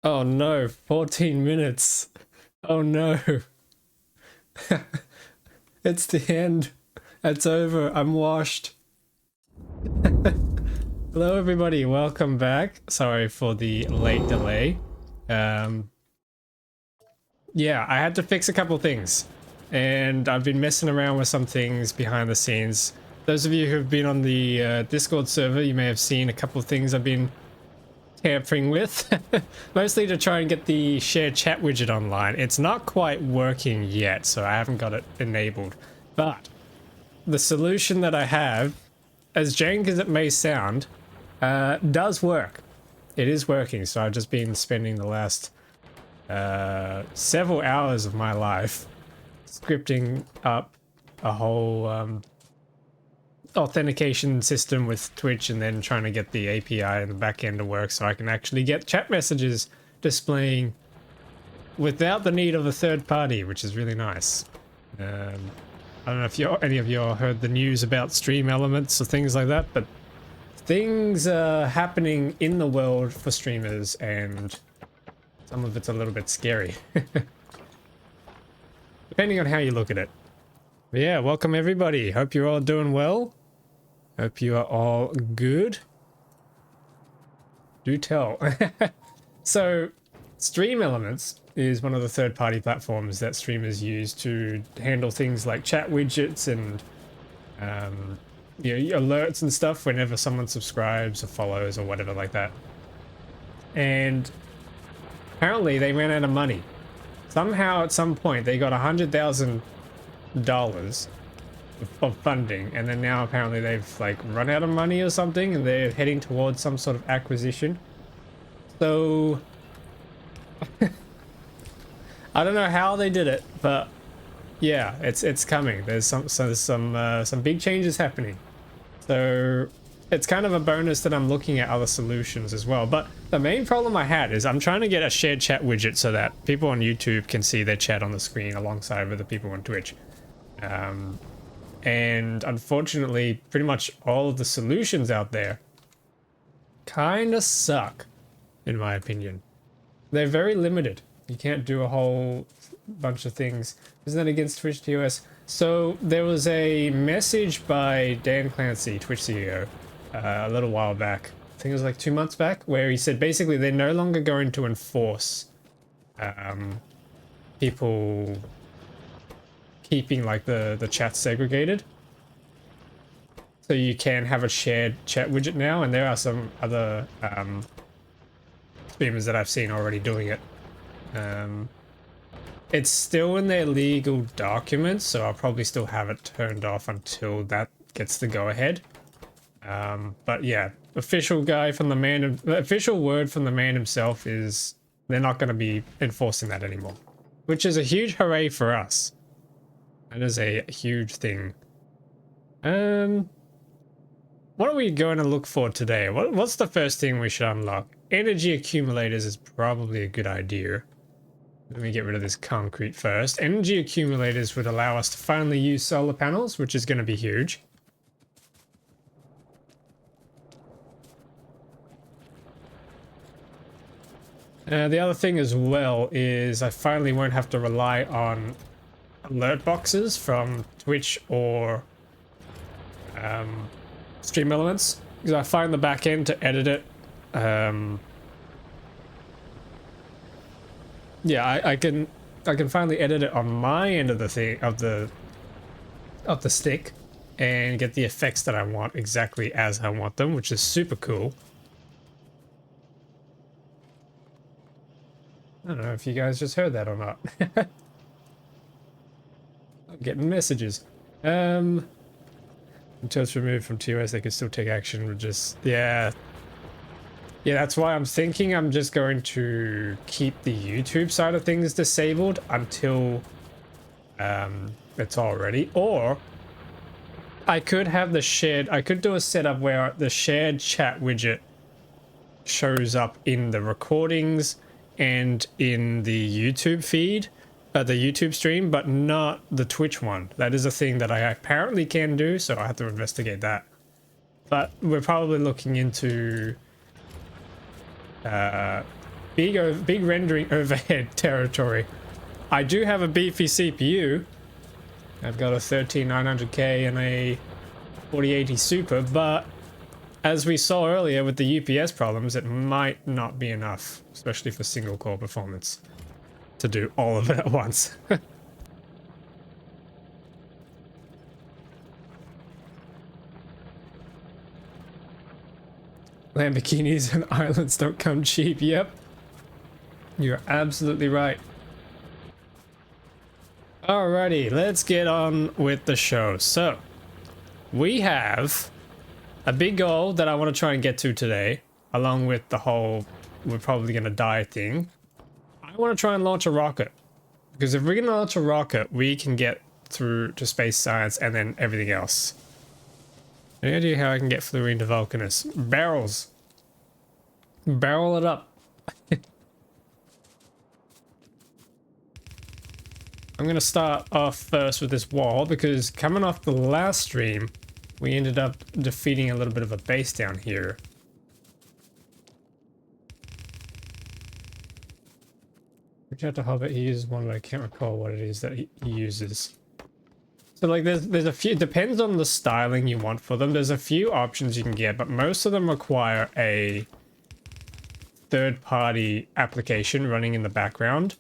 Oh no, 14 minutes. Oh no. It's the end. It's over. I'm washed. Hello everybody, welcome back. Sorry for the late delay. Yeah, I had to fix a couple things. And I've been messing around with some things behind the scenes. Those of you who've been on the Discord server, you may have seen a couple of things I've been tampering with. Mostly to try and get the shared chat widget online. It's not quite working yet, so I haven't got it enabled. But the solution that I have, as jank as it may sound, does work. It is working, so I've just been spending the last several hours of my life scripting up a whole authentication system with Twitch, and then trying to get the API and the back end to work so I can actually get chat messages displaying without the need of a third party, which is really nice. I don't know if any of you heard the news about stream elements or things like that, but things are happening in the world for streamers, and some of it's a little bit scary. Depending on how you look at it. But yeah, welcome everybody. Hope you're all doing well. Hope you are all good. Do tell. So, Stream Elements is one of the third-party platforms that streamers use to handle things like chat widgets and you know, alerts and stuff whenever someone subscribes or follows or whatever like that. And apparently they ran out of money. Somehow at some point they got $100,000 of funding, and then now apparently they've like run out of money or something, and they're heading towards some sort of acquisition. So I don't know how they did it, but yeah, it's coming. There's some big changes happening. So it's kind of a bonus that I'm looking at other solutions as well. But the main problem I had is I'm trying to get a shared chat widget so that people on YouTube can see their chat on the screen alongside with the people on Twitch. And unfortunately, pretty much all of the solutions out there kind of suck, in my opinion. They're very limited. You can't do a whole bunch of things. Isn't that against Twitch TOS? So there was a message by Dan Clancy, Twitch CEO, a little while back. I think it was like 2 months back, where he said basically they're no longer going to enforce people keeping like the chat segregated. So you can have a shared chat widget now, and there are some other streamers that I've seen already doing it. It's still in their legal documents, so I'll probably still have it turned off until that gets the go-ahead. But yeah, official word from the man himself is they're not going to be enforcing that anymore, which is a huge hooray for us. That is a huge thing. What are we going to look for today? What's the first thing we should unlock? Energy accumulators is probably a good idea. Let me get rid of this concrete first. Energy accumulators would allow us to finally use solar panels, which is going to be huge. The other thing as well is I finally won't have to rely on alert boxes from Twitch or Stream Elements, because I find the back end to edit it. Yeah, I can finally edit it on my end of the thing of the stick and get the effects that I want exactly as I want them, which is super cool. I don't know if you guys just heard that or not. I'm getting messages. Until it's removed from TOS, they can still take action with just... Yeah, that's why I'm thinking I'm just going to keep the YouTube side of things disabled until it's all ready. Or I could have I could do a setup where the shared chat widget shows up in the recordings and in the YouTube feed, the YouTube stream, but not the Twitch one. That is a thing that I apparently can do, so I have to investigate that. But we're probably looking into big rendering overhead territory. I do have a beefy CPU. I've got a 13900K and a 4080 Super, but as we saw earlier with the UPS problems, it might not be enough, especially for single core performance, to do all of it at once. Lamborghinis and islands don't come cheap. Yep. You're absolutely right. Alrighty, let's get on with the show. So, we have a big goal that I want to try and get to today, along with the whole we're probably going to die thing. I want to try and launch a rocket, because if we're going to launch a rocket, we can get through to space science and then everything else. Any idea how I can get fluorine to Vulcanus? Barrels. Barrel it up. I'm going to start off first with this wall, because coming off the last stream, we ended up defeating a little bit of a base down here. Reach out to Hobbit, he uses one, but I can't recall what it is that he uses. So like there's a few, depends on the styling you want for them. There's a few options you can get, but most of them require a third-party application running in the background.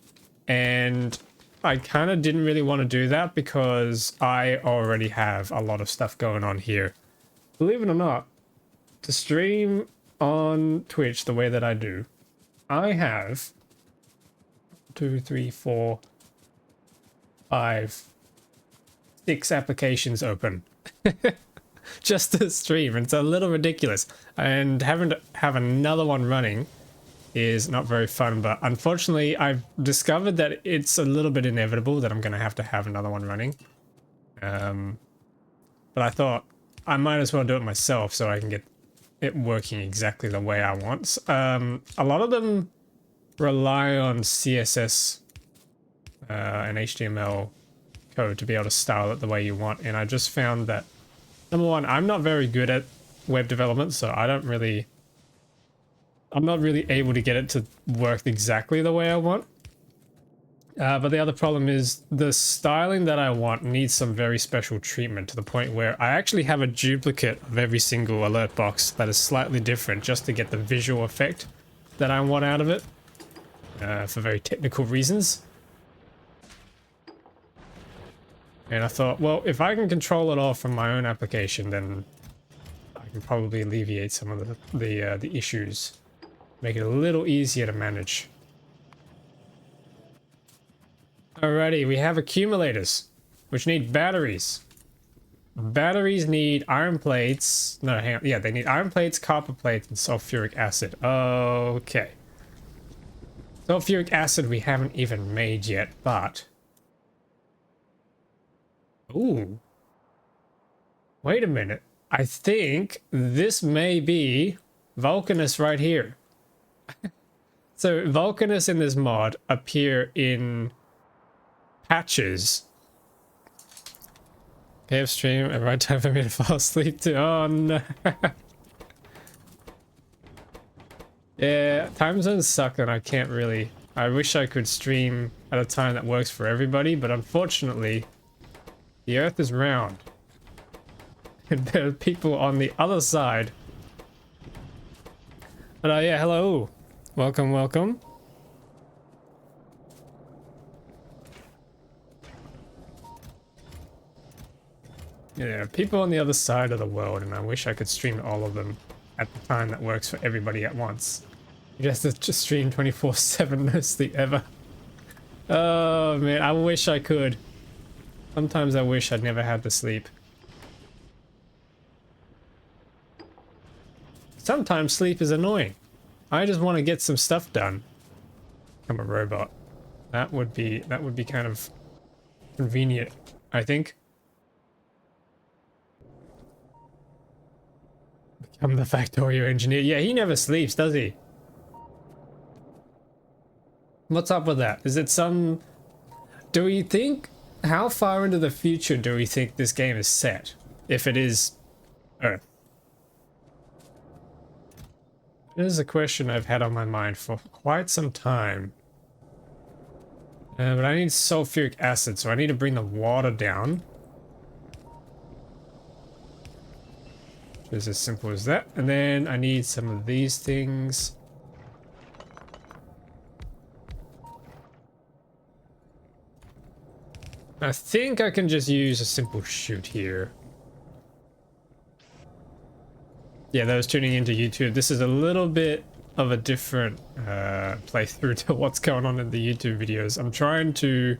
And I kind of didn't really want to do that because I already have a lot of stuff going on here. Believe it or not, to stream on Twitch the way that I do, I have 2, 3, 4, 5, 6 applications open just to stream. It's a little ridiculous, and having to have another one running is not very fun, but unfortunately I've discovered that it's a little bit inevitable that I'm going to have another one running. But I thought I might as well do it myself so I can get it working exactly the way I want. A lot of them rely on CSS and HTML code to be able to style it the way you want, and I just found that, number one, I'm not very good at web development, so I'm not really able to get it to work exactly the way I want. But the other problem is the styling that I want needs some very special treatment, to the point where I actually have a duplicate of every single alert box that is slightly different just to get the visual effect that I want out of it, for very technical reasons. And I thought, well, if I can control it all from my own application, then I can probably alleviate some of the issues. Make it a little easier to manage. Alrighty, we have accumulators, which need batteries. Batteries need iron plates. No, hang on. Yeah, they need iron plates, copper plates, and sulfuric acid. Okay. Sulfuric acid we haven't even made yet, but... Ooh. Wait a minute. I think this may be Vulcanus right here. So Vulcanus in this mod appear in patches. KF stream at right time for me to fall asleep too. Oh no. Yeah, time zones suck and I can't really... I wish I could stream at a time that works for everybody, but unfortunately the earth is round. And there are people on the other side. But yeah, hello. Welcome, welcome. Yeah, people on the other side of the world, and I wish I could stream all of them at the time that works for everybody at once. You have to just stream 24/7 mostly ever. Oh man, I wish I could. Sometimes I wish I'd never had to sleep. Sometimes sleep is annoying. I just want to get some stuff done. I'm a robot. That would be kind of convenient, I think. Become the Factorio engineer. Yeah, he never sleeps, does he? What's up with that? Is it some... Do we think... How far into the future do we think this game is set? If it is Earth. This is a question I've had on my mind for quite some time. But I need sulfuric acid, so I need to bring the water down. It's as simple as that. And then I need some of these things. I think I can just use a simple chute here. Yeah, those tuning into YouTube, this is a little bit of a different playthrough to what's going on in the YouTube videos. I'm trying to...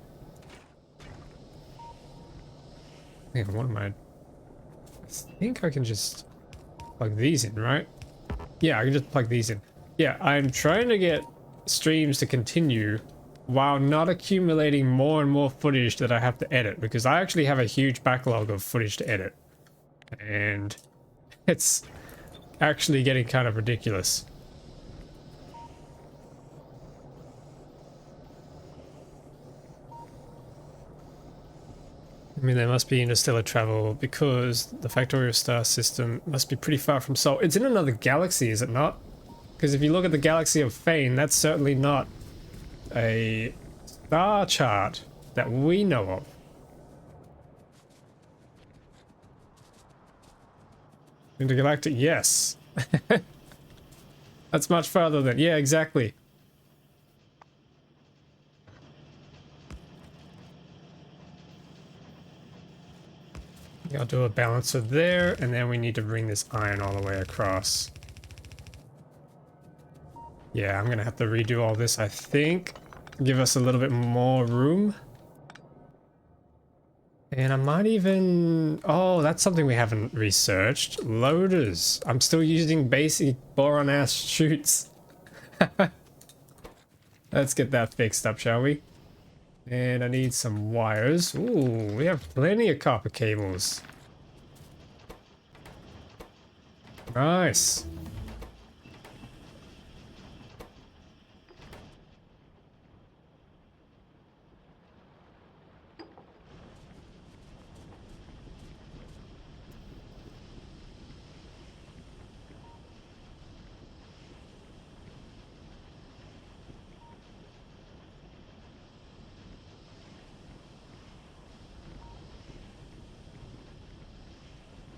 Hang on, what am I think I can just plug these in, right? Yeah, I can just plug these in. Yeah, I'm trying to get streams to continue while not accumulating more and more footage that I have to edit, because I actually have a huge backlog of footage to edit. And it's actually getting kind of ridiculous. I mean, there must be interstellar travel because the Factorio star system must be pretty far from Sol. It's in another galaxy, is it not? Because if you look at the galaxy of Fane, that's certainly not a star chart that we know of. Intergalactic, yes. That's much farther than... Yeah, exactly. I'll do a balancer there, and then we need to bring this iron all the way across. Yeah, I'm gonna have to redo all this, I think. Give us a little bit more room. And I might even... Oh, that's something we haven't researched. Loaders. I'm still using basic boron-ass chutes. Let's get that fixed up, shall we? And I need some wires. Ooh, we have plenty of copper cables. Nice.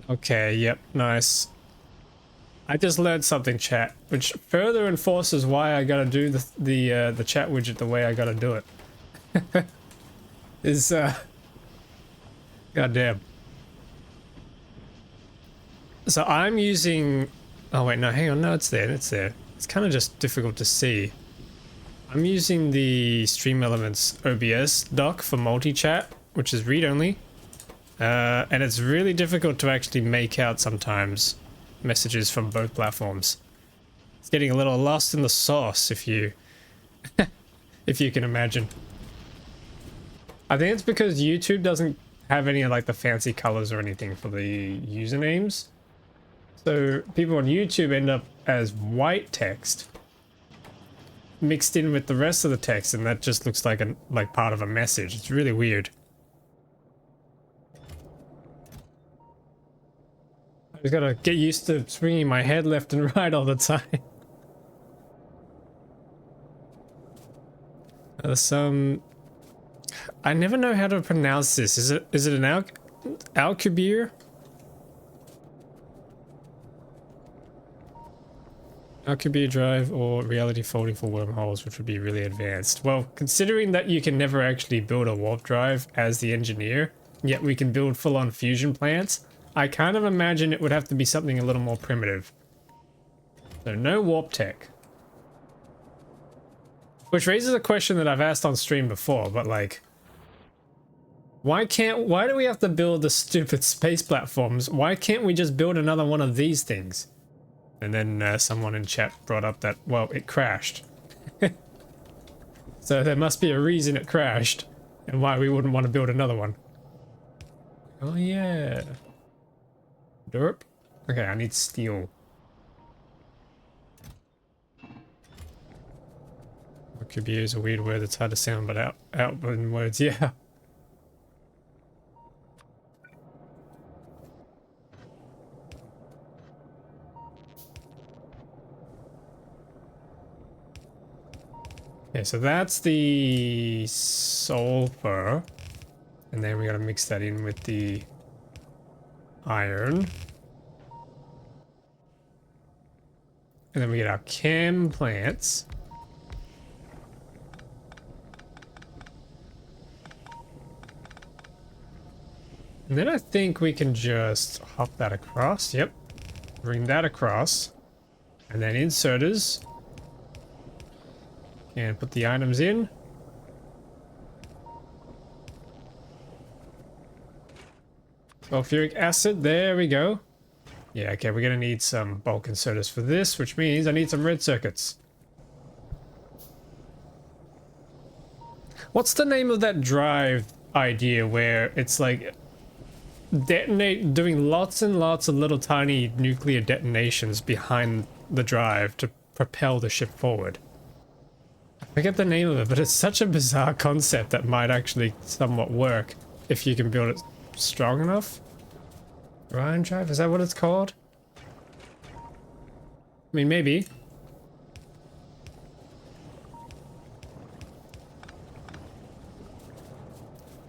Okay, yep, nice. I just learned something, chat, which further enforces why I gotta do the chat widget the way I gotta do it. Is goddamn. So I'm using... Oh wait, no, hang on, no, it's there, it's there. It's kind of just difficult to see. I'm using the Stream Elements OBS dock for multi-chat, which is read-only. And it's really difficult to actually make out sometimes messages from both platforms. It's getting a little lost in the sauce, if you if you can imagine. I think it's because YouTube doesn't have any of like the fancy colors or anything for the usernames. So people on YouTube end up as white text mixed in with the rest of the text, and that just looks like part of a message. It's really weird. I just gotta get used to swinging my head left and right all the time. I never know how to pronounce this. Is it an Alcubierre? Alcubierre drive or reality folding for wormholes, which would be really advanced. Well, considering that you can never actually build a warp drive as the engineer, yet we can build full-on fusion plants, I kind of imagine it would have to be something a little more primitive. So no warp tech. Which raises a question that I've asked on stream before, but like... Why do we have to build the stupid space platforms? Why can't we just build another one of these things? And then someone in chat brought up that, well, it crashed. So there must be a reason it crashed, and why we wouldn't want to build another one. Oh yeah. Derp. Okay, I need steel. Alcubierre is a weird word that's hard to sound, but out in words, yeah. Okay, so that's the sulfur. And then we gotta mix that in with the iron. And then we get our chem plants. And then I think we can just hop that across. Yep. Bring that across. And then inserters. And put the items in. Sulfuric acid. There we go. Yeah, okay, we're gonna need some bulk inserters for this, which means I need some red circuits. What's the name of that drive idea where it's like doing lots and lots of little tiny nuclear detonations behind the drive to propel the ship forward? I forget the name of it, but it's such a bizarre concept that might actually somewhat work if you can build it strong enough. Ryan drive, is that what it's called? I mean, maybe.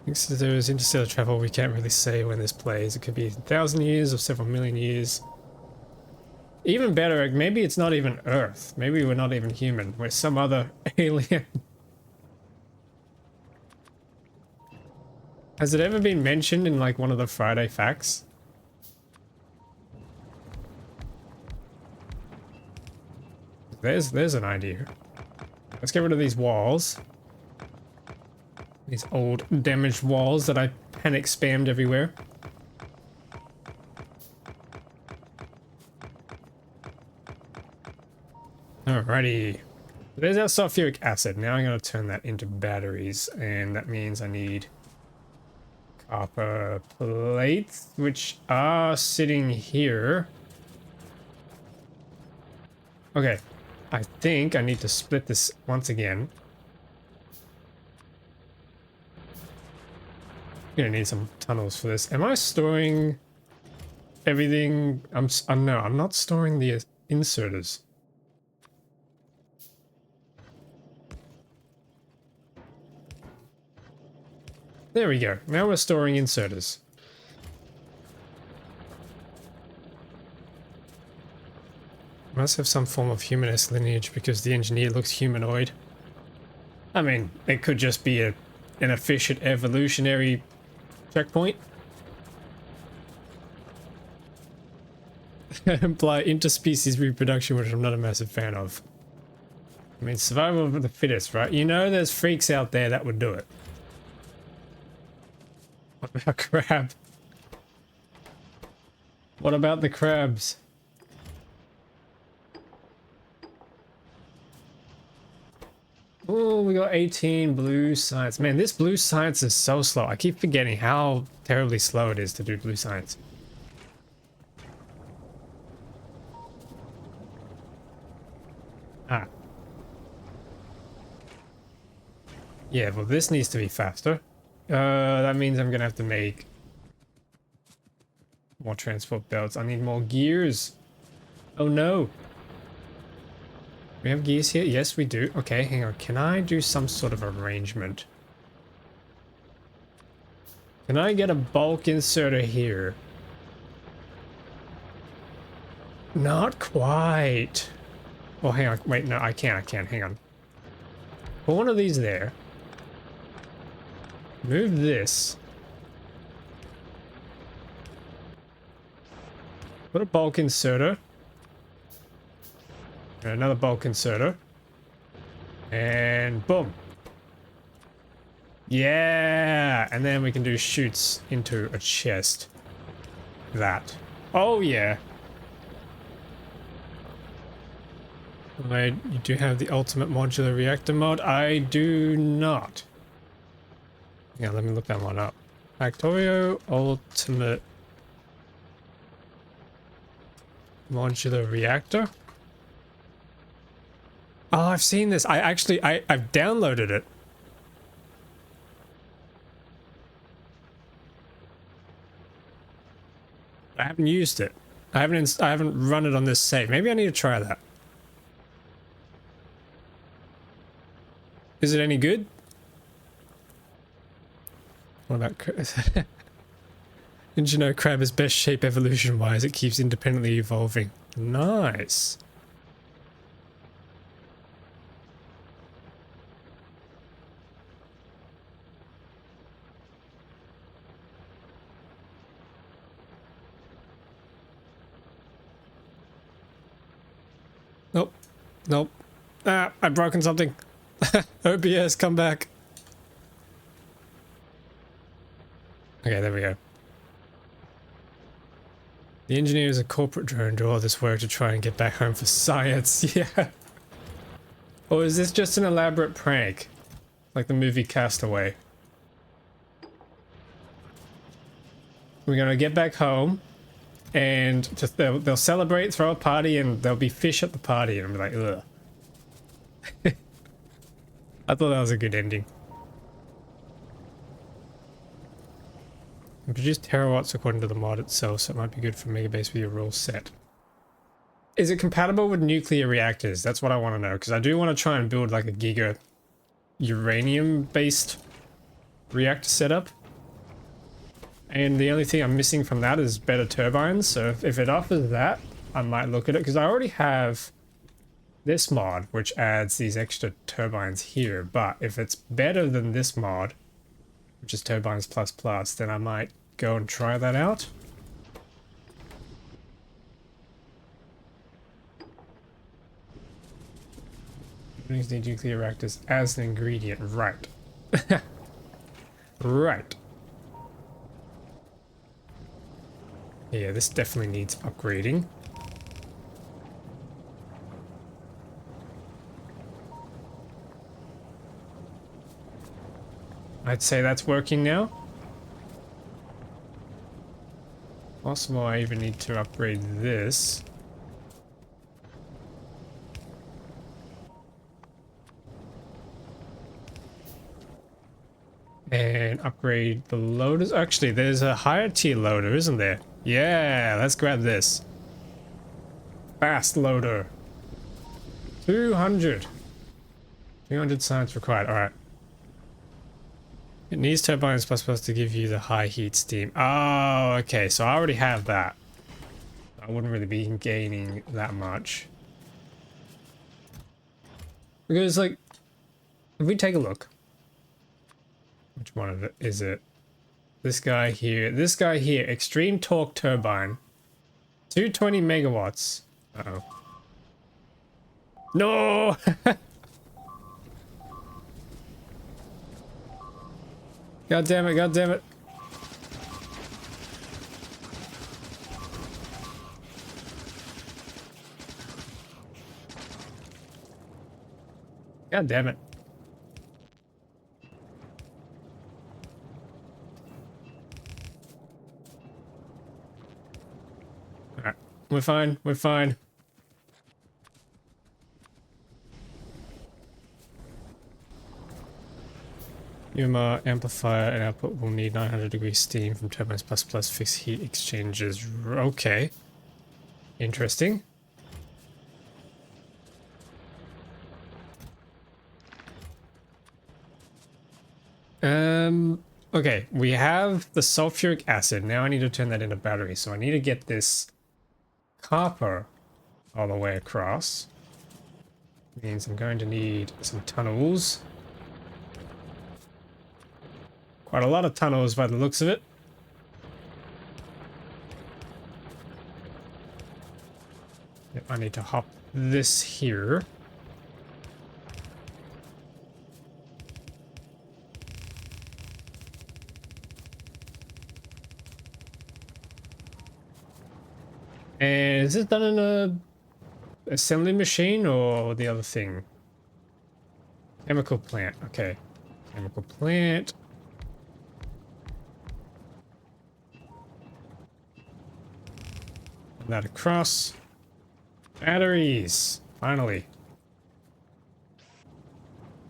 Thanks to those interstellar travel, we can't really say when this plays. It could be 1,000 years or several million years. Even better, maybe it's not even Earth. Maybe we're not even human. We're some other alien. Has it ever been mentioned in like one of the Friday facts? There's an idea. Let's get rid of these walls. These old damaged walls that I panic spammed everywhere. Alrighty. There's our sulfuric acid. Now I'm going to turn that into batteries, and that means I need copper plates, which are sitting here. Okay, I think I need to split this once again. I'm gonna need some tunnels for this. Am I storing everything? No, I'm not storing the inserters. There we go. Now we're storing inserters. Must have some form of humanist lineage because the engineer looks humanoid. I mean, it could just be an efficient evolutionary checkpoint. Imply interspecies reproduction, which I'm not a massive fan of. I mean, survival of the fittest, right? You know there's freaks out there that would do it. What about crab? What about the crabs? Oh, we got 18 blue science. Man, this blue science is so slow. I keep forgetting how terribly slow it is to do blue science. Ah. Yeah, well, this needs to be faster. That means I'm gonna have to make more transport belts. I need more gears. Oh no. We have gears here? Yes, we do. Okay, hang on. Can I do some sort of arrangement? Can I get a bulk inserter here? Not quite. Oh, hang on. Wait, no, I can't. Hang on. Put one of these there. Move this. Put a bulk inserter. And another bulk inserter. And boom. Yeah! And then we can do chutes into a chest. That. Oh, yeah. Wait, you do have the ultimate modular reactor mod? I do not. Yeah, let me look that one up. Factorio ultimate modular reactor? Oh, I've seen this. I've downloaded it. I haven't used it. I haven't run it on this save. Maybe I need to try that. Is it any good? What about... Did you know crab is best shape evolution-wise? It keeps independently evolving. Nice. Nope. Nope. Ah, I've broken something. OBS, come back. Okay, there we go. The engineers and corporate drone do all this work to try and get back home for science. Yeah. Or is this just an elaborate prank? Like the movie Castaway? We're gonna get back home and just they'll celebrate, throw a party, and there'll be fish at the party, and I'm like, ugh. I thought that was a good ending. And produce terawatts according to the mod itself, so it might be good for Megabase with your rules set. Is it compatible with nuclear reactors? That's what I want to know, because I do want to try and build like a giga uranium-based reactor setup. And the only thing I'm missing from that is better turbines, so if it offers that, I might look at it, because I already have this mod, which adds these extra turbines here, but if it's better than this mod, which is turbines plus plus, then I might go and try that out. Brings need nuclear reactors as an ingredient, right? Right. Yeah, this definitely needs upgrading. I'd say that's working now. Possible I even need to upgrade this. And upgrade the loaders. Actually, there's a higher tier loader, isn't there? Yeah, let's grab this. Fast loader. 200. 200 science required. Alright. It needs turbines plus plus to give you the high heat steam. Oh, okay. So I already have that. I wouldn't really be gaining that much. Because, like, if we take a look. Which one of it is it? This guy here. This guy here. Extreme torque turbine. 220 megawatts. Uh-oh. No! God damn it, god damn it. God damn it. Alright, we're fine, we're fine. UMR amplifier and output will need 900 degrees steam from turbines plus plus fixed heat exchangers. Okay. Interesting. Okay, we have the sulfuric acid. Now I need to turn that into battery. So I need to get this copper all the way across. Means I'm going to need some tunnels. Quite a lot of tunnels by the looks of it. Yep, I need to hop this here. And is this done in a assembly machine or the other thing? Chemical plant, okay. Chemical plant. That across. Batteries, finally.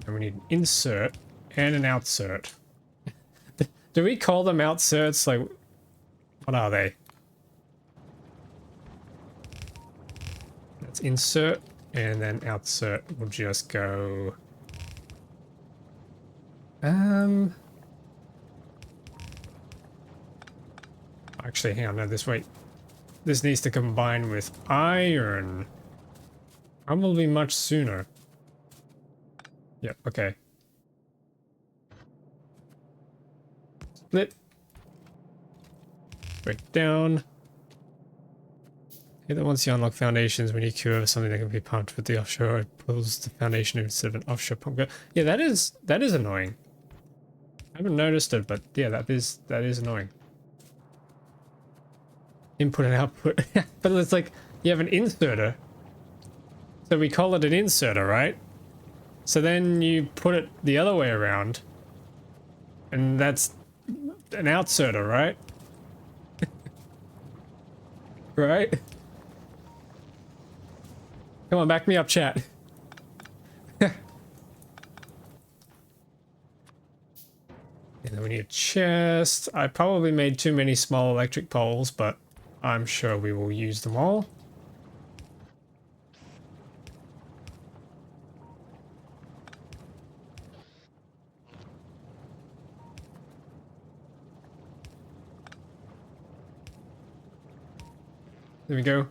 And we need an insert and an outsert. Do we call them outserts? Like, what are they? Let's insert and then outsert will just go Um, actually, hang on, no, this wait. This needs to combine with iron. Probably much sooner. Yep, okay. Split. Break down. Okay, then once you unlock foundations, when you queue over something that can be pumped with the offshore, it pulls the foundation instead of an offshore pump. Yeah, that is annoying. I haven't noticed it, but yeah, that is annoying. Input and output. But it's like you have an inserter. So we call it an inserter, right? So then you put it the other way around. And that's an outserter, right? Right? Come on, back me up, chat. And then we need a chest. I probably made too many small electric poles, but I'm sure we will use them all. There we go.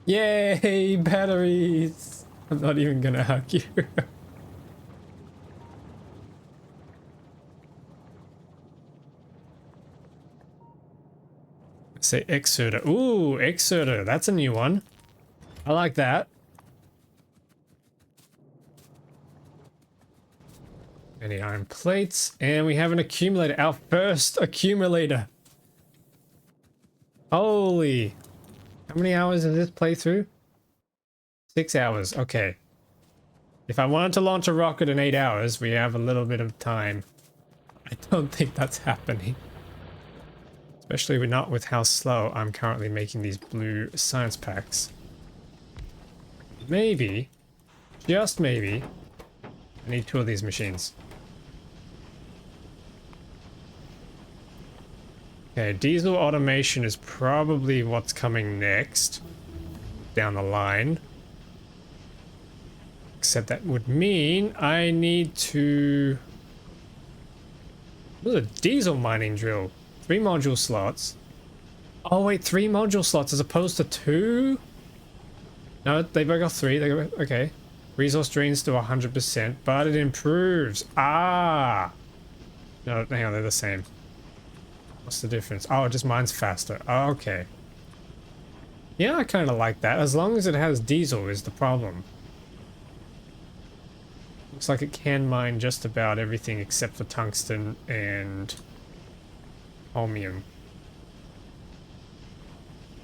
Yay, batteries! I'm not even gonna hug you. Say exerter. Ooh, exerter. That's a new one. I like that. Any iron plates. And we have an accumulator. Our first accumulator. Holy. How many hours is this playthrough? 6 hours. Okay. If I wanted to launch a rocket in 8 hours, we have a little bit of time. I don't think that's happening. Especially not with how slow I'm currently making these blue science packs. Maybe, just maybe, I need 2 of these machines. Okay, diesel automation is probably what's coming next down the line. Except that would mean I need to... What is a diesel mining drill? 3 module slots. Oh wait, 3 module slots as opposed to 2? No, they both got 3. They got, okay. Resource drains to 100%, but it improves. Ah! No, hang on, they're the same. What's the difference? Oh, it just mines faster. Oh, okay. Yeah, I kind of like that. As long as it has diesel is the problem. Looks like it can mine just about everything except for tungsten and holmium.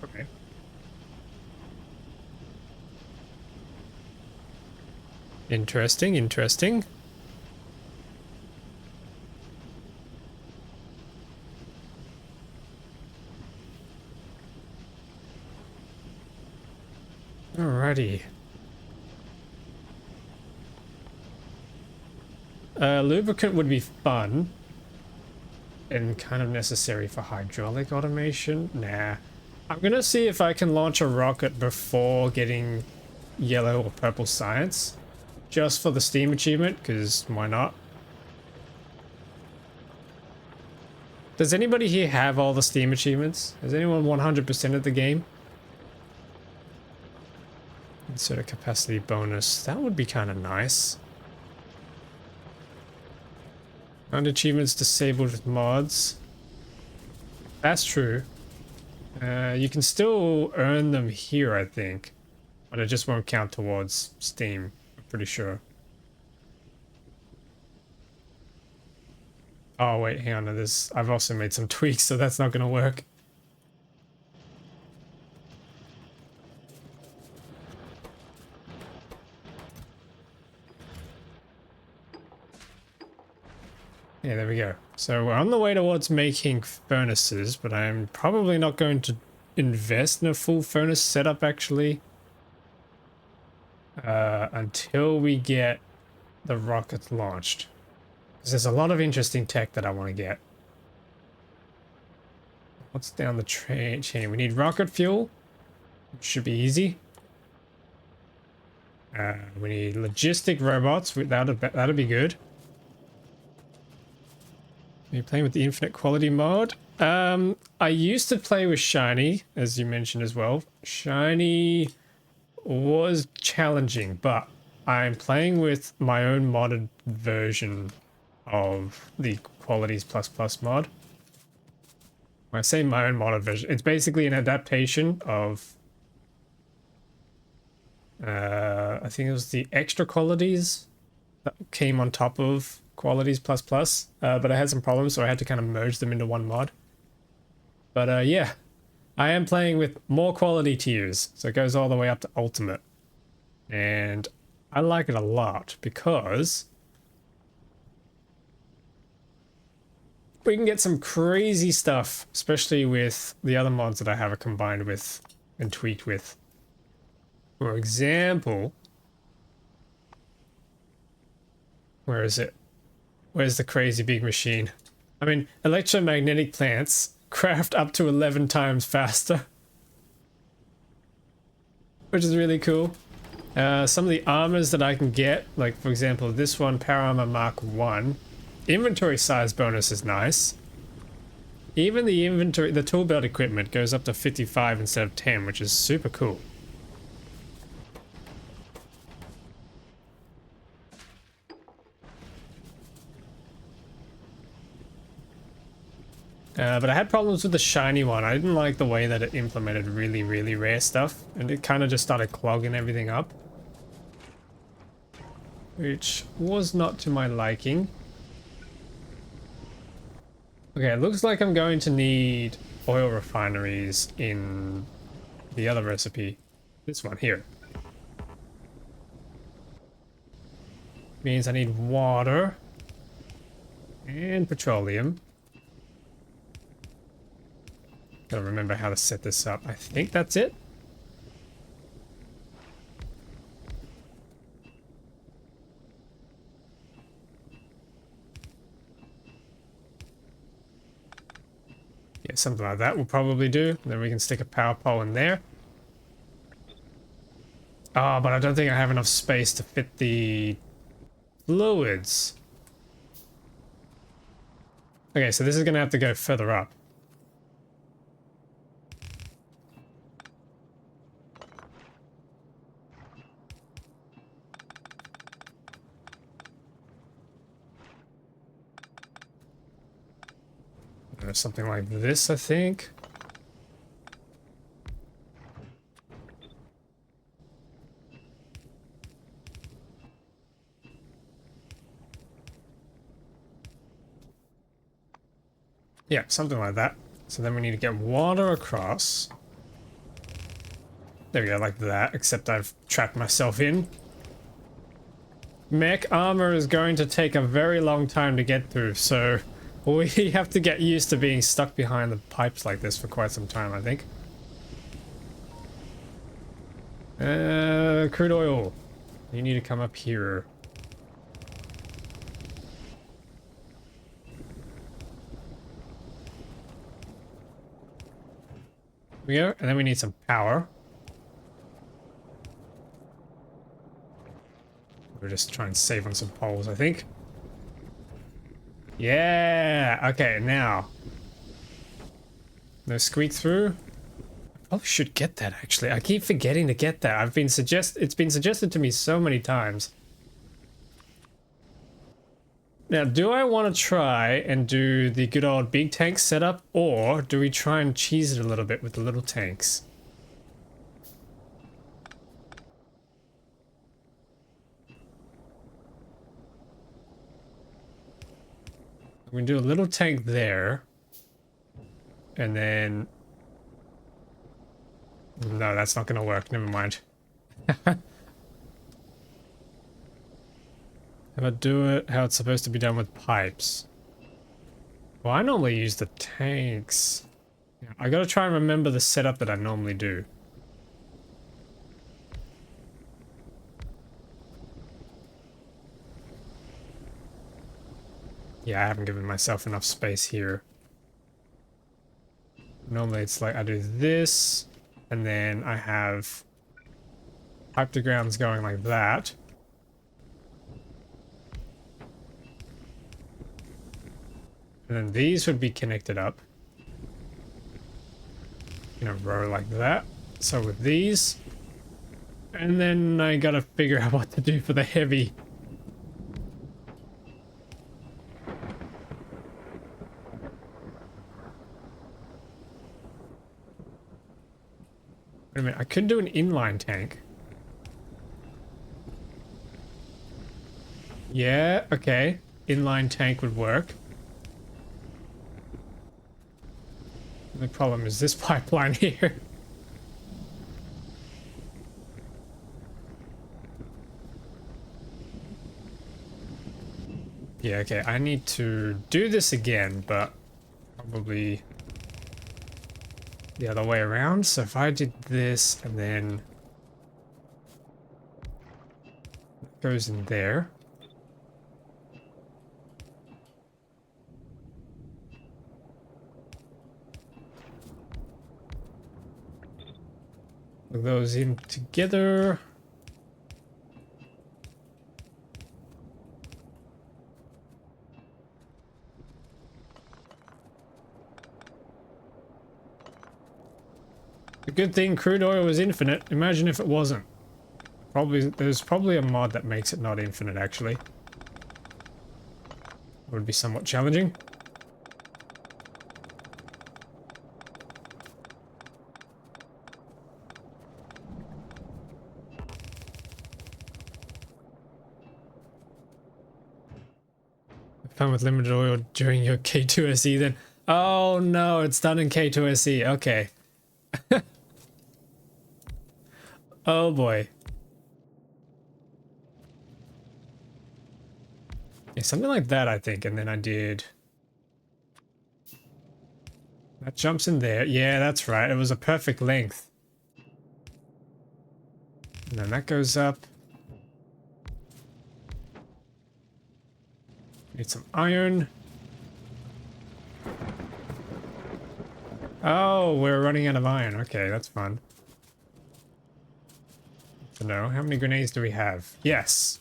Okay. Interesting, interesting. Alrighty. Lubricant would be fun and kind of necessary for hydraulic automation. Nah. I'm gonna see if I can launch a rocket before getting yellow or purple science. Just for the Steam achievement, because why not? Does anybody here have all the Steam achievements? Has anyone 100% of the game? Insert a capacity bonus. That would be kind of nice. And achievements disabled with mods. That's true. You can still earn them here, I think. But it just won't count towards Steam, I'm pretty sure. Oh wait, hang on to this. I've also made some tweaks, so that's not gonna work. Yeah, there we go. So we're on the way towards making furnaces, but I'm probably not going to invest in a full furnace setup actually. Until we get the rocket launched. Because there's a lot of interesting tech that I want to get. What's down the chain? We need rocket fuel. Should be easy. We need logistic robots. That'll be good. Are you playing with the infinite quality mod? I used to play with Shiny, as you mentioned as well. Shiny was challenging, but I'm playing with my own modded version of the Qualities Plus Plus mod. When I say my own modded version, it's basically an adaptation of I think it was the extra qualities that came on top of Qualities Plus Plus, but I had some problems, so I had to kind of merge them into one mod. But yeah, I am playing with more quality tiers, so it goes all the way up to Ultimate. And I like it a lot because we can get some crazy stuff, especially with the other mods that I have it combined with and tweaked with. For example, where is it? Where's the crazy big machine? I mean, electromagnetic plants craft up to 11 times faster, which is really cool. Some of the armors that I can get, like for example, this one, Power Armor Mark 1, inventory size bonus is nice. Even the tool belt equipment goes up to 55 instead of 10, which is super cool. But I had problems with the shiny one. I didn't like the way that it implemented really, really rare stuff, and it kind of just started clogging everything up, which was not to my liking. Okay, it looks like I'm going to need oil refineries in the other recipe. This one here. Means I need water and petroleum. Gotta remember how to set this up. I think that's it. Yeah, something like that will probably do. Then we can stick a power pole in there. Oh, but I don't think I have enough space to fit the fluids. Okay, so this is gonna have to go further up. Something like this, I think. Yeah, something like that. So then we need to get water across. There we go, like that, except I've trapped myself in. Mech armor is going to take a very long time to get through, so we have to get used to being stuck behind the pipes like this for quite some time, I think. Crude oil. You need to come up here. Here we go, and then we need some power. We'll just try and save on some poles, I think. Yeah, okay, now. No squeak through. I probably should get that, actually. I keep forgetting to get that. It's been suggested to me so many times. Now, do I want to try and do the good old big tank setup, or do we try and cheese it a little bit with the little tanks? We can do a little tank there. And then... No, that's not going to work. Never mind. How about do it how it's supposed to be done with pipes? Well, I normally use the tanks. Yeah, I gotta try and remember the setup that I normally do. Yeah, I haven't given myself enough space here. Normally it's like I do this, And then I have pipe to grounds going like that. And then these would be connected up in a row like that. So with these, and then I gotta figure out what to do for the heavy. Wait a minute, I could do an inline tank. Yeah, okay. Inline tank would work. The problem is this pipeline here. Yeah, okay, I need to do this again, but probably the other way around. So if I did this and then it goes in there. Put those in together. The good thing crude oil is infinite. Imagine if it wasn't. There's probably a mod that makes it not infinite, actually. It would be somewhat challenging. Fun with limited oil during your K2SE then. Oh no, it's done in K2SE. Okay. Oh boy. Yeah, something like that, I think. And then I did... That jumps in there. Yeah, that's right. It was a perfect length. And then that goes up. Need some iron. Oh, we're running out of iron. Okay, that's fun. So no, how many grenades do we have? Yes.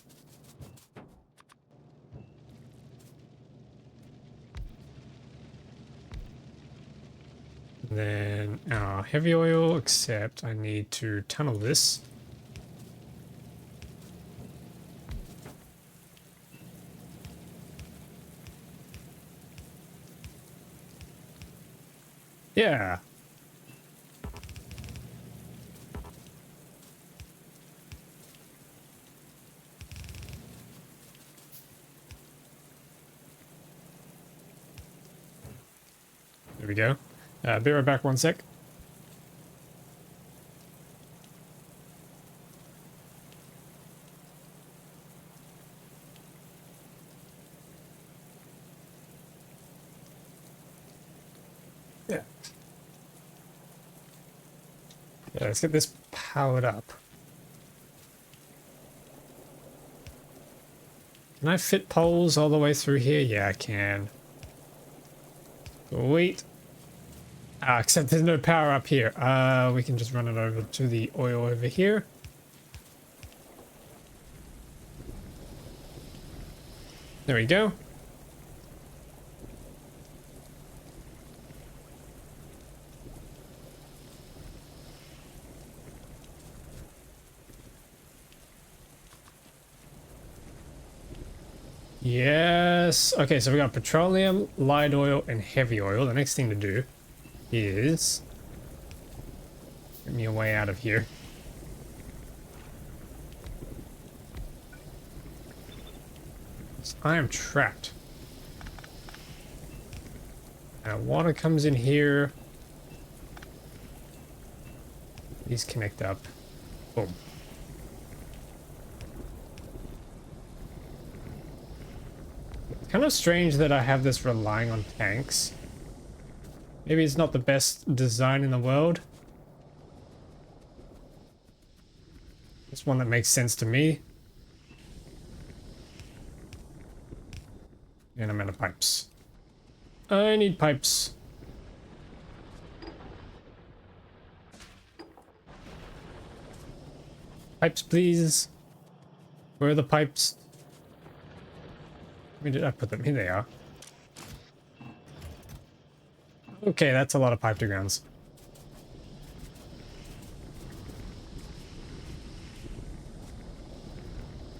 And then our heavy oil, except I need to tunnel this. Yeah. There we go. Be right back, one sec. Yeah. Yeah, let's get this powered up. Can I fit poles all the way through here? Yeah, I can. Sweet. Except there's no power up here. We can just run it over to the oil over here. There we go. Yes. Okay, so we got petroleum, light oil, and heavy oil. The next thing to do is get me a way out of here. I am trapped. Now water comes in here. These connect up. Boom. It's kind of strange that I have this relying on tanks. Maybe it's not the best design in the world. It's one that makes sense to me. And I'm out of pipes. I need pipes. Pipes, please. Where are the pipes? Where did I put them? Here they are. Okay, that's a lot of pipe to grounds.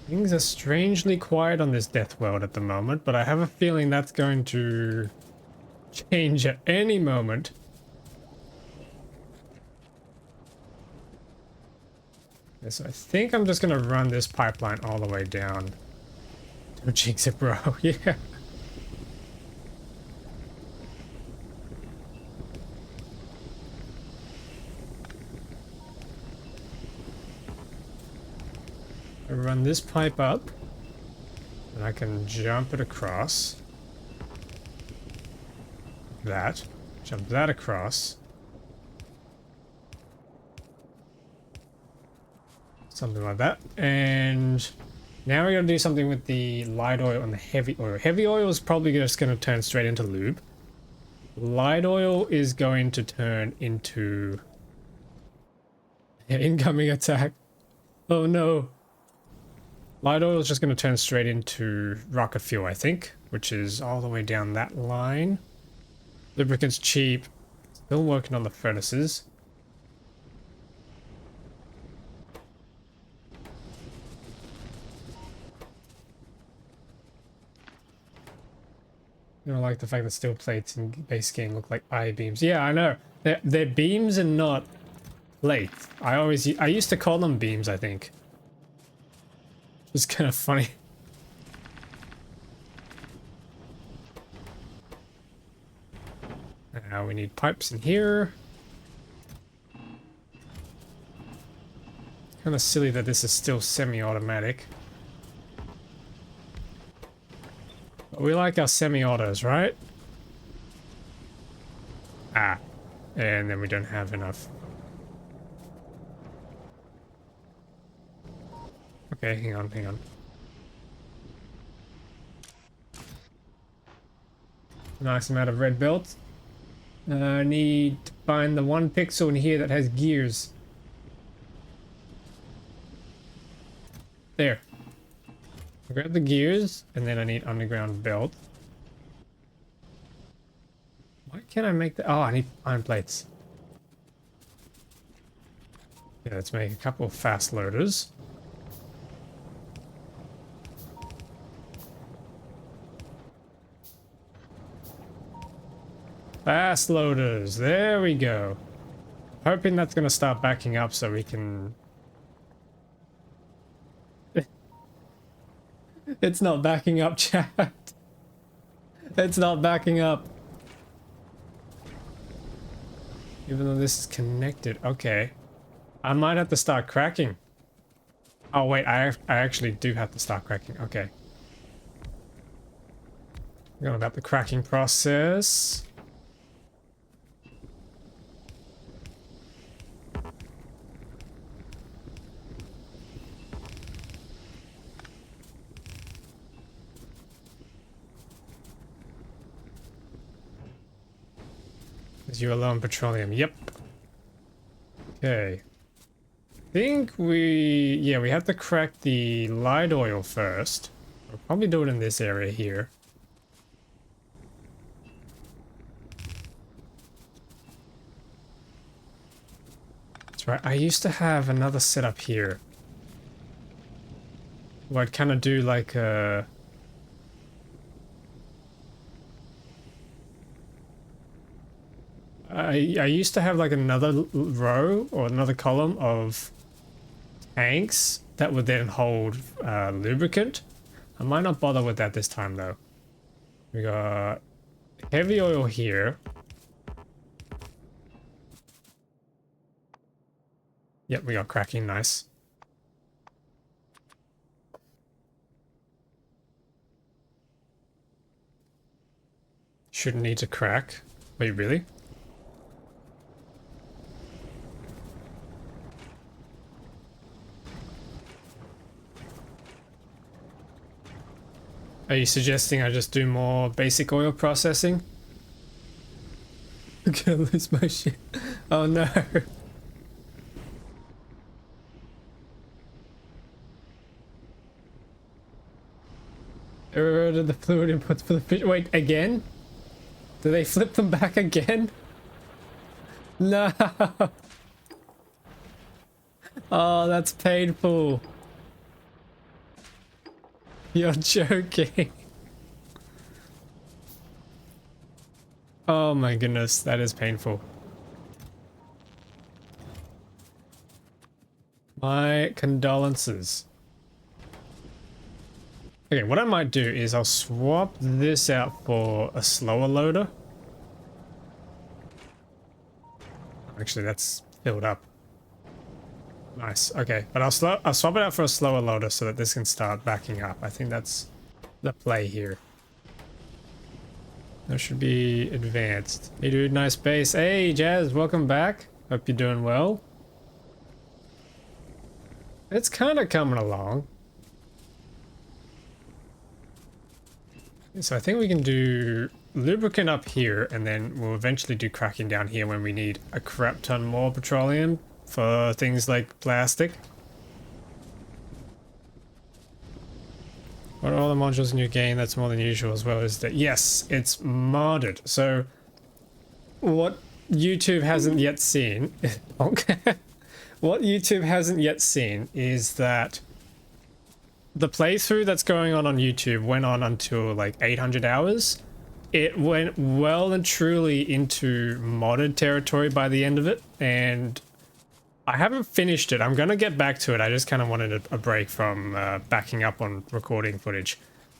Things are strangely quiet on this death world at the moment, but I have a feeling that's going to change at any moment. Okay, so I think I'm just going to run this pipeline all the way down. Don't jinx it, bro. Yeah. I run this pipe up, and I can jump it across. That. Jump that across. Something like that. And now we're going to do something with the light oil and the heavy oil. Heavy oil is probably just going to turn straight into lube. Light oil is going to turn into... incoming attack. Oh no. Light oil is just going to turn straight into rocket fuel, I think, which is all the way down that line. Lubricant's cheap. Still working on the furnaces. I don't like the fact that steel plates in base game look like I-beams. Yeah, I know. They're beams and not plates. I used to call them beams, I think. It's kind of funny. Now we need pipes in here. Kind of silly that this is still semi-automatic. But we like our semi-autos, right? Ah, and then we don't have enough. Okay, hang on, hang on. Nice amount of red belts. I need to find the one pixel in here that has gears. There. I'll grab the gears, and then I need underground belt. Why can't I make the... oh, I need iron plates. Yeah, let's make a couple of fast loaders. Fast loaders, there we go. Hoping that's gonna start backing up so we can... It's not backing up, chat. It's not backing up. Even though this is connected. Okay. I might have to start cracking. Oh wait, I actually do have to start cracking. Okay. Forgot about the cracking process. Is you alone petroleum? Yep. Okay. Think we have to crack the light oil first. We'll probably do it in this area here. That's right. I used to have another setup here where I'd kind of do like a... I used to have like another row or another column of tanks that would then hold lubricant. I might not bother with that this time though. We got heavy oil here. Yep, we got cracking, nice. Shouldn't need to crack. Wait, really? Are you suggesting I just do more basic oil processing? I'm gonna lose my shit. Oh no. Eroded the fluid inputs for the fish. Wait, again? Do they flip them back again? No. Oh, that's painful. You're joking. Oh my goodness, that is painful. My condolences. Okay, what I might do is I'll swap this out for a slower loader. Actually, that's filled up. Nice. Okay, but I'll swap it out for a slower loader so that this can start backing up. I think that's the play here. That should be advanced. Hey dude, nice base. Hey Jazz, welcome back. Hope you're doing well. It's kind of coming along. So I think we can do lubricant up here, and then we'll eventually do cracking down here when we need a crap ton more petroleum for things like plastic. What are all the modules in your game that's more than usual as well as that? Yes, it's modded. So what YouTube hasn't yet seen, what YouTube hasn't yet seen is that the playthrough that's going on YouTube went on until like 800 hours. It went well and truly into modded territory by the end of it, and I haven't finished it. I'm gonna get back to it. I just kind of wanted a break from backing up on recording footage.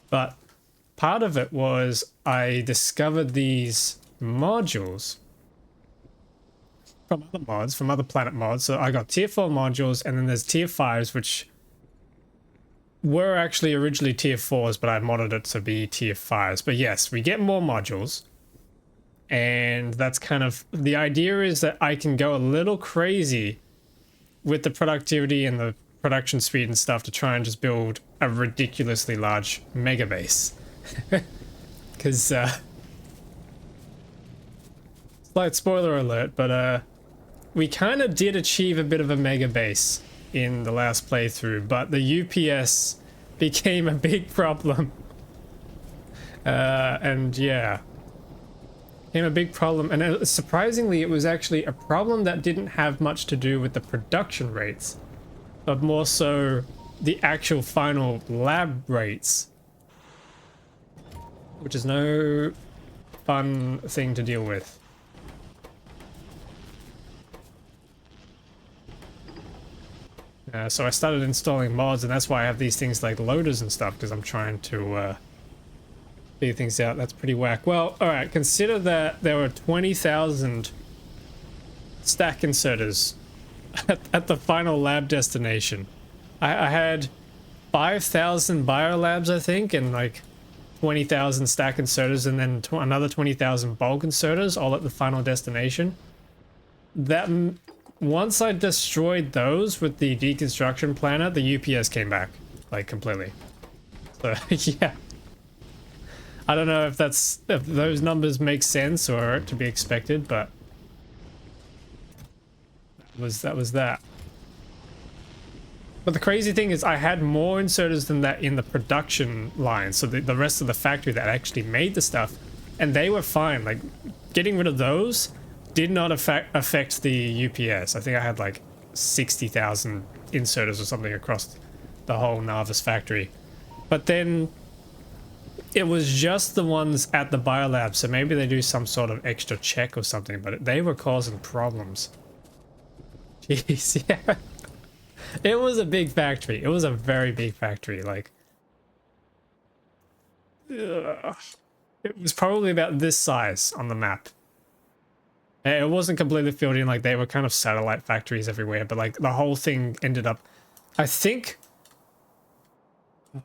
But part of it was I discovered these modules from other mods, from other planet mods. So I got tier 4 modules, and then there's tier 5s, which were actually originally tier 4s, but I modded it to be tier 5s. But yes, we get more modules. And that's kind of... the idea is that I can go a little crazy with the productivity and the production speed and stuff to try and just build a ridiculously large mega base. Because, slight spoiler alert, but we kind of did achieve a bit of a mega base in the last playthrough, but the UPS became a big problem. And yeah, became a big problem, and surprisingly it was actually a problem that didn't have much to do with the production rates, but more so the actual final lab rates, which is no fun thing to deal with. So I started installing mods, and that's why I have these things like loaders and stuff, because I'm trying to figure things out. That's pretty whack. Well, alright, consider that there were 20,000 stack inserters at the final lab destination. I had 5,000 biolabs, I think, and like 20,000 stack inserters, and then another 20,000 bulk inserters, all at the final destination. That... once I destroyed those with the deconstruction planner, the UPS came back, like, completely. So, yeah. I don't know if those numbers make sense or to be expected, but that was that. But the crazy thing is I had more inserters than that in the production line, so the rest of the factory that actually made the stuff, and they were fine. Like, getting rid of those did not affect the UPS. I think I had like 60,000 inserters or something across the whole Nauvis factory. But then it was just the ones at the biolab, so maybe they do some sort of extra check or something, but they were causing problems. Jeez, yeah. It was a big factory. It was a very big factory, like... ugh. It was probably about this size on the map. It wasn't completely filled in, like they were kind of satellite factories everywhere, but like the whole thing ended up, I think,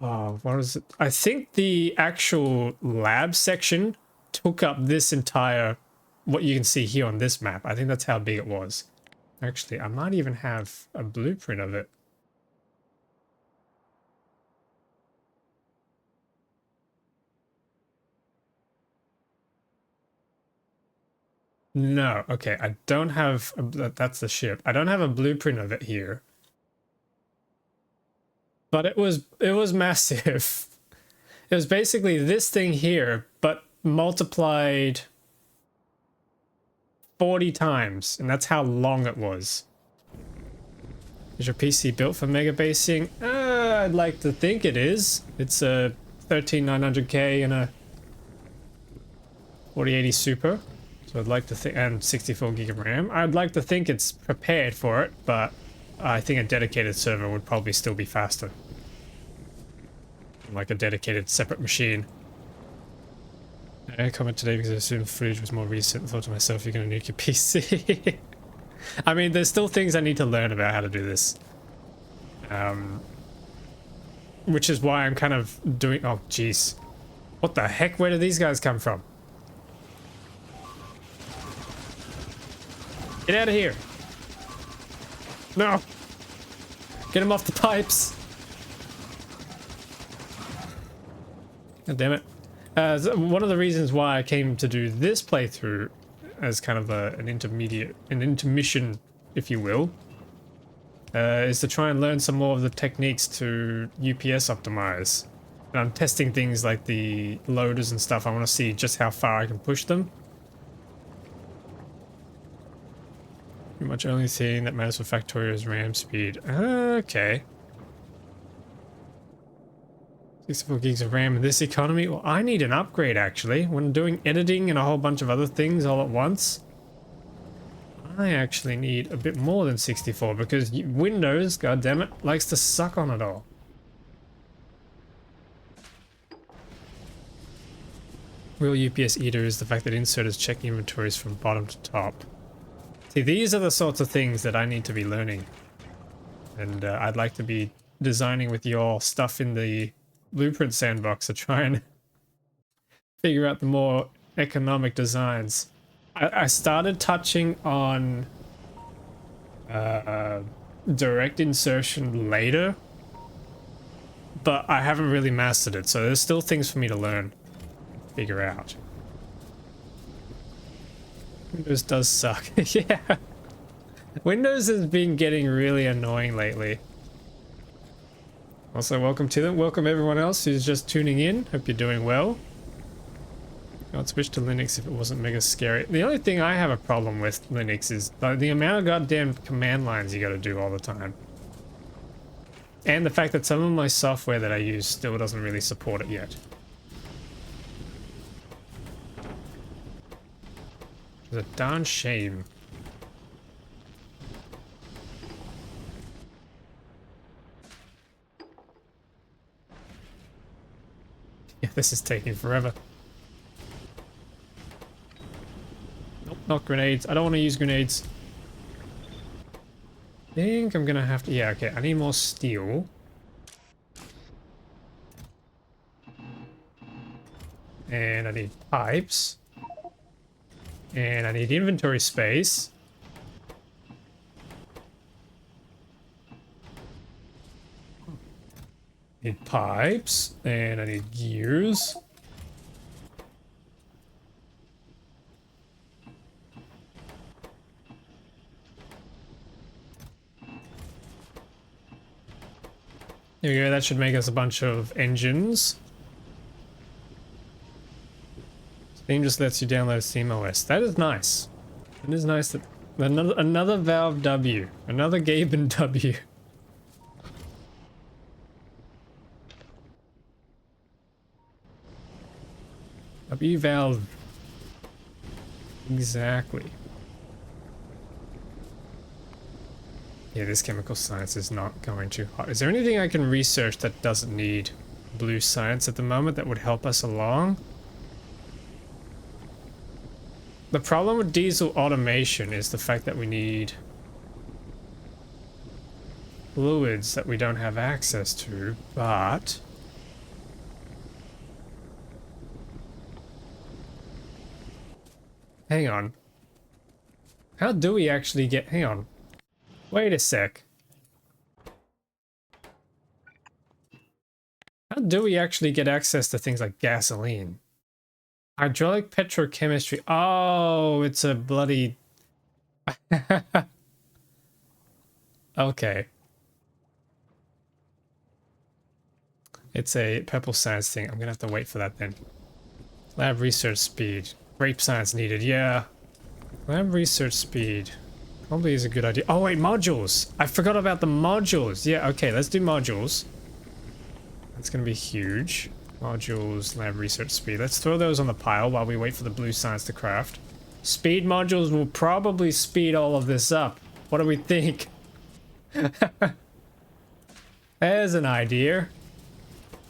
oh, what was it? I think the actual lab section took up this entire, what you can see here on this map. I think that's how big it was. Actually, I might even have a blueprint of it. No, okay, I don't have that's the ship. I don't have a blueprint of it here. But it was massive. It was basically this thing here, but multiplied 40 times, and that's how long it was. Is your PC built for megabasing? I'd like to think it is. It's a 13900K and a 4080 Super. So I'd like to think, and 64 gig of RAM. I'd like to think it's prepared for it, but I think a dedicated server would probably still be faster. Like a dedicated separate machine. I comment today because I assumed footage was more recent. I thought to myself, you're going to nuke your PC. I mean, there's still things I need to learn about how to do this. Which is why I'm kind of doing... Oh, jeez. What the heck? Where do these guys come from? Get out of here. No. Get him off the pipes. God damn it. One of the reasons why I came to do this playthrough as kind of an intermission, if you will, is to try and learn some more of the techniques to UPS optimize. And I'm testing things like the loaders and stuff. I want to see just how far I can push them. Pretty much only thing that matters for Factorio is RAM speed. Okay. 64 gigs of RAM in this economy? Well, I need an upgrade actually. When doing editing and a whole bunch of other things all at once, I actually need a bit more than 64 because Windows, goddammit, likes to suck on it all. Real UPS eater is the fact that inserters check inventories from bottom to top. See, these are the sorts of things that I need to be learning. And I'd like to be designing with your stuff in the Blueprint sandbox to try and figure out the more economic designs. I started touching on direct insertion later, but I haven't really mastered it, so there's still things for me to learn, figure out. Windows does suck. Yeah. Windows has been getting really annoying lately. Also, welcome to them. Welcome everyone else who's just tuning in. Hope you're doing well. I'd switch to Linux if it wasn't mega scary. The only thing I have a problem with Linux is the amount of goddamn command lines you gotta do all the time. And the fact that some of my software that I use still doesn't really support it yet. It's a darn shame. Yeah, this is taking forever. Nope, not grenades. I don't want to use grenades. I think I'm gonna have to... Yeah, okay, I need more steel. And I need pipes. And I need inventory space. Need pipes, and I need gears. There we go, that should make us a bunch of engines. Steam just lets you download SteamOS. That is nice. It is nice that... Another Valve W. Another Gaben W. W Valve. Exactly. Yeah, this chemical science is not going too hot. Is there anything I can research that doesn't need blue science at the moment that would help us along? The problem with diesel automation is the fact that we need fluids that we don't have access to, but... Hang on. How do we actually get... Hang on. Wait a sec. How do we actually get access to things like gasoline? Hydraulic petrochemistry. Oh, it's a bloody... Okay. It's a purple science thing. I'm gonna have to wait for that then. Lab research speed. Grape science needed. Yeah. Lab research speed. Probably is a good idea. Oh wait, modules. I forgot about the modules. Yeah, okay, let's do modules. That's gonna be huge. Modules, lab research speed. Let's throw those on the pile while we wait for the blue science to craft. Speed modules will probably speed all of this up. What do we think? There's an idea.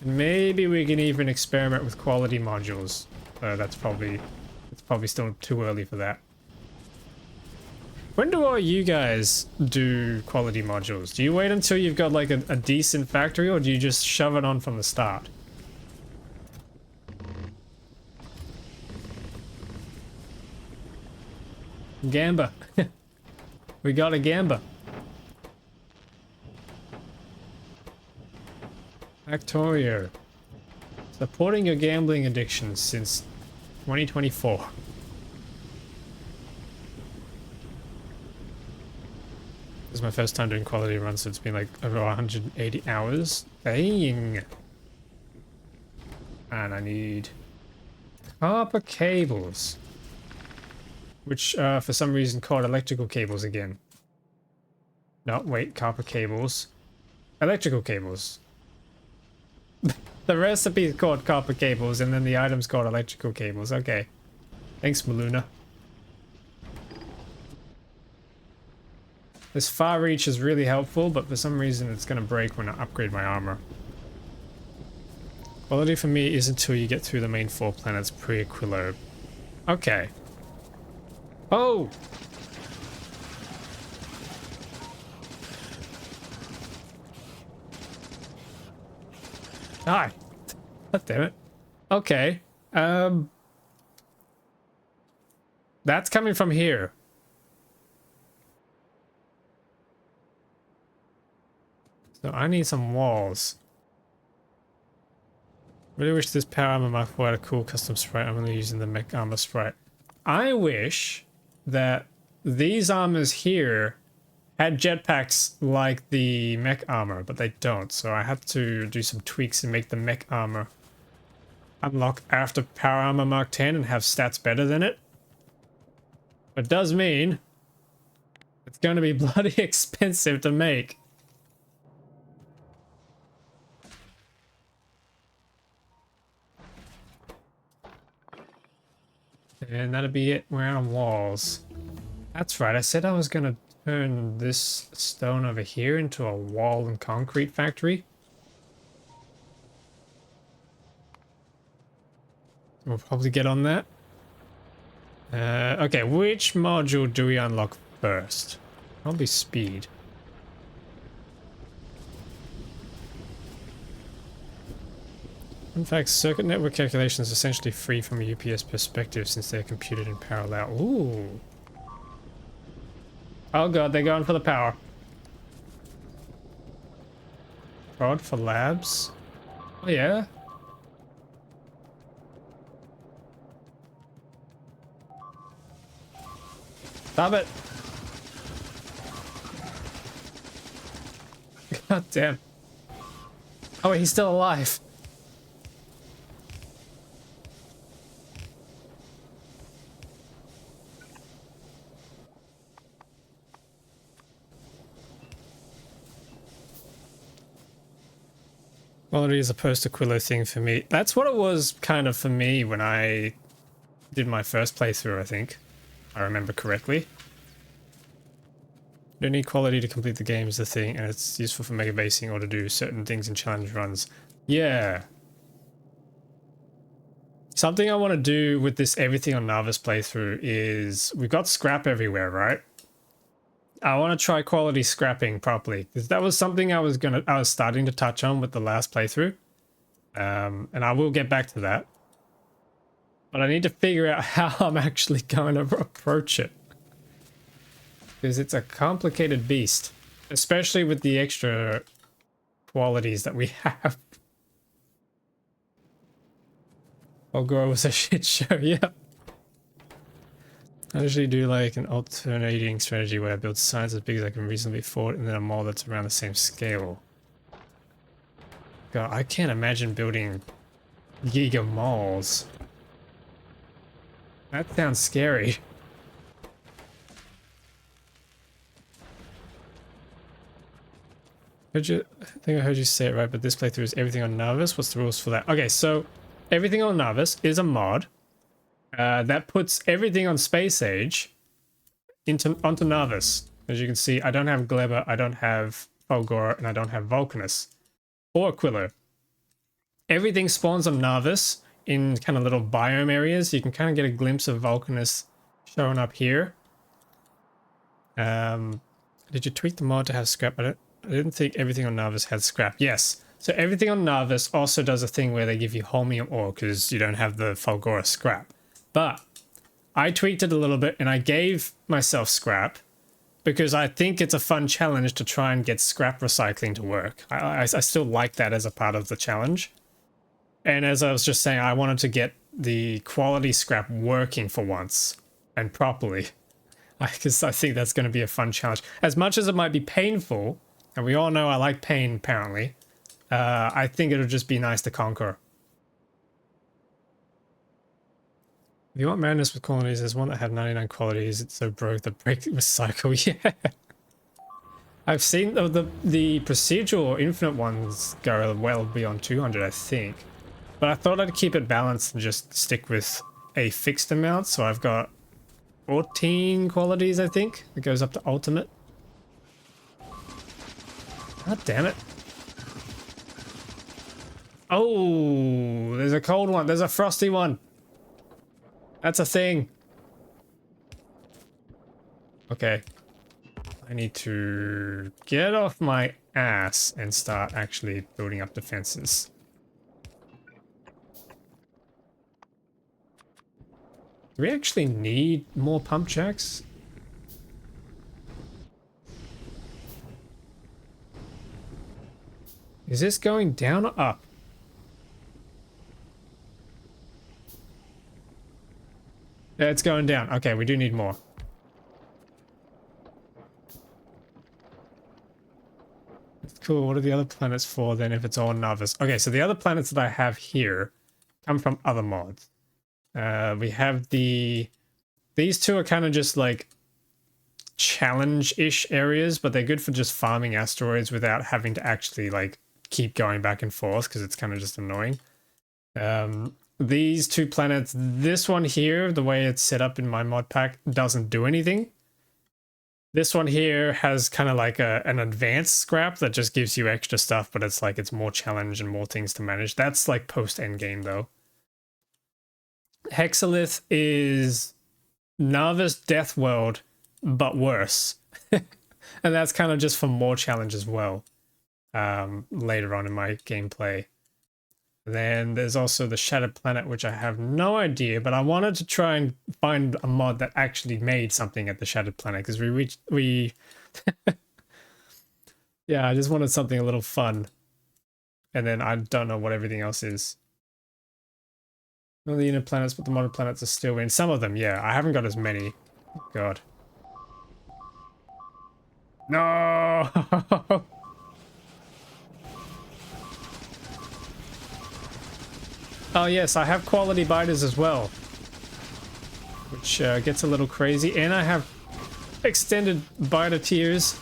Maybe we can even experiment with quality modules. That's probably still too early for that. When do all you guys do quality modules? Do you wait until you've got like a decent factory, or do you just shove it on from the start? Gamba. We got a Gamba. Factorio. Supporting your gambling addiction since 2024. This is my first time doing quality runs, so it's been like over 180 hours. Dang. And I need copper cables. Which for some reason called electrical cables again. No, wait, copper cables. Electrical cables. The recipe is called copper cables, and then the item's called electrical cables. Okay. Thanks, Maluna. This far reach is really helpful, but for some reason it's gonna break when I upgrade my armor. Quality for me is until you get through the main 4 planets pre-Aquilo. Okay. Oh! Hi. God damn it. Okay. That's coming from here. So I need some walls. Really wish this power armor Mark 4 had a cool custom sprite. I'm only using the mech armor sprite. I wish that these armors here had jetpacks like the mech armor, but they don't. So I had to do some tweaks and make the mech armor unlock after power armor Mark 10 and have stats better than it. But it does mean it's going to be bloody expensive to make. And that'll be it. We're on walls. That's right. I said I was going to turn this stone over here into a wall and concrete factory. We'll probably get on that. Okay, which module do we unlock first? Probably speed. In fact, circuit network calculation is essentially free from a UPS perspective since they're computed in parallel. Ooh. Oh god, they're going for the power. Prod for labs? Oh yeah? Stop it! God damn. Oh wait, he's still alive. Quality is a post-Aquilo thing for me. That's what it was kind of for me when I did my first playthrough, I think. I remember correctly. You don't need quality to complete the game is the thing, and it's useful for megabasing or to do certain things in challenge runs. Yeah. Something I want to do with this everything on Nauvis playthrough is we've got scrap everywhere, right? I want to try quality scrapping properly because that was something I was starting to touch on with the last playthrough. And I will get back to that. But I need to figure out how I'm actually going to approach it. Because it's a complicated beast. Especially with the extra qualities that we have. Ogre was a shit show, yeah. I usually do like an alternating strategy where I build signs as big as I can reasonably afford and then a mall that's around the same scale. God, I can't imagine building giga malls. That sounds scary. I think I heard you say it right, but this playthrough is everything on Nauvis. What's the rules for that? Okay, so everything on Nauvis is a mod that puts everything on Space Age onto Nauvis. As you can see, I don't have Gleba, I don't have Fulgor, and I don't have Vulcanus or Aquila. Everything spawns on Nauvis in kind of little biome areas. You can kind of get a glimpse of Vulcanus showing up here. Did you tweak the mod to have scrap? I didn't think everything on Nauvis had scrap. Yes. So everything on Nauvis also does a thing where they give you holmium ore because you don't have the Fulgora scrap. But I tweaked it a little bit and I gave myself scrap because I think it's a fun challenge to try and get scrap recycling to work. I still like that as a part of the challenge. And as I was just saying, I wanted to get the quality scrap working for once and properly. Because I think that's going to be a fun challenge. As much as it might be painful, and we all know I like pain apparently, I think it'll just be nice to conquer. If you want madness with qualities, there's one that had 99 qualities. It's so broke that break recycle. Yeah. I've seen the procedural or infinite ones go well beyond 200, I think. But I thought I'd keep it balanced and just stick with a fixed amount. So I've got 14 qualities, I think. It goes up to ultimate. God damn it. Oh, there's a cold one. There's a frosty one. That's a thing. Okay. I need to get off my ass and start actually building up defenses. Do we actually need more pump jacks? Is this going down or up? Yeah, it's going down. Okay, we do need more. That's cool. What are the other planets for then if it's all Nauvis? Okay, so the other planets that I have here come from other mods. We have these two are kind of just like challenge-ish areas, but they're good for just farming asteroids without having to actually like keep going back and forth because it's kind of just annoying. These two planets, this one here, the way it's set up in my mod pack, doesn't do anything. This one here has kind of like an advanced scrap that just gives you extra stuff, but it's like it's more challenge and more things to manage. That's like post-endgame though. Hexalith is Nauvis Death World, but worse. And that's kind of just for more challenge as well, later on in my gameplay. Then there's also the Shattered Planet, which I have no idea, but I wanted to try and find a mod that actually made something at the Shattered Planet, because we yeah, I just wanted something a little fun. And then I don't know what everything else is. None of the inner planets, but the modern planets are still in. Some of them, yeah. I haven't got as many. God. No! Oh yes, I have quality biters as well. Which gets a little crazy. And I have extended biter tiers.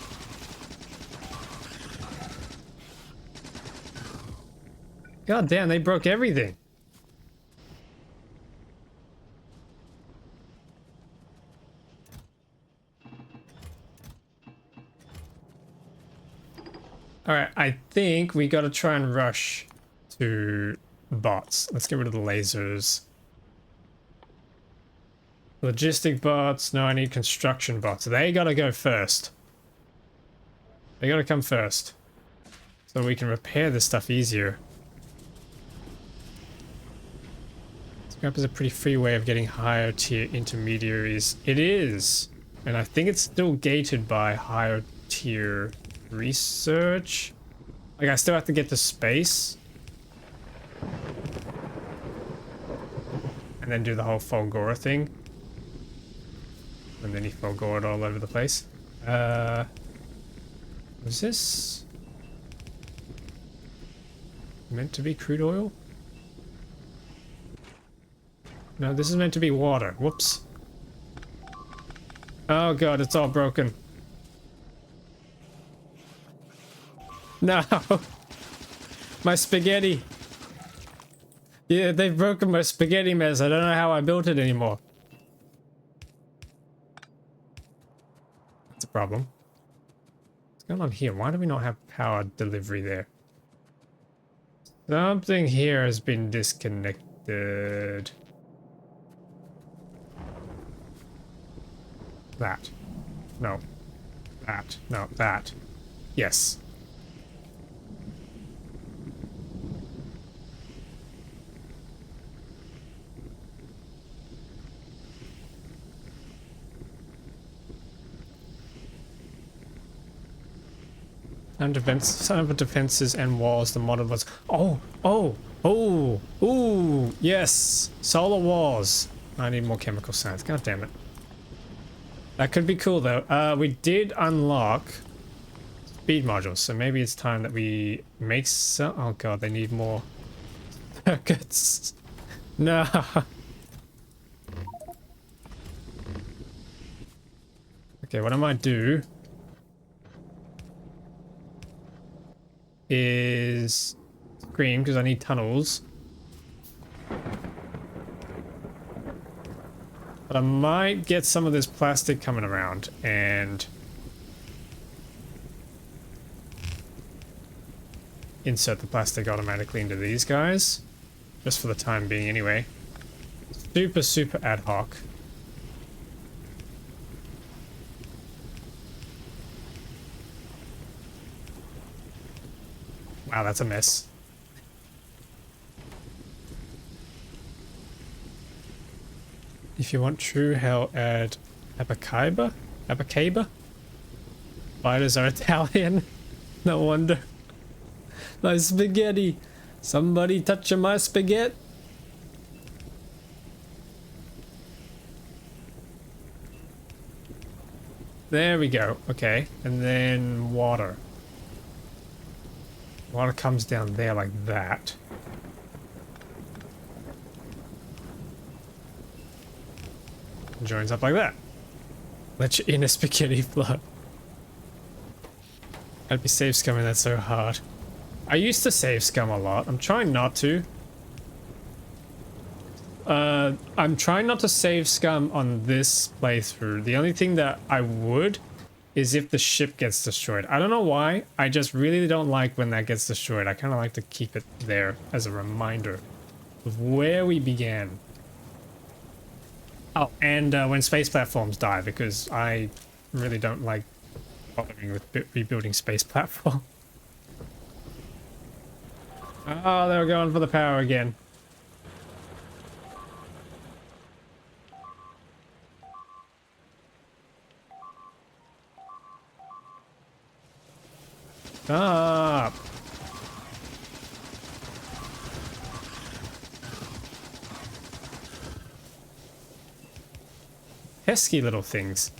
God damn, they broke everything. Alright, I think we gotta try and rush to bots. Let's get rid of the lasers. Logistic bots. No, I need construction bots. They gotta go first. They gotta come first. So we can repair this stuff easier. Scrap is a pretty free way of getting higher tier intermediaries. It is! And I think it's still gated by higher tier research. Like, I still have to get to space. And then do the whole Fulgora thing. And then he Fulgored all over the place. Was this? Meant to be crude oil? No, this is meant to be water. Whoops. Oh god, it's all broken. No! My spaghetti! Yeah, they've broken my spaghetti mess. I don't know how I built it anymore. That's a problem. What's going on here? Why do we not have power delivery there? Something here has been disconnected. That. No. That. No, that. Yes. Some of the defenses and walls, the modern ones. Oh, ooh, yes, solar walls. I need more chemical science. God damn it. That could be cool though. We did unlock speed modules, so maybe it's time that we make some. Oh god, they need more circuits. No. Okay, what I might do is scream because I need tunnels. But I might get some of this plastic coming around and insert the plastic automatically into these guys. Just for the time being anyway. Super ad hoc. Wow, that's a mess. If you want true hell, add abacaiba? Abacaiba? Spiders are Italian. No wonder. My spaghetti. Somebody touching my spaghetti. There we go. Okay. And then water. Water comes down there like that. And joins up like that. Let your inner spaghetti flow. I'd be save scumming that so hard. I used to save scum a lot. I'm trying not to. I'm trying not to save scum on this playthrough. The only thing that I would is if the ship gets destroyed. I don't know why. I just really don't like when that gets destroyed. I kind of like to keep it there as a reminder of where we began. Oh, and when space platforms die, because I really don't like bothering with rebuilding space platform. Oh, they were going for the power again. Stop! Pesky little things.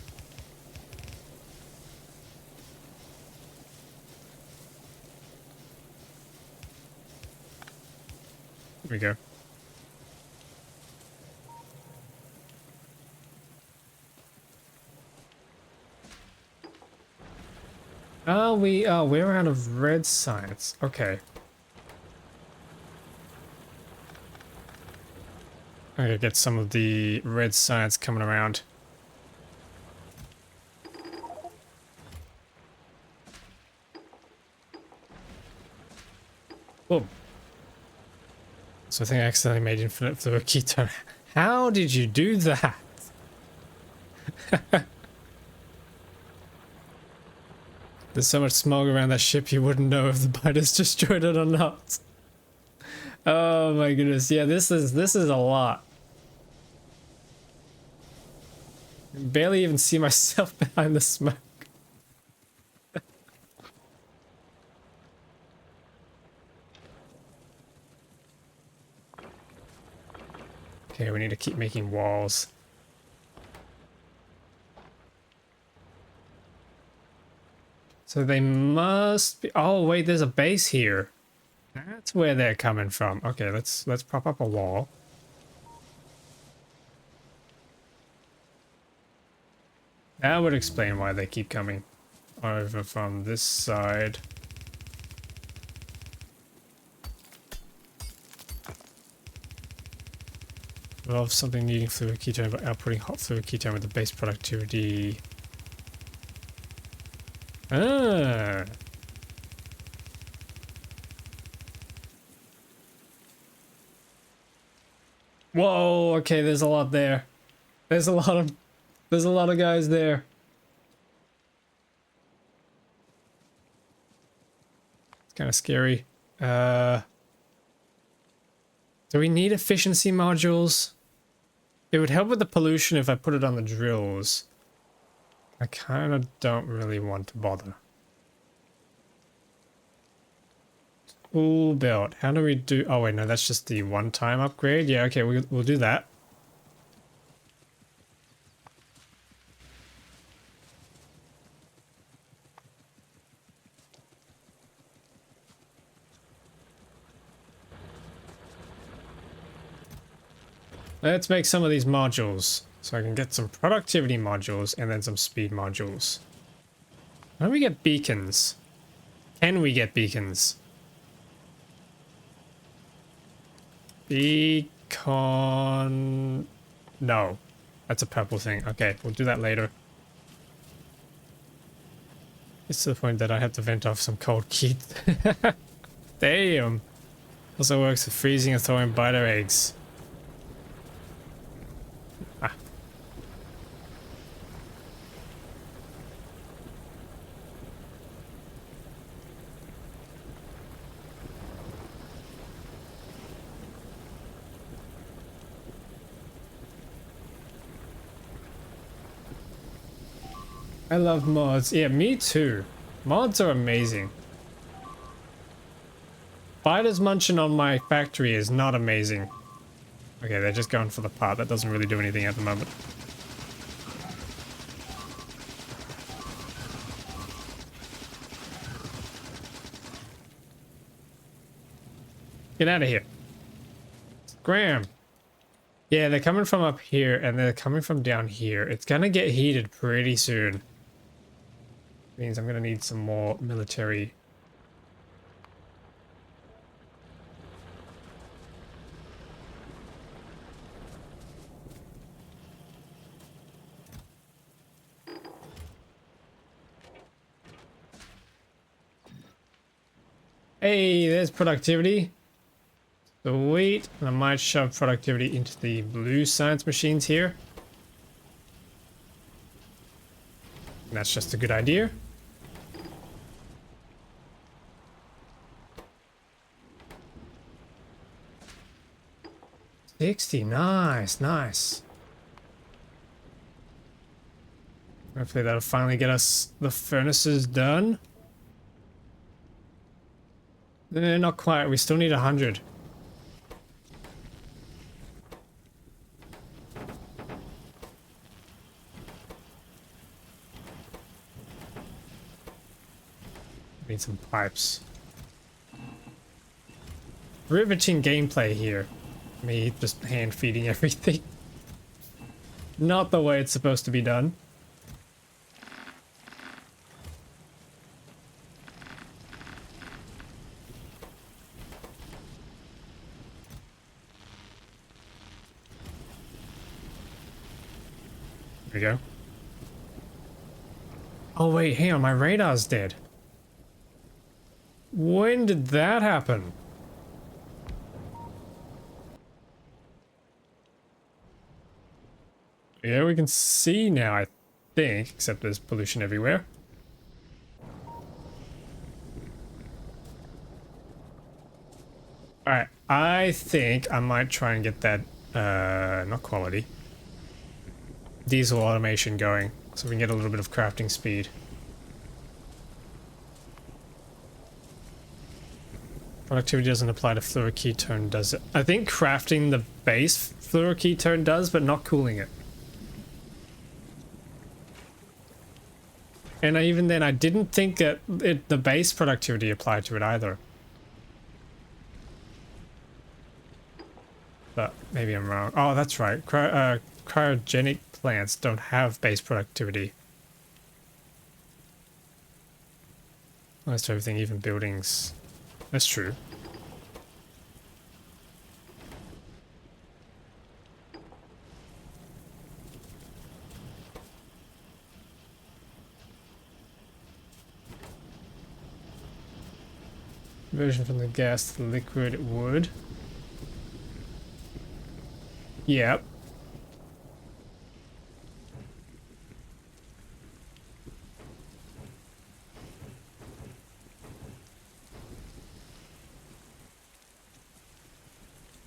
Here we go. Oh, we're out of red science. Okay. I gotta get some of the red science coming around. Oh. So I think I accidentally made infinite fluid ketone. How did you do that? There's so much smog around that ship you wouldn't know if the biters destroyed it or not. Oh my goodness, yeah, this is a lot. I can barely even see myself behind the smoke. Okay, we need to keep making walls. So they must be... Oh, wait, there's a base here. That's where they're coming from. Okay, let's prop up a wall. That would explain why they keep coming over from this side. Involves something needing fluid ketone but outputting hot fluid ketone with the base productivity. Ah. Whoa, okay, there's a lot there. There's a lot of guys there. It's kind of scary. Do we need efficiency modules? It would help with the pollution if I put it on the drills. I kind of don't really want to bother. Tool belt. How do we do... Oh, wait, no, that's just the one-time upgrade. Yeah, okay, we'll do that. Let's make some of these modules. So I can get some productivity modules and then some speed modules. How do we get beacons? Can we get beacons? Beacon... No. That's a purple thing. Okay, we'll do that later. It's to the point that I have to vent off some cold heat. Damn. Also works for freezing and throwing biter eggs. Ah. I love mods. Yeah, me too. Mods are amazing. Spiders munching on my factory is not amazing. Okay, they're just going for the part. That doesn't really do anything at the moment. Get out of here. Scram. Yeah, they're coming from up here and they're coming from down here. It's gonna get heated pretty soon. Means I'm gonna need some more military. Hey, there's productivity. Sweet. I might shove productivity into the blue science machines here. That's just a good idea. $60, nice, nice. Hopefully that'll finally get us the furnaces done. Not quite, we still need 100. Need some pipes. Riveting gameplay here. Me just hand feeding everything. Not the way it's supposed to be done. There we go. Oh wait, hang on, my radar's dead. When did that happen? Yeah, we can see now, I think, except there's pollution everywhere. Alright, I think I might try and get that, not quality, diesel automation going, so we can get a little bit of crafting speed. Productivity doesn't apply to fluoroketone, does it? I think crafting the base fluoroketone does, but not cooling it. And even then, I didn't think that the base productivity applied to it either. but maybe I'm wrong. Oh, that's right. Cryogenic plants don't have base productivity. Most everything, even buildings. That's true. Conversion from the gas to the liquid wood. Yep.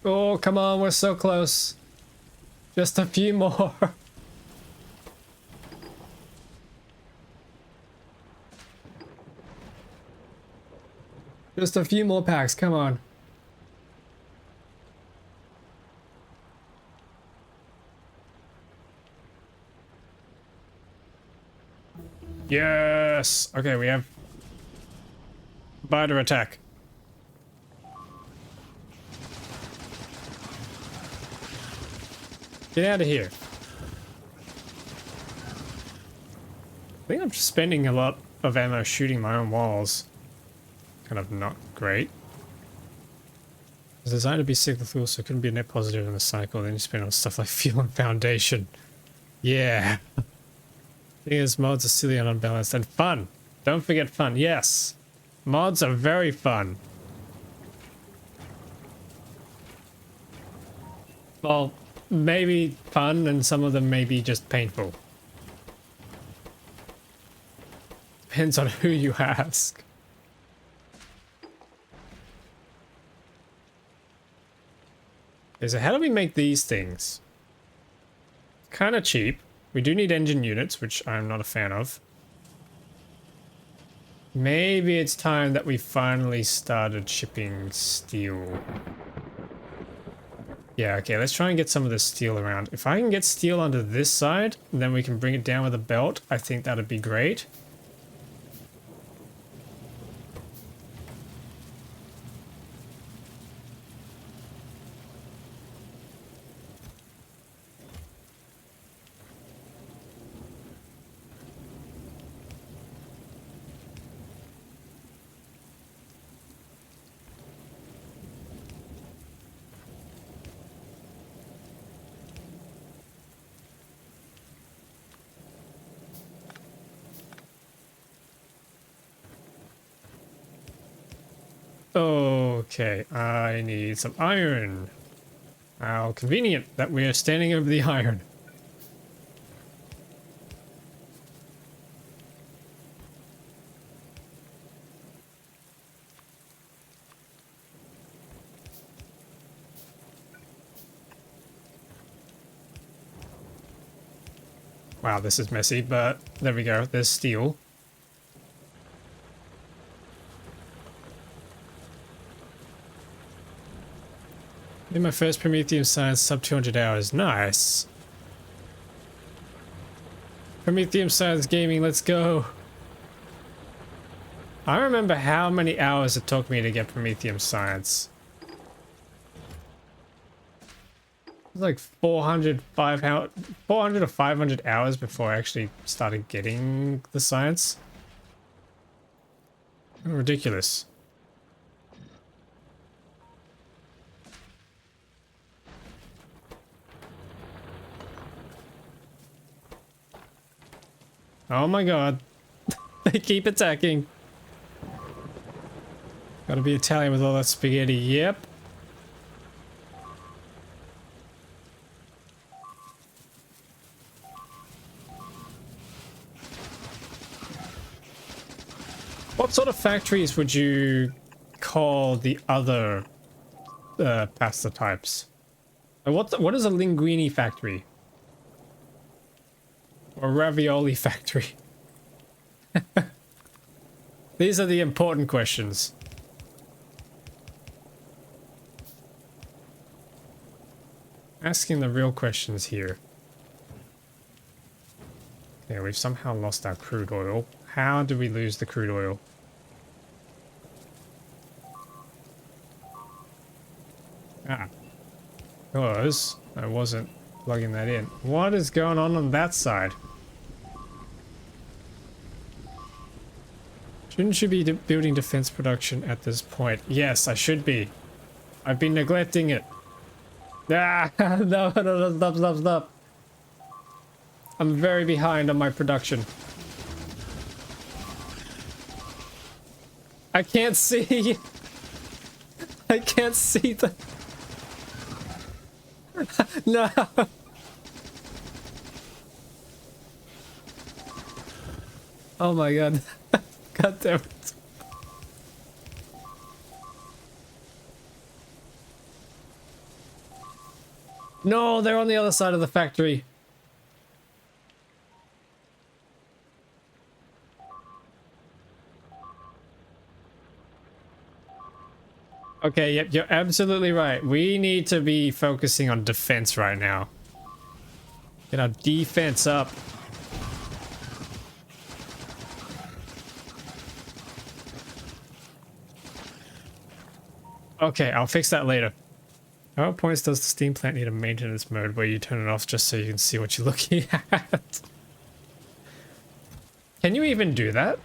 Oh, come on, we're so close. Just a few more. Just a few more packs, come on. Yes! Okay, we have biter attack. Get out of here. I think I'm just spending a lot of ammo shooting my own walls. Kind of not great. It's designed to be cyclical, so it couldn't be a net positive in the cycle. Then you spend on stuff like fuel and foundation. Yeah. Thing is, mods are silly and unbalanced and fun. Don't forget fun. Yes. Mods are very fun. Well, maybe fun, and some of them may be just painful. Depends on who you ask. Okay, so how do we make these things? Kind of cheap. We do need engine units, which I'm not a fan of. Maybe it's time that we finally started shipping steel. Yeah, okay, let's try and get some of this steel around. If I can get steel onto this side, then we can bring it down with a belt. I think that'd be great. Okay, I need some iron. How convenient that we are standing over the iron. Wow, this is messy, but there we go. There's steel. In my first Prometheum science sub 200 hours. Nice. Prometheum science gaming, let's go. I remember how many hours it took me to get Prometheum science. It was like 400 or 500 hours before I actually started getting the science. Ridiculous. Oh my god. They keep attacking. Gotta be Italian with all that spaghetti. Yep. What sort of factories would you call the other pasta types? What is a linguine factory? Or ravioli factory? These are the important questions. Asking the real questions here. Yeah, we've somehow lost our crude oil. How do we lose the crude oil? Ah. because I wasn't plugging that in. What is going on that side? Shouldn't you be building defense production at this point? Yes, I should be. I've been neglecting it. Ah, no, stop. I'm very behind on my production. I can't see. I can't see the... No. Oh my god. God damn it. No, they're on the other side of the factory. Okay, yep, you're absolutely right. We need to be focusing on defense right now. Get our defense up. Okay, I'll fix that later. At what points does the steam plant need a maintenance mode where you turn it off just so you can see what you're looking at? Can you even do that?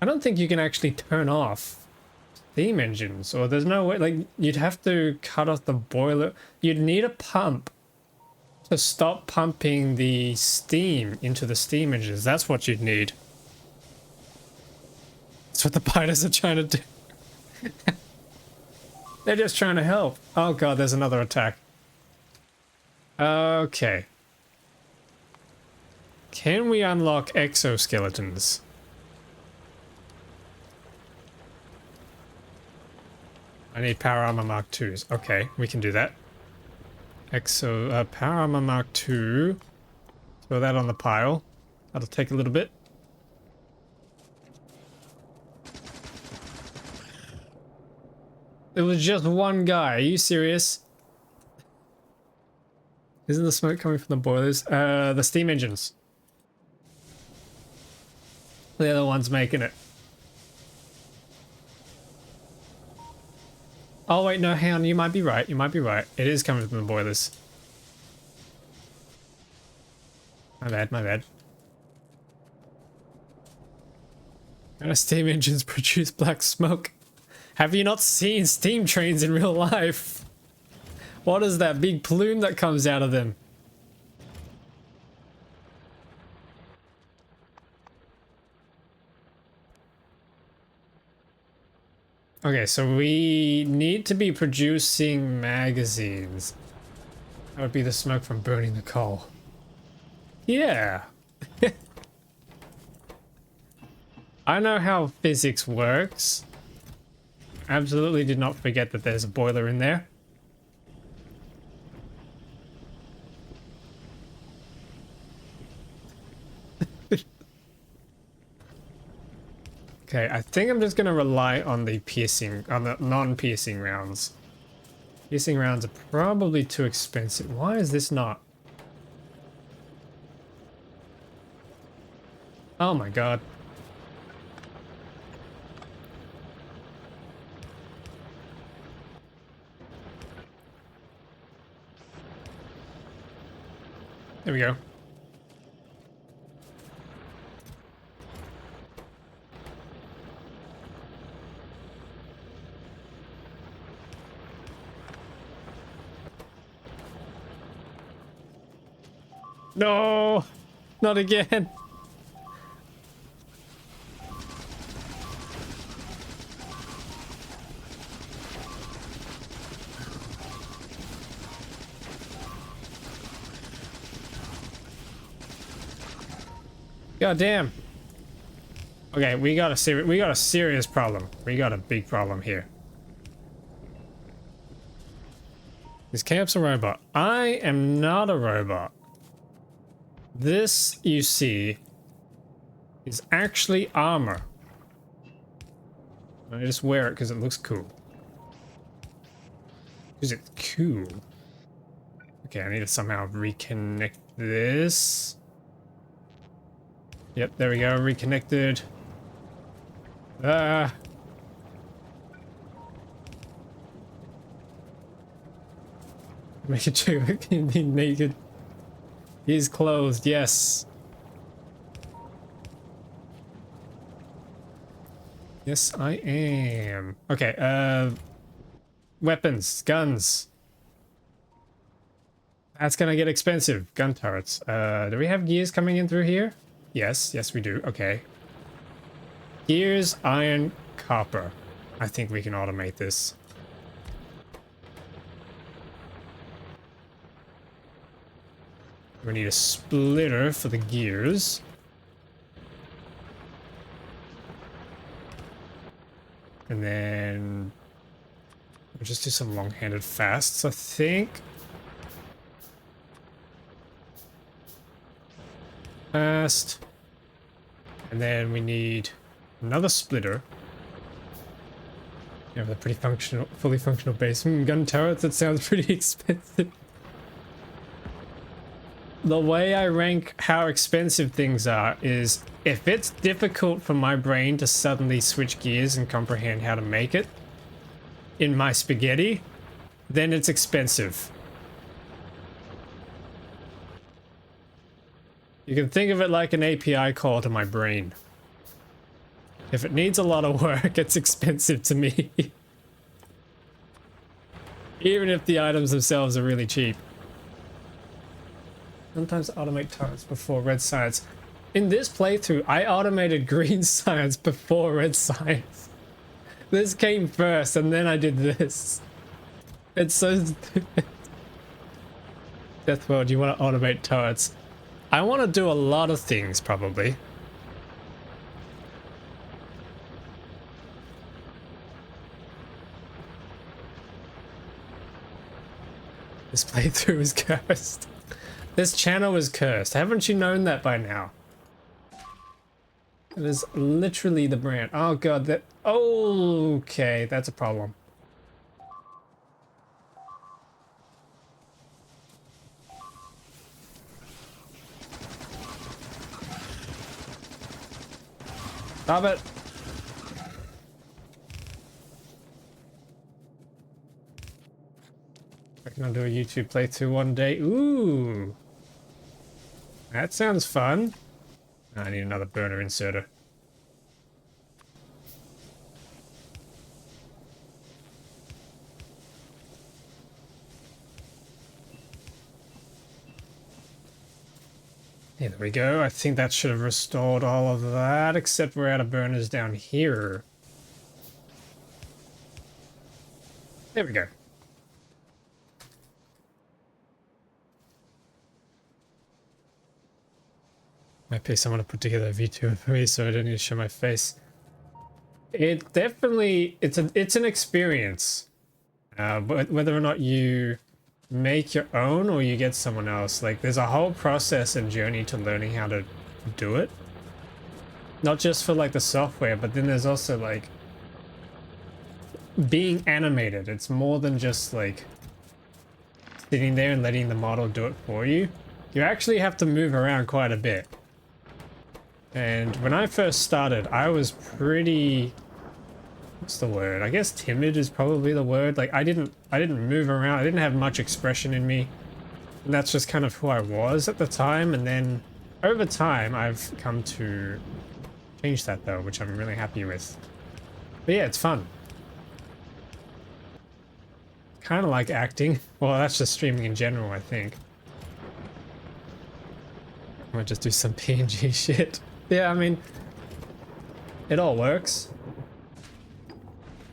I don't think you can actually turn off steam engines, or there's no way, like, you'd have to cut off the boiler. You'd need a pump to stop pumping the steam into the steam engines. That's what you'd need. That's what the biters are trying to do. They're just trying to help. Oh god, there's another attack. Okay. Can we unlock exoskeletons? I need Power Armor Mark IIs. Okay, we can do that. Power Armor Mark II. Throw that on the pile. That'll take a little bit. It was just one guy. Are you serious? Isn't the smoke coming from the boilers? The steam engines. They're the ones making it. Oh wait, no, hang on, you might be right, you might be right. It is coming from the boilers. My bad, my bad. And steam engines produce black smoke. Have you not seen steam trains in real life? What is that big plume that comes out of them? Okay, so we need to be producing magazines. That would be the smoke from burning the coal. Yeah. I know how physics works. Absolutely did not forget that there's a boiler in there. Okay, I think I'm just gonna rely on the non-piercing rounds. Piercing rounds are probably too expensive. Why is this not? Oh my god. There we go. No, not again. God damn. Okay, we got a serious problem. We got a big problem here. Is Camp's a robot? I am not a robot. This, you see, is actually armor. I just wear it because it looks cool. Because it's cool. Okay, I need to somehow reconnect this. Yep, there we go, reconnected. Ah. Make it sure he can be naked. He's clothed, yes. Yes, I am. Okay, weapons, guns. That's gonna get expensive. Gun turrets. Do we have gears coming in through here? Yes, yes we do. Okay. Gears, iron, copper. I think we can automate this. We need a splitter for the gears. And then we'll just do some long-handed fasts, I think. Fast. And then we need another splitter. Yeah, with a pretty functional, fully functional base. Gun turrets, that sounds pretty expensive. The way I rank how expensive things are is if it's difficult for my brain to suddenly switch gears and comprehend how to make it in my spaghetti, then it's expensive. You can think of it like an API call to my brain. If it needs a lot of work, it's expensive to me. Even if the items themselves are really cheap. Sometimes automate turrets before red science. In this playthrough, I automated green science before red science. This came first, and then I did this. It's so stupid. Death World, you want to automate turrets? I want to do a lot of things, probably. This playthrough is cursed. This channel is cursed. Haven't you known that by now? It is literally the brand. Oh god, that... Okay, that's a problem. Stop it. I can do a YouTube playthrough one day. Ooh. That sounds fun. I need another burner inserter. Yeah, there we go. I think that should have restored all of that, except we're out of burners down here. There we go. Might pay someone to put together a VTuber for me so I don't need to show my face. It definitely, it's an experience. But whether or not you make your own or you get someone else, like there's a whole process and journey to learning how to do it. Not just for like the software, but then there's also like being animated. It's more than just like sitting there and letting the model do it for you. You actually have to move around quite a bit. And when I first started, I was pretty, what's the word? I guess timid is probably the word. Like I didn't move around. I didn't have much expression in me. And that's just kind of who I was at the time. And then over time, I've come to change that though, which I'm really happy with. But yeah, it's fun. Kind of like acting. Well, that's just streaming in general, I think. I might just do some PNG shit. Yeah, I mean, it all works.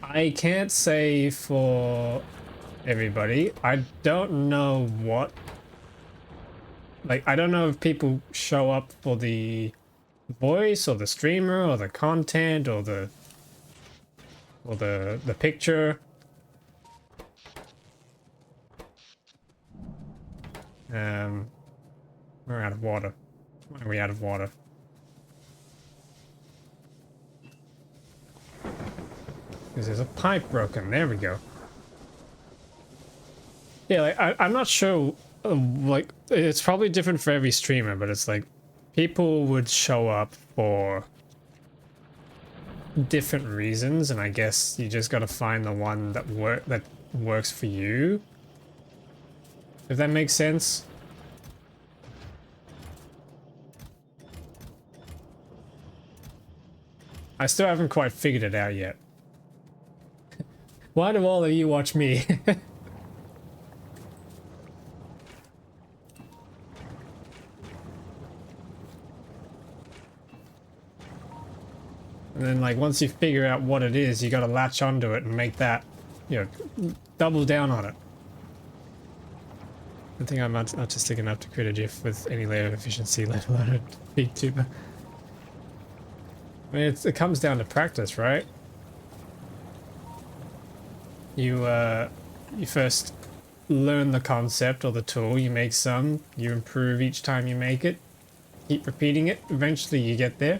I can't say for everybody. I don't know what... Like, I don't know if people show up for the voice or the streamer or the content or the picture. We're out of water. Why are we out of water? Because there's a pipe broken. There we go. Yeah, like I'm not sure. Like it's probably different for every streamer, but it's like people would show up for different reasons, and I guess you just gotta find the one that works for you. If that makes sense. I still haven't quite figured it out yet. Why do all of you watch me? And then, like, once you figure out what it is, you gotta latch onto it and make that, you know, double down on it. I think I'm artistic enough to create a GIF with any layer of efficiency, let alone a big tuber. I mean, it comes down to practice, right? You first learn the concept or the tool, you make some, you improve each time you make it, keep repeating it, eventually you get there.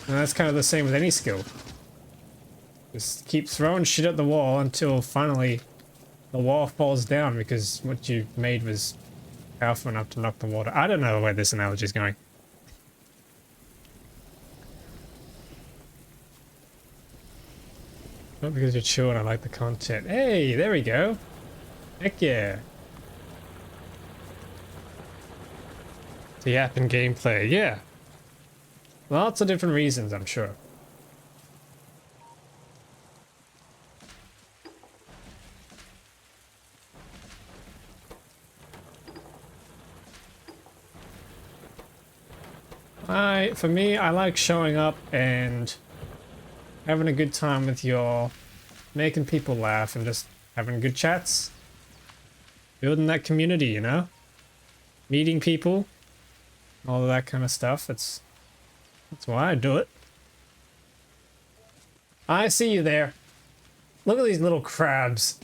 And that's kind of the same with any skill. Just keep throwing shit at the wall until finally the wall falls down because what you made was powerful enough to knock the water. I don't know where this analogy is going. Not because you're chill and I like the content. Hey, there we go. Heck yeah. The app and gameplay, yeah. Lots of different reasons, I'm sure. For me, I like showing up and having a good time with y'all, making people laugh and just having good chats. Building that community, you know? Meeting people, all of that kind of stuff. That's why I do it. I see you there. Look at these little crabs.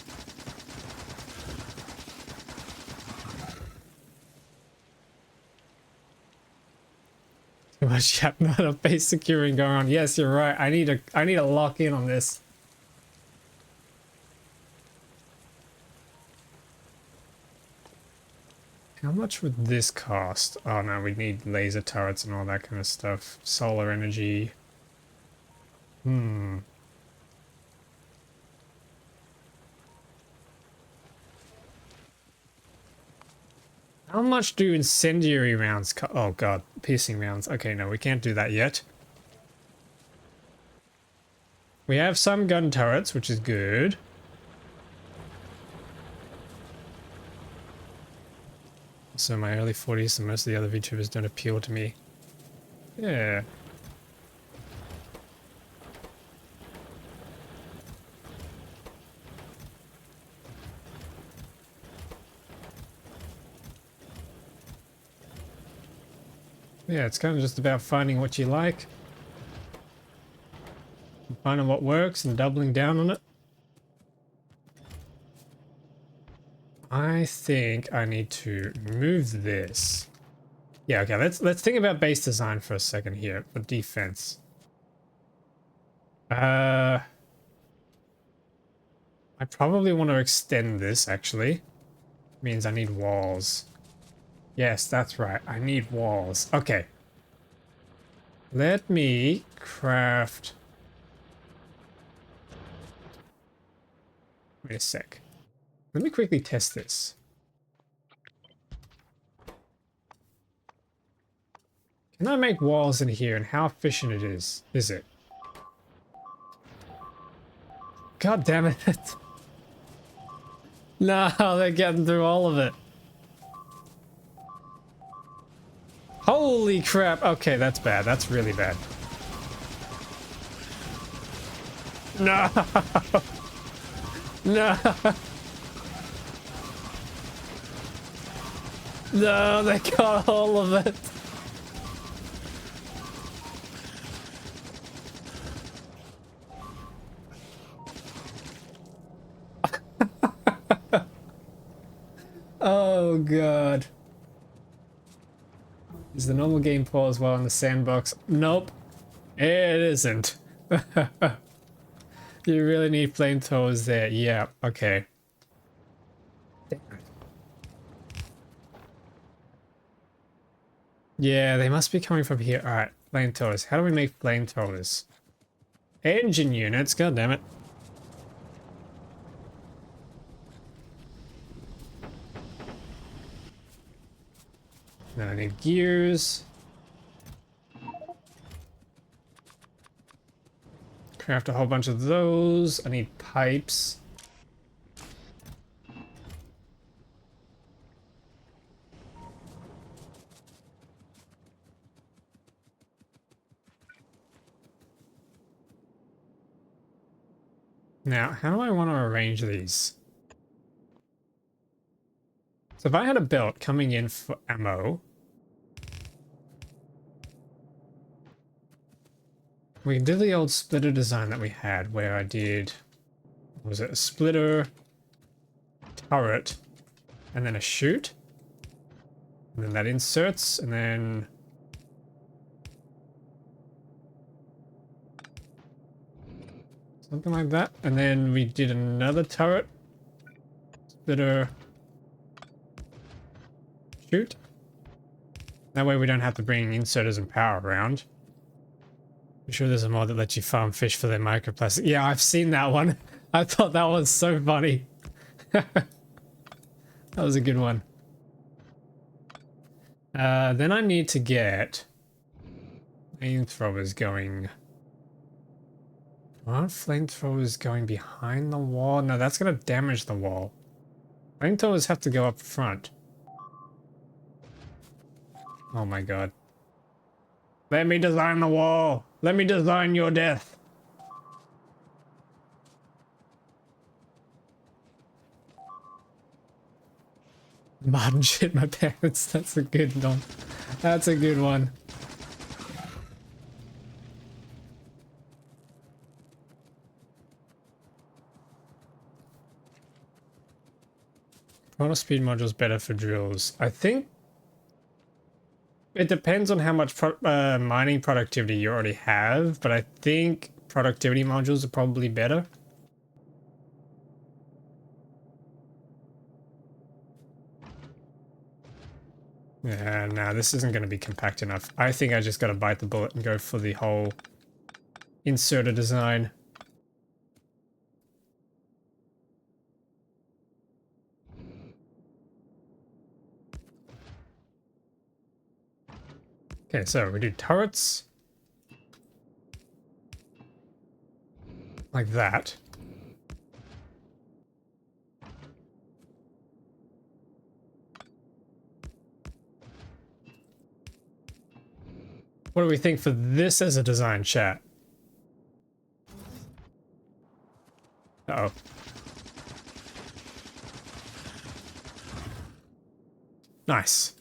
Too much chat, not a base securing going on. Yes, you're right. I need to lock in on this. How much would this cost? Oh no, we need laser turrets and all that kind of stuff. Solar energy. How much do incendiary rounds cost? Oh god, piercing rounds. Okay, no, we can't do that yet. We have some gun turrets, which is good. So my early 40s and most of the other VTubers don't appeal to me. Yeah. Yeah, it's kind of just about finding what you like. Finding what works and doubling down on it. I think I need to move this. Yeah, okay, let's think about base design for a second here for defense. I probably want to extend this actually. Means I need walls. Yes, that's right. I need walls. Okay. Let me craft. Wait a sec. Let me quickly test this. Can I make walls in here and how efficient it is it? God damn it. No, they're getting through all of it. Holy crap. Okay, that's bad. That's really bad. No. No. No, they got all of it. Oh god. Is the normal game pause while in the sandbox? Nope. It isn't. You really need flamethrowers there. Yeah, okay. Yeah, they must be coming from here. All right, flamethrowers. How do we make flamethrowers? Engine units. God damn it. Then I need gears. Craft a whole bunch of those. I need pipes. Now, how do I want to arrange these? So if I had a belt coming in for ammo, we can do the old splitter design that we had where I did, was it a splitter, turret, and then a chute? And then that inserts, and then something like that. And then we did another turret, splitter, chute. That way we don't have to bring inserters and power around. I'm sure there's a mod that lets you farm fish for their microplastic. Yeah, I've seen that one. I thought that was so funny. That was a good one. Then I need to get flamethrowers going. Aren't flamethrowers going behind the wall? No, that's going to damage the wall. Flamethrowers have to go up front. Oh my god. Let me design the wall. Let me design your death. Martin shit my pants. That's a good one. That's a good one. Chrono speed module's better for drills. I think it depends on how much mining productivity you already have, but I think productivity modules are probably better. Yeah, no, this isn't going to be compact enough. I think I just got to bite the bullet and go for the whole inserter design. Okay, so we do turrets. Like that. What do we think for this as a design, chat? Uh-oh. Nice.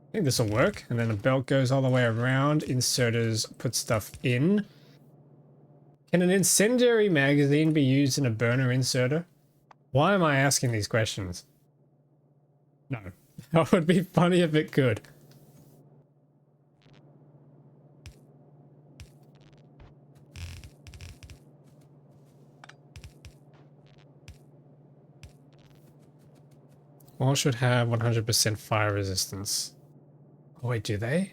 I think this will work. And then the belt goes all the way around. Inserters put stuff in. Can an incendiary magazine be used in a burner inserter? Why am I asking these questions? No. That would be funny if it could. All should have 100% fire resistance. Oh wait, do they?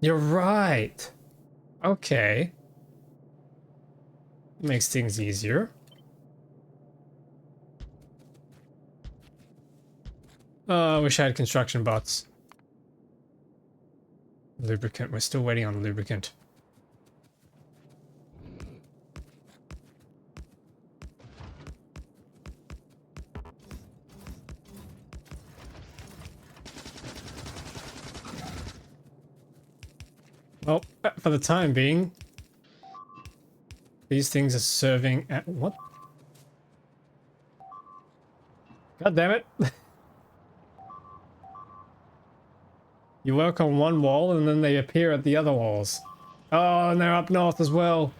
You're right. Okay. Makes things easier. Oh, I wish I had construction bots. Lubricant. We're still waiting on lubricant. Well, for the time being, these things are serving at what? God damn it. You work on one wall and then they appear at the other walls. Oh, and they're up north as well.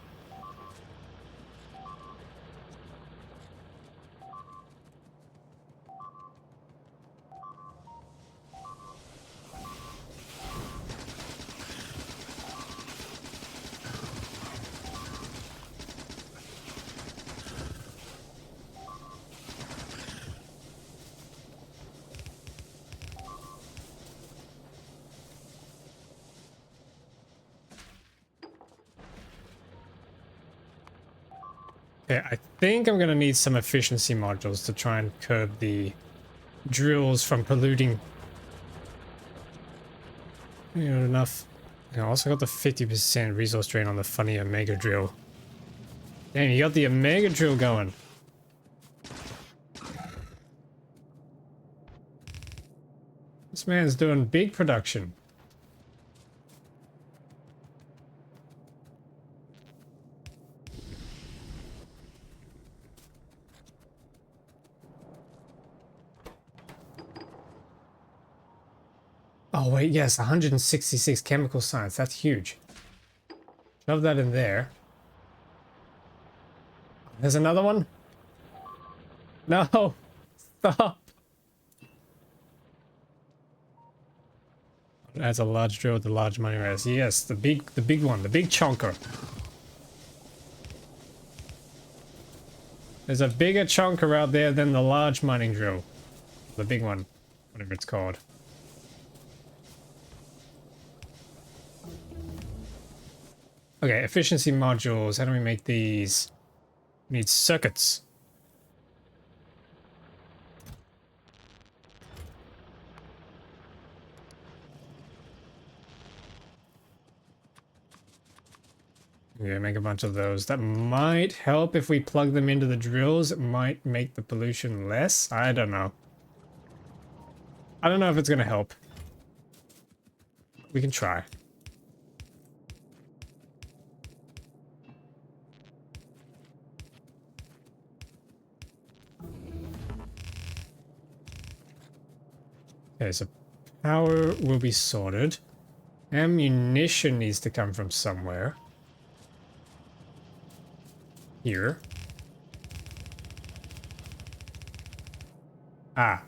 Okay, I think I'm gonna need some efficiency modules to try and curb the drills from polluting. You know, enough. I also got the 50% resource drain on the funny Omega drill. Damn, you got the Omega drill going. This man's doing big production. Oh wait, yes, 166 chemical science. That's huge. Shove that in there. There's another one? No! Stop! That's a large drill with a large money raise. Yes, the big one, the big chonker. There's a bigger chonker out there than the large mining drill. The big one, whatever it's called. Okay, efficiency modules. How do we make these? We need circuits. Yeah, make a bunch of those. That might help if we plug them into the drills. It might make the pollution less. I don't know. I don't know if it's gonna help. We can try. Okay, so power will be sorted. Ammunition needs to come from somewhere. Here. Ah.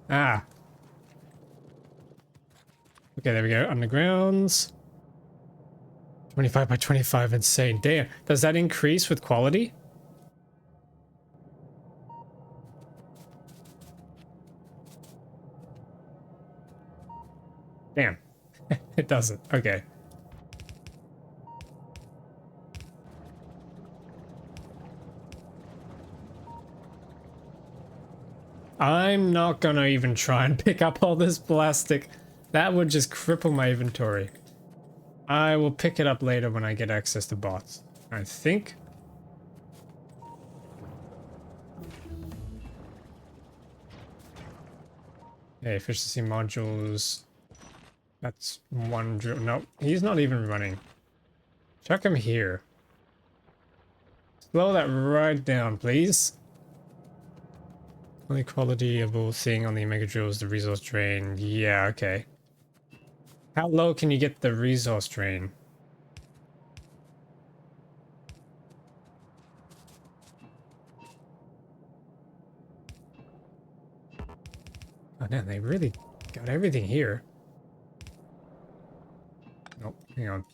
Ah. Okay, there we go. Undergrounds. 25 by 25, insane. Damn. Does that increase with quality? Damn. It doesn't. Okay. I'm not gonna even try and pick up all this plastic. That would just cripple my inventory. I will pick it up later when I get access to bots, I think. Okay, efficiency modules. That's one drill. No, he's not even running. Chuck him here. Slow that right down, please. Only qualityable thing on the Omega drill is the resource drain. Yeah, okay. How low can you get the resource drain? Oh man, they really got everything here. Nope, hang on.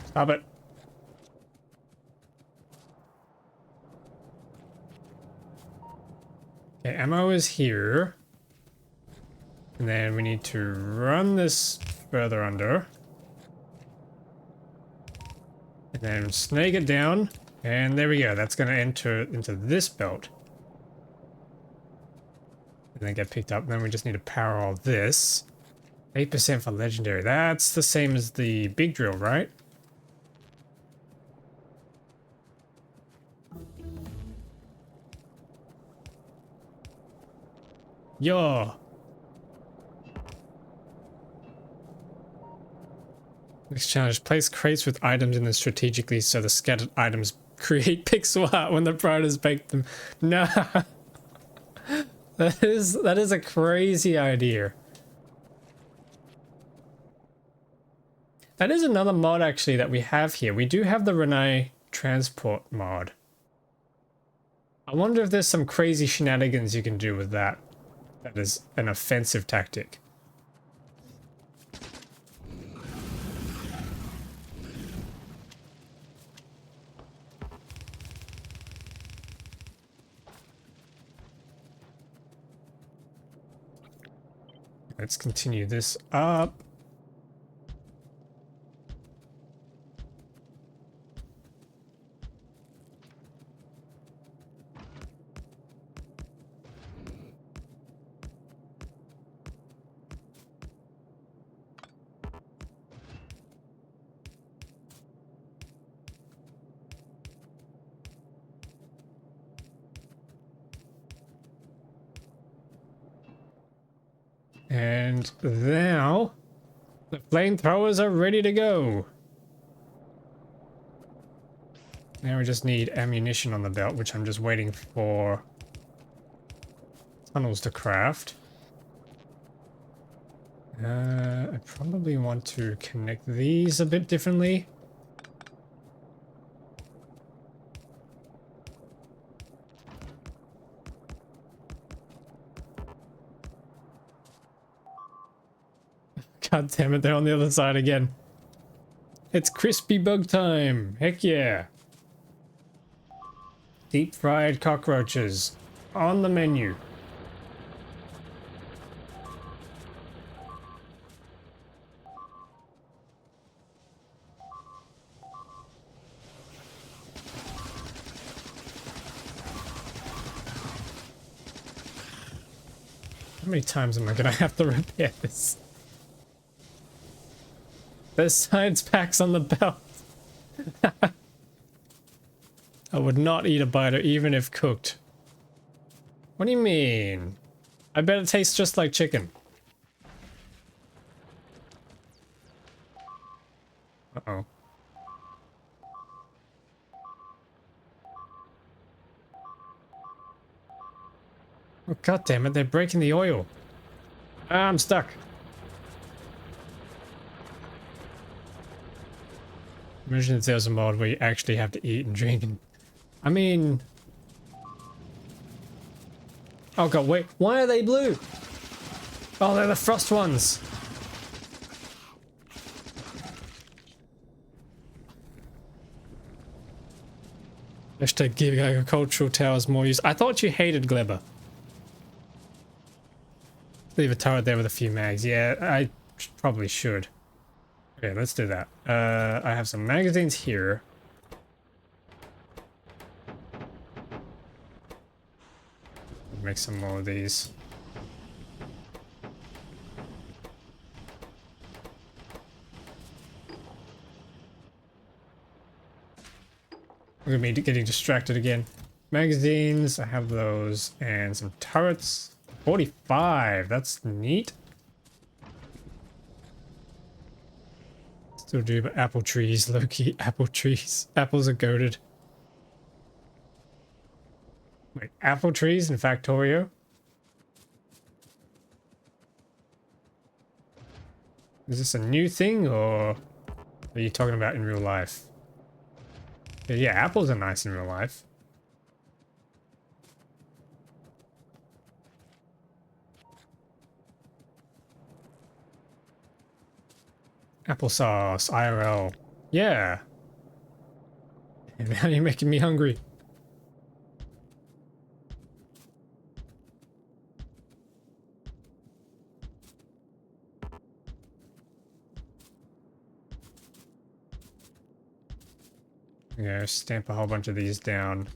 Stop it. Okay, ammo is here. And then we need to run this further under. And then snake it down. And there we go. That's going to enter into this belt. And then get picked up. And then we just need to power all this. 8% for legendary. That's the same as the big drill, right? Yo! Next challenge. Place crates with items in them strategically so the scattered items create pixel art when the predators bake them. Nah! That is a crazy idea. That is another mod actually that we have here. We do have the Renai transport mod. I wonder if there's some crazy shenanigans you can do with that. That is an offensive tactic. Let's continue this up. And now the flamethrowers are ready to go. Now we just need ammunition on the belt, which I'm just waiting for tunnels to craft. I probably want to connect these a bit differently. God damn it, they're on the other side again. It's crispy bug time. Heck yeah. Deep fried cockroaches on the menu. How many times am I gonna have to repair this? There's science packs on the belt. I would not eat a biter even if cooked. What do you mean? I bet it tastes just like chicken. Uh-oh. Oh, God damn it, they're breaking the oil. Ah, I'm stuck. Imagine if there's a mod where you actually have to eat and drink and... I mean... Oh god, wait, why are they blue? Oh, they're the frost ones. Hashtag give agricultural towers more use. I thought you hated Glebber. Leave a turret there with a few mags. Yeah, I probably should. Okay, let's do that. I have some magazines here. Make some more of these. I'm gonna be getting distracted again. Magazines, I have those, and some turrets. 45, that's neat. Still do, but apple trees, low-key apple trees. Apples are goated. Wait, apple trees in Factorio? Is this a new thing, or are you talking about in real life? Yeah, apples are nice in real life. Applesauce, IRL. Yeah. And now you're making me hungry. Yeah, stamp a whole bunch of these down.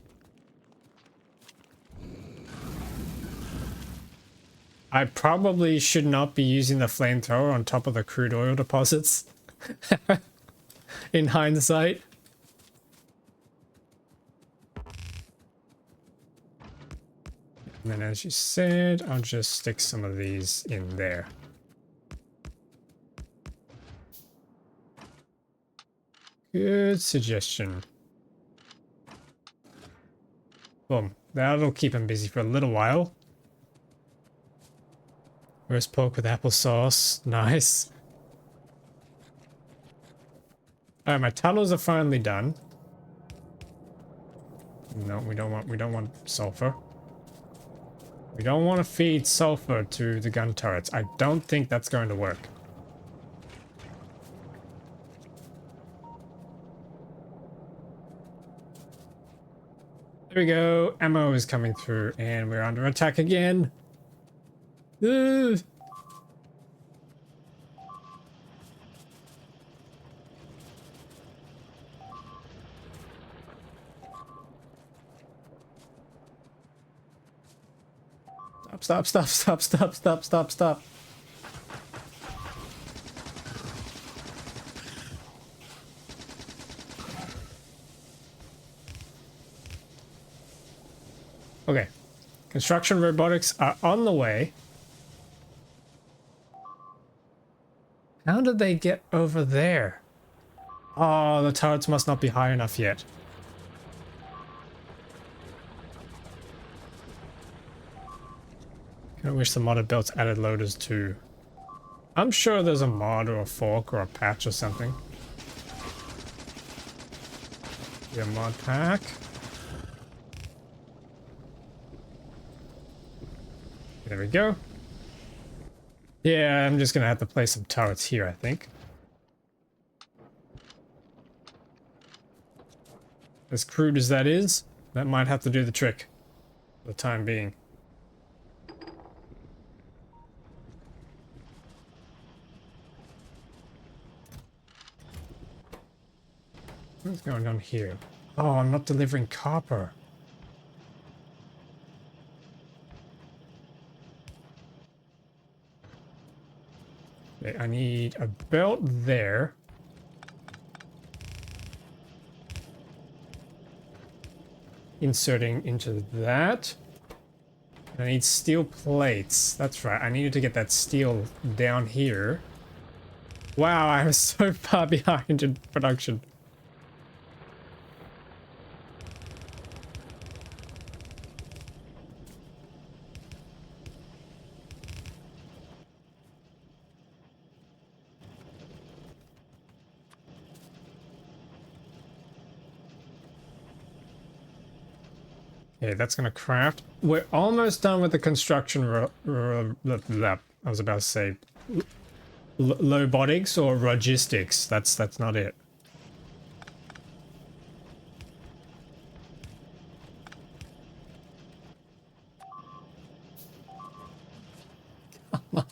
I probably should not be using the flamethrower on top of the crude oil deposits. In hindsight. And then as you said, I'll just stick some of these in there. Good suggestion. Boom. That'll keep him busy for a little while. Roast pork with applesauce. Nice. All right, my tunnels are finally done. No, we don't want sulfur. We don't want to feed sulfur to the gun turrets. I don't think that's going to work. There we go. Ammo is coming through and we're under attack again. Ugh. Stop, stop, stop, stop, stop, stop, stop. Okay. Construction robotics are on the way. How did they get over there? Oh, the turrets must not be high enough yet. I wish the mod had built added loaders too. I'm sure there's a mod or a fork or a patch or something. Your mod pack. There we go. Yeah, I'm just gonna have to place some turrets here, I think. As crude as that is, that might have to do the trick for the time being. What's going on here? Oh, I'm not delivering copper. Okay, I need a belt there. Inserting into that. I need steel plates. That's right. I needed to get that steel down here. Wow, I was so far behind in production. Okay, that's gonna craft. We're almost done with the construction. I was about to say lobotics or logistics. That's not it.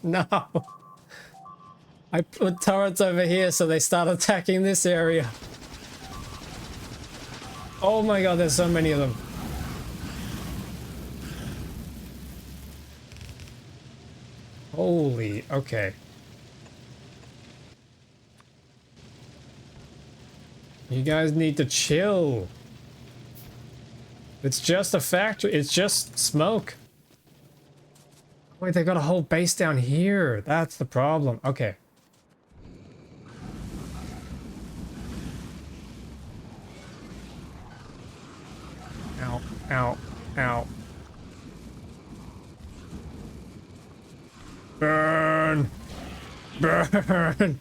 No. I put turrets over here so they start attacking this area. Oh my god, there's so many of them. Holy, okay. You guys need to chill. It's just a factory. It's just smoke. Wait, they got a whole base down here. That's the problem. Okay. Ow, ow, ow. Burn! Burn!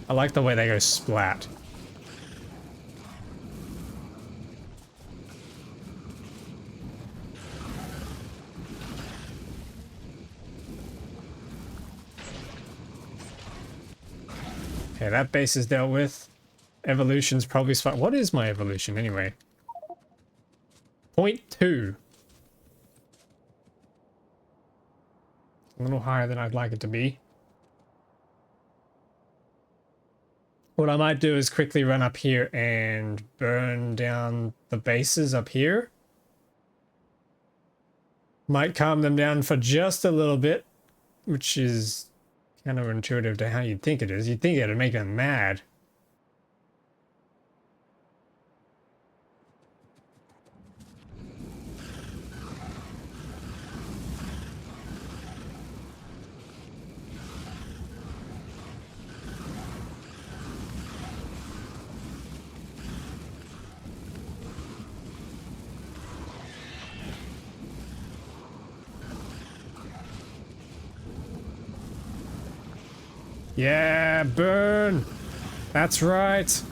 I like the way they go splat. Okay, that base is dealt with. Evolution's probably spot. What is my evolution anyway? 0.2. A little higher than I'd like it to be. What I might do is quickly run up here and burn down the bases up here. Might calm them down for just a little bit, which is counterintuitive to how you'd think it is. You'd think it'd make them mad. Yeah, burn. That's right.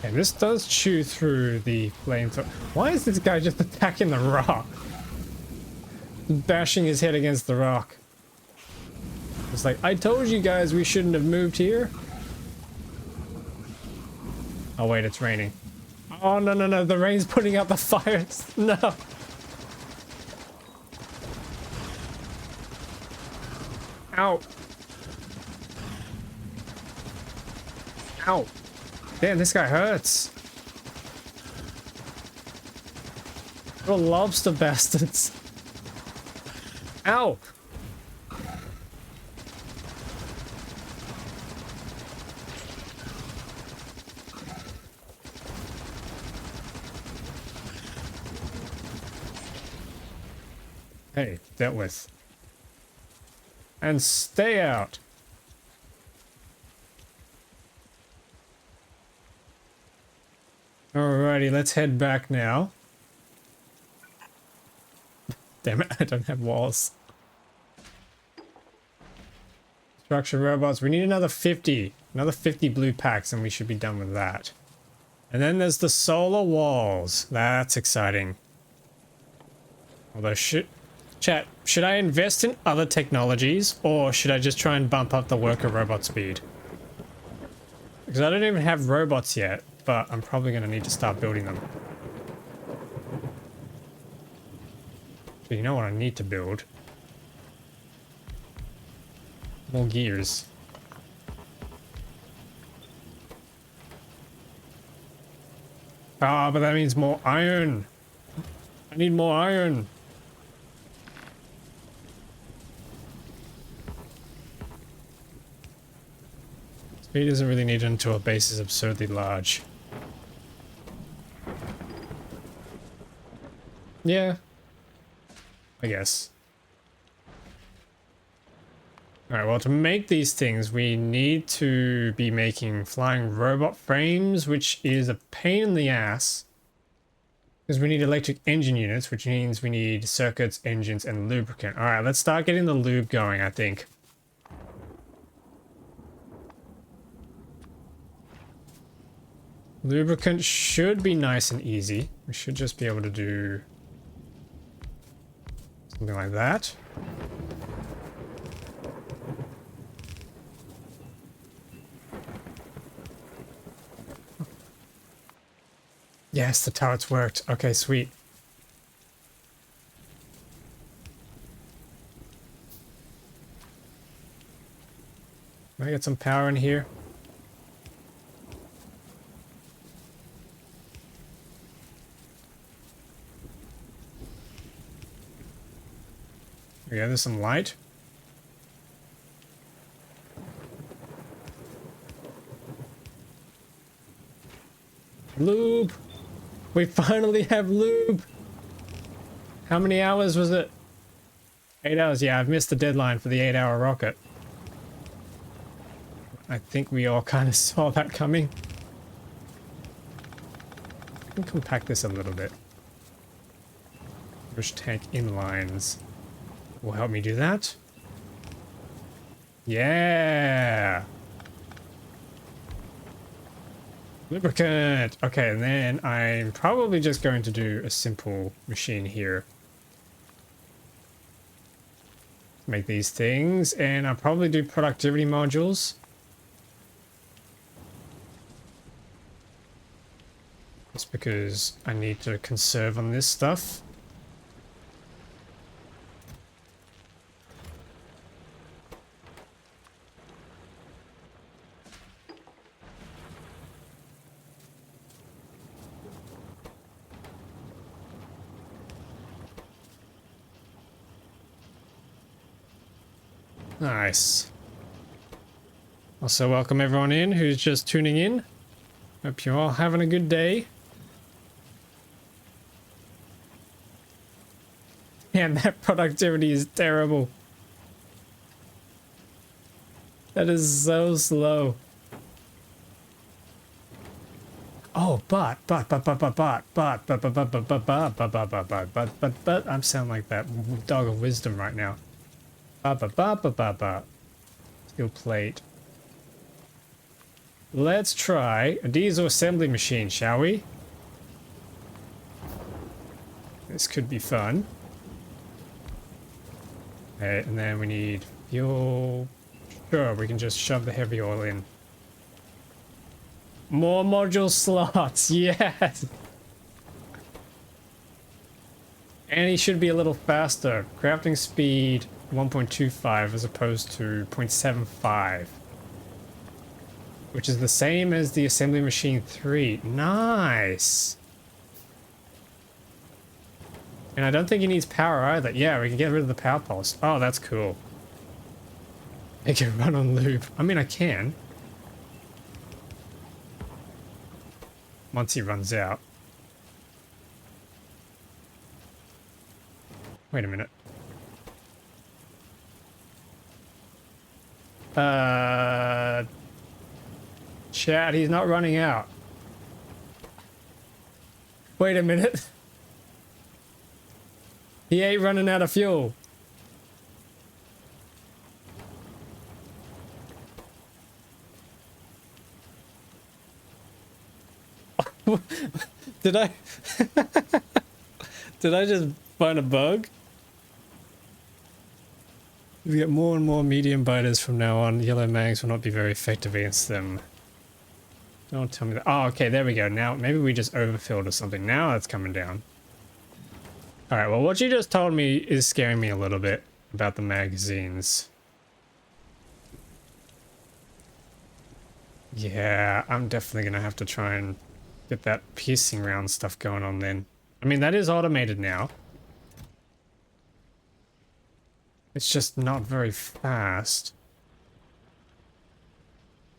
And this does chew through the flamethrower. Why is this guy just attacking the rock? Bashing his head against the rock. It's like, I told you guys we shouldn't have moved here. Oh wait, it's raining. Oh no, no, no, the rain's putting out the fires. No. Ow. Ow. Damn, this guy hurts. Little lobster bastards. Ow. Hey, dealt with. And stay out. Alrighty, let's head back now. Damn it, I don't have walls. Structure robots. We need another 50. Another 50 blue packs and we should be done with that. And then there's the solar walls. That's exciting. Although, chat, should I invest in other technologies or should I just try and bump up the worker robot speed? Because I don't even have robots yet, but I'm probably going to need to start building them. So you know what I need to build? More gears. Ah, but that means more iron. I need more iron. Speed isn't really needed until a base is absurdly large. Yeah. I guess. Alright, well, to make these things, we need to be making flying robot frames, which is a pain in the ass. Because we need electric engine units, which means we need circuits, engines, and lubricant. Alright, let's start getting the lube going, I think. Lubricant should be nice and easy. We should just be able to do something like that. Yes, the turrets worked. Okay, sweet. Can I get some power in here? Yeah, there's some light. Lube! We finally have lube! How many hours was it? 8 hours. Yeah, I've missed the deadline for the 8-hour rocket. I think we all kind of saw that coming. I can compact this a little bit. Push tank inlines will help me do that. Yeah! Lubricant! Okay, and then I'm probably just going to do a simple machine here. Make these things, and I'll probably do productivity modules. Just because I need to conserve on this stuff. Nice. Also, welcome everyone in who's just tuning in. Hope you're all having a good day. Man, that productivity is terrible. That is so slow. Oh, but, I'm sounding like that dog of wisdom right now. But. Steel plate. Let's try a diesel assembly machine, shall we? This could be fun. Okay, and then we need fuel. Sure, we can just shove the heavy oil in. More module slots, yes! And he should be a little faster. Crafting speed 1.25 as opposed to 0.75. Which is the same as the assembly machine 3. Nice! And I don't think he needs power either. Yeah, we can get rid of the power pulse. Oh, that's cool. Make it run on loop. I mean, I can. Once he runs out. Wait a minute. Chat, he's not running out. Wait a minute. He ain't running out of fuel. Did I... Did I just find a bug? We get more and more medium biters from now on. Yellow mags will not be very effective against them. Don't tell me that. Oh, okay, there we go. Now, maybe we just overfilled or something. Now it's coming down. Alright, well, what you just told me is scaring me a little bit about the magazines. Yeah, I'm definitely gonna have to try and get that piercing round stuff going on then. I mean, that is automated now. It's just not very fast.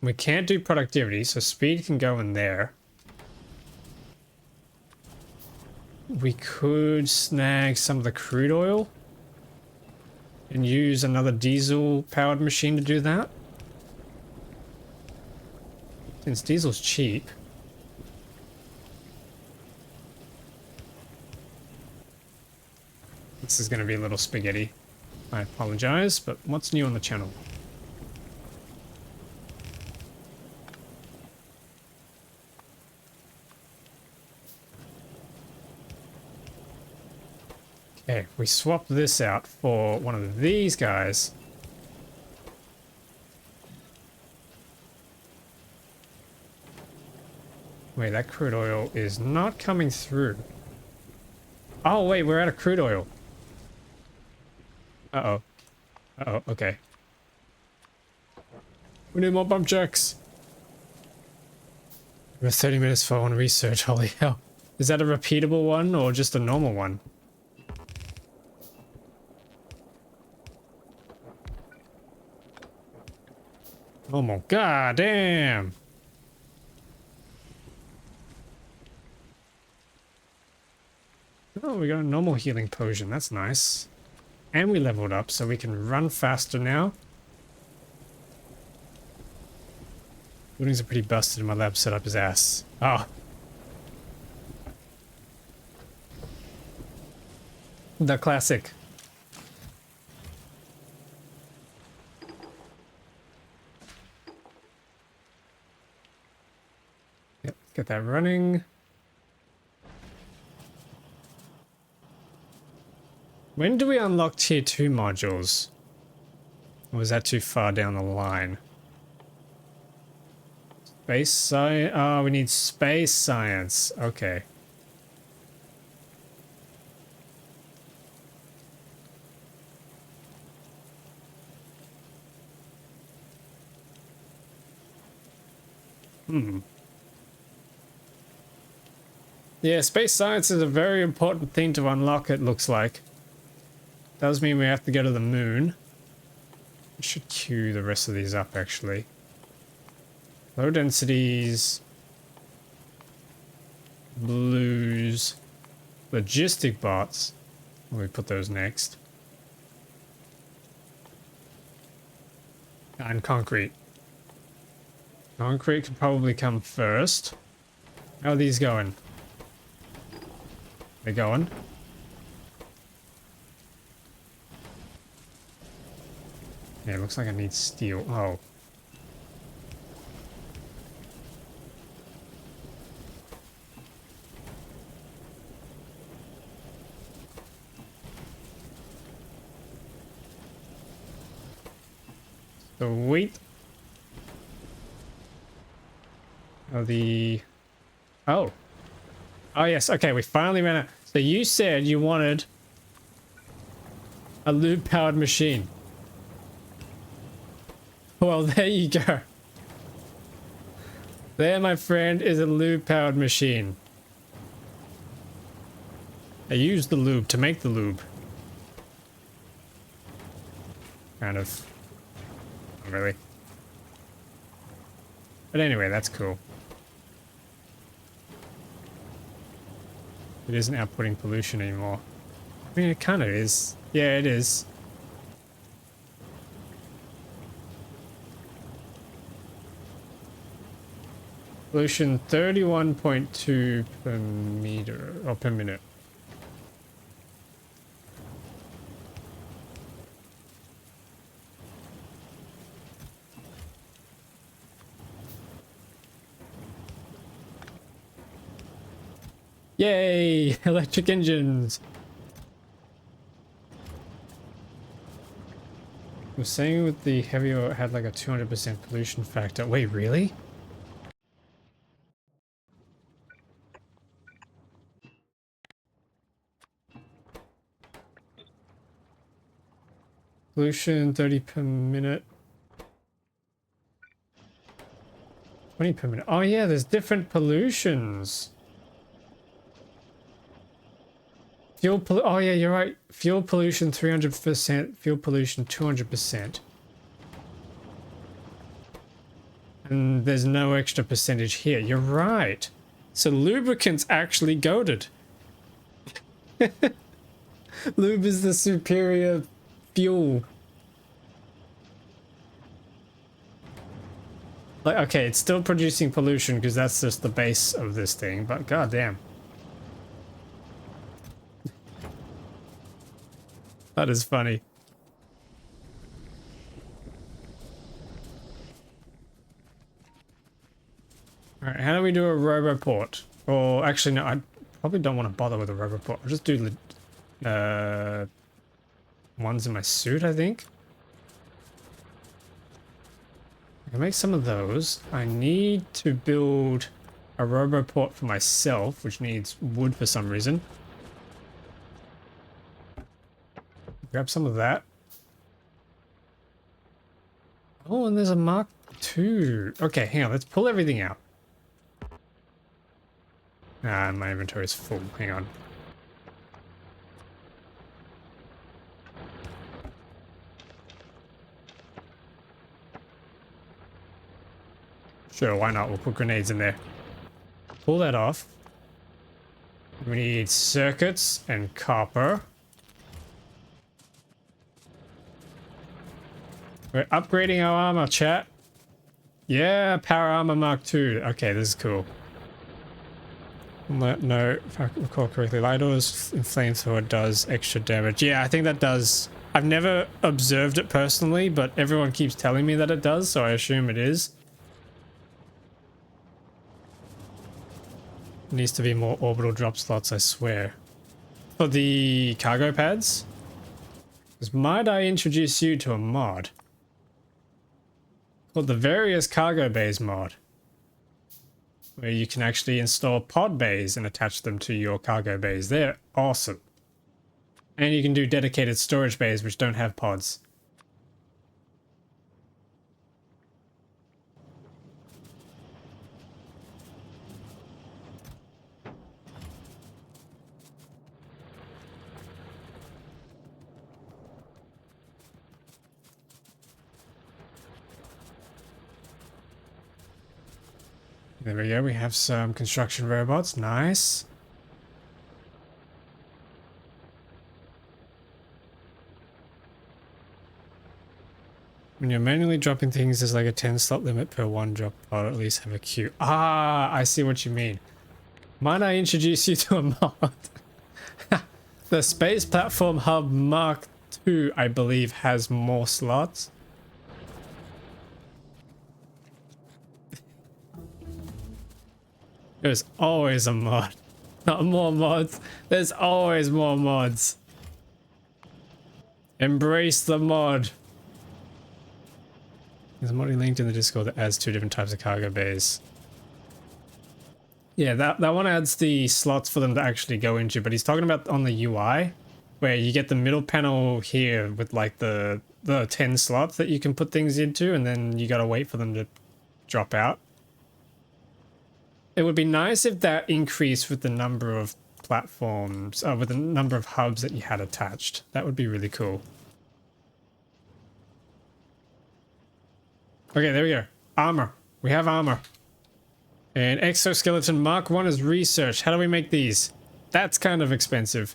We can't do productivity, so speed can go in there. We could snag some of the crude oil and use another diesel-powered machine to do that. Since diesel's cheap. This is going to be a little spaghetti. I apologize, but what's new on the channel? Okay, we swapped this out for one of these guys. Wait, that crude oil is not coming through. Oh, wait, we're out of crude oil. Uh-oh. Uh-oh, okay. We need more bump jacks. We have 30 minutes for on research, holy hell. Is that a repeatable one or just a normal one? Normal, god damn! Oh, we got a normal healing potion, that's nice. And we leveled up so we can run faster now. Buildings are pretty busted and my lab set up his ass. Oh. The classic. Yep, get that running. When do we unlock tier 2 modules? Or was that too far down the line? Space science? Oh, we need space science. Okay. Yeah, space science is a very important thing to unlock, it looks like. Does mean we have to go to the moon. We should queue the rest of these up, actually. Low densities. Blues. Logistic bots. Let me put those next. And concrete. Concrete could probably come first. How are these going? They're going. Yeah, it looks like I need steel. Oh. Sweet. Oh, the... Oh. Oh, yes. Okay, we finally ran out. So you said you wanted a lube-powered machine. Well, there you go. There, my friend, is a lube-powered machine. I use the lube to make the lube. Kind of. Not really. But anyway, that's cool. It isn't outputting pollution anymore. I mean, it kind of is. Yeah, it is. Pollution 31.2 per meter, or per minute. Yay! Electric engines! I was saying with the heavier it had like a 200% pollution factor. Wait, really? Pollution 30 per minute. 20 per minute. Oh yeah, there's different pollutions. Oh yeah, you're right. Fuel pollution 300%, fuel pollution 200%. And there's no extra percentage here. You're right. So lubricant's actually goated. Lube is the superior fuel. Like, okay, it's still producing pollution because that's just the base of this thing, but goddamn. That is funny. Alright, how do we do a roboport? Or actually, no, I probably don't want to bother with a roboport. I'll just do ones in my suit, I think. I can make some of those. I need to build a roboport for myself, which needs wood for some reason. Grab some of that. Oh, and there's a Mark II. Okay, hang on. Let's pull everything out. Ah, my inventory is full. Hang on. Sure, why not? We'll put grenades in there. Pull that off. We need circuits and copper. We're upgrading our armor, chat. Yeah, power armor Mark II. Okay, this is cool. No, if I recall correctly, light oils and flamethrower does extra damage. Yeah, I think that does. I've never observed it personally, but everyone keeps telling me that it does, so I assume it is. Needs to be more orbital drop slots, I swear. For the cargo pads? Because might I introduce you to a mod called the Various Cargo Bays mod, where you can actually install pod bays and attach them to your cargo bays. They're awesome. And you can do dedicated storage bays which don't have pods. There we go, we have some construction robots, nice. When you're manually dropping things, there's like a 10 slot limit per one drop pod, at least have a queue. Ah, I see what you mean. Might I introduce you to a mod? The Space Platform Hub Mark II, I believe, has more slots. There's always a mod. Not more mods. There's always more mods. Embrace the mod. There's a modding linked in the Discord that adds 2 different types of cargo bays. Yeah, that one adds the slots for them to actually go into, but he's talking about on the UI, where you get the middle panel here with like the 10 slots that you can put things into, and then you gotta wait for them to drop out. It would be nice if that increased with the number of platforms, with the number of hubs that you had attached. That would be really cool. Okay, there we go. Armor. We have armor. And exoskeleton Mark 1 is research. How do we make these? That's kind of expensive.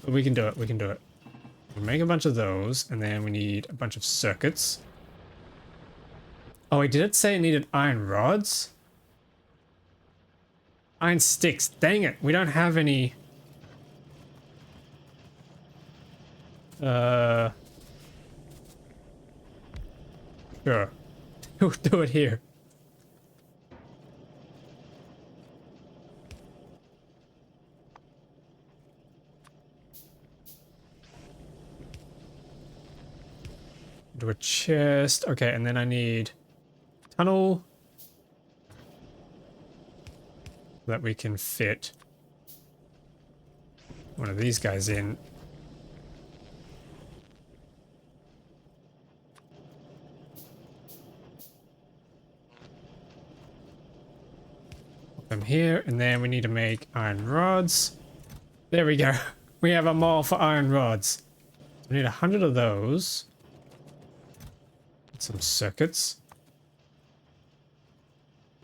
But we can do it. We can do it. We'll make a bunch of those, and then we need a bunch of circuits. Oh, wait, did it say it needed iron rods? Iron sticks. Dang it. We don't have any... Sure. We'll do it here. Do a chest. Okay, and then I need tunnel that we can fit one of these guys in. Put them here, and then we need to make iron rods. There we go. We have a mall for iron rods. We need 100 of those. Some circuits.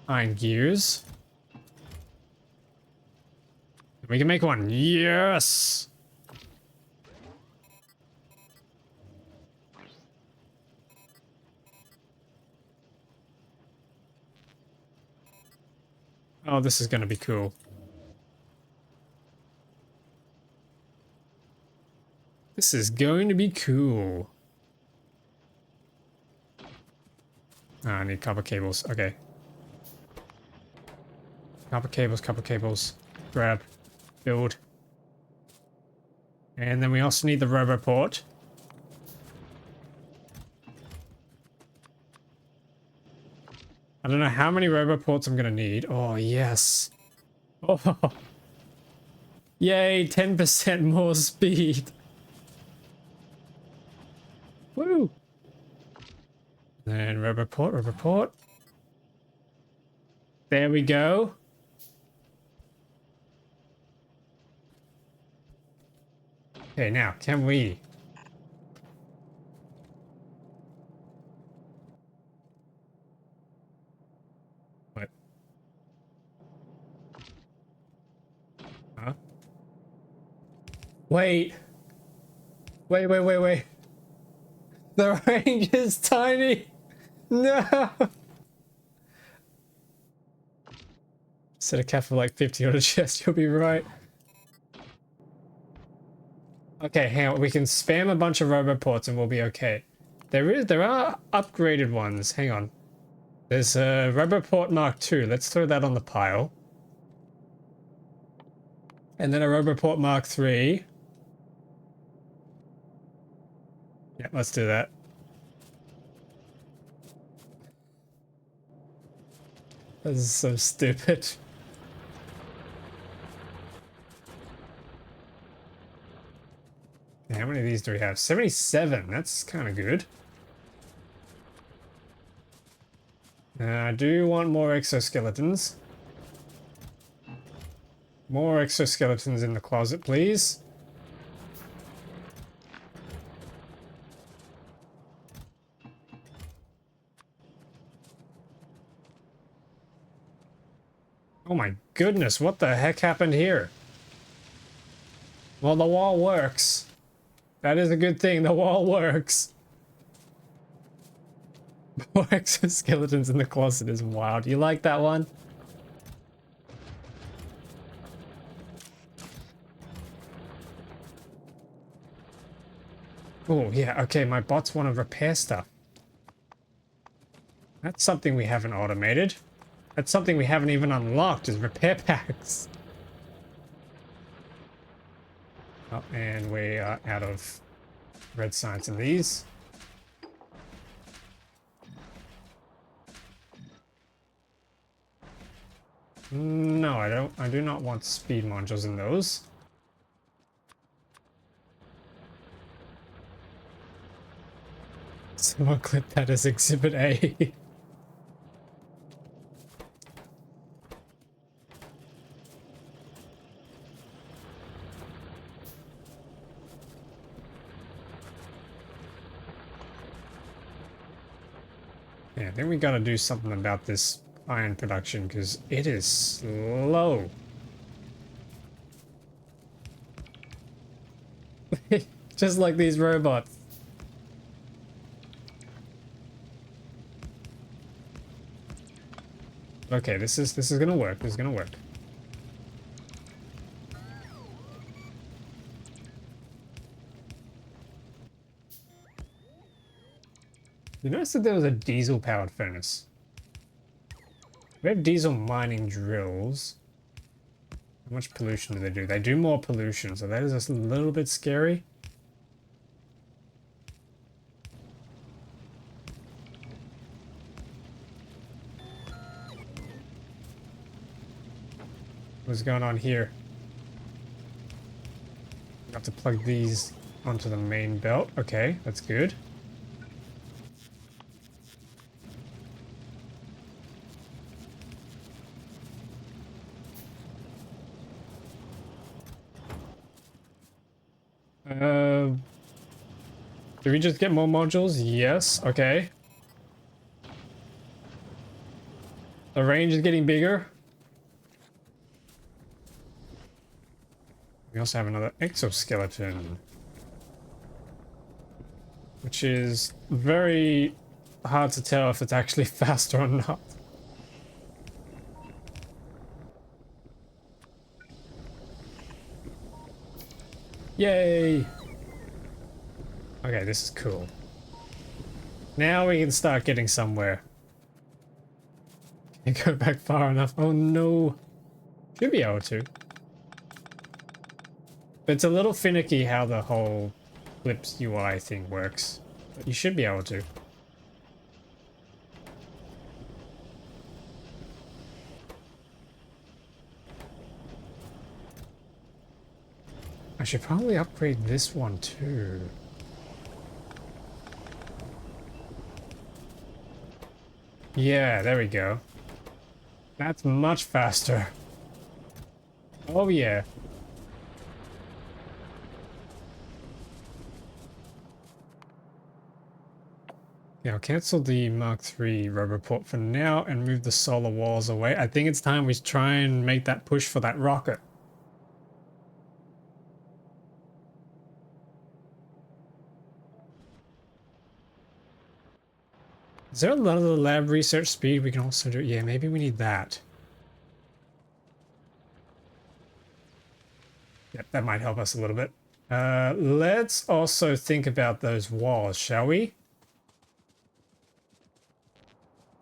Iron gears. We can make one. Yes! Oh, this is gonna be cool. This is going to be cool. Oh, I need copper cables. Okay. Copper cables, copper cables. Grab. Build. And then we also need the roboport. I don't know how many roboports I'm gonna need. Oh, yes. Oh. Yay, 10% more speed. Woo! Then roboport, roboport. There we go. Okay, now, can we... What? Huh? Wait. Wait. The range is tiny. No. Set a cap for like 50 on a chest, you'll be right. Okay, hang on. We can spam a bunch of roboports and we'll be okay. There are upgraded ones. Hang on. There's a roboport Mark II. Let's throw that on the pile. And then a roboport Mark III. Yeah, let's do that. This is so stupid. How many of these do we have? 77. That's kind of good. I do want more exoskeletons. More exoskeletons in the closet, please. Oh my goodness, what the heck happened here? Well, the wall works. That is a good thing, the wall works. More exoskeletons in the closet is wild. You like that one? Oh, yeah, okay, my bots want to repair stuff. That's something we haven't automated. That's something we haven't even unlocked, is repair packs. Oh, and we are out of red science in these. No, I don't. I do not want speed modules in those. Someone clip that as Exhibit A. Yeah, I think we gotta do something about this iron production because it is slow. Just like these robots. Okay, this is gonna work. This is gonna work. You notice that there was a diesel-powered furnace. We have diesel mining drills. How much pollution do they do? They do more pollution, so that is just a little bit scary. What's going on here? I have to plug these onto the main belt. Okay, that's good. Do we just get more modules? Yes. Okay. The range is getting bigger. We also have another exoskeleton, which is very hard to tell if it's actually faster or not. Yay! Okay, this is cool. Now we can start getting somewhere. Can't go back far enough. Oh no. Should be able to. But it's a little finicky how the whole Flips UI thing works. But you should be able to. I should probably upgrade this one too. Yeah, there we go. That's much faster. Oh yeah. Yeah, I'll cancel the Mark III Roboport for now and move the solar walls away. I think it's time we try and make that push for that rocket. Is there a lot of the lab research speed we can also do? Yeah, maybe we need that. Yep, that might help us a little bit. Let's also think about those walls, shall we?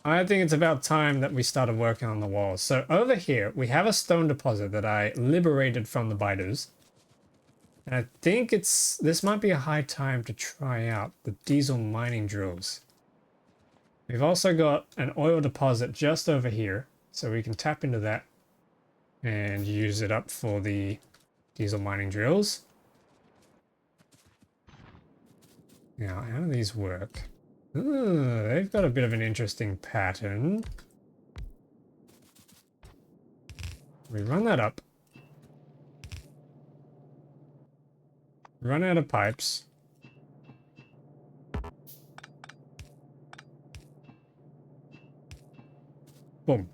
I think it's about time that we started working on the walls. So over here, we have a stone deposit that I liberated from the biters. And I think this might be a high time to try out the diesel mining drills. We've also got an oil deposit just over here, so we can tap into that and use it up for the diesel mining drills. Now, how do these work? Ooh, they've got a bit of an interesting pattern. We run that up. Run out of pipes. Boom.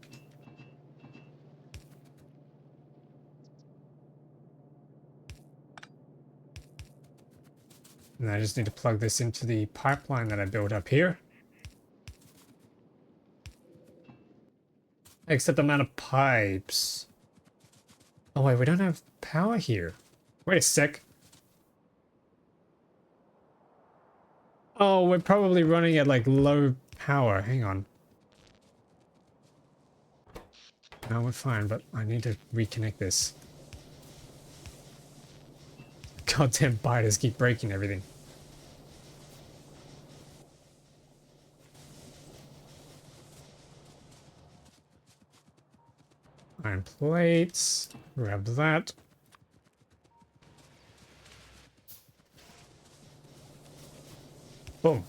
And I just need to plug this into the pipeline that I built up here. Except I'm out of pipes. Oh wait, we don't have power here. Wait a sec. Oh, we're probably running at like low power. Hang on. No, we're fine, but I need to reconnect this. Goddamn biters keep breaking everything. Iron plates. Grab that. Boom.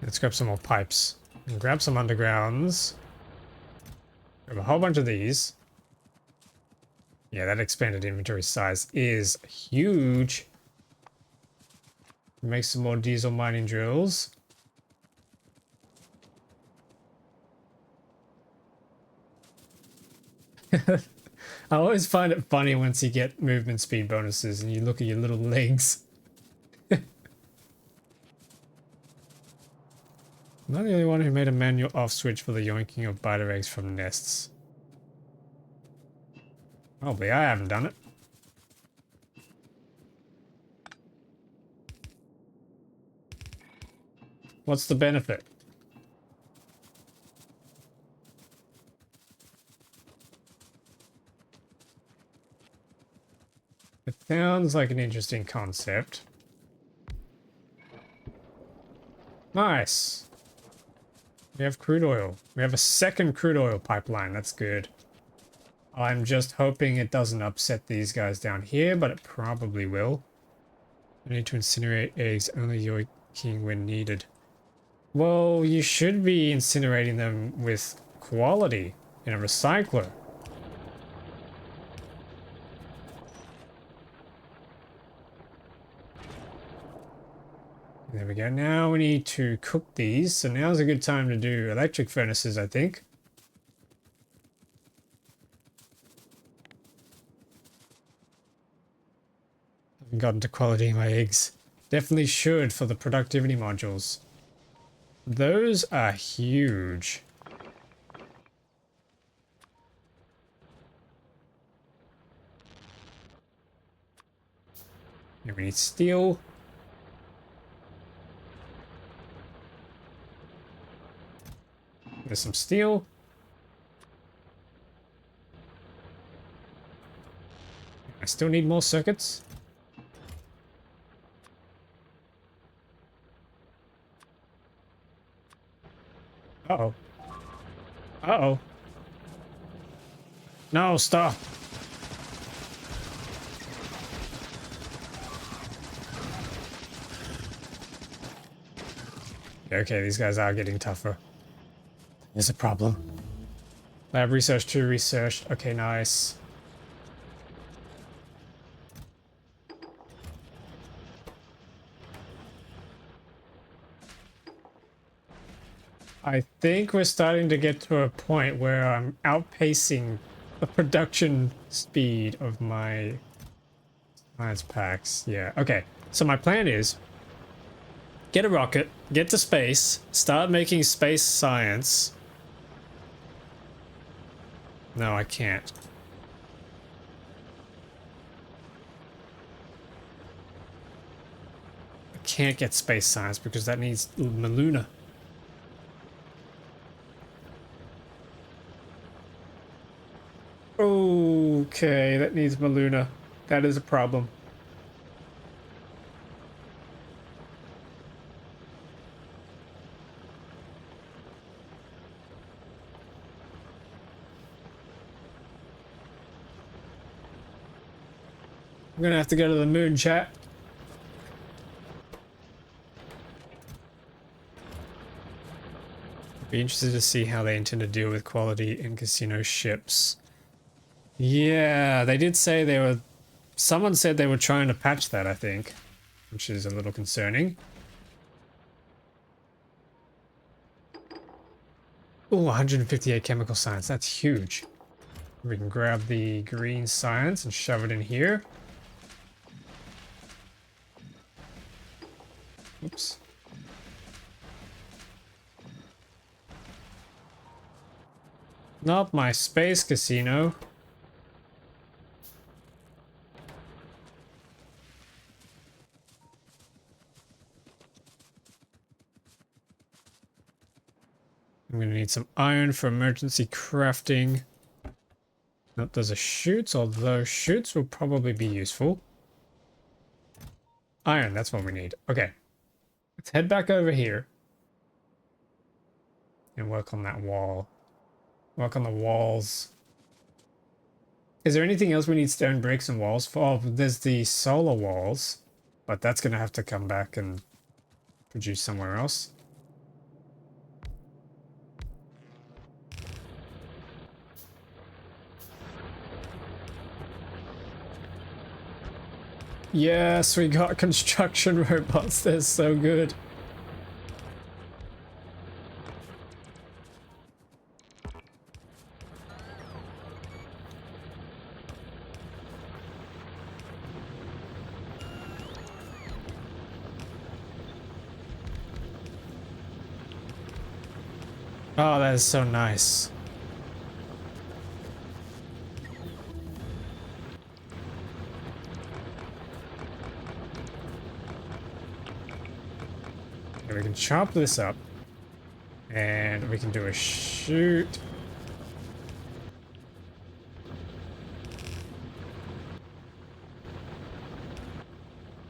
Let's grab some more pipes. And grab some undergrounds. Grab a whole bunch of these. Yeah, that expanded inventory size is huge. Make some more diesel mining drills. I always find it funny once you get movement speed bonuses and you look at your little legs. I'm not the only one who made a manual off switch for the yoinking of biter eggs from nests. Probably I haven't done it. What's the benefit? It sounds like an interesting concept. Nice. We have crude oil. We have a second crude oil pipeline. That's good. I'm just hoping it doesn't upset these guys down here, but it probably will. I need to incinerate eggs, only yoiking when needed. Well, you should be incinerating them with quality in a recycler. There we go. Now we need to cook these. So now's a good time to do electric furnaces, I think. Haven't gotten to quality in my eggs. Definitely should for the productivity modules. Those are huge. Here we need steel. There's some steel. I still need more circuits. Uh-oh. Uh-oh. No, stop. Okay, these guys are getting tougher. There's a problem. Lab research 2 researched. Okay, nice. I think we're starting to get to a point where I'm outpacing the production speed of my science packs. Yeah, okay. So my plan is get a rocket, get to space, start making space science. No, I can't. I can't get space science because that needs Maluna. Okay, that needs Maluna. That is a problem. I'm gonna have to go to the moon, chat. Be interested to see how they intend to deal with quality in casino ships. Yeah, they did say they were... Someone said they were trying to patch that, I think. Which is a little concerning. Oh, 158 chemical science. That's huge. We can grab the green science and shove it in here. Oops. Not my space casino. I'm gonna need some iron for emergency crafting. Nope, those are chutes, although chutes will probably be useful. Iron, that's what we need. Okay. Let's head back over here. And work on that wall. Work on the walls. Is there anything else we need stone bricks and walls for? Oh, there's the solar walls. But that's gonna have to come back and produce somewhere else. Yes, we got construction robots. They're so good. Oh, that is so nice. Okay, we can chop this up. And we can do a shoot.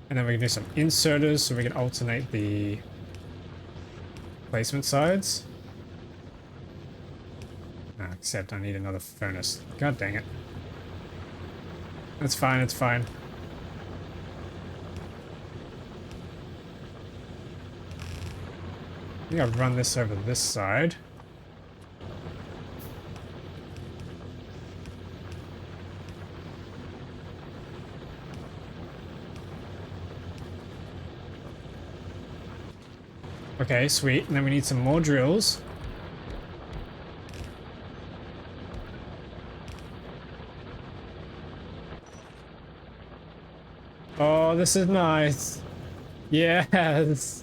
And then we can do some inserters so we can alternate the placement sides. Except I need another furnace. God dang it. That's fine, it's fine. I think I'll run this over this side. Okay, sweet. And then we need some more drills. Oh, this is nice. Yes.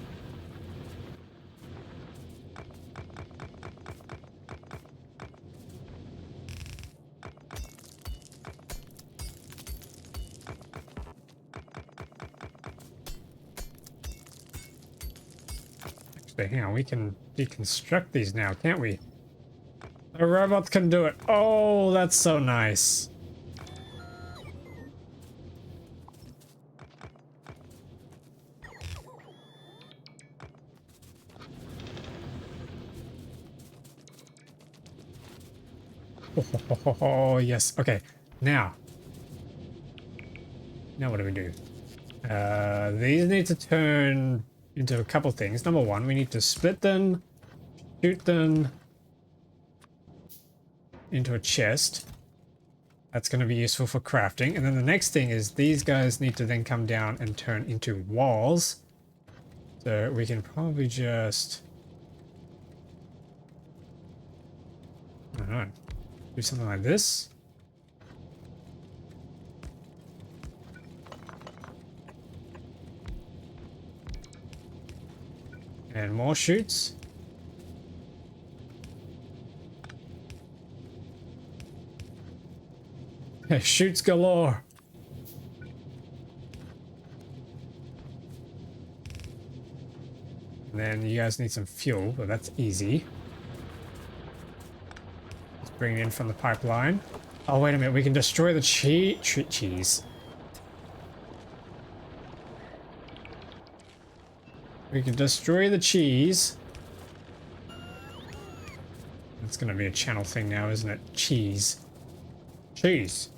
Actually, hang on, we can deconstruct these now, can't we? A robot can do it. Oh, that's so nice. Oh, yes. Okay. Now what do we do? These need to turn into a couple things. Number one, we need to split them, shoot them into a chest. That's going to be useful for crafting. And then the next thing is these guys need to then come down and turn into walls. So we can probably just... I don't know. Do something like this. And more chutes. Chutes galore. And then you guys need some fuel, but that's easy. Let's bring it in from the pipeline. Oh, wait a minute. We can destroy the cheese. We can destroy the cheese. That's going to be a channel thing now, isn't it? Cheese. Cheese.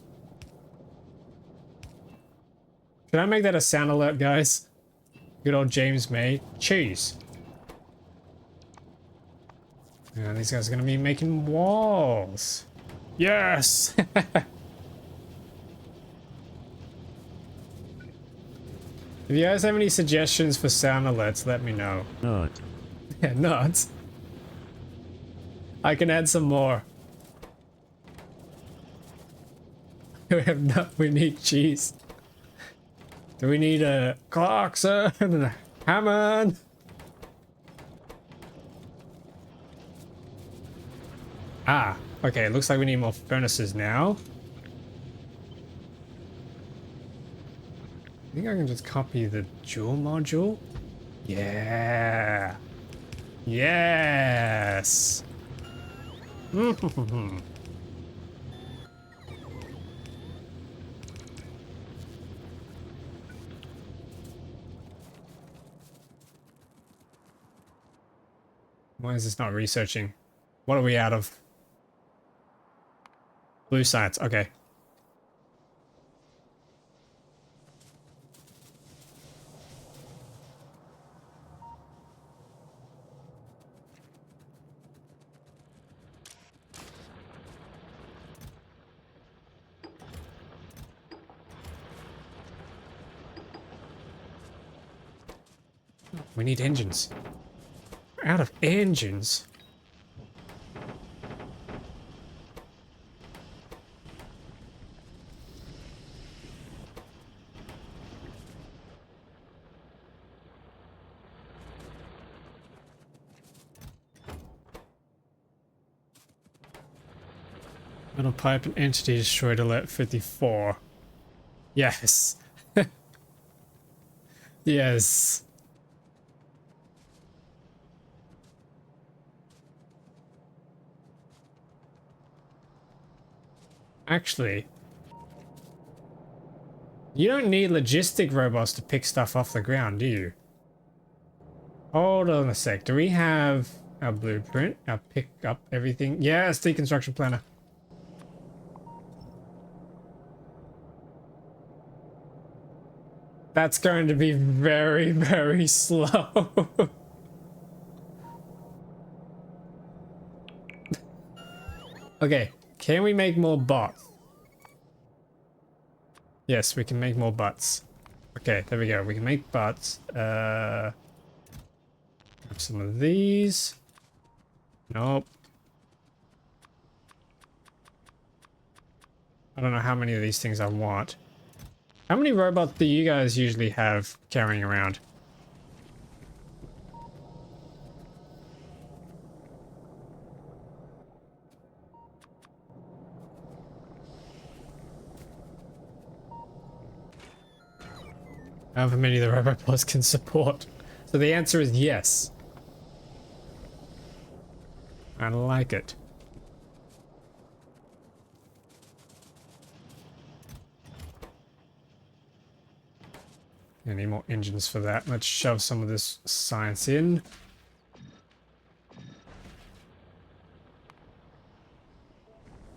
Should I make that a sound alert, guys? Good old James May. Cheese. And these guys are going to be making walls. Yes! If you guys have any suggestions for sound alerts, let me know. Nut. Yeah, nuts. I can add some more. We have no, we need cheese. Do we need a Clarkson and a Hammond? Ah, okay, it looks like we need more furnaces now. I think I can just copy the jewel module. Yeah. Yes. Why is this not researching? What are we out of? Blue science. Okay. We need engines. We're out of engines. Metal pipe and entity destroyed alert 54. Yes. Yes. Actually, you don't need logistic robots to pick stuff off the ground, do you? Hold on a sec. Do we have our blueprint? Our pick up everything? Yes, deconstruction planner. That's going to be very, very slow. Okay, can we make more bots? Yes, we can make more butts. Okay, there we go. We can make butts. Grab some of these. Nope. I don't know how many of these things I want. How many robots do you guys usually have carrying around? However many the robots can support. So the answer is yes. I like it. I need more engines for that. Let's shove some of this science in.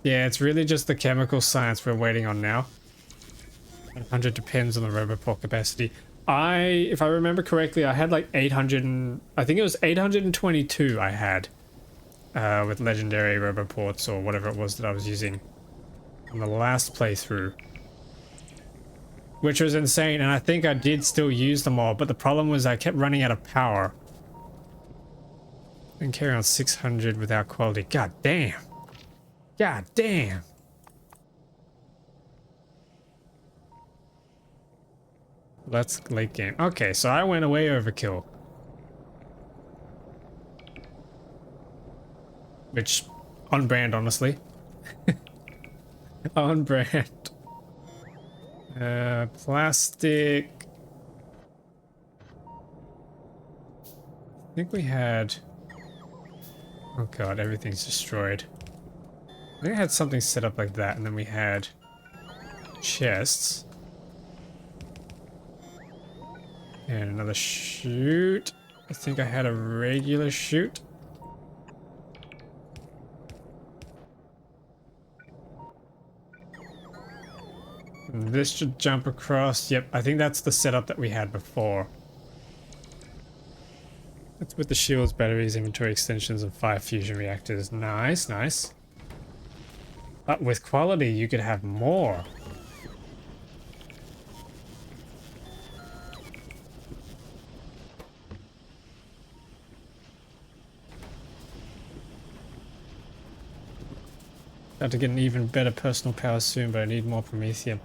Yeah, it's really just the chemical science we're waiting on now. 100 depends on the roboport capacity. If I remember correctly, I had like 800 and... I think it was 822 I had. With legendary roboports or whatever it was that I was using on the last playthrough. Which was insane, and I think I did still use them all, but the problem was I kept running out of power. And carry on 600 without quality. God damn. God damn. That's late game. Okay, so I went away overkill. Which, on brand, honestly. On brand. Plastic. I think we had... Oh god, everything's destroyed. I think I had something set up like that, and then we had chests. And another chute. I think I had a regular chute. And this should jump across. Yep, I think that's the setup that we had before. That's with the shields, batteries, inventory extensions, and 5 fusion reactors. Nice, nice. But with quality, you could have more. Got to get an even better personal power soon, but I need more Promethium.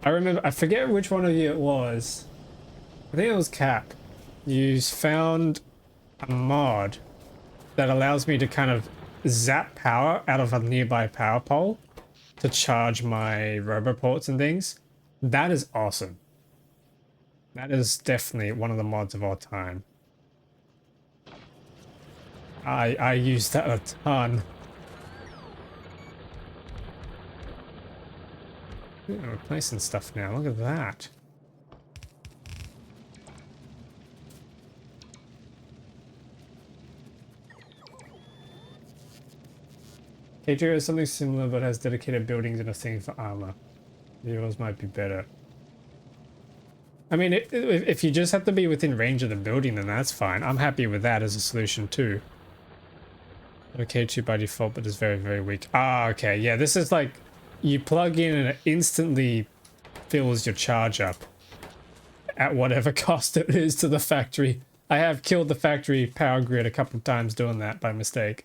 I remember, I forget which one of you it was. I think it was Cap. You found a mod that allows me to kind of zap power out of a nearby power pole to charge my roboports and things. That is awesome. That is definitely one of the mods of all time. I use that a ton. Ooh, I'm replacing stuff now. Look at that. Factorio is something similar but has dedicated buildings and a thing for armor. Yours might be better. I mean, if you just have to be within range of the building, then that's fine. I'm happy with that as a solution too. Okay, 2 by default, but it's very, very weak. Ah, okay. Yeah, this is like you plug in and it instantly fills your charge up at whatever cost it is to the factory. I have killed the factory power grid a couple of times doing that by mistake.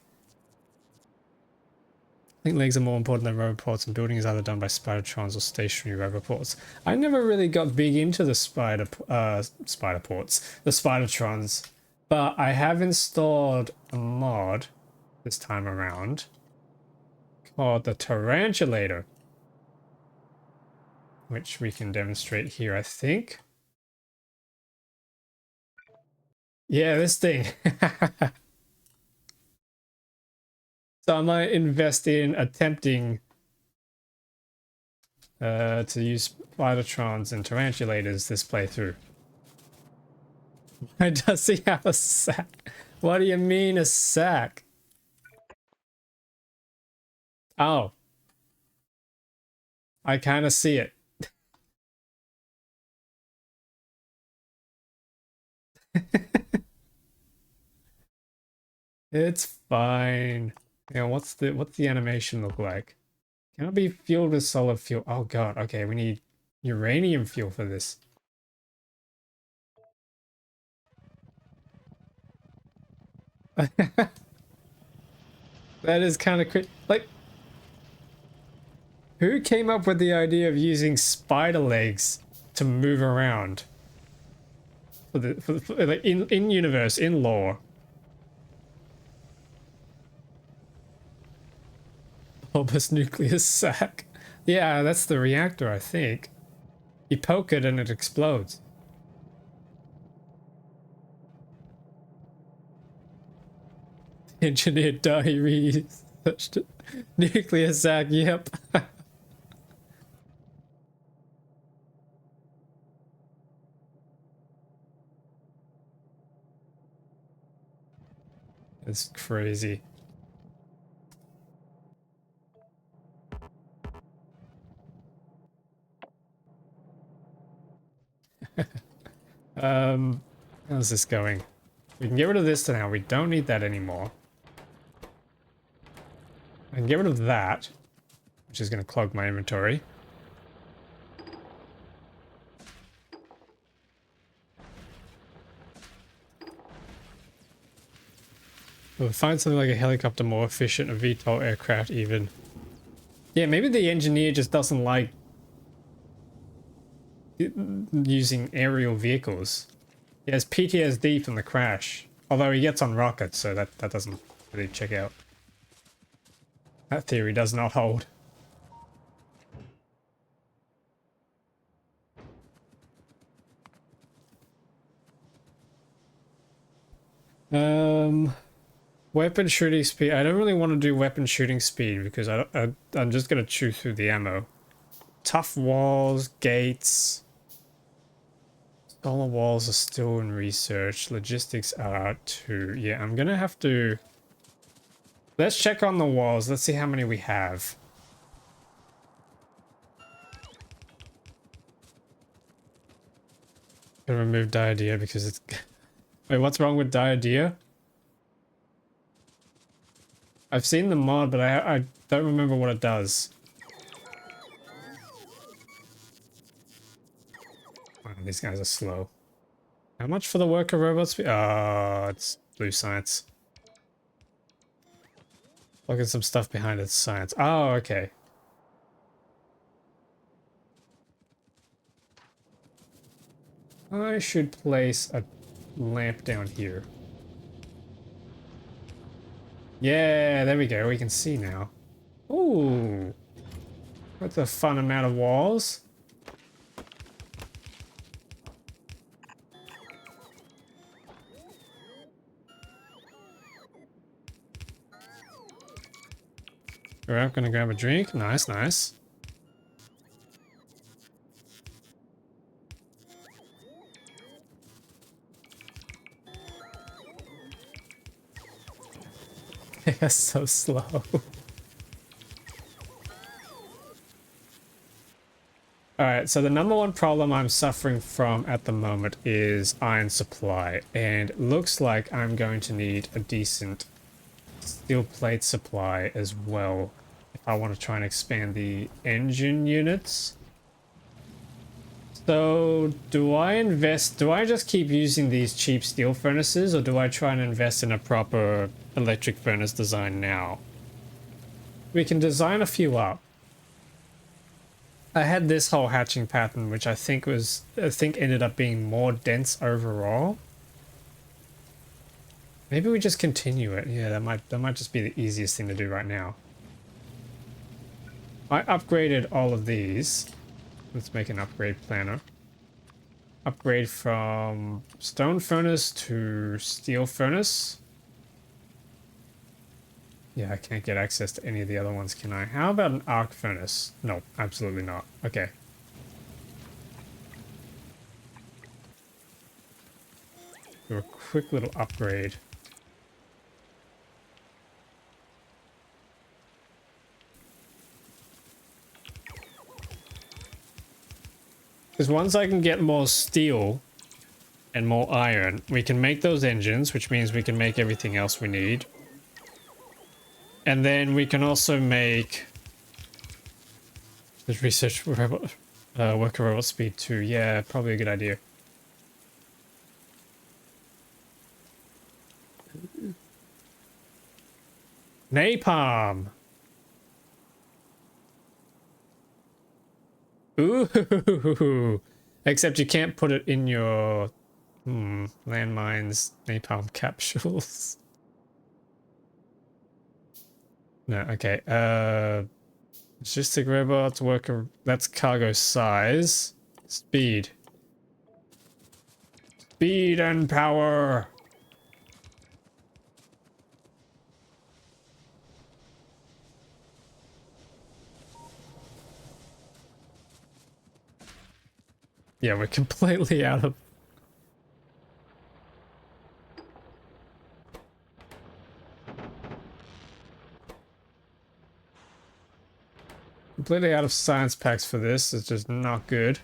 I think legs are more important than roboports, and building is either done by spidertrons or stationary roboports. I never really got big into the spiderports, the spidertrons, but I have installed a mod this time around called the Tarantulator, which we can demonstrate here, I think. Yeah, this thing. So I might invest in attempting to use spidertrons and tarantulators this playthrough. Does he have a sack? What do you mean a sack? Oh. I kind of see it. It's fine. Yeah, what's the animation look like? Can it be fueled with solid fuel? Oh god, okay, we need uranium fuel for this. That is kind of like, who came up with the idea of using spider legs to move around? Like in universe, in lore. Bulbous nucleus sac. Yeah, that's the reactor, I think. You poke it and it explodes. Engineered diary. Nucleus sac, yep. It's crazy. How's this going? We can get rid of this now. We don't need that anymore. I can get rid of that, which is going to clog my inventory. We'll find something like a helicopter more efficient, a VTOL aircraft even. Yeah, maybe the engineer just doesn't like using aerial vehicles. He has PTSD from the crash. Although he gets on rockets, so that doesn't really check out. That theory does not hold. Weapon shooting speed. I don't really want to do weapon shooting speed because I'm just going to chew through the ammo. Tough walls, gates. Solar walls are still in research. Logistics are too. Yeah, I'm going to have to... Let's check on the walls. Let's see how many we have. Gonna remove diarrhea because it's... Wait, what's wrong with diarrhea? I've seen the mod, but I don't remember what it does. Wow, these guys are slow. How much for the worker robots? Oh, it's blue science. Look at some stuff behind its science. Oh, okay. I should place a lamp down here. Yeah, there we go. We can see now. Ooh. That's a fun amount of walls. Alright, I'm gonna grab a drink. Nice, nice. It's so slow. Alright, so the number one problem I'm suffering from at the moment is iron supply, and it looks like I'm going to need a decent steel plate supply as well if I want to try and expand the engine units. So do I just keep using these cheap steel furnaces, or do I try and invest in a proper electric furnace design now? We can design a few up. I had this whole hatching pattern, which I think ended up being more dense overall. Maybe we just continue it. Yeah, that might just be the easiest thing to do right now. I upgraded all of these. Let's make an upgrade planner. Upgrade from stone furnace to steel furnace. Yeah, I can't get access to any of the other ones, can I? How about an arc furnace? No, absolutely not. Okay. Do a quick little upgrade. Because once I can get more steel and more iron, we can make those engines, which means we can make everything else we need. And then we can also make this research robot, worker robot speed 2. Yeah, probably a good idea. Napalm. Ooh. Except you can't put it in your landmines, napalm capsules. No, okay. Logistic robots, worker, that's cargo size. Speed. Speed and power. Yeah, we're completely out of... Completely out of science packs for this. It's just not good.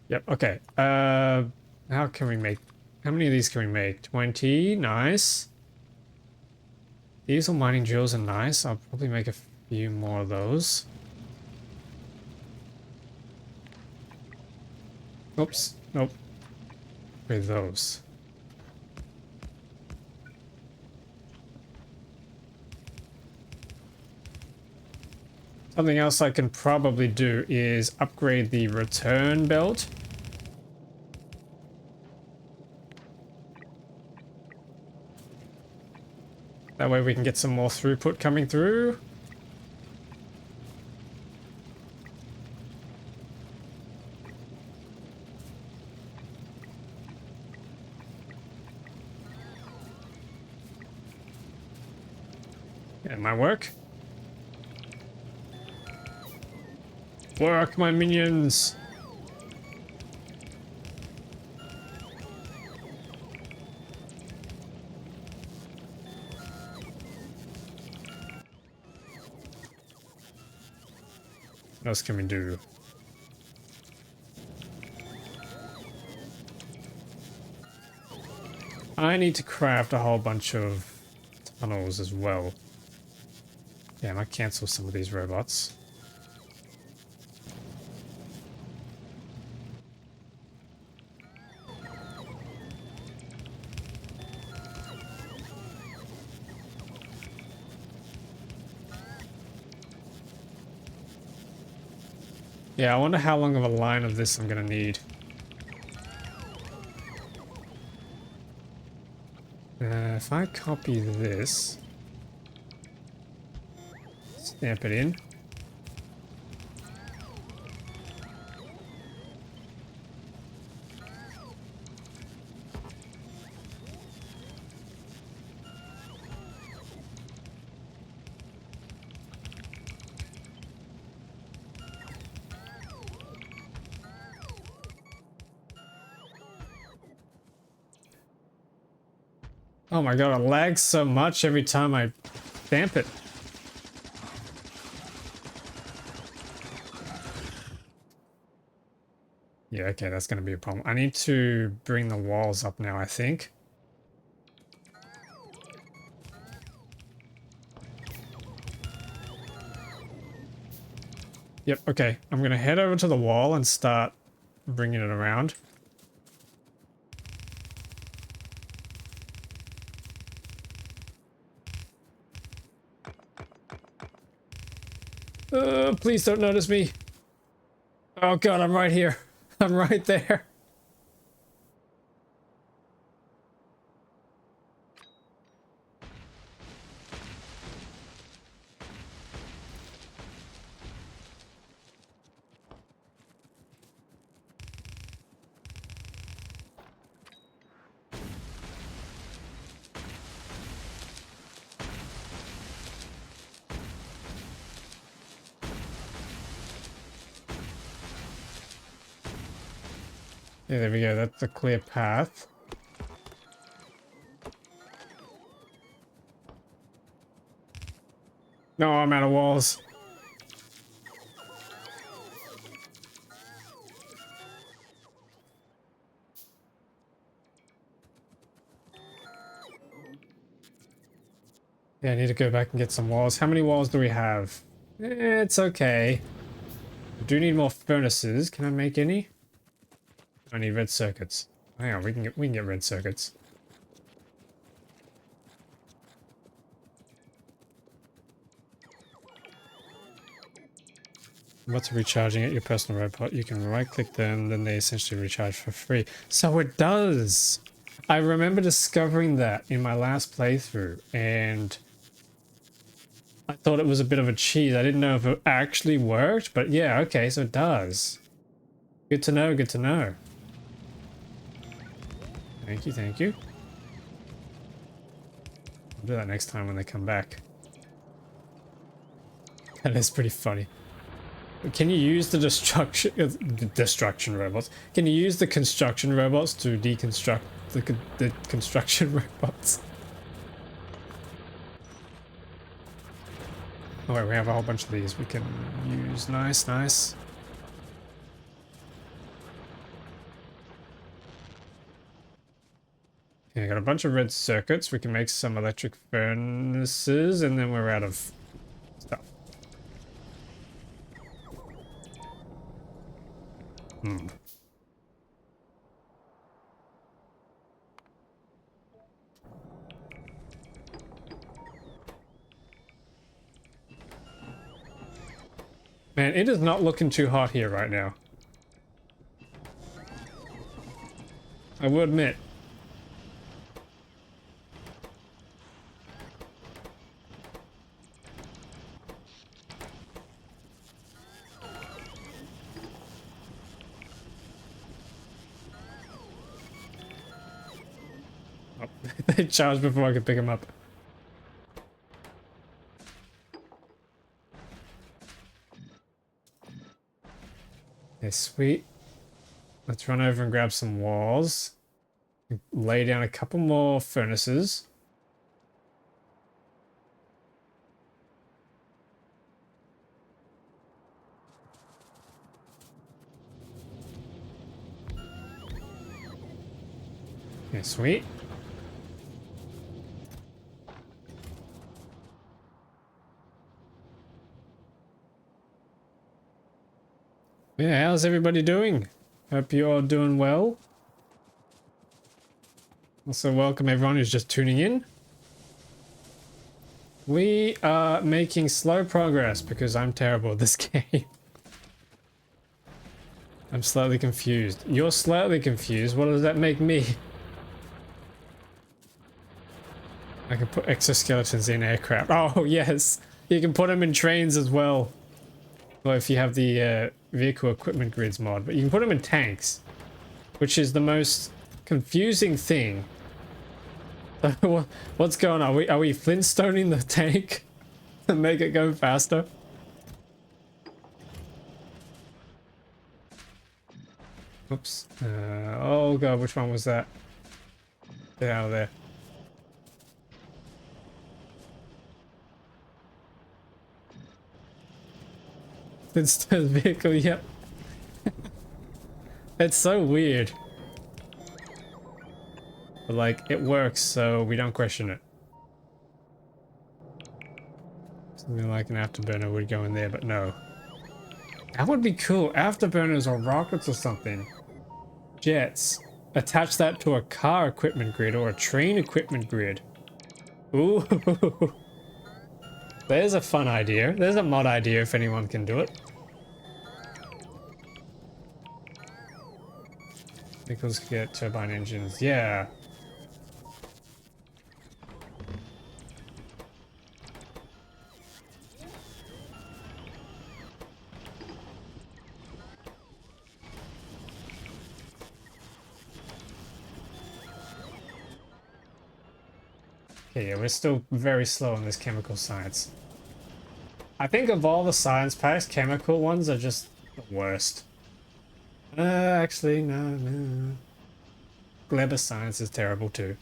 Yep, okay. How can we make... How many of these can we make? 20? Nice. Diesel mining drills are nice. I'll probably make a few more of those. Oops. Nope. With those. Something else I can probably do is upgrade the return belt. That way we can get some more throughput coming through. Yeah, my work. Work, my minions. What else can we do? I need to craft a whole bunch of tunnels as well. Damn, I cancel some of these robots. Yeah, I wonder how long of a line of this I'm gonna need. If I copy this, stamp it in. Oh my god, it lags so much every time I stamp it. Yeah, okay, that's gonna be a problem. I need to bring the walls up now, I think. Yep, okay. I'm gonna head over to the wall and start bringing it around. Please don't notice me. Oh god, I'm right here. I'm right there. Yeah, there we go. That's a clear path. No, I'm out of walls. Yeah, I need to go back and get some walls. How many walls do we have? It's okay. I do need more furnaces. Can I make any? I need red circuits. Hang on, we can get red circuits. What's recharging at your personal robot? You can right click them, then they essentially recharge for free. So it does! I remember discovering that in my last playthrough, and I thought it was a bit of a cheat. I didn't know if it actually worked, but yeah, okay, so it does. Good to know, good to know. Thank you, thank you. I'll do that next time when they come back. That is pretty funny. Can you use the destruction robots? Can you use the construction robots to deconstruct the construction robots? Oh wait, we have a whole bunch of these we can use. Nice, nice. Okay, I got a bunch of red circuits. We can make some electric furnaces, and then we're out of stuff. Hmm. Man, it is not looking too hot here right now. I will admit. Oh, they charged before I could pick them up. Okay, sweet. Let's run over and grab some walls. Lay down a couple more furnaces. Okay, sweet. Yeah, how's everybody doing? Hope you're all doing well. Also, welcome everyone who's just tuning in. We are making slow progress because I'm terrible at this game. I'm slightly confused. You're slightly confused. What does that make me? I can put exoskeletons in aircraft. Oh, yes. You can put them in trains as well. Well, if you have the vehicle equipment grids mod. But you can put them in tanks, which is the most confusing thing. What's going on? Are we Flintstoning the tank to make it go faster? Oops. Oh god, which one was that? Get out of there. Flintstone's vehicle, yep. It's so weird. But like, it works, so we don't question it. Something like an afterburner would go in there, but no. That would be cool. Afterburners or rockets or something. Jets. Attach that to a car equipment grid or a train equipment grid. Ooh. There's a fun idea. There's a mod idea if anyone can do it. Vehicles get turbine engines. Yeah. Okay, yeah, we're still very slow on this chemical science. I think of all the science packs, chemical ones are just the worst. Actually, no. Gleba science is terrible too.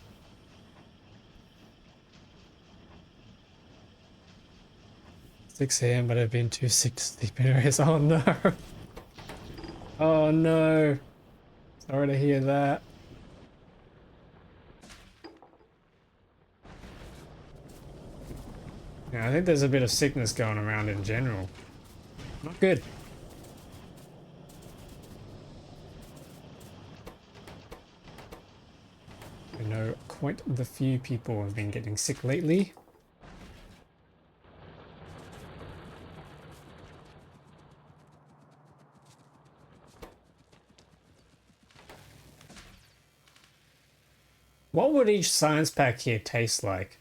6 AM, but I've been too sick to sleep anyways. Oh no. Oh no. Sorry to hear that. Yeah, I think there's a bit of sickness going around in general. Not good. I know quite the few people have been getting sick lately. What would each science pack here taste like?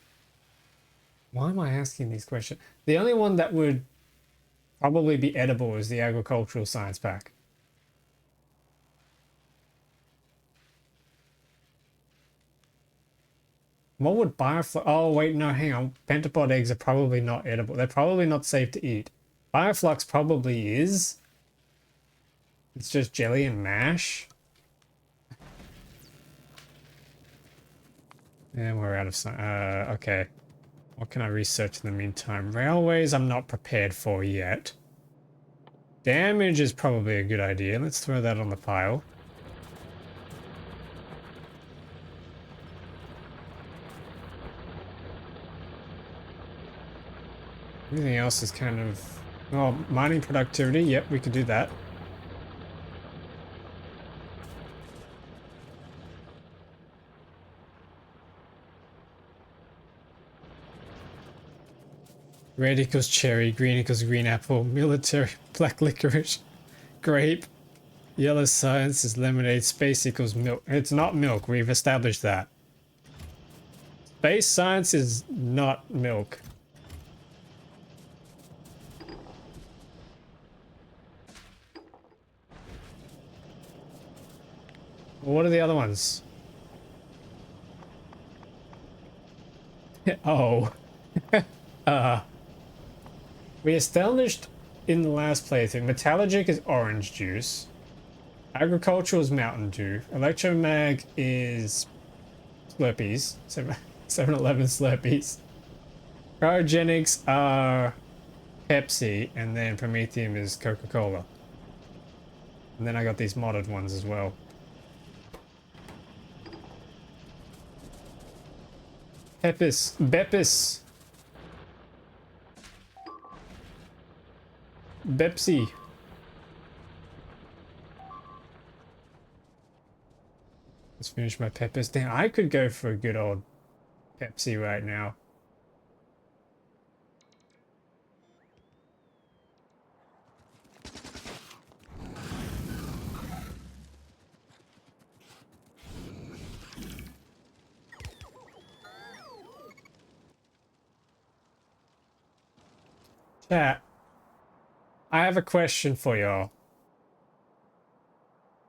Why am I asking these questions? The only one that would probably be edible is the agricultural science pack. What would bioflux? Oh wait, no, hang on. Pentapod eggs are probably not edible. They're probably not safe to eat. Bioflux probably is. It's just jelly and mash. And we're out of okay. What can I research in the meantime? Railways I'm not prepared for yet. Damage is probably a good idea. Let's throw that on the pile. Everything else is kind of... Oh, mining productivity. Yep, we could do that. Red equals cherry, green equals green apple, military, black licorice, grape, yellow science is lemonade, space equals milk. It's not milk, we've established that. Space science is not milk. What are the other ones? Oh. We established in the last playthrough, metallurgic is orange juice, agricultural is Mountain Dew, electromag is Slurpees, 7-Eleven Slurpees, cryogenics are Pepsi, and then Promethium is Coca-Cola. And then I got these modded ones as well. Beppis. Bepsi. Let's finish my peppers. Damn, I could go for a good old Pepsi right now. Chat, I have a question for y'all.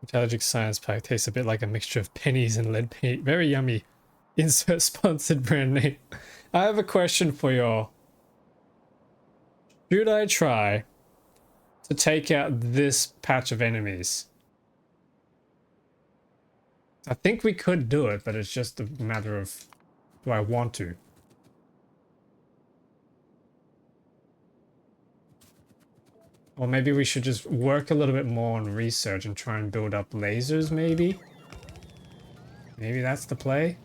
Intelligent Science Pack tastes a bit like a mixture of pennies and lead paint. Very yummy. Insert sponsored brand name. I have a question for y'all. Should I try to take out this patch of enemies? I think we could do it, but it's just a matter of, do I want to? Or maybe we should just work a little bit more on research and try and build up lasers, maybe? Maybe that's the play?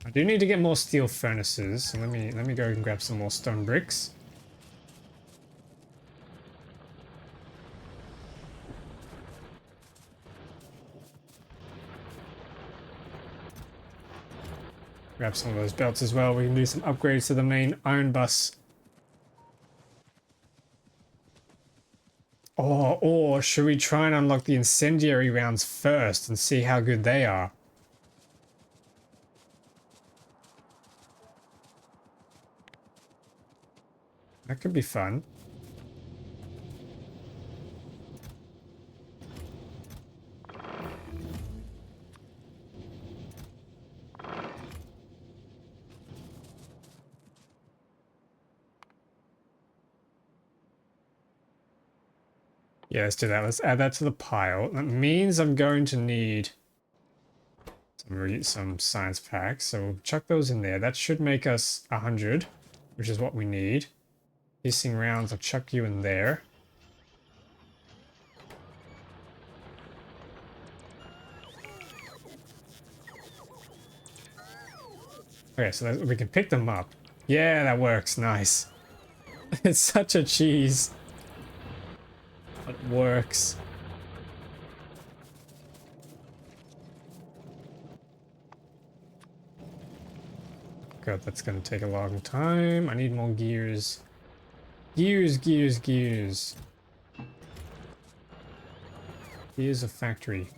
I do need to get more steel furnaces, so let me go and grab some more stone bricks. Grab some of those belts as well. We can do some upgrades to the main iron bus. Or should we try and unlock the incendiary rounds first and see how good they are? That could be fun. Yeah, let's do that. Let's add that to the pile. That means I'm going to need some science packs, so we'll chuck those in there. That should make us 100, which is what we need. Hissing rounds, I'll chuck you in there. Okay, so we can pick them up. Yeah, that works. Nice. It's such a cheese. It works. God, that's gonna take a long time. I need more gears. Gears. Gears of factory.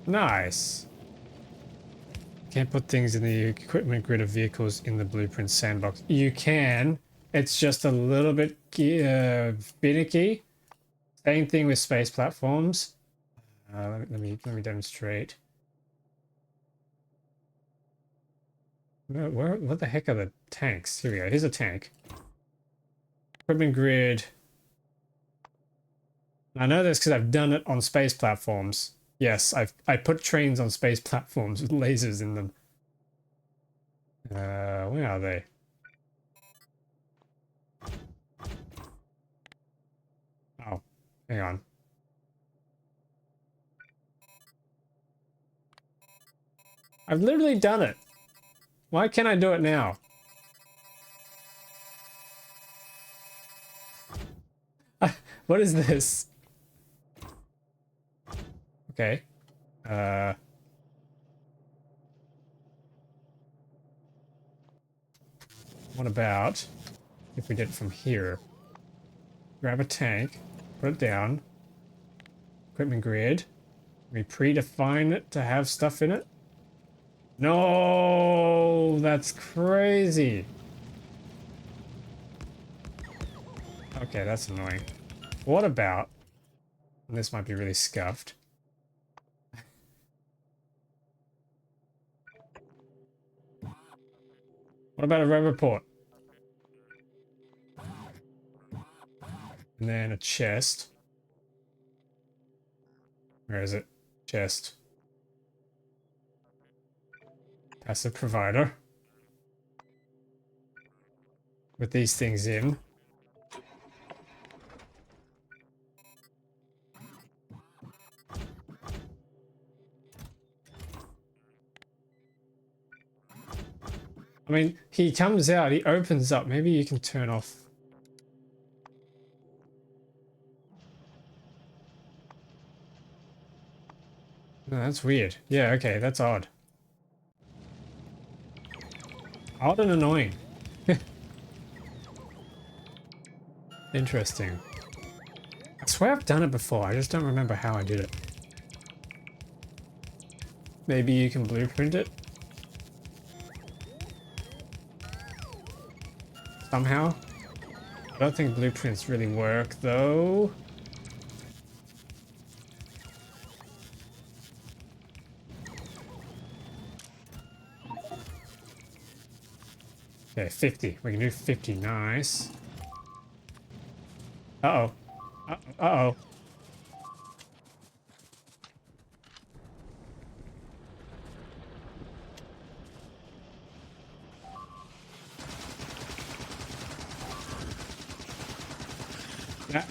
Nice. Can't put things in the equipment grid of vehicles in the blueprint sandbox. You can. It's just a little bit finicky. Same thing with space platforms. Let me demonstrate. What the heck are the tanks? Here we go. Here's a tank. Equipment grid. I know this because I've done it on space platforms. Yes, I put trains on space platforms with lasers in them. Where are they? Oh, hang on. I've literally done it. Why can't I do it now? What is this? Okay. What about if we did it from here? Grab a tank, put it down. Equipment grid. We predefine it to have stuff in it. No, that's crazy. Okay, that's annoying. What about, and this might be really scuffed. What about a roboport? And then a chest. Where is it? Chest. Passive provider. With these things in. I mean, he comes out, he opens up. Maybe you can turn off. No, that's weird. Yeah, okay, that's odd. Odd and annoying. Interesting. swear I've done it before. I just don't remember how I did it. Maybe you can blueprint it? Somehow? I don't think blueprints really work, though. Okay, 50. We can do 50. Nice. Uh-oh. Uh-oh. Yeah.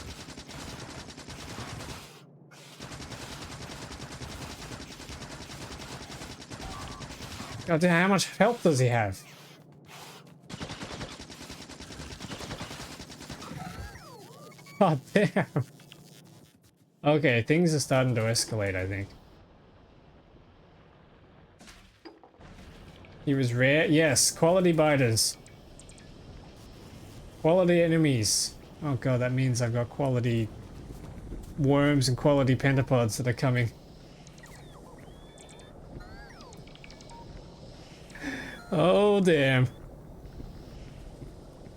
God damn, how much health does he have? God damn. Okay, things are starting to escalate, I think. He was rare. Yes, quality biters. Quality enemies. Oh god, that means I've got quality worms and quality pentapods that are coming. Oh damn.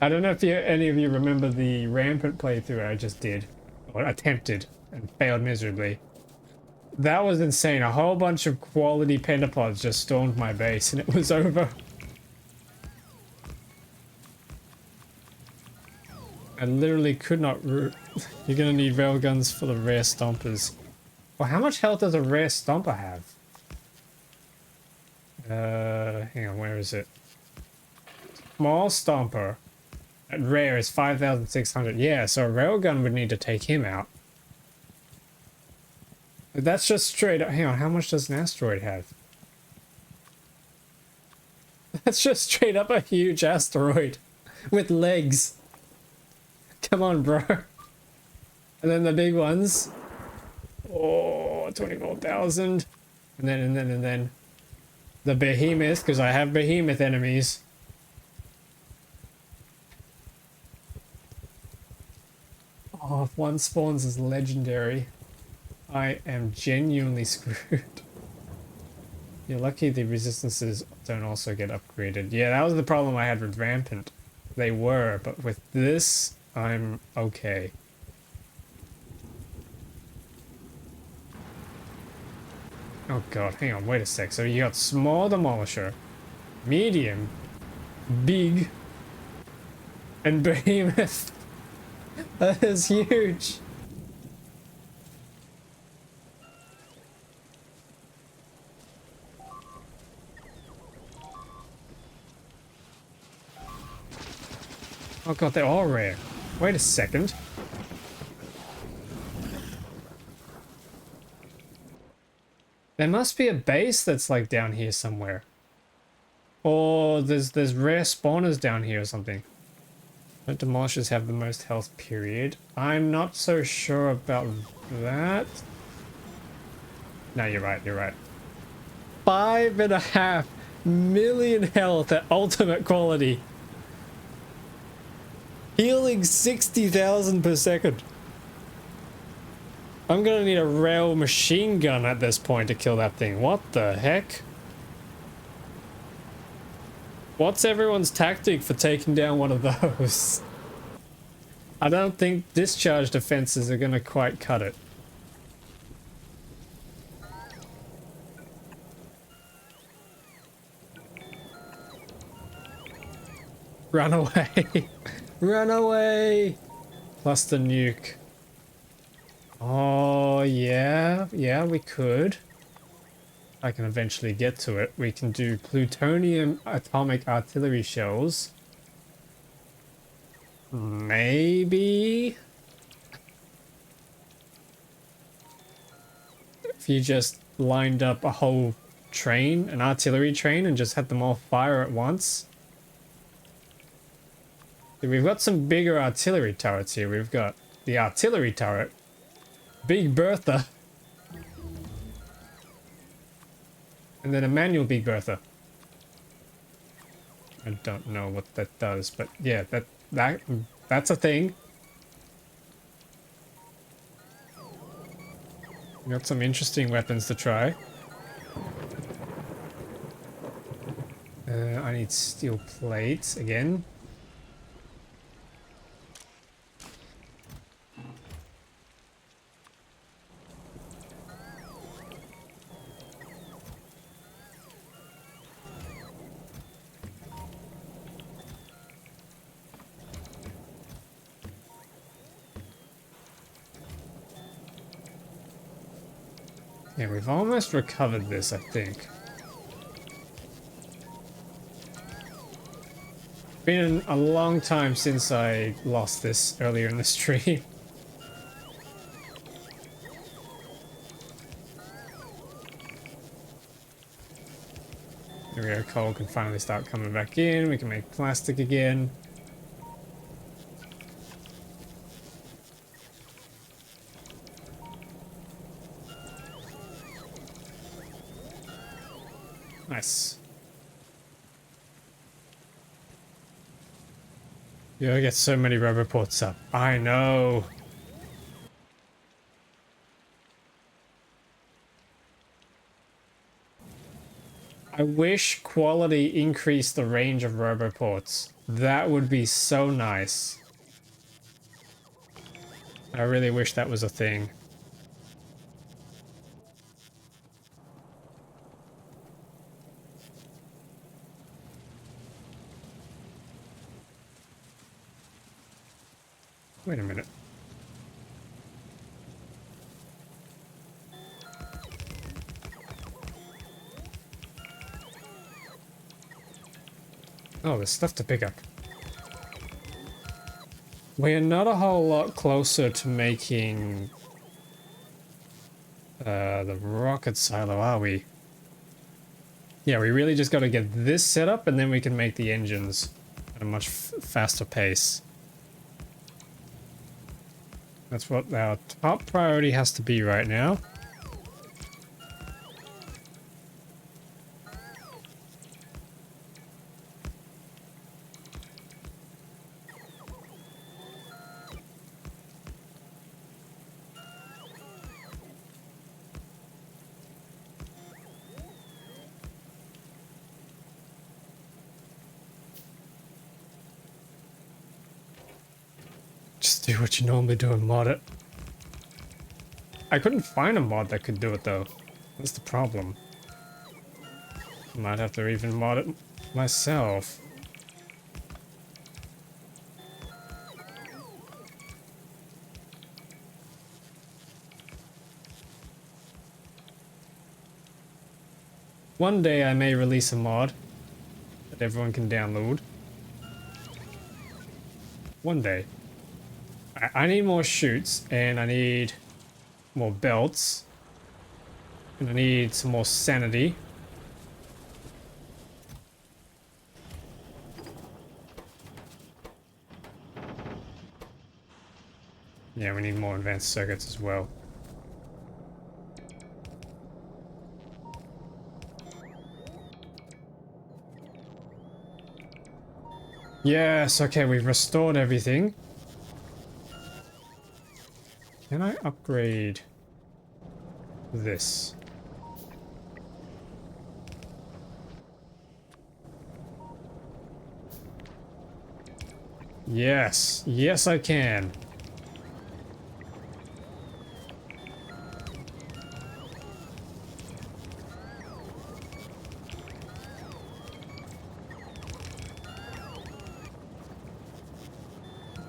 I don't know if any of you remember the rampant playthrough I just did. Or attempted and failed miserably. That was insane. A whole bunch of quality pentapods just stormed my base and it was over. I literally could not root. You're gonna need railguns for the rare stompers. Well, how much health does a rare stomper have? Hang on, where is it? Small stomper at rare is 5,600. Yeah, so a railgun would need to take him out. But that's just straight up. Hang on, how much does an asteroid have? That's just straight up a huge asteroid with legs. Come on, bro. And then the big ones. Oh, 24,000. And then the behemoth, because I have behemoth enemies. Oh, if one spawns as legendary, I am genuinely screwed. You're lucky the resistances don't also get upgraded. Yeah, that was the problem I had with Rampant. They were, but with this, I'm okay. Oh god, hang on, wait a sec. So you got small demolisher, medium, big, and behemoth. That is huge. Oh god, they're all rare. Wait a second. There must be a base that's like down here somewhere. Or there's rare spawners down here or something. But demolishers have the most health, period. I'm not so sure about that. No, you're right, you're right. 5.5 million health at ultimate quality. Healing 60,000 per second. I'm gonna need a rail machine gun at this point to kill that thing. What the heck? What's everyone's tactic for taking down one of those? I don't think discharge defenses are gonna quite cut it. Run away! Run away! Plus the nuke. Oh, yeah. Yeah, we could. I can eventually get to it. We can do plutonium atomic artillery shells. Maybe? If you just lined up a whole train, an artillery train, and just had them all fire at once. We've got some bigger artillery turrets here. We've got the artillery turret, Big Bertha, and then a manual Big Bertha. I don't know what that does, but yeah, that's a thing. We got some interesting weapons to try. I need steel plates again. Yeah, we've almost recovered this, I think. Been a long time since I lost this earlier in the stream. There we go, coal can finally start coming back in. We can make plastic again. Nice. Yeah, I get so many roboports up. I know. I wish quality increased the range of roboports. That would be so nice. I really wish that was a thing. Wait a minute. Oh, there's stuff to pick up. We're not a whole lot closer to making the rocket silo, are we? Yeah, we really just got to get this set up and then we can make the engines at a much faster pace. That's what our top priority has to be right now. Just do what you normally do and mod it. I couldn't find a mod that could do it though. That's the problem. Might have to even mod it myself. One day I may release a mod that everyone can download. One day. I need more chutes and I need more belts. And I need some more sanity. Yeah, we need more advanced circuits as well. Yes, okay, we've restored everything. Can I upgrade this? Yes, yes I can.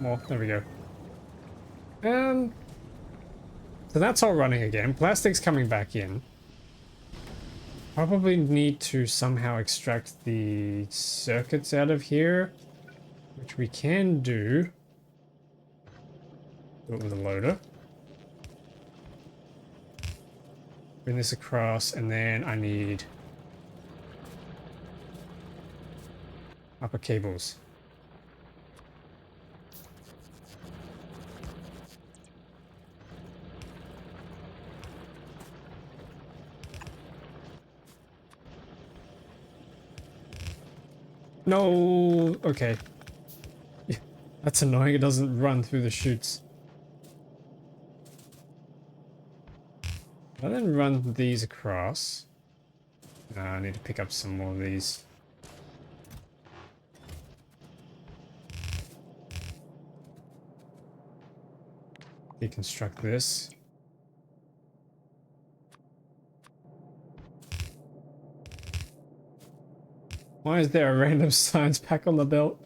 More, there we go. So that's all running again. Plastic's coming back in. Probably need to somehow extract the circuits out of here, which we can do. Do it with a loader. Bring this across, and then I need upper cables. No, okay. That's annoying, it doesn't run through the chutes. I'll then run these across. I need to pick up some more of these. Deconstruct this. Why is there a random science pack on the belt?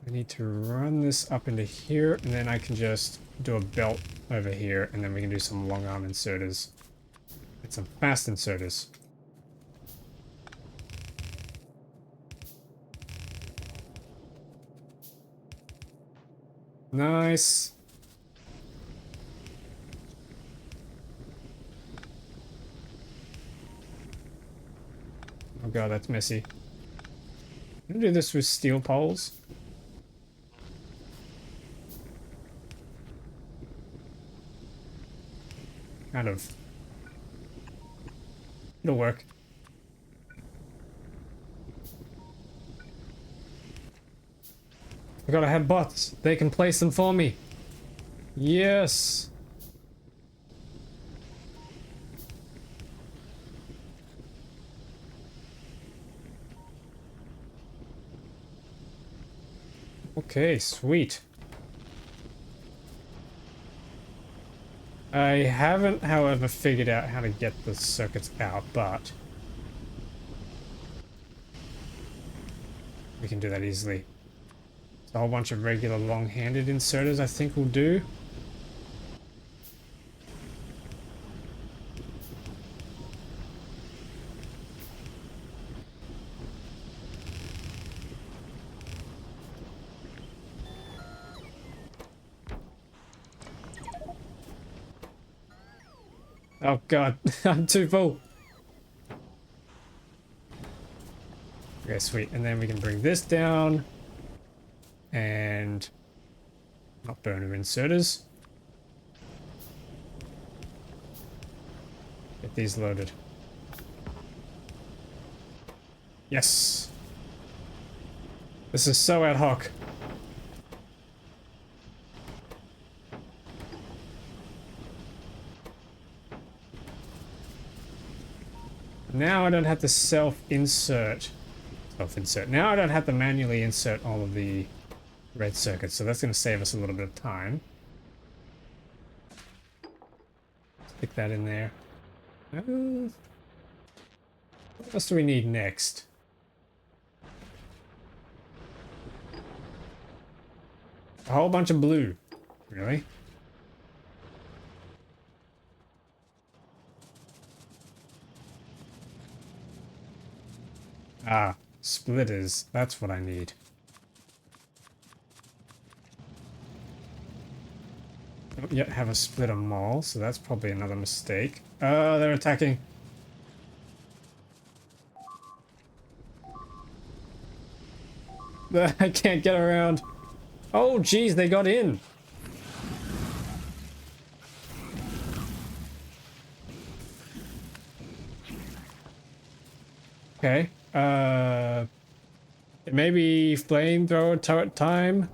I need to run this up into here, and then I can just do a belt over here, and then we can do some long arm inserters. And some fast inserters. Nice. Oh god, that's messy. I'm gonna do this with steel poles. Kind of. It'll work. I gotta have bots. They can place them for me. Yes. Okay, sweet. I haven't, however, figured out how to get the circuits out, but we can do that easily. A whole bunch of regular long-handed inserters I think will do. Oh god, I'm too full. Okay, sweet. And then we can bring this down. And not burner inserters. Get these loaded. Yes. This is so ad hoc. Now I don't have to self-insert. Now I don't have to manually insert all of the red circuits, so that's going to save us a little bit of time. Stick that in there. What else do we need next? A whole bunch of blue. Really? Ah, splitters. That's what I need. Don't yet have a splitter mall, so that's probably another mistake. Oh, they're attacking. I can't get around. Oh, geez, they got in. Okay. Maybe flamethrower turret time.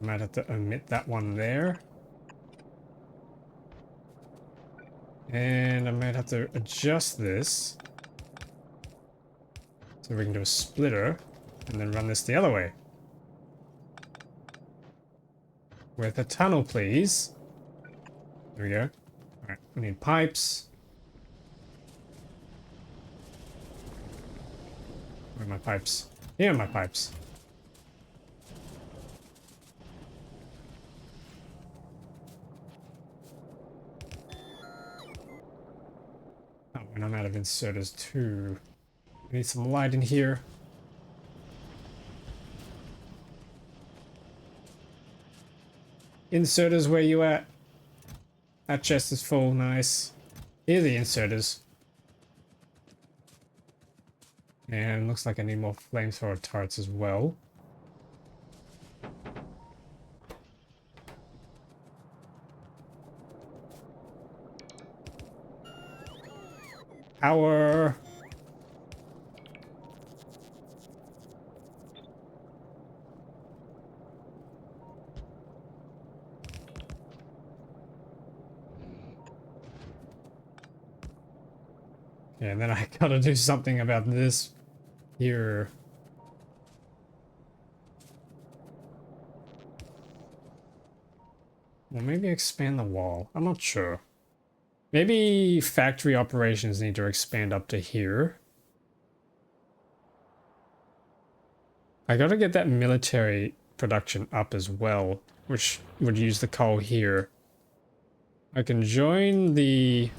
Might have to omit that one there. And I might have to adjust this so we can do a splitter and then run this the other way. With a tunnel, please. There we go. Alright, we need pipes. Where are my pipes? Here are my pipes. Oh, and I'm out of inserters too. I need some light in here. Inserters, where you at? That chest is full, nice. Here are the inserters. And looks like I need more flamethrower turrets as well. Power. Yeah, and then I gotta do something about this here. Well, maybe expand the wall. I'm not sure. Maybe factory operations need to expand up to here. I gotta get that military production up as well, which would use the coal here. I can join the...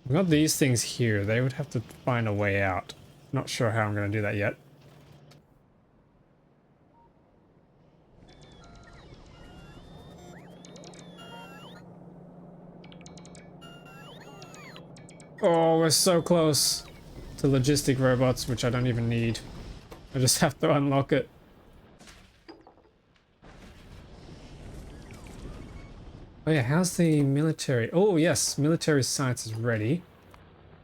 I've got these things here. They would have to find a way out. Not sure how I'm gonna do that yet. Oh, we're so close to logistic robots, which I don't even need. I just have to unlock it. Oh yeah, how's the military? Oh yes, military science is ready.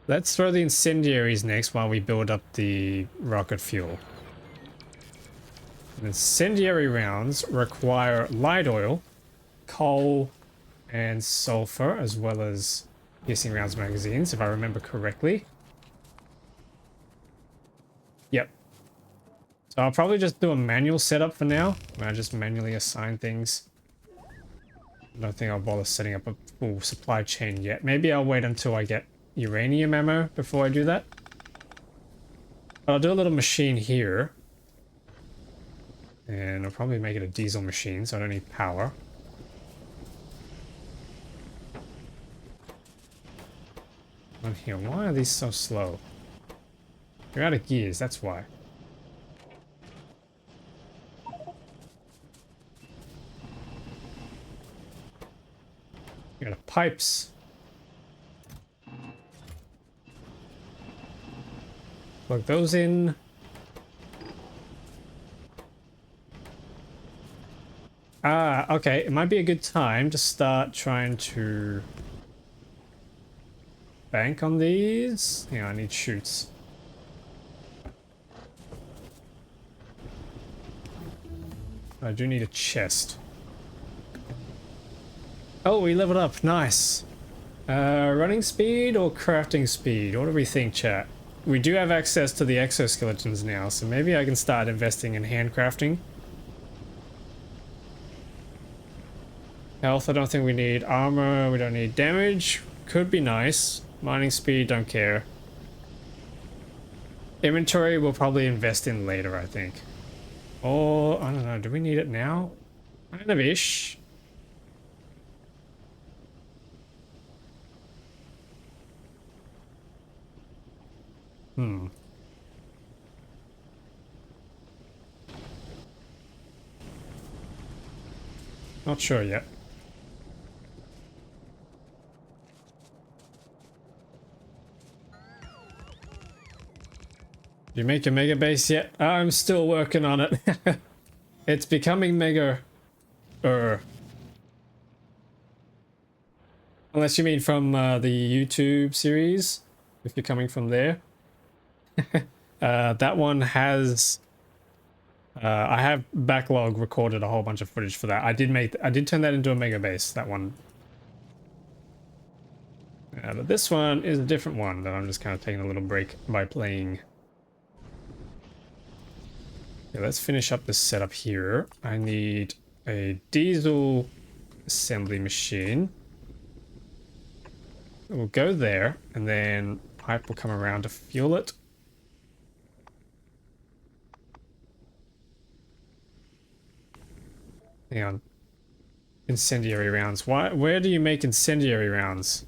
Let's throw the incendiaries next while we build up the rocket fuel. Incendiary rounds require light oil, coal, and sulfur, as well as piercing rounds magazines, if I remember correctly. Yep. So I'll probably just do a manual setup for now, where I just manually assign things. I don't think I'll bother setting up a full supply chain yet. Maybe I'll wait until I get uranium ammo before I do that. But I'll do a little machine here. And I'll probably make it a diesel machine, so I don't need power. On here, why are these so slow? They're out of gears, that's why. Got pipes. Plug those in. Ah, okay. It might be a good time to start trying to bank on these. Hang on, I need chutes. I do need a chest. Oh, we leveled up. Nice. Running speed or crafting speed? What do we think, chat? We do have access to the exoskeletons now, so maybe I can start investing in handcrafting. Health, I don't think we need. Armor, we don't need. Damage, could be nice. Mining speed, don't care. Inventory, we'll probably invest in later, I think. Or, I don't know, do we need it now? Kind of ish. Not sure yet. Did you make your mega base yet? I'm still working on it. It's becoming mega. Unless you mean from the YouTube series, if you're coming from there. That one has. I have backlog recorded a whole bunch of footage for that. I did turn that into a mega base. That one. But this one is a different one that I'm just kind of taking a little break by playing. Okay, let's finish up this setup here. I need a diesel assembly machine. We'll go there, and then pipe will come around to fuel it. Hang on. Incendiary rounds. Why? Where do you make incendiary rounds?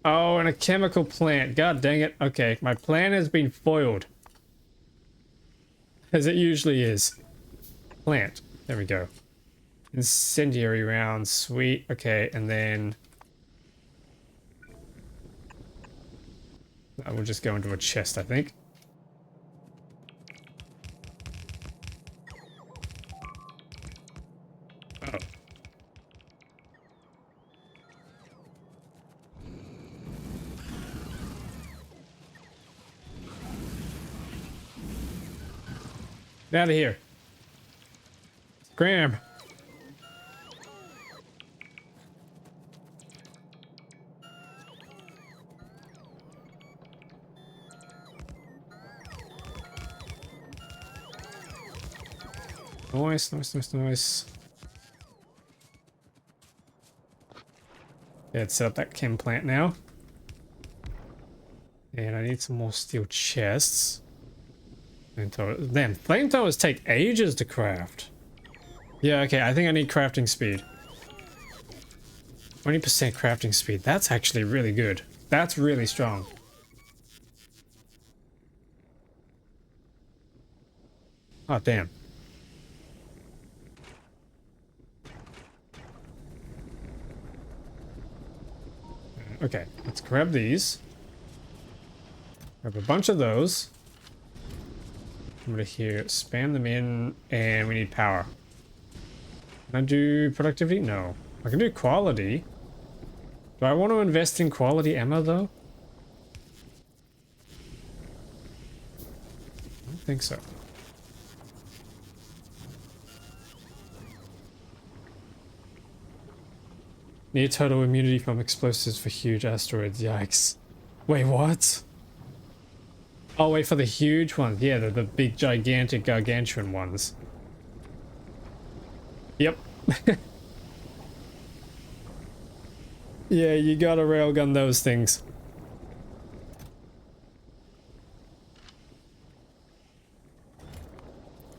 Oh, in a chemical plant. God dang it. Okay, my plan has been foiled. As it usually is. Plant. There we go. Incendiary rounds. Sweet. Okay, and then... I will just go into a chest, I think. Oh. Get out of here. Scram. Nice, nice, nice, nice. Yeah, let's set up that chem plant now. And I need some more steel chests. Flamethrowers. Damn, flamethrowers take ages to craft. Yeah, okay, I think I need crafting speed. 20% crafting speed. That's actually really good. That's really strong. Oh, damn. Okay, let's grab these. Grab a bunch of those. I'm gonna here spam them in, and we need power. Can I do productivity? No. I can do quality. Do I want to invest in quality ammo though? I don't think so. Near total immunity from explosives for huge asteroids. Yikes. Wait, what? Oh, wait for the huge ones. Yeah, the big, gigantic, gargantuan ones. Yep. Yeah, you gotta railgun those things.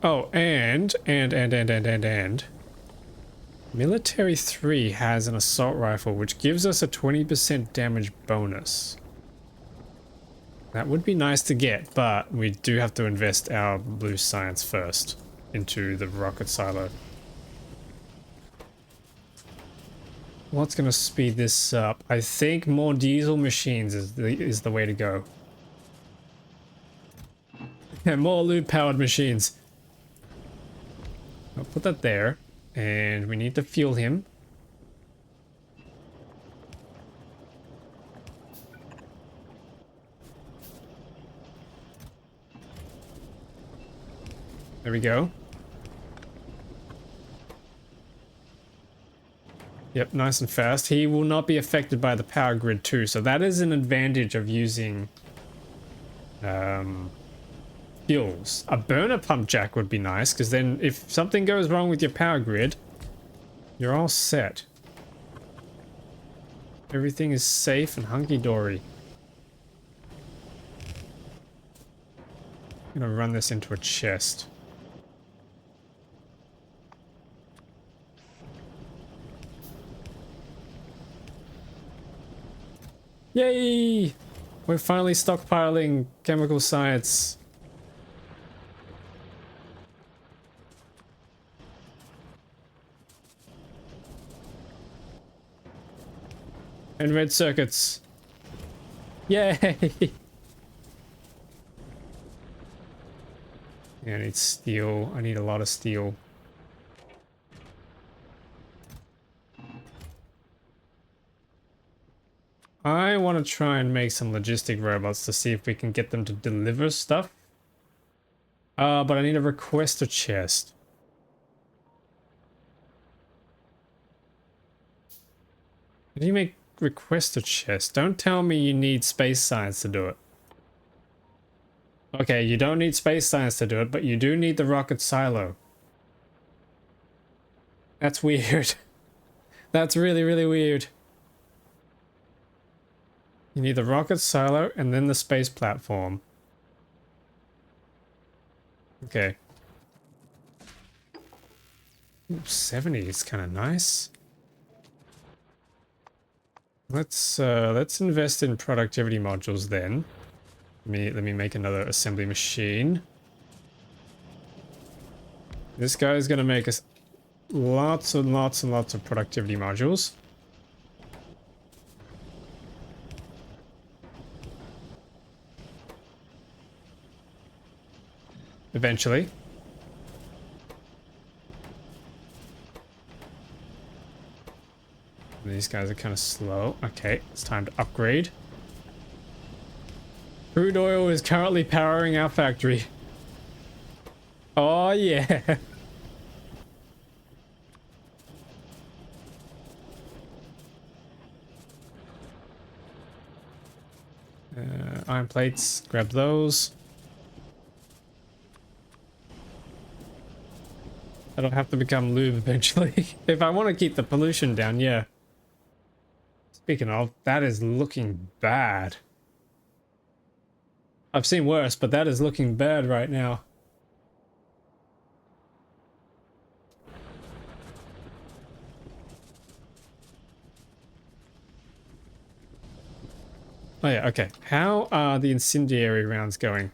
Oh, and. Military 3 has an assault rifle, which gives us a 20% damage bonus. That would be nice to get, but we do have to invest our blue science first into the rocket silo. What's going to speed this up? I think more diesel machines is the way to go. Yeah, more loot-powered machines. I'll put that there, and we need to fuel him. There we go. Yep, nice and fast. He will not be affected by the power grid too, so that is an advantage of using fuels. A burner pump jack would be nice, because then if something goes wrong with your power grid, you're all set. Everything is safe and hunky-dory. I'm gonna run this into a chest. Yay! We're finally stockpiling chemical science. And red circuits. Yay! Yeah, I need steel. I need a lot of steel. I want to try and make some logistic robots to see if we can get them to deliver stuff. But I need a requester chest. How do you make requester chest? Don't tell me you need space science to do it. Okay, you don't need space science to do it, but you do need the rocket silo. That's weird. That's really, really weird. You need the rocket silo and then the space platform. Okay. Ooh, 70 is kind of nice. Let's invest in productivity modules then. Let me make another assembly machine. This guy is gonna make us lots and lots and lots of productivity modules. Eventually. These guys are kind of slow. Okay, it's time to upgrade. Crude oil is currently powering our factory. Oh Oh yeah. Iron plates, grab those. That'll have to become lube eventually. If I want to keep the pollution down, yeah. Speaking of, that is looking bad. I've seen worse, but that is looking bad right now. Oh yeah, okay. How are the incendiary rounds going?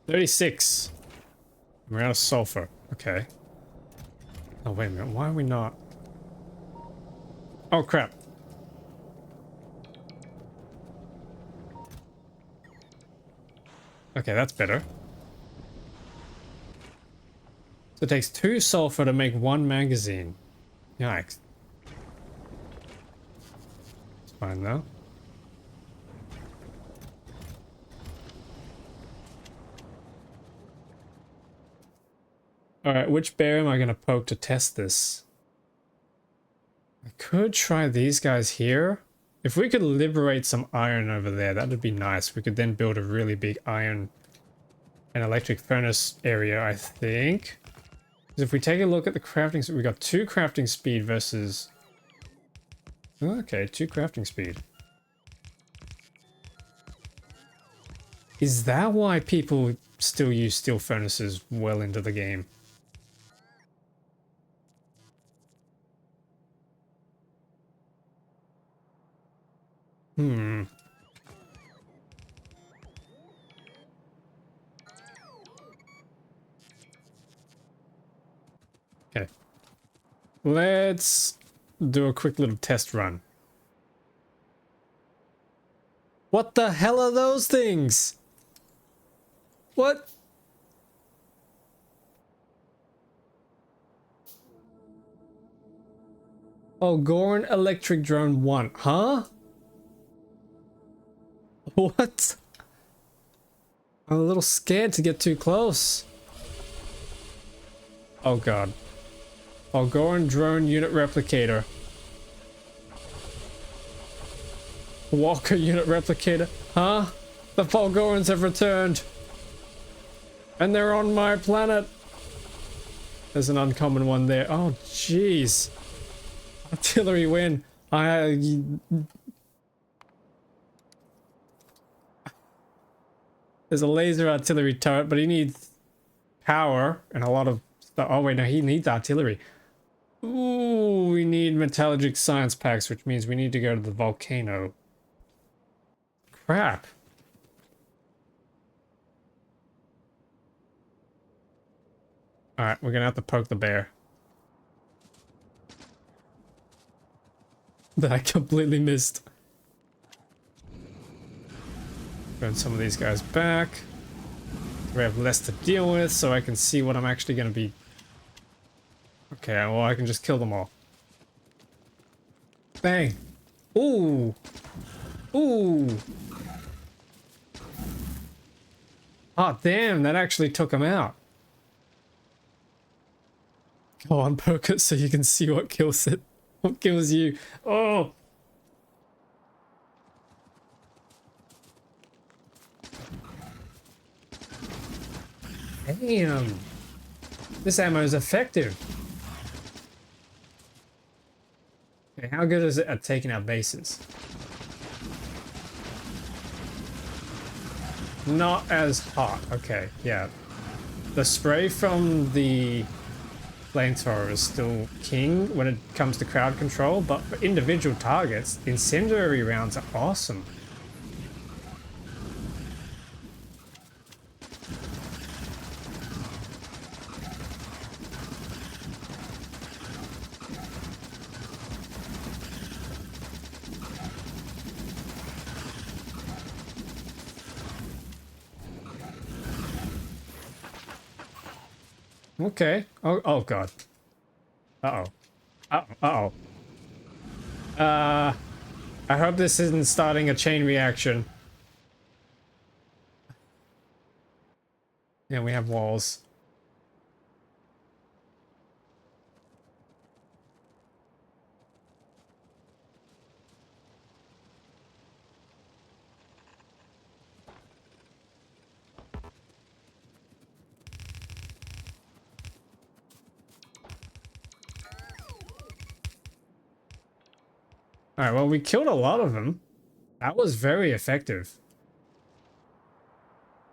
36. We're out of sulfur. Okay. Oh, wait a minute. Why are we not? Oh, crap. Okay, that's better. So it takes 2 sulfur to make 1 magazine. Yikes. It's fine though. Alright, which bear am I going to poke to test this? I could try these guys here. If we could liberate some iron over there, that would be nice. We could then build a really big iron and electric furnace area, I think. Because if we take a look at the crafting, we got 2 crafting speed versus... Okay, 2 crafting speed. Is that why people still use steel furnaces well into the game? Hmm. Okay. Let's do a quick little test run. What the hell are those things? What? Oh, Gorn Electric Drone 1. Huh? What? I'm a little scared to get too close. Oh god. Algoran Drone Unit Replicator. Walker Unit Replicator. Huh? The Fulgorans have returned. And they're on my planet. There's an uncommon one there. Oh, jeez. Artillery win. There's a laser artillery turret, but he needs power and a lot of stuff. Oh wait, no, he needs artillery. Ooh, we need metallurgic science packs, which means we need to go to the volcano. Crap. Alright, we're gonna have to poke the bear. That I completely missed. Burn some of these guys back. We have less to deal with, so I can see what I'm actually gonna be. Okay, well, I can just kill them all. Bang! Ooh! Ooh! Oh, damn, that actually took him out. Go on, poke it so you can see what kills it. What kills you? Oh! Damn! This ammo is effective. Okay, how good is it at taking out bases? Not as hot. Okay, yeah. The spray from the flamethrower is still king when it comes to crowd control, but for individual targets, incendiary rounds are awesome. Okay. Oh god. Uh-oh. Uh-oh. I hope this isn't starting a chain reaction. Yeah, we have walls. All right, well, we killed a lot of them. That was very effective.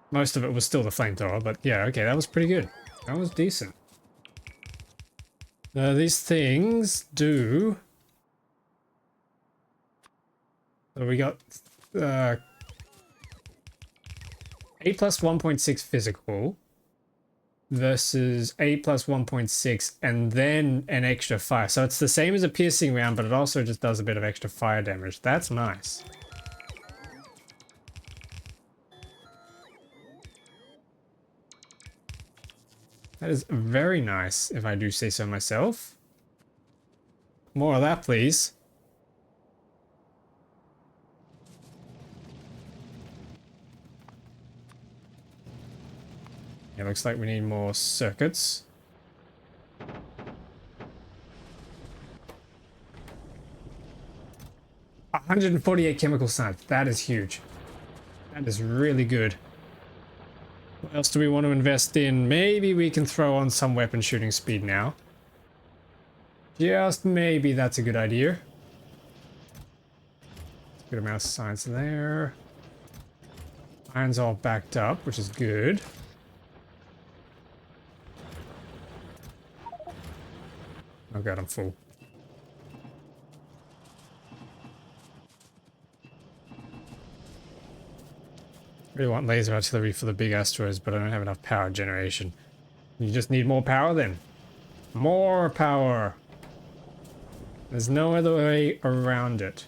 Most of it was still the flamethrower, but yeah, okay, that was pretty good. That was decent. These things do... So we got 8 plus 1.6 physical versus 8 plus 1.6 and then an extra fire. So it's the same as a piercing round, but it also just does a bit of extra fire damage. That's nice. That is very nice, if I do say so myself. More of that, please. It looks like we need more circuits. 148 chemical science. That is huge. That is really good. What else do we want to invest in? Maybe we can throw on some weapon shooting speed now. Just maybe that's a good idea. Good amount of science there. Iron's all backed up, which is good. Oh god, I'm full. Really want laser artillery for the big asteroids, but I don't have enough power generation. You just need more power then. More power. There's no other way around it.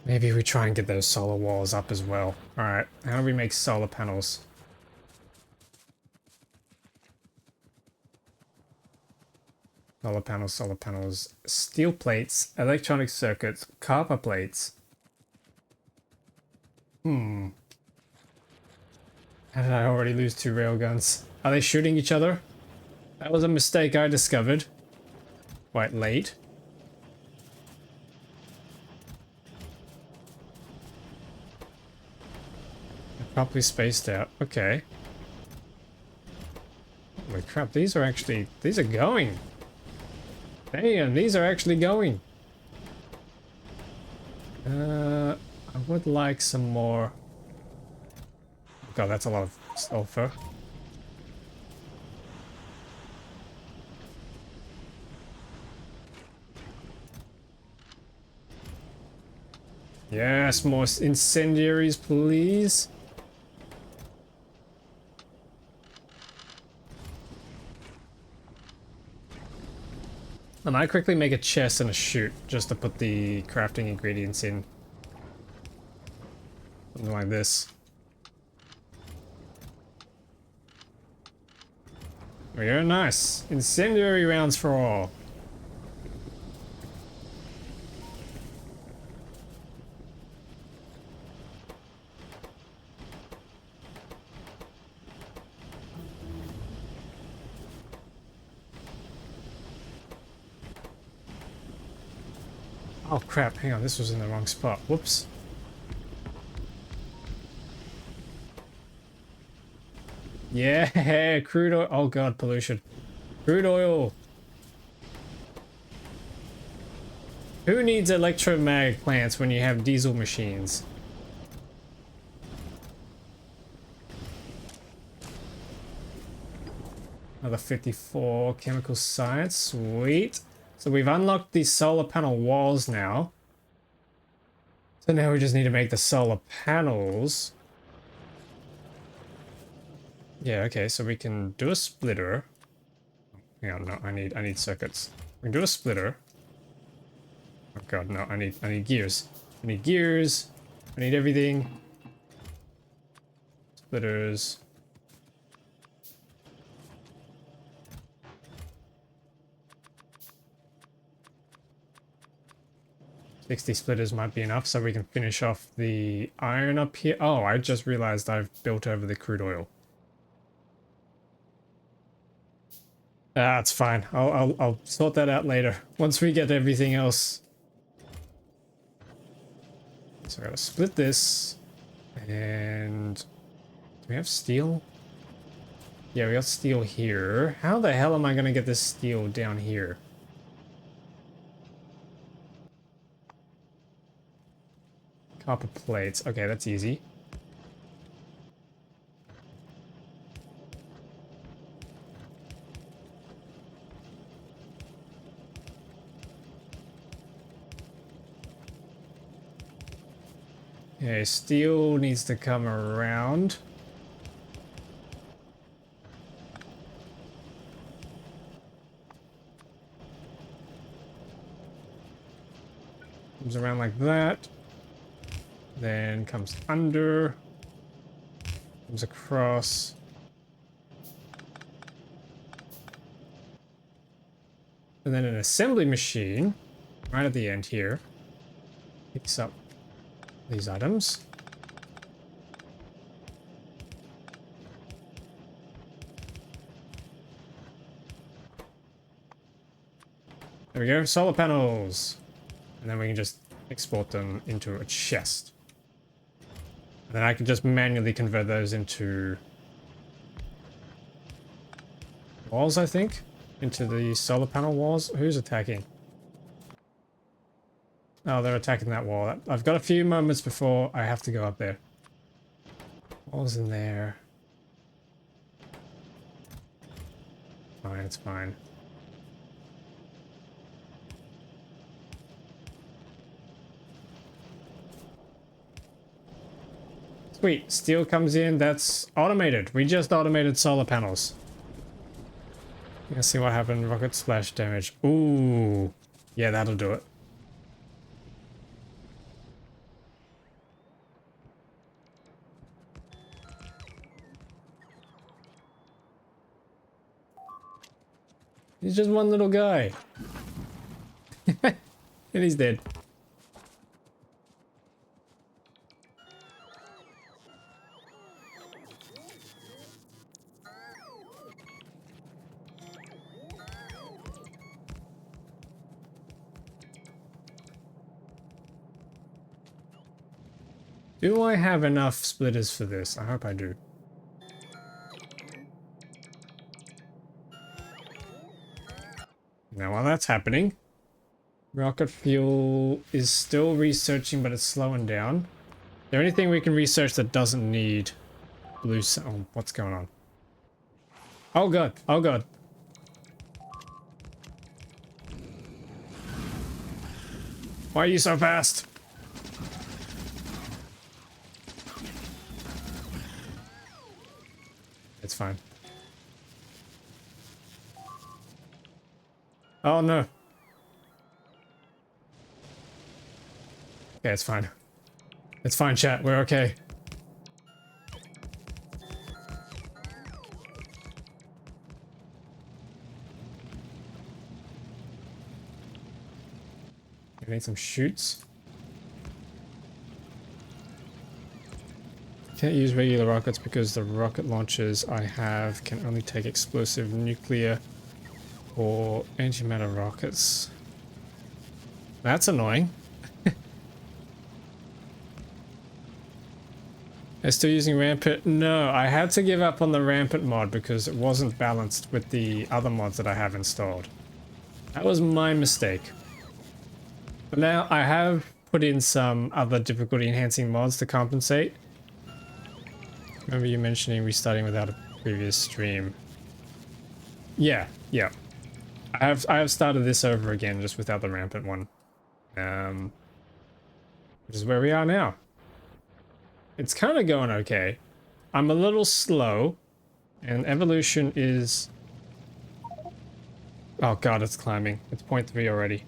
Maybe we try and get those solar walls up as well. Alright, how do we make solar panels? Solar panels, steel plates, electronic circuits, copper plates. How did I already lose 2 railguns? Are they shooting each other? That was a mistake I discovered. Quite late. They're properly spaced out. Okay. Holy crap, these are going. Damn, these are actually going. I would like some more. Oh god, that's a lot of sulfur. Yes, more incendiaries, please. I might quickly make a chest and a chute just to put the crafting ingredients in. Something like this. Very nice. Incendiary rounds for all. Oh crap, hang on, this was in the wrong spot. Whoops. Yeah, crude oil. Oh god, pollution. Crude oil. Who needs electromag plants when you have diesel machines? Another 54 chemical science. Sweet. So we've unlocked these solar panel walls now. So now we just need to make the solar panels. Yeah, okay, so we can do a splitter. Hang on, no, I need circuits. We can do a splitter. Oh god, no, I need gears. I need gears. I need everything. Splitters. 60 splitters might be enough so we can finish off the iron up here. Oh, I just realized I've built over the crude oil. That's fine. I'll sort that out later once we get everything else. So I gotta split this. And do we have steel? Yeah, we got steel here. How the hell am I gonna get this steel down here? Copper plates. Okay, that's easy. Okay, steel needs to come around. Comes around like that. Then comes under. Comes across. And then an assembly machine, right at the end here, picks up these items. There we go, solar panels. And then we can just export them into a chest. And then I can just manually convert those into walls, I think. Into the solar panel walls. Who's attacking? Oh, they're attacking that wall. I've got a few moments before I have to go up there. Wall's in there. Fine, it's fine. Sweet, steel comes in. That's automated. We just automated solar panels. Let's see what happened. Rocket splash damage. Ooh. Yeah, that'll do it. He's just one little guy. And he's dead. Do I have enough splitters for this? I hope I do. Now while that's happening, rocket fuel is still researching, but it's slowing down. Is there anything we can research that doesn't need blue? Oh, what's going on? Oh god! Oh god! Why are you so fast? It's fine. Oh no. Okay, it's fine. It's fine, chat. We're okay. I need some chutes. Can't use regular rockets because the rocket launchers I have can only take explosive nuclear or antimatter rockets. That's annoying. They're still using rampant? No, I had to give up on the rampant mod because it wasn't balanced with the other mods that I have installed. That was my mistake. But now I have put in some other difficulty enhancing mods to compensate. Remember you mentioning restarting without a previous stream. Yeah. I have started this over again just without the rampant one. Which is where we are now. It's kind of going okay. I'm a little slow, and evolution is... Oh god, it's climbing. It's 0.3 already.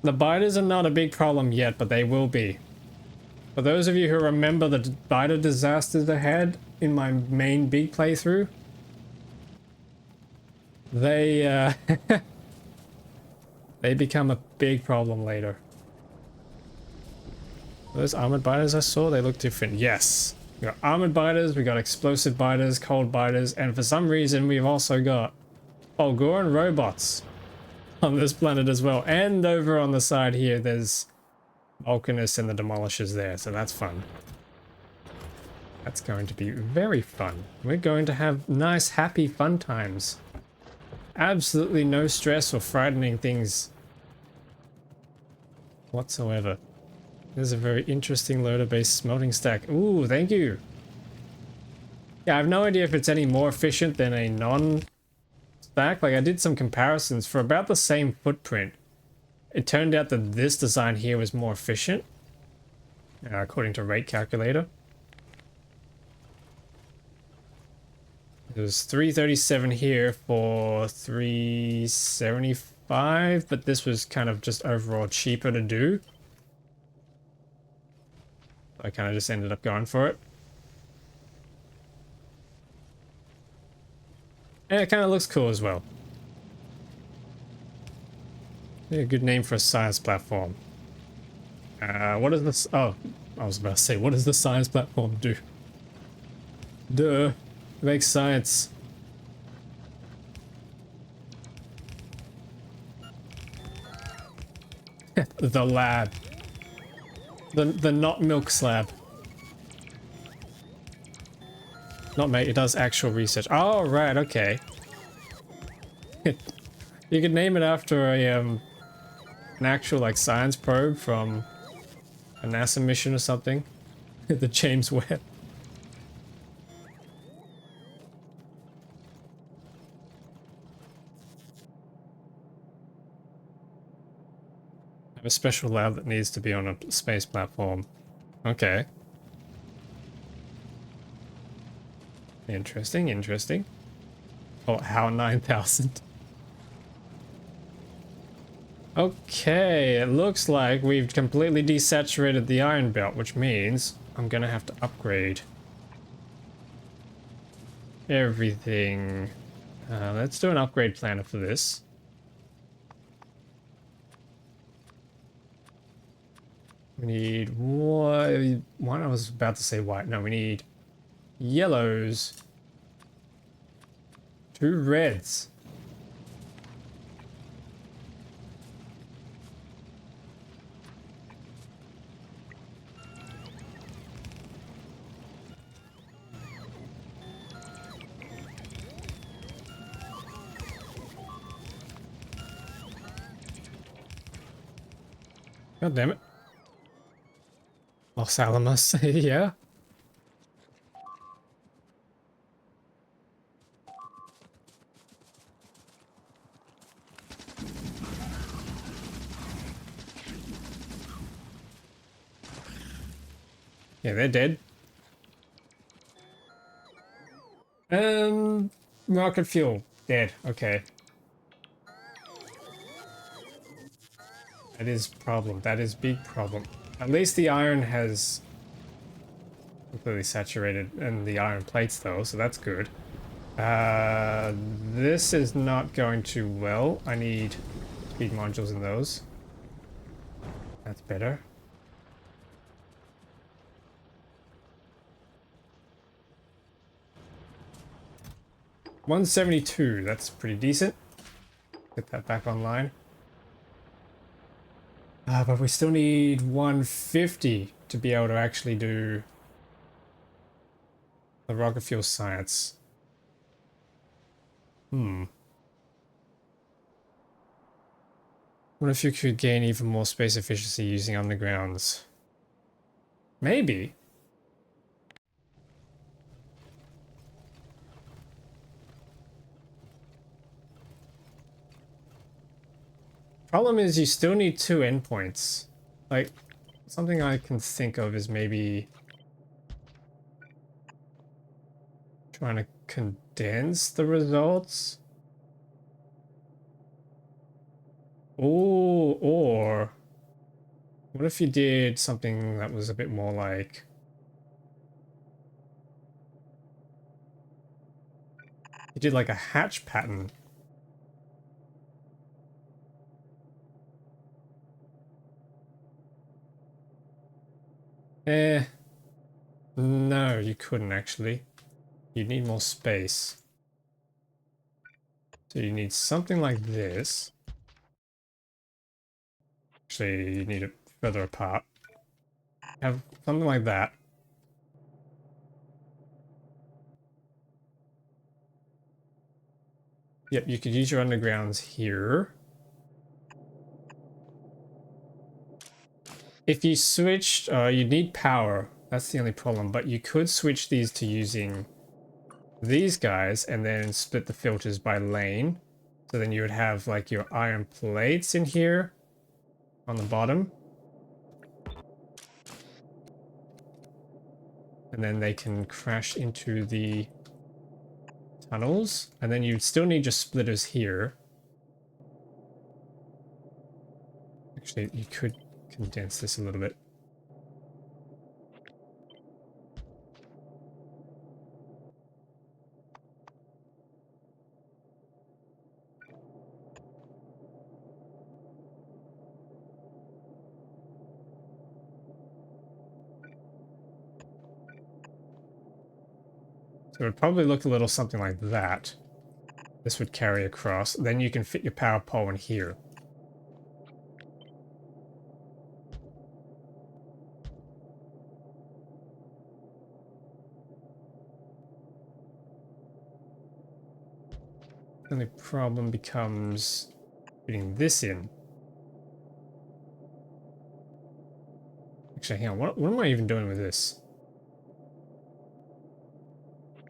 The biters are not a big problem yet, but they will be. For those of you who remember the biter disasters I had in my main big playthrough, they They become a big problem later. Those armored biters I saw, they look different. Yes. We got armored biters, we got explosive biters, cold biters, and for some reason we've also got Bulgarian robots on this planet as well. And over on the side here, there's Vulcanists and the Demolishers there, so that's fun. That's going to be very fun. We're going to have nice, happy, fun times. Absolutely no stress or frightening things whatsoever. There's a very interesting loader-based smelting stack. Ooh, thank you. Yeah, I have no idea if it's any more efficient than a non-stack. Like, I did some comparisons for about the same footprint. It turned out that this design here was more efficient, according to rate calculator. It was 337 here for 375, but this was kind of just overall cheaper to do. I kind of just ended up going for it. And it kind of looks cool as well. Yeah, good name for a science platform. What is this? Oh, I was about to say, what does the science platform do? Duh. It makes science. The lab. The not milk slab. Not mate, it does actual research. Oh, right, okay. You could name it after a, an actual, like, science probe from a NASA mission or something. The James Webb. Have a special lab that needs to be on a space platform. Okay. Interesting, interesting. Oh, how 9,000? Okay, it looks like we've completely desaturated the iron belt, which means I'm gonna have to upgrade everything. Let's do an upgrade planner for this. We need white. I was about to say white. No, we need yellows. 2 reds. God damn it. Los Alamos, yeah. Yeah, they're dead. Rocket fuel. Dead. Okay. That is problem. That is big problem. At least the iron has completely saturated and the iron plates though, so that's good. This is not going too well. I need speed modules in those. That's better. $172, that's pretty decent. Get that back online. But we still need 150 to be able to actually do the rocket fuel science. What if you could gain even more space efficiency using undergrounds? Maybe. Problem is you still need 2 endpoints. Like, something I can think of is maybe trying to condense the results. Ooh, or what if you did something that was a bit more like... You did like a hatch pattern. Eh, no, you couldn't actually. You need more space. So you need something like this. Actually, you need it further apart. Have something like that. Yep, you could use your undergrounds here. If you switched, you need power. That's the only problem. But you could switch these to using these guys and then split the filters by lane. So then you would have like your iron plates in here on the bottom. And then they can crash into the tunnels. And then you'd still need your splitters here. Actually, you could condense this a little bit. So it would probably look a little something like that. This would carry across. Then you can fit your power pole in here. The only problem becomes fitting this in. Actually, hang on. What am I even doing with this?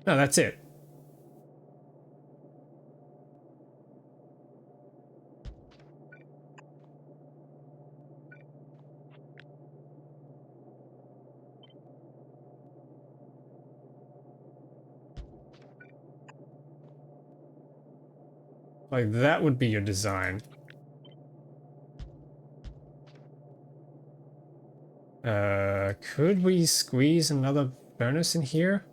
No, that's it. Like, that would be your design. Could we squeeze another furnace in here?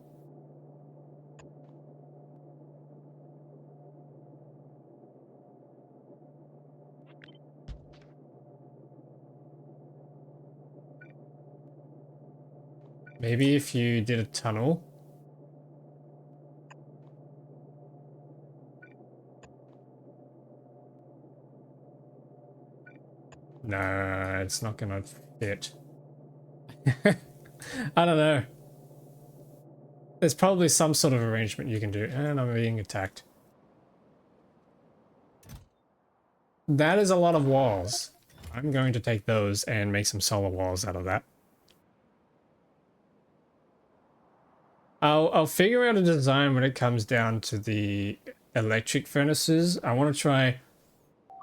Maybe if you did a tunnel. No, it's not gonna fit. I don't know. There's probably some sort of arrangement you can do. And I'm being attacked. That is a lot of walls. I'm going to take those and make some solar walls out of that. I'll figure out a design when it comes down to the electric furnaces. I want to try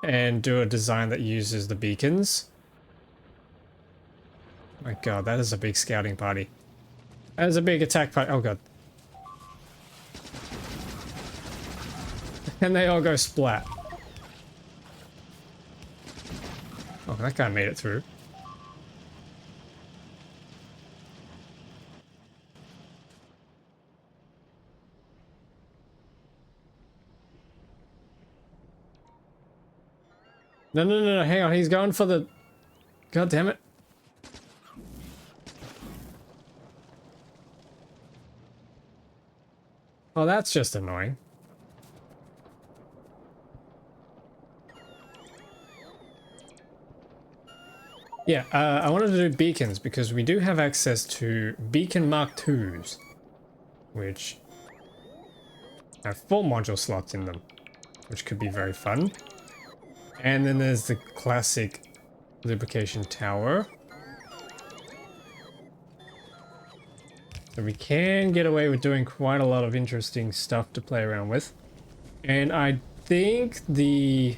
and do a design that uses the beacons. My god, that is a big scouting party. That is a big attack party. Oh god. And they all go splat. Oh, that guy made it through. No, hang on. He's going for the... God damn it. Oh, that's just annoying. Yeah, I wanted to do beacons because we do have access to beacon Mark IIs, which have 4 module slots in them, which could be very fun. And then there's the classic lubrication tower. So we can get away with doing quite a lot of interesting stuff to play around with. And I think the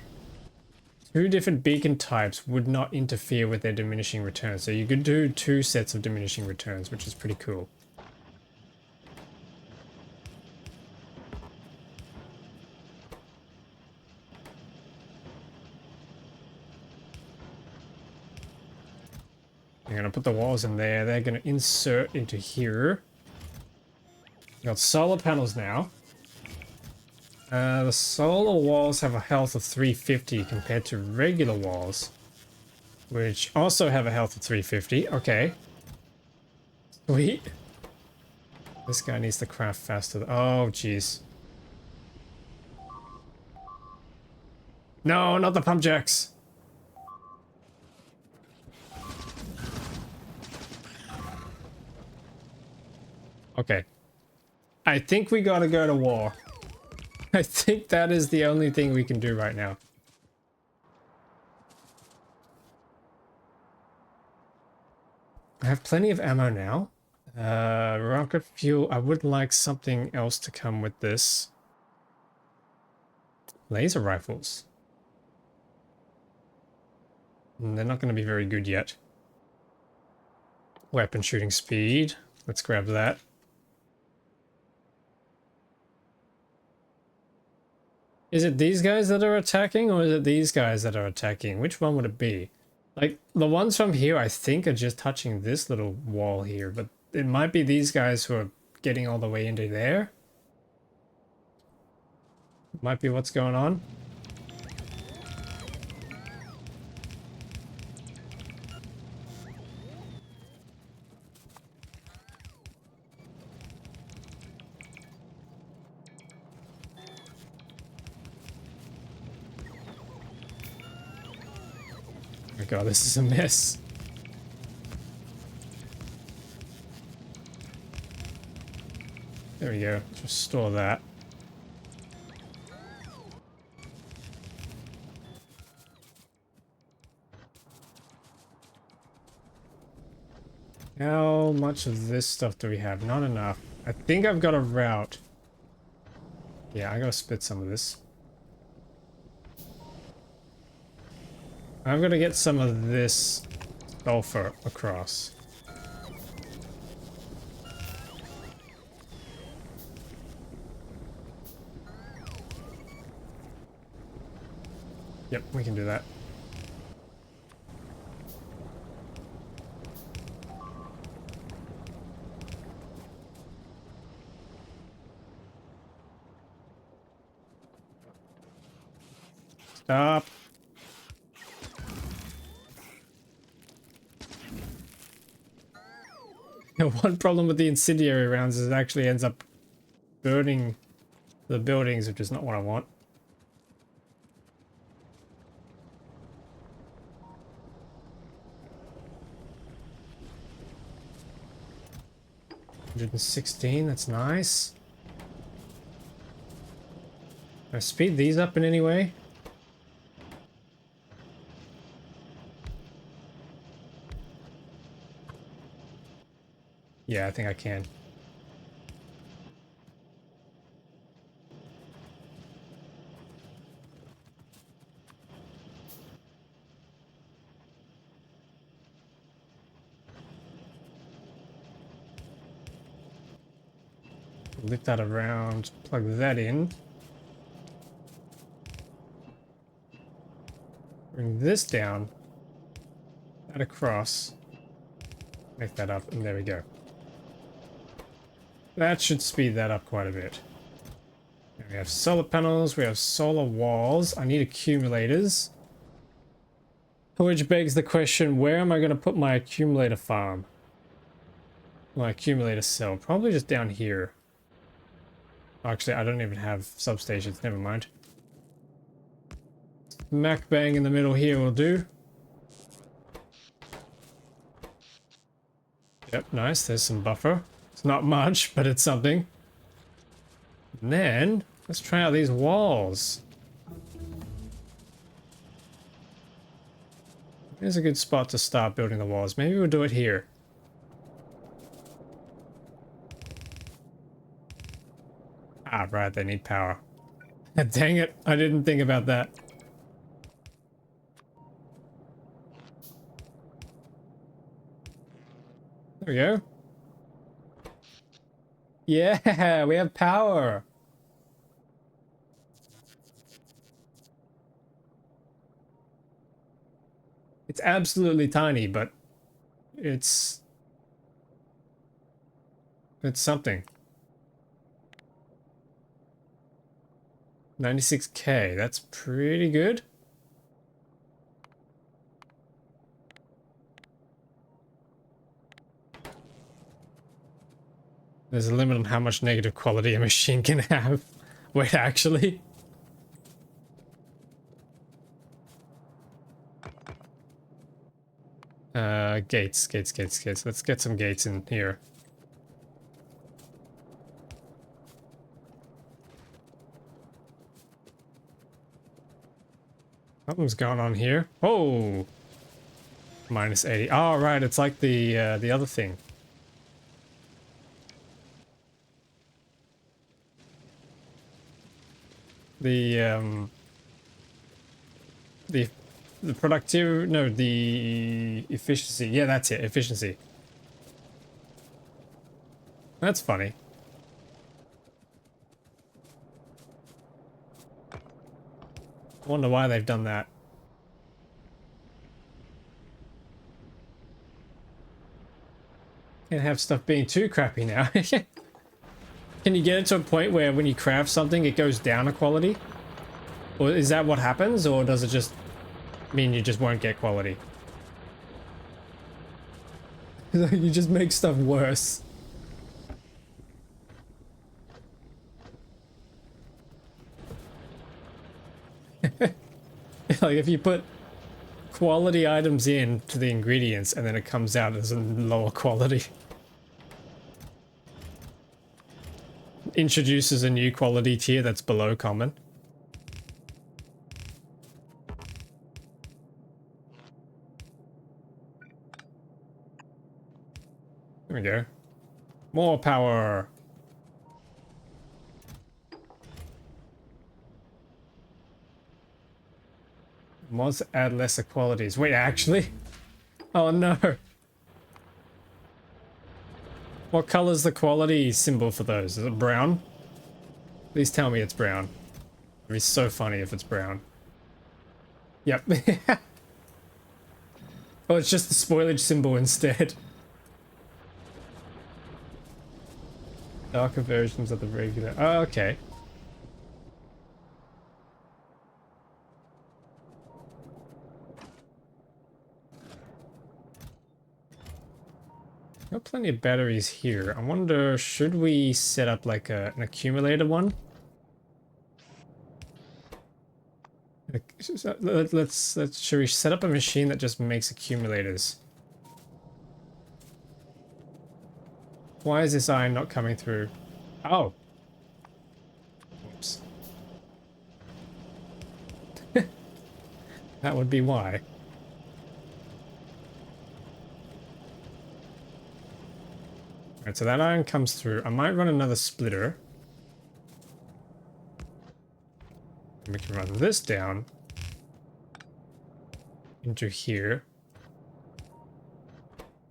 2 different beacon types would not interfere with their diminishing returns. So you could do 2 sets of diminishing returns, which is pretty cool. I'm gonna put the walls in there. They're gonna insert into here. We've got solar panels now. The solar walls have a health of 350 compared to regular walls, which also have a health of 350. Okay. Sweet. This guy needs to craft faster. Oh, jeez. No, not the pump jacks. Okay. I think we gotta go to war. I think that is the only thing we can do right now. I have plenty of ammo now. Rocket fuel. I would like something else to come with this. Laser rifles. They're not going to be very good yet. Weapon shooting speed. Let's grab that. Is it these guys that are attacking, or is it these guys that are attacking? Which one would it be? Like, the ones from here, I think, are just touching this little wall here, but it might be these guys who are getting all the way into there. Might be what's going on. Oh my god, this is a mess. There we go. Just store that. How much of this stuff do we have? Not enough. I think I've got a route. Yeah, I gotta split some of this. I'm gonna get some of this sulfur across. Yep, we can do that. Stop. One problem with the incendiary rounds is it actually ends up burning the buildings, which is not what I want. $116, that's nice. Can I speed these up in any way? Yeah, I think I can. Lift that around, plug that in. Bring this down. That across. Make that up, and there we go. That should speed that up quite a bit. And we have solar panels, we have solar walls. I need accumulators. Which begs the question, where am I going to put my accumulator farm? My accumulator cell? Probably just down here. Actually, I don't even have substations, never mind. Smack bang in the middle here will do. Yep, nice, there's some buffer. It's not much, but it's something. And then, let's try out these walls. Here's a good spot to start building the walls. Maybe we'll do it here. Ah, right, they need power. Dang it, I didn't think about that. There we go. Yeah, we have power. It's absolutely tiny, but it's something. 96K, that's pretty good. There's a limit on how much negative quality a machine can have. Wait, actually? Gates. Let's get some gates in here. Something's going on here. Oh! Minus 80. Oh, right, it's like the other thing. The productivity, no, the efficiency. Yeah, that's it, efficiency. That's funny. I wonder why they've done that. Can't have stuff being too crappy now. Can you get it to a point where when you craft something, it goes down a quality? Or is that what happens, or does it just mean you just won't get quality? You just make stuff worse. Like if you put quality items in to the ingredients and then it comes out as a lower quality. Introduces a new quality tier that's below common. There we go. More power. Mods add lesser qualities. Wait, actually? Oh no. What color's the quality symbol for those? Is it brown? Please tell me it's brown. It'd be so funny if it's brown. Yep. Oh, it's just the spoilage symbol instead. Darker versions of the regular. Oh, okay. Got plenty of batteries here. I wonder, should we set up like an accumulator one? Should we set up a machine that just makes accumulators? Why is this iron not coming through? Oh. Oops. That would be why. Alright, so that iron comes through. I might run another splitter. And we can run this down into here.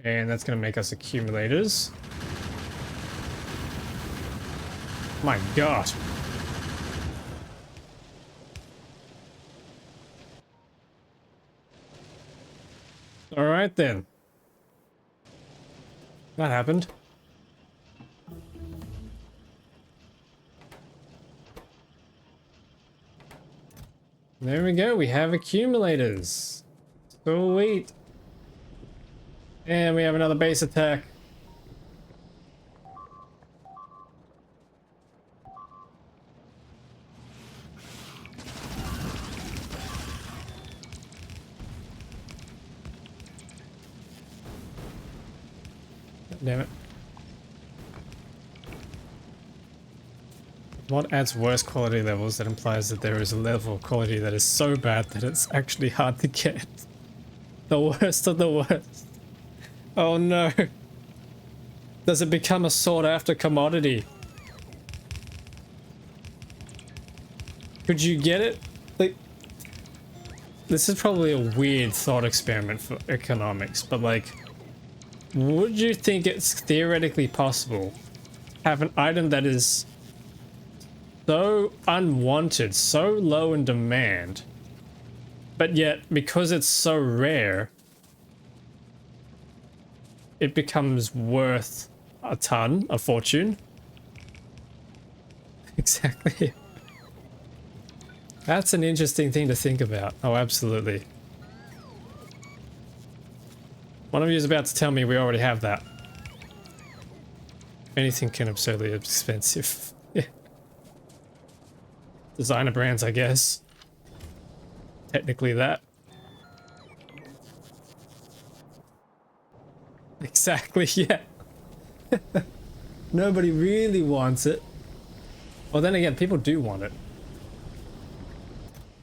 And that's going to make us accumulators. My God. Alright then. That happened. There we go, we have accumulators. Sweet. And we have another base attack. Damn it. What adds worse quality levels? That implies that there is a level of quality that is so bad that it's actually hard to get. The worst of the worst. Oh no. Does it become a sought after commodity? Could you get it? Like, this is probably a weird thought experiment for economics, but like, would you think it's theoretically possible to have an item that is so unwanted, so low in demand, but yet because it's so rare, it becomes worth a ton, a fortune? Exactly. That's an interesting thing to think about. Oh, absolutely. One of you is about to tell me we already have that. Anything can absurdly expensive. Yeah. Designer brands, I guess. Technically that. Exactly, yeah. Nobody really wants it. Well, then again, people do want it.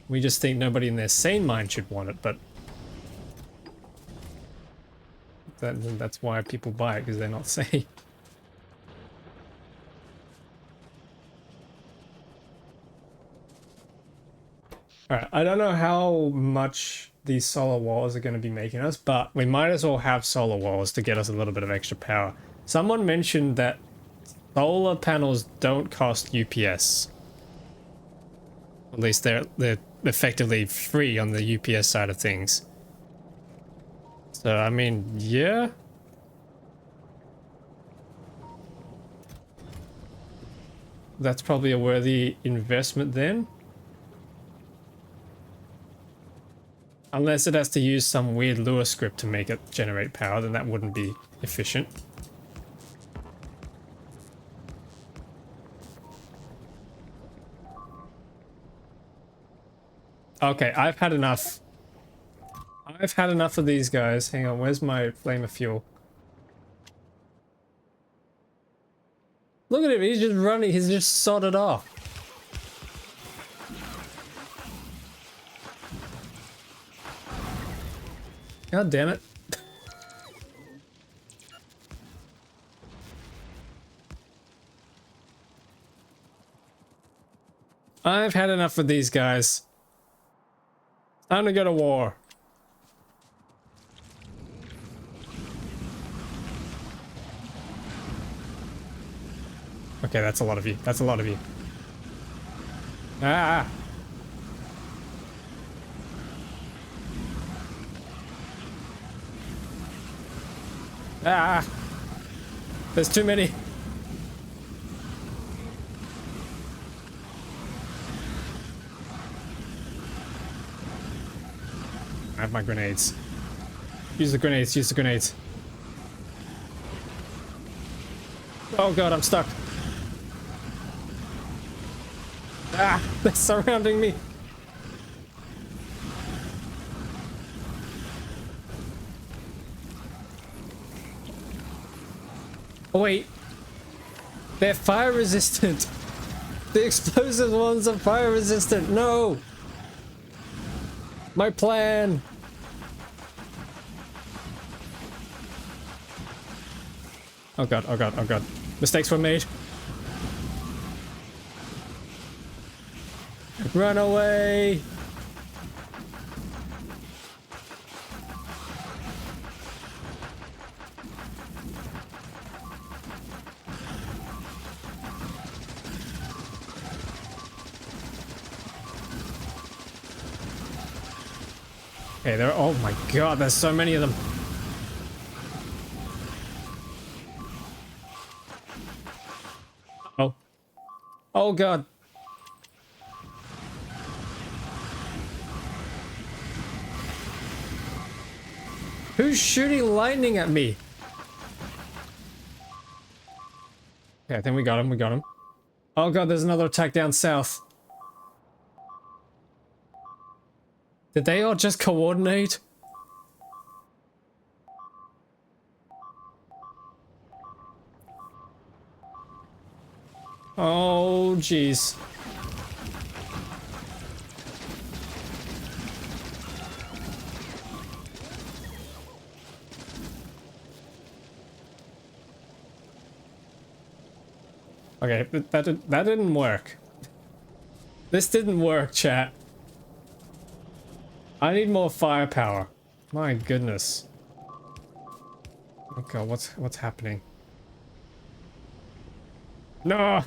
We just think nobody in their sane mind should want it, but that's why people buy it, because they're not sane. Alright, I don't know how much these solar walls are going to be making us, but we might as well have solar walls to get us a little bit of extra power. Someone mentioned that solar panels don't cost UPS. At least they're effectively free on the UPS side of things. So, I mean, yeah. That's probably a worthy investment then. Unless it has to use some weird Lua script to make it generate power, then that wouldn't be efficient. Okay, I've had enough. I've had enough of these guys. Hang on, where's my flame of fuel? Look at him, he's just running, he's just sodded off. God damn it. I've had enough of these guys. Time to go to war. Okay, that's a lot of you. That's a lot of you. Ah! Ah! There's too many. I have my grenades. Use the grenades, use the grenades. Oh god, I'm stuck. Ah! They're surrounding me. Oh wait. They're fire resistant. The explosive ones are fire resistant. No! My plan! Oh god, oh god, oh god. Mistakes were made. Run away! Okay, there. Oh my god, there's so many of them. Oh. Oh god. Who's shooting lightning at me? Okay, I think we got him, we got him. Oh god, there's another attack down south. Did they all just coordinate? Oh, jeez. Okay, that didn't work. This didn't work, chat. I need more firepower. My goodness. Oh god, what's happening? No!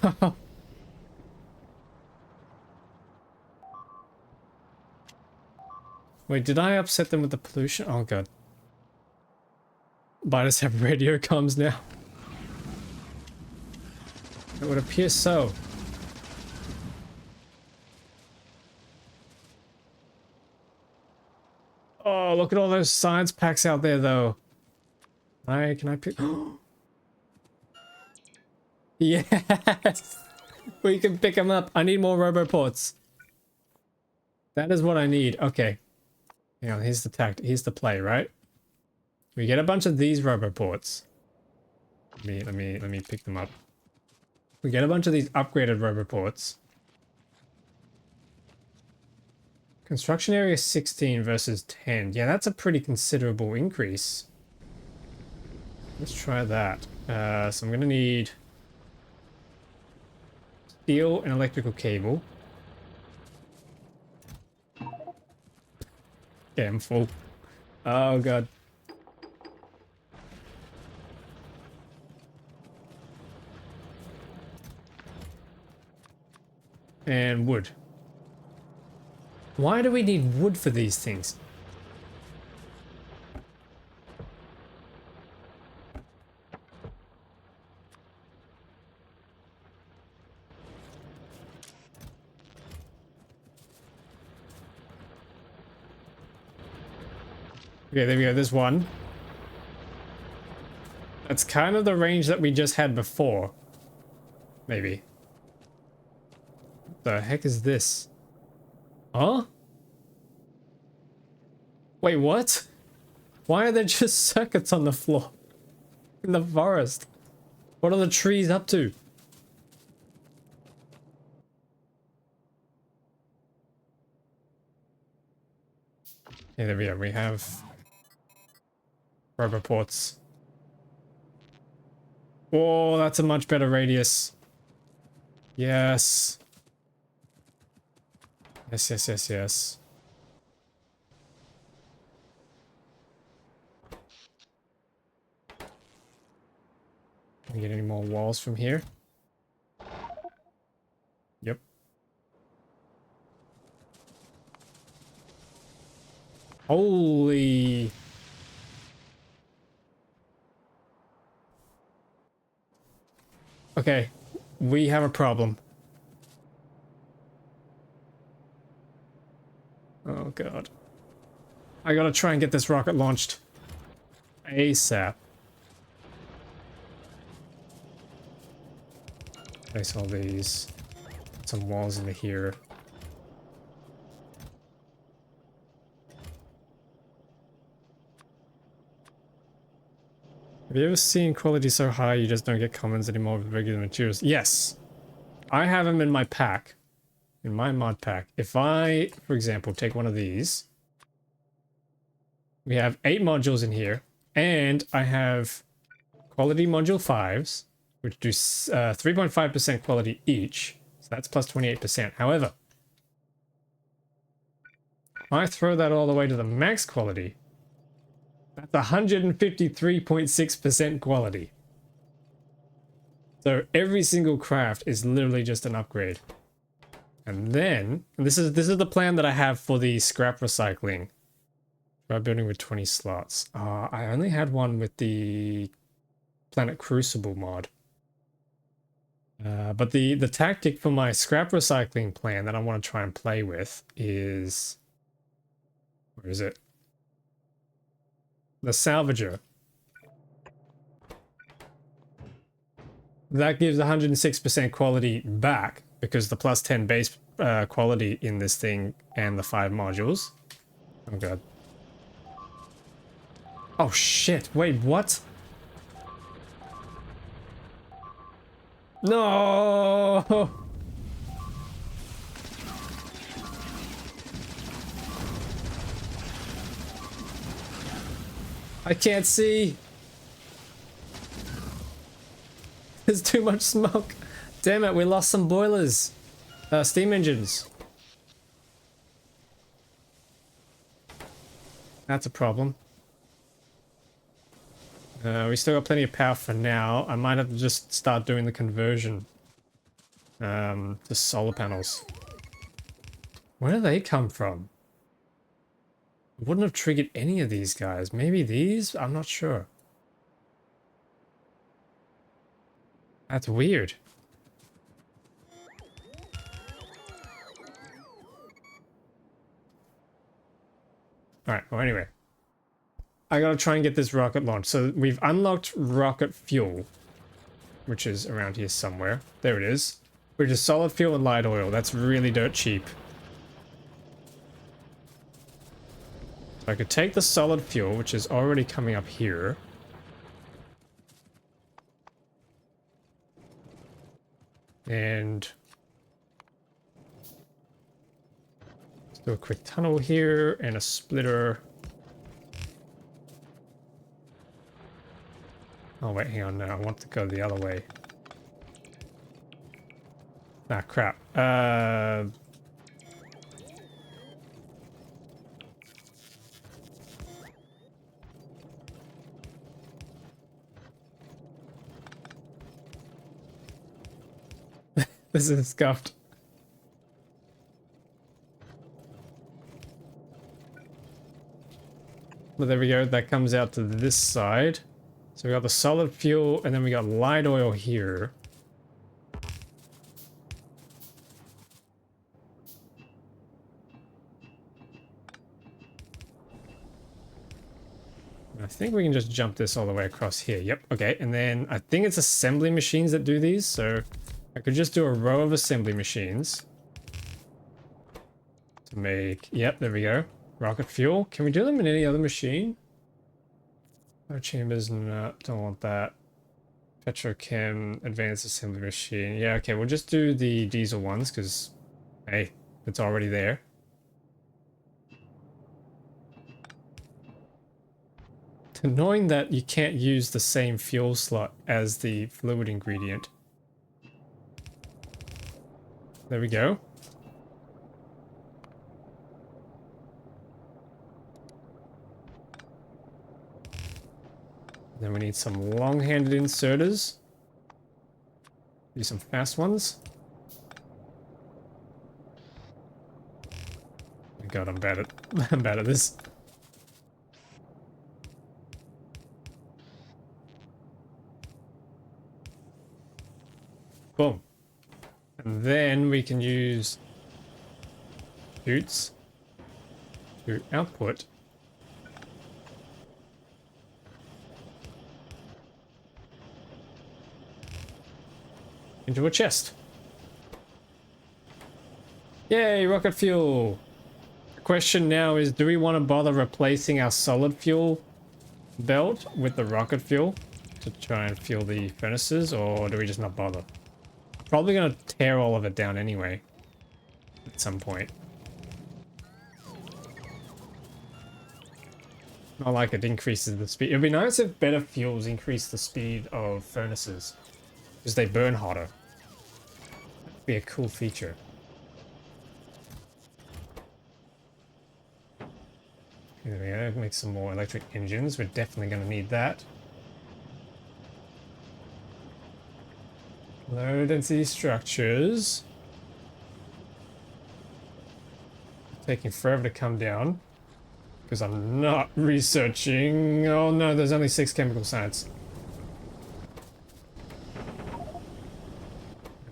Wait, did I upset them with the pollution? Oh god. Biters have radio comms now. It would appear so. Oh, look at all those science packs out there, though. Can I pick? Yes! We can pick them up. I need more roboports. That is what I need. Okay. Hang on, here's here's the play, right? We get a bunch of these roboports. Let me pick them up. We get a bunch of these upgraded roboports. Construction area 16 versus 10. Yeah, that's a pretty considerable increase. Let's try that. So I'm gonna need steel and electrical cable. Okay, I'm full. Oh god. And wood. Why do we need wood for these things? Okay, there we go. There's one. That's kind of the range that we just had before. Maybe. The heck is this? Huh? Wait, what? Why are there just circuits on the floor? In the forest? What are the trees up to? Yeah, there we go. We have roboports. Oh, that's a much better radius. Yes. Yes, yes, yes, yes. Can we get any more walls from here? Yep. Holy... Okay, we have a problem. Oh god. I gotta try and get this rocket launched. ASAP. Place all these. Put some walls into here. Have you ever seen quality so high you just don't get commons anymore with regular materials? Yes! I have them in my pack. In my mod pack. If I, for example, take one of these. We have 8 modules in here. And I have quality module 5s. Which do 3.5% quality each. So that's plus 28%. However, if I throw that all the way to the max quality, that's 153.6% quality. So every single craft is literally just an upgrade. And then, and this is the plan that I have for the scrap recycling. Try building with 20 slots. I only had one with the Planet Crucible mod. But the tactic for my scrap recycling plan that I want to try and play with is... Where is it? The Salvager. That gives 106% quality back because the plus 10 base quality in this thing and the 5 modules. Oh god. Oh shit, wait, what? No! I can't see. There's too much smoke. Damn it, we lost some boilers. Steam engines. That's a problem. We still got plenty of power for now. I might have to just start doing the conversion to solar panels. Where do they come from? I wouldn't have triggered any of these guys. Maybe these? I'm not sure. That's weird. Alright, well anyway. I gotta try and get this rocket launched. So we've unlocked rocket fuel. which is around here somewhere. There it is. Which is solid fuel and light oil. That's really dirt cheap. So I could take the solid fuel, which is already coming up here. And let's do a quick tunnel here and a splitter. Oh wait, hang on, no, I want to go the other way. Ah, crap. This is scuffed. Well, there we go. That comes out to this side. So we got the solid fuel, and then we got light oil here. I think we can just jump this all the way across here. Yep, okay. And then I think it's assembly machines that do these, so I could just do a row of assembly machines. To make... Yep, there we go. Rocket fuel. Can we do them in any other machine? No chambers, no, don't want that. Petrochem, advanced assembly machine. Yeah, okay, we'll just do the diesel ones, because, hey, it's already there. It's annoying that you can't use the same fuel slot as the fluid ingredient. There we go. Then we need some long-handed inserters. Do some fast ones. Oh God, I'm bad at I'm bad at this. Boom. And then we can use chutes to output into a chest. Yay, rocket fuel! The question now is, do we want to bother replacing our solid fuel belt with the rocket fuel to try and fuel the furnaces, or do we just not bother? Probably gonna tear all of it down anyway at some point. Not like it increases the speed. It'd be nice if better fuels increase the speed of furnaces, because they burn hotter. That'd be a cool feature. There we go, make some more electric engines. We're definitely going to need that. Low density structures. Taking forever to come down, because I'm not researching. Oh no, there's only 6 chemical sites.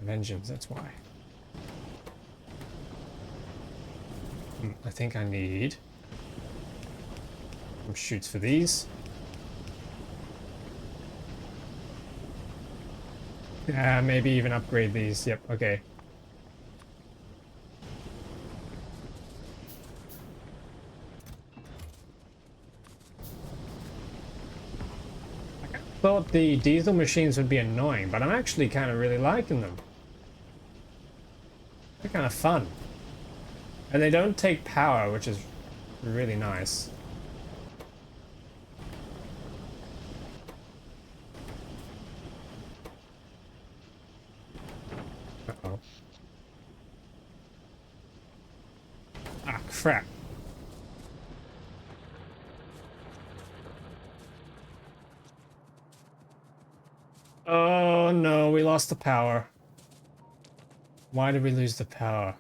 Engines, that's why. I think I need some chutes for these. Maybe even upgrade these. Yep, okay. I thought the diesel machines would be annoying, but I'm actually kind of really liking them. They're kind of fun. And they don't take power, which is really nice. Uh-oh. Ah, crap. Oh no, we lost the power. Why did we lose the power?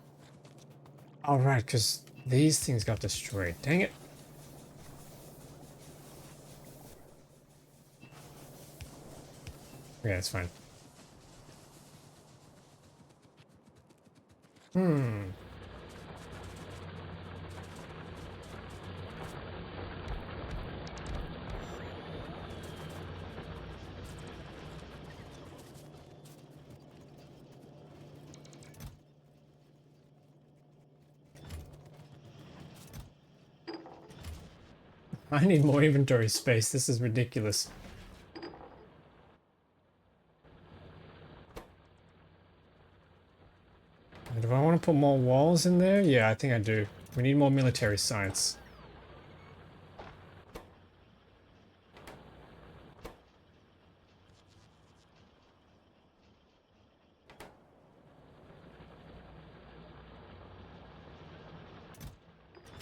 Oh, right, because these things got destroyed. Dang it. Yeah, it's fine. I need more inventory space. This is ridiculous. Do I want to put more walls in there? Yeah, I think I do. We need more military science.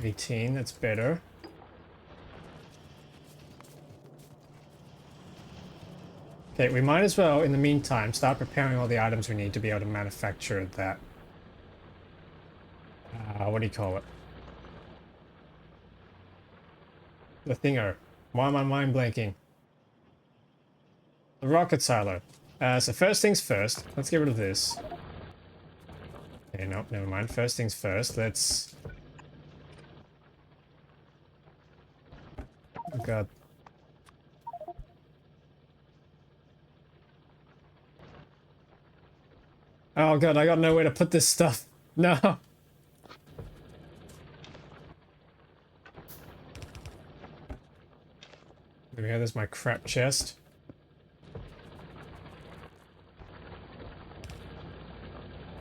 $18, that's better. Okay, we might as well, in the meantime, start preparing all the items we need to be able to manufacture that. What do you call it? The thinger. Why am I mind blanking? The rocket silo. So first things first, let's get rid of this. Okay, no, never mind. First things first, let's... Oh god. Oh god, I got nowhere to put this stuff. No. There we go, there's my crap chest.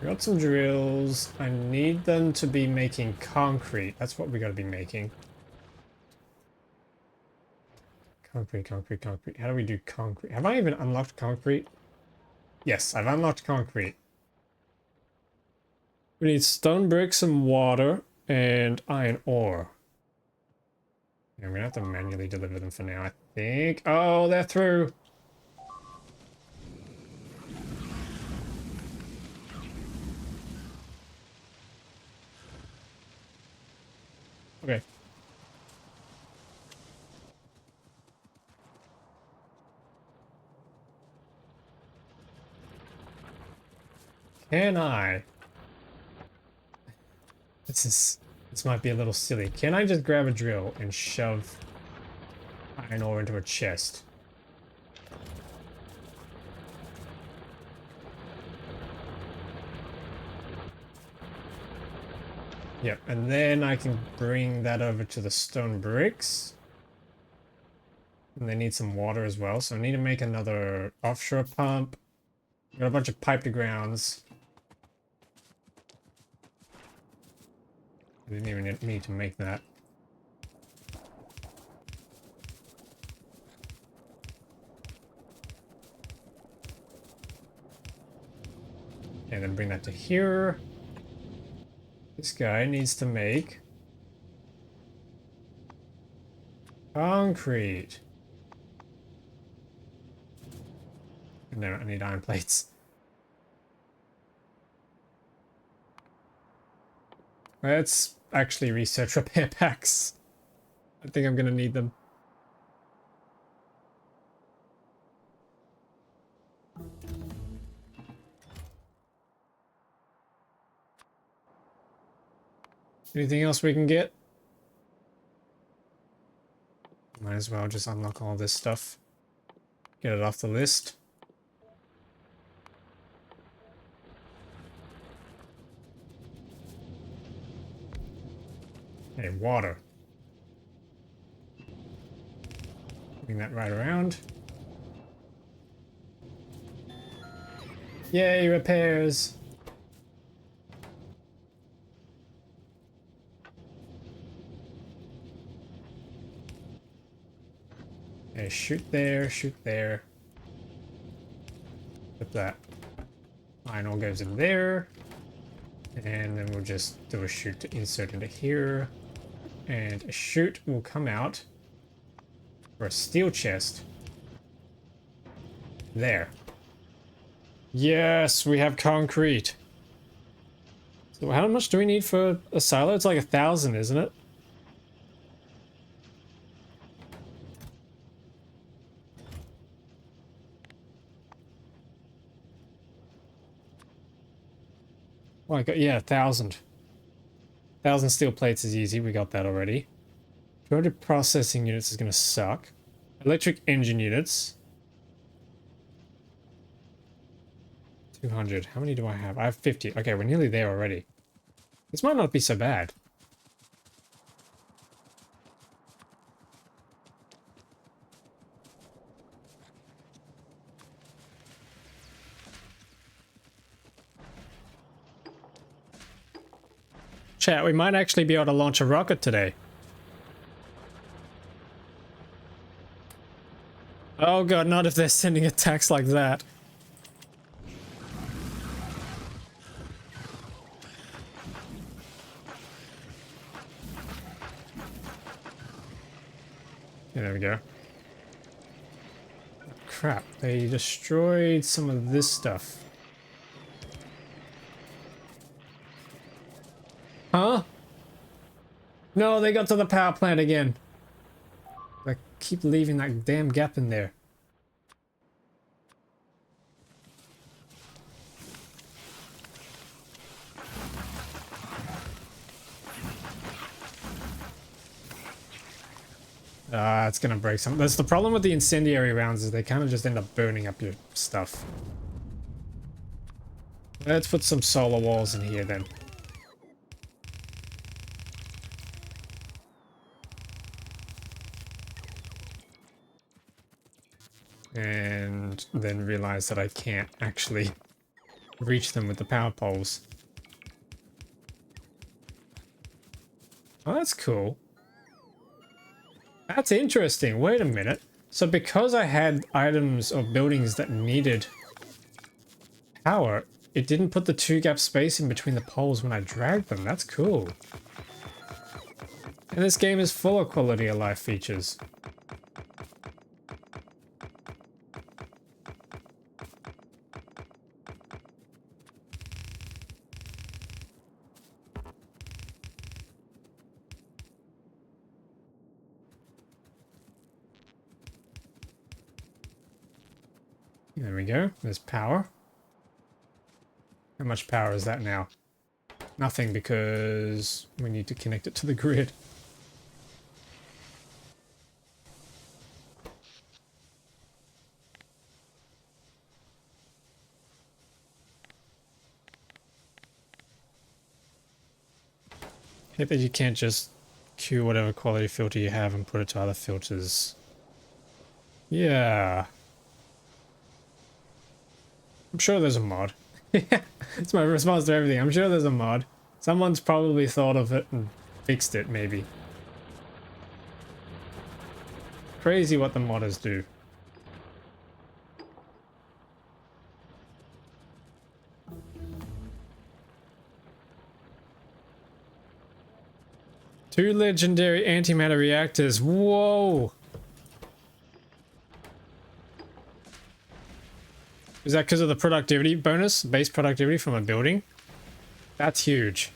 Got some drills. I need them to be making concrete. That's what we gotta be making. Concrete, concrete, concrete. How do we do concrete? Have I even unlocked concrete? Yes, I've unlocked concrete. We need stone bricks and water and iron ore. Yeah, I'm gonna have to manually deliver them for now, I think. Oh, they're through. Okay. Can I? This might be a little silly. Can I just grab a drill and shove iron ore into a chest? Yep, and then I can bring that over to the stone bricks. And they need some water as well, so I need to make another offshore pump. Got a bunch of pipe to grounds. I didn't even need to make that. And then bring that to here. This guy needs to make concrete. No, I need iron plates. Let's actually research repair packs. I think I'm gonna need them. Anything else we can get? Might as well just unlock all this stuff. Get it off the list. Okay, water. Bring that right around. Yay, repairs! Okay, shoot there, shoot there. Put that. Iron ore goes in there. And then we'll just do a chute to insert into here. And a chute will come out for a steel chest. There. Yes, we have concrete. So how much do we need for a silo? It's like 1,000, isn't it? Oh, I got, yeah, 1,000. 1,000 steel plates is easy. We got that already. 200 processing units is going to suck. Electric engine units. 200. How many do I have? I have 50. Okay, we're nearly there already. This might not be so bad. chat, we might actually be able to launch a rocket today. Oh god, not if they're sending attacks like that. Yeah, there we go. Crap, they destroyed some of this stuff. Huh? No, they got to the power plant again. I keep leaving that damn gap in there. Ah, it's gonna break some. That's the problem with the incendiary rounds, is they kind of just end up burning up your stuff. Let's put some solar walls in here then. And then realize that I can't actually reach them with the power poles. Oh, that's cool. That's interesting. Wait a minute. So because I had items or buildings that needed power, it didn't put the 2-gap space in between the poles when I dragged them. That's cool. And this game is full of quality of life features. There we go. There's power. How much power is that now? Nothing, because we need to connect it to the grid. Hate that you can't just queue whatever quality filter you have and put it to other filters. Yeah. I'm sure there's a mod. Yeah, it's my response to everything. I'm sure there's a mod. Someone's probably thought of it and fixed it, maybe. Crazy what the modders do. Two legendary antimatter reactors. Whoa! Is that because of the productivity bonus? Base productivity from a building? That's huge.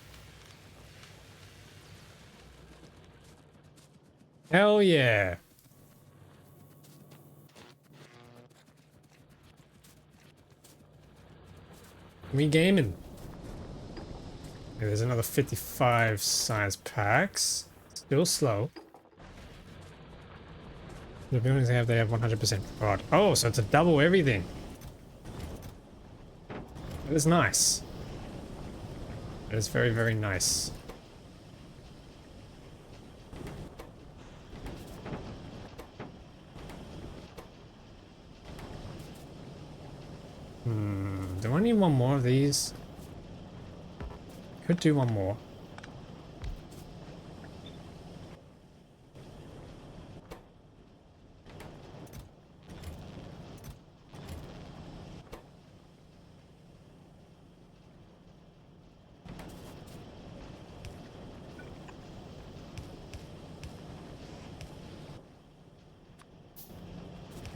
Hell yeah. We gaming. Okay, there's another 55 size packs. Still slow. The buildings they have 100% prod. Oh, so it's a double everything. That is nice. That is very, very nice. Do I need one more of these? Could do one more.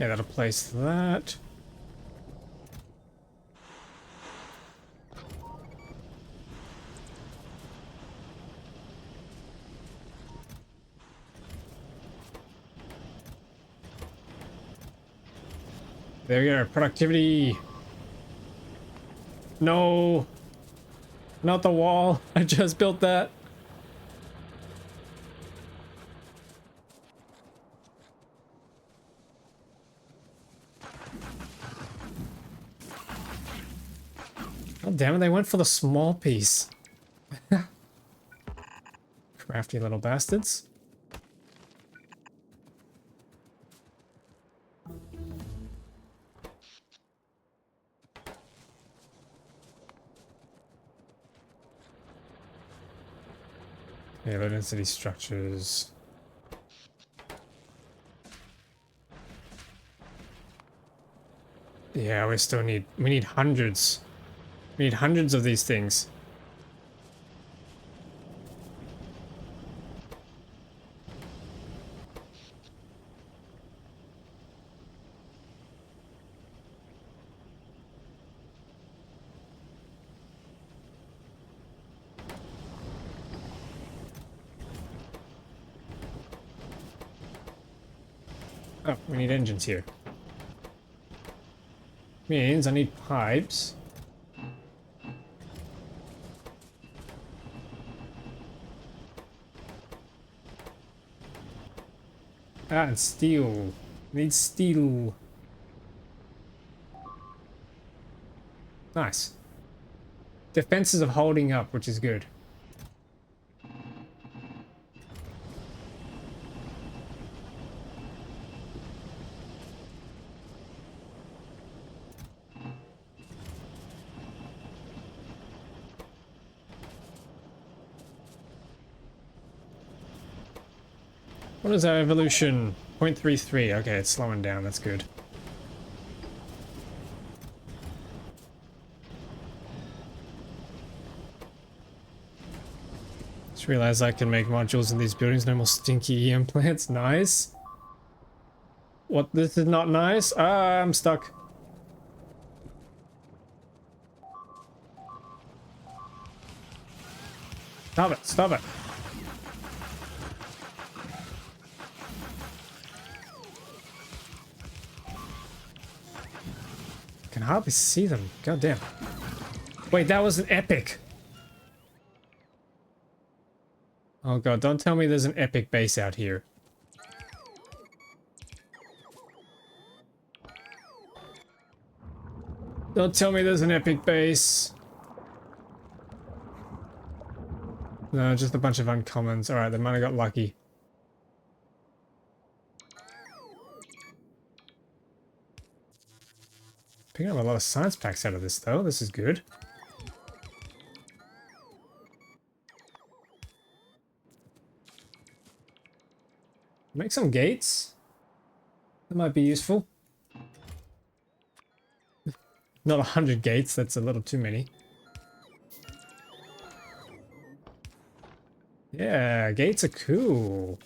Yeah, that'll place that. There we go, productivity. No, not the wall. I just built that. Oh, damn it, they went for the small piece. Crafty little bastards. Yeah, low density structures. Yeah, we need hundreds. We need hundreds of these things. Oh, we need engines here. Means I need pipes. Ah, and steel. Need steel. Nice. Defenses are holding up, which is good. What is our evolution? 0.33. Okay, it's slowing down. That's good. Just realized I can make modules in these buildings. No more stinky EM plants. Nice. What? This is not nice? Ah, I'm stuck. Stop it. Stop it. I can hardly see them. God damn. Wait, that was an epic. Oh god, don't tell me there's an epic base out here. Don't tell me there's an epic base. No, just a bunch of uncommons. Alright, they might have got lucky. Picking up a lot of science packs out of this though. This is good. Make some gates. That might be useful. Not 100 gates, that's a little too many. Yeah, gates are cool.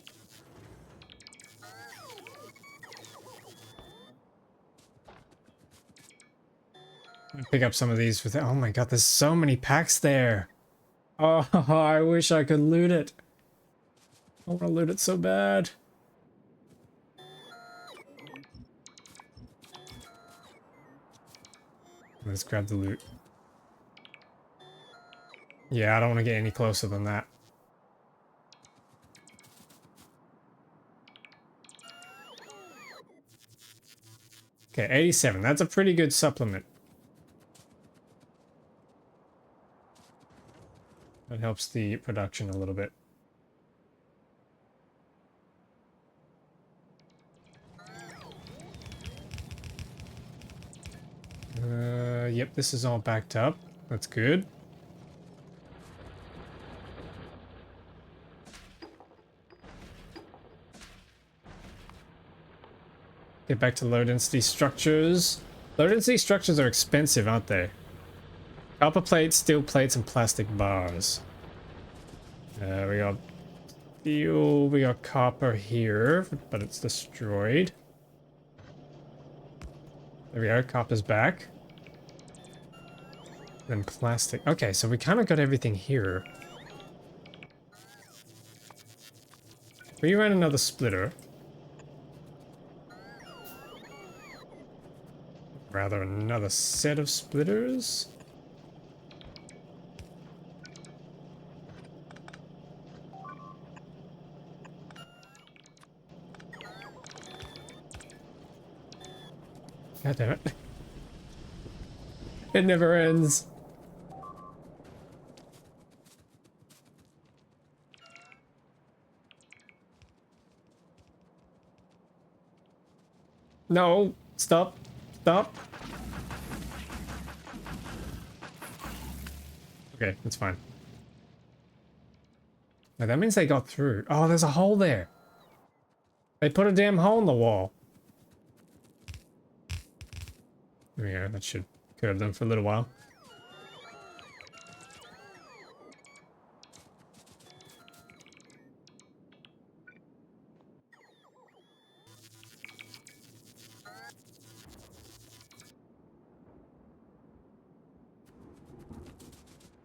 Pick up some of these with it. Oh my god, there's so many packs there. Oh, I wish I could loot it. I want to loot it so bad. Let's grab the loot. Yeah, I don't want to get any closer than that. Okay, 87. That's a pretty good supplement. That helps the production a little bit. Yep, this is all backed up. That's good. Get back to low density structures. Low density structures are expensive, aren't they? Copper plates, steel plates, and plastic bars. We got steel, we got copper here, but it's destroyed. There we go, copper's back. Then plastic. Okay, so we kind of got everything here. We ran another splitter. Rather, another set of splitters. God damn it. It never ends. No, stop, stop. Okay, that's fine. Oh, that means they got through. Oh, there's a hole there. They put a damn hole in the wall. Yeah, that should curb them for a little while.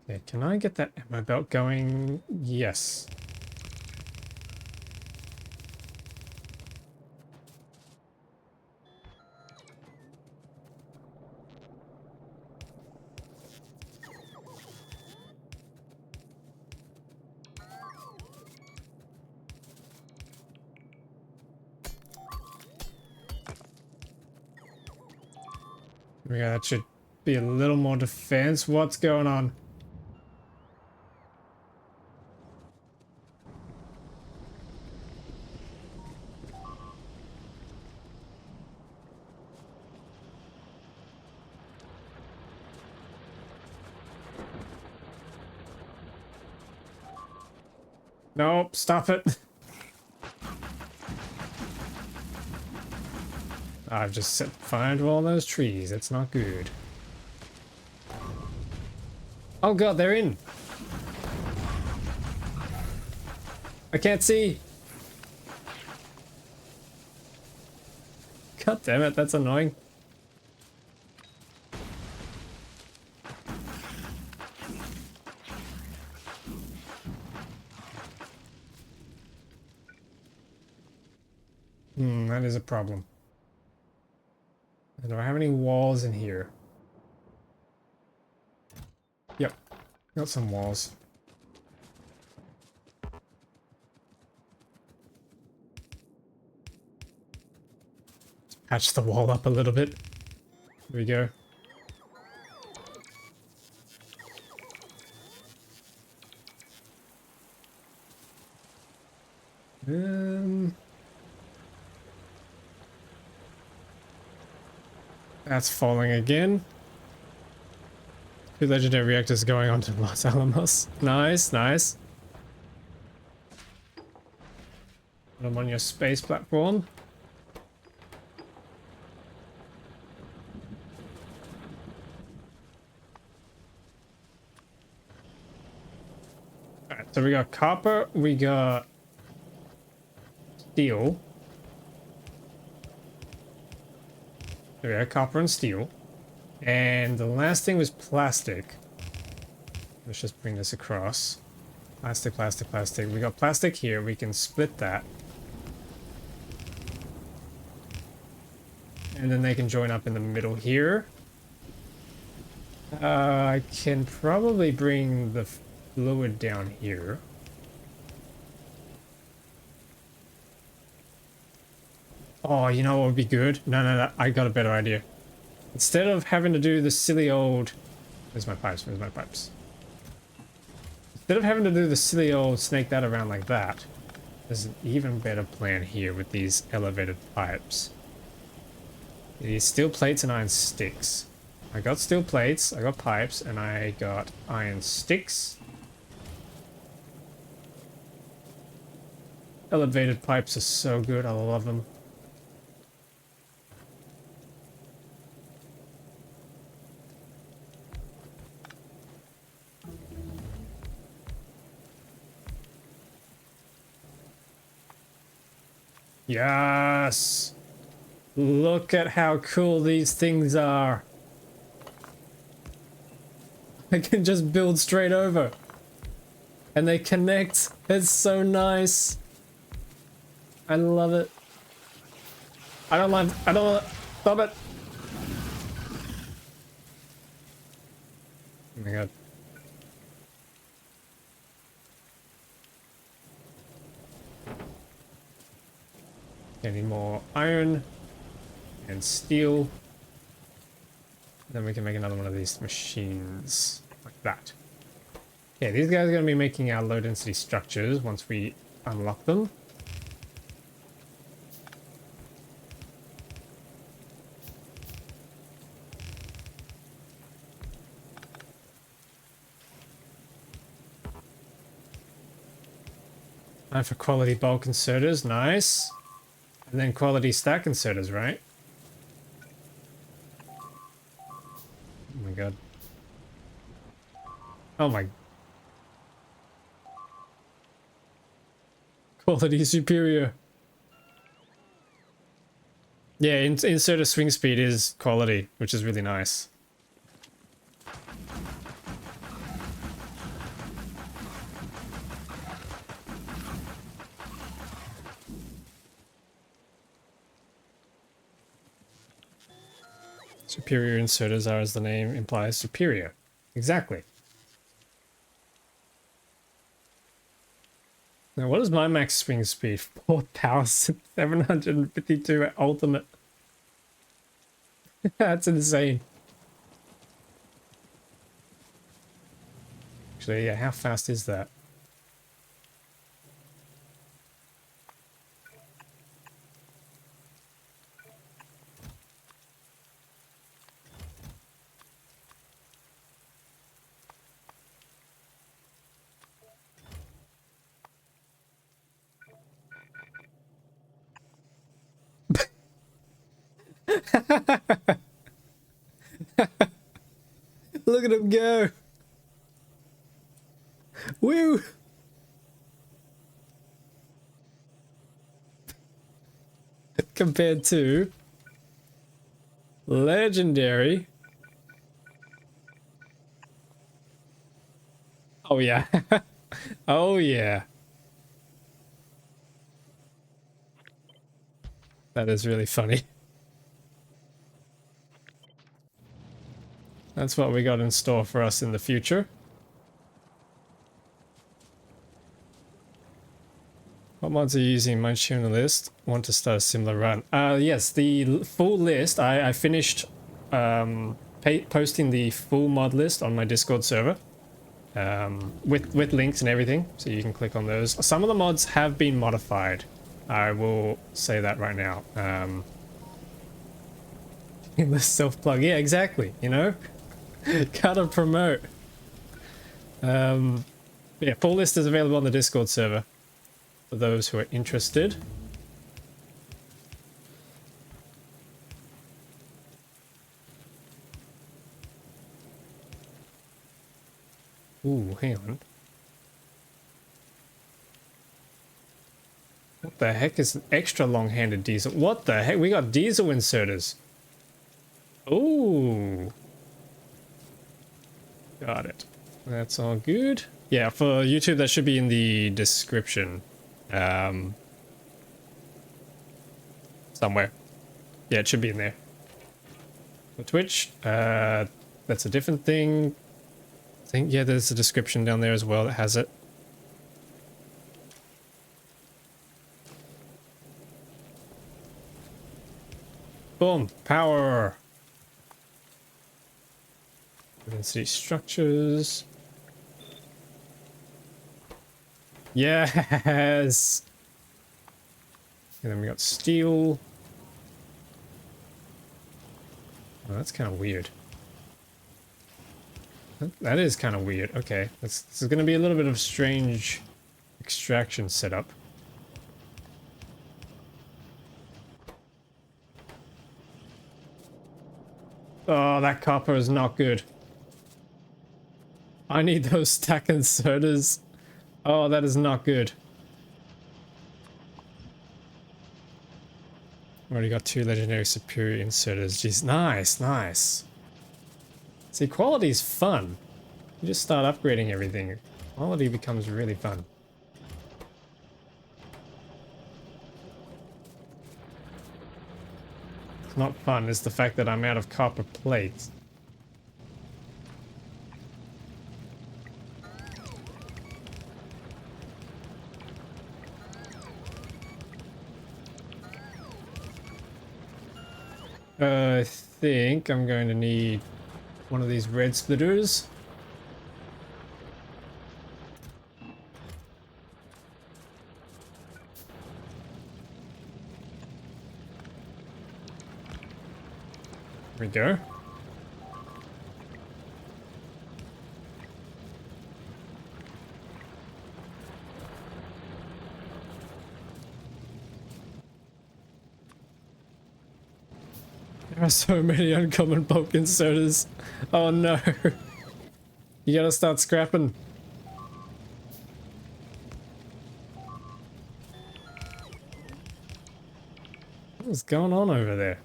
Okay, can I get that ammo belt going? Yes. Yeah, that should be a little more defense. What's going on? Nope, stop it. I've just set fire to all those trees. It's not good. Oh god, they're in. I can't see. God damn it, that's annoying. That is a problem. Do I have any walls in here? Yep, got some walls. Patch the wall up a little bit. Here we go. That's falling again. 2 legendary reactors going on to Los Alamos. Nice, nice. Put them on your space platform. Alright, so we got copper, we got steel. There we go, copper and steel. And the last thing was plastic. Let's just bring this across. Plastic, plastic, plastic. We got plastic here. We can split that. And then they can join up in the middle here. I can probably bring the fluid down here. Oh, you know what would be good? No, I got a better idea. Instead of having to do the silly old... Where's my pipes? Where's my pipes? Instead of having to do the silly old snake that around like that, there's an even better plan here with these elevated pipes. These steel plates and iron sticks. I got steel plates, I got pipes, and I got iron sticks. Elevated pipes are so good, I love them. Yes! Look at how cool these things are. I can just build straight over. And they connect. It's so nice. I love it. I don't like, stop it. Oh my god. I need more iron and steel. Then we can make another one of these machines like that. Yeah, these guys are going to be making our low density structures once we unlock them. And for quality bulk inserters, nice. And then quality stack inserters, right? Oh my god. Oh my. Quality superior. Yeah, inserter swing speed is quality, which is really nice. Superior inserters are, as the name implies, superior. Exactly. Now, what is my max swing speed? 4,752 at ultimate. That's insane. Actually, yeah, how fast is that? Look at him go! Woo! Compared to legendary. Oh yeah. Oh yeah. That is really funny. That's what we got in store for us in the future. What mods are you using? Mine's shown on the list. Want to start a similar run? Yes, the full list. I finished posting the full mod list on my Discord server. With links and everything, so you can click on those. Some of the mods have been modified. I will say that right now. In the self-plug. Yeah, exactly. You know? Gotta promote. Yeah, full list is available on the Discord server for those who are interested. Ooh, hang on. What the heck is an extra long-handed diesel? What the heck? We got diesel inserters. Ooh. Got it. That's all good. Yeah, for YouTube, that should be in the description. Somewhere. Yeah, it should be in there. For Twitch, that's a different thing. I think, yeah, there's a description down there as well that has it. Boom, power. Density structures. Yes. And then we got steel. Oh, that's kind of weird. That is kind of weird. Okay, this is going to be a little bit of strange extraction setup. Oh, that copper is not good. I need those stack inserters. Oh, that is not good. Already got 2 legendary superior inserters. Jeez, nice, nice. See, quality is fun. You just start upgrading everything. Quality becomes really fun. It's not fun, it's the fact that I'm out of copper plates. I think I'm going to need one of these red splitters. There we go. There are so many uncommon bulk inserters. Oh no. You gotta start scrapping. What's going on over there?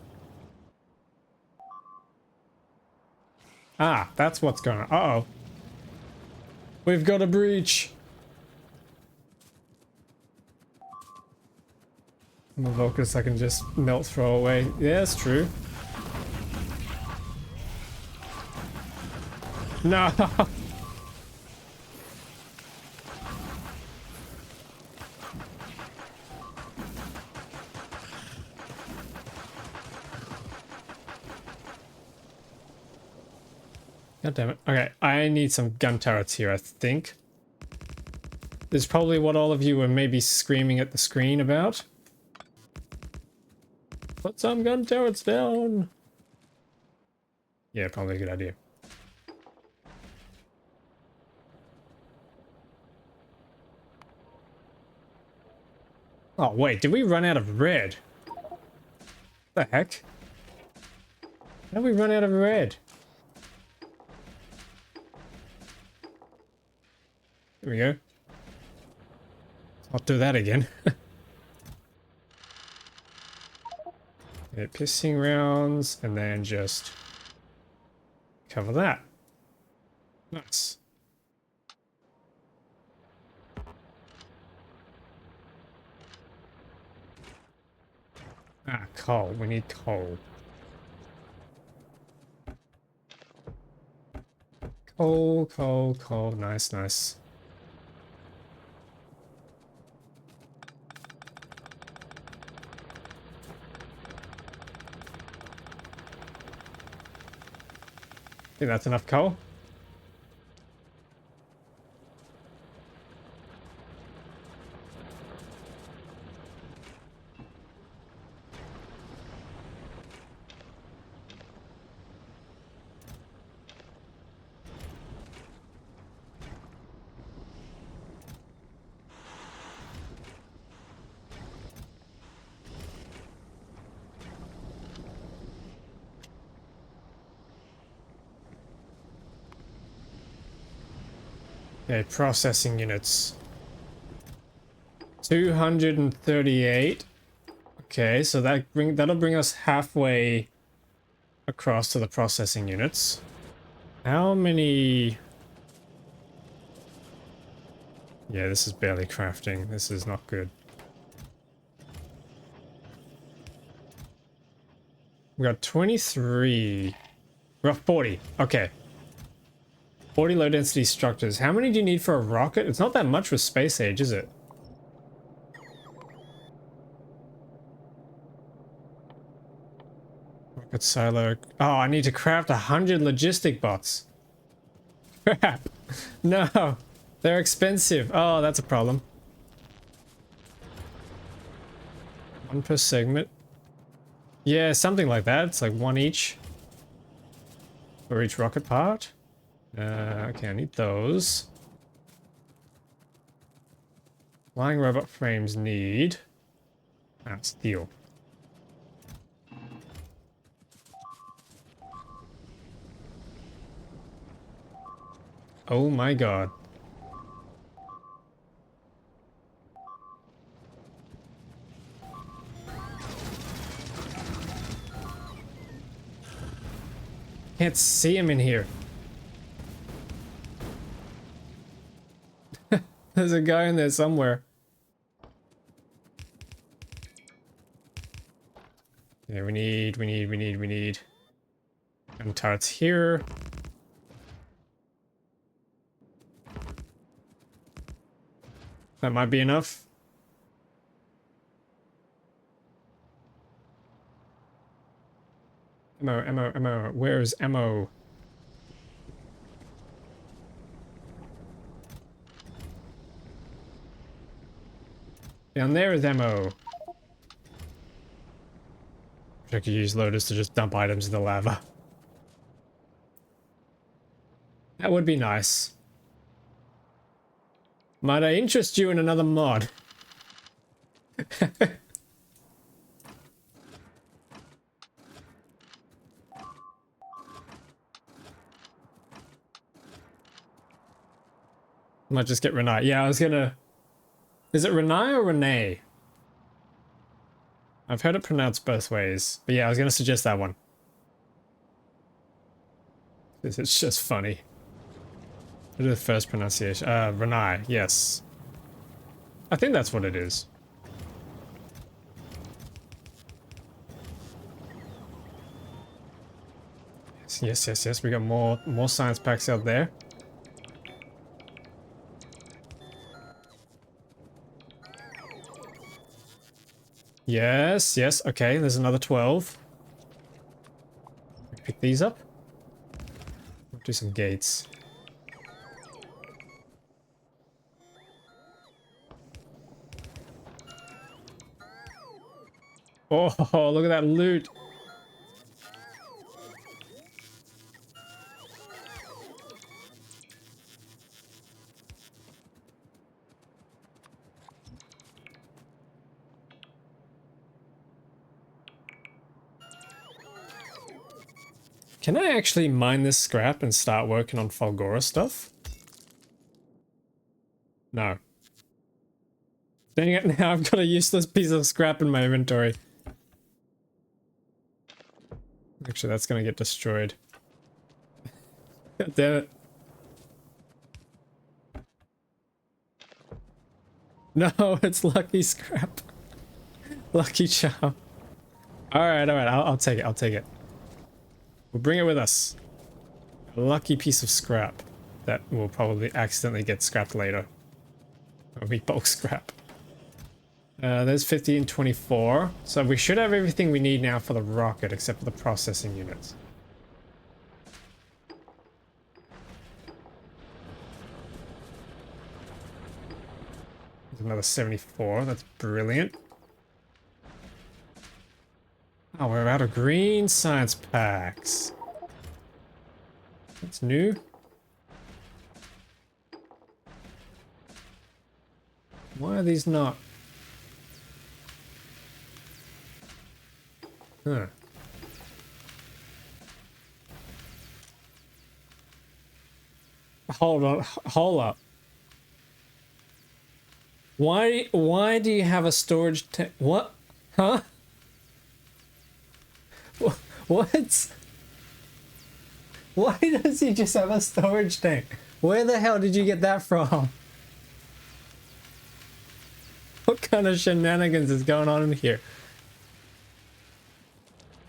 Ah, that's what's going on. Uh-oh. We've got a breach. I'm a Vulcanus, I can just melt throw away. Yeah, that's true. No! God damn it. Okay, I need some gun turrets here, I think. This is probably what all of you were maybe screaming at the screen about. Put some gun turrets down! Yeah, probably a good idea. Oh wait, did we run out of red? What the heck? How did we run out of red? There we go. I'll do that again. Get pissing rounds and then just cover that. Nice. Ah, coal. We need coal. Coal, coal, coal. Nice, nice. Think that's enough coal? Okay, processing units. 238. Okay, so that'll bring us halfway across to the processing units. How many? Yeah, this is barely crafting. This is not good. We got 23. We got 40. Okay. 40 low density structures. How many do you need for a rocket? It's not that much for space age, is it? Rocket silo. Oh, I need to craft 100 logistic bots. Crap. No. They're expensive. Oh, that's a problem. One per segment. Yeah, something like that. It's like one each. For each rocket part. Okay, I need those. Flying robot frames need... Ah, steel. Oh my god. Can't see him in here. There's a guy in there somewhere. Yeah, we need. And turrets here. That might be enough. Ammo. Where's ammo? Down there is ammo. I could use loaders to just dump items in the lava. That would be nice. Might I interest you in another mod? Might just get Renai. Yeah, I was gonna... Is it Renai or Renee? I've heard it pronounced both ways. But yeah, I was gonna suggest that one. Because it's just funny. What is the first pronunciation? Renai, yes. I think that's what it is. Yes, yes, yes. We got more science packs out there. Yes, yes. Okay, there's another 12. Pick these up. Do some gates. Oh, look at that loot. Can I actually mine this scrap and start working on Falgora stuff? No. Dang it, now I've got a useless piece of scrap in my inventory. Actually, that's gonna get destroyed. God damn it. No, it's lucky scrap. Lucky charm. Alright, I'll take it, I'll take it. We'll bring it with us. A lucky piece of scrap that will probably accidentally get scrapped later. Or we bulk scrap. There's 50 and 24. So we should have everything we need now for the rocket except for the processing units. There's another 74. That's brilliant. Oh, we're out of green science packs. That's new. Why are these not? Huh. Hold on, hold up. Why do you have a storage tank? What? Huh? What? Why does he just have a storage tank? Where the hell did you get that from? What kind of shenanigans is going on in here?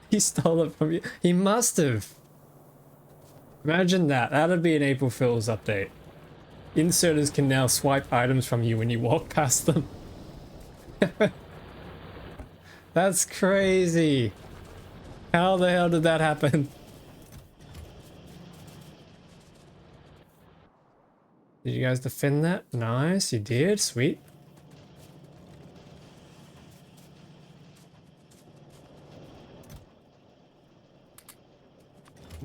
He stole it from you. He must have. Imagine that. That'd be an April Fool's update. Inserters can now swipe items from you when you walk past them. That's crazy. How the hell did that happen? Did you guys defend that? Nice, you did. Sweet.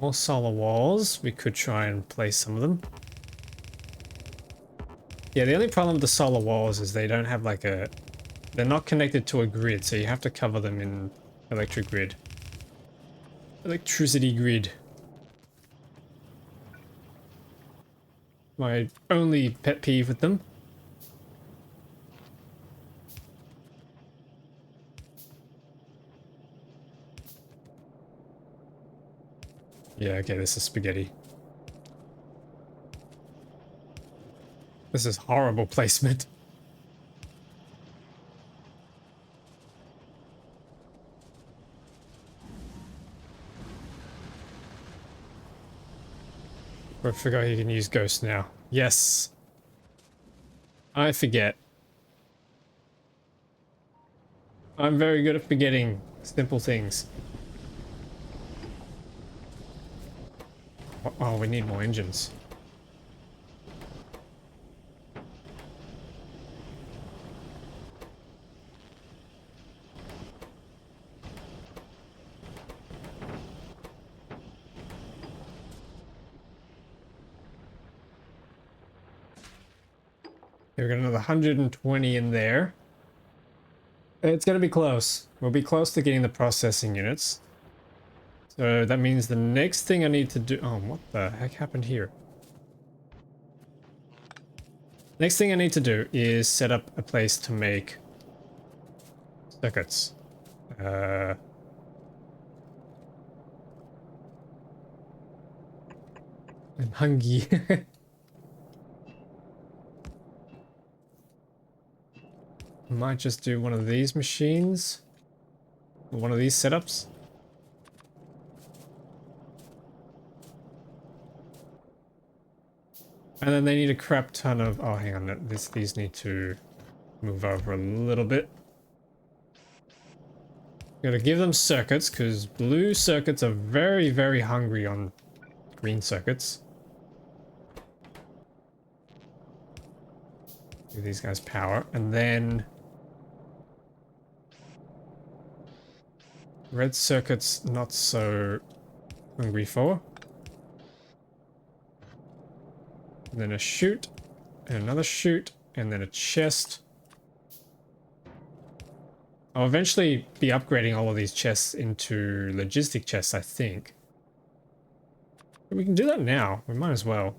More solar walls. We could try and place some of them. Yeah, the only problem with the solar walls is they don't have like a... They're not connected to a grid, so you have to cover them in electric grid. Electricity grid. My only pet peeve with them. Yeah, okay, this is spaghetti. This is horrible placement. I forgot you can use ghosts now. Yes. I forget. I'm very good at forgetting simple things. Oh, we need more engines. We've got another 120 in there. It's going to be close. We'll be close to getting the processing units. So that means the next thing I need to do... Oh, what the heck happened here? Next thing I need to do is set up a place to make circuits. I'm hungry. Might just do one of these machines. Or one of these setups. And then they need a crap ton of... Oh, hang on. These need to move over a little bit. Gotta give them circuits, because blue circuits are very, very hungry on green circuits. Give these guys power, and then... red circuits not so hungry for. And then a chute, and another chute, and then a chest. I'll eventually be upgrading all of these chests into logistic chests, I think. But we can do that now. We might as well.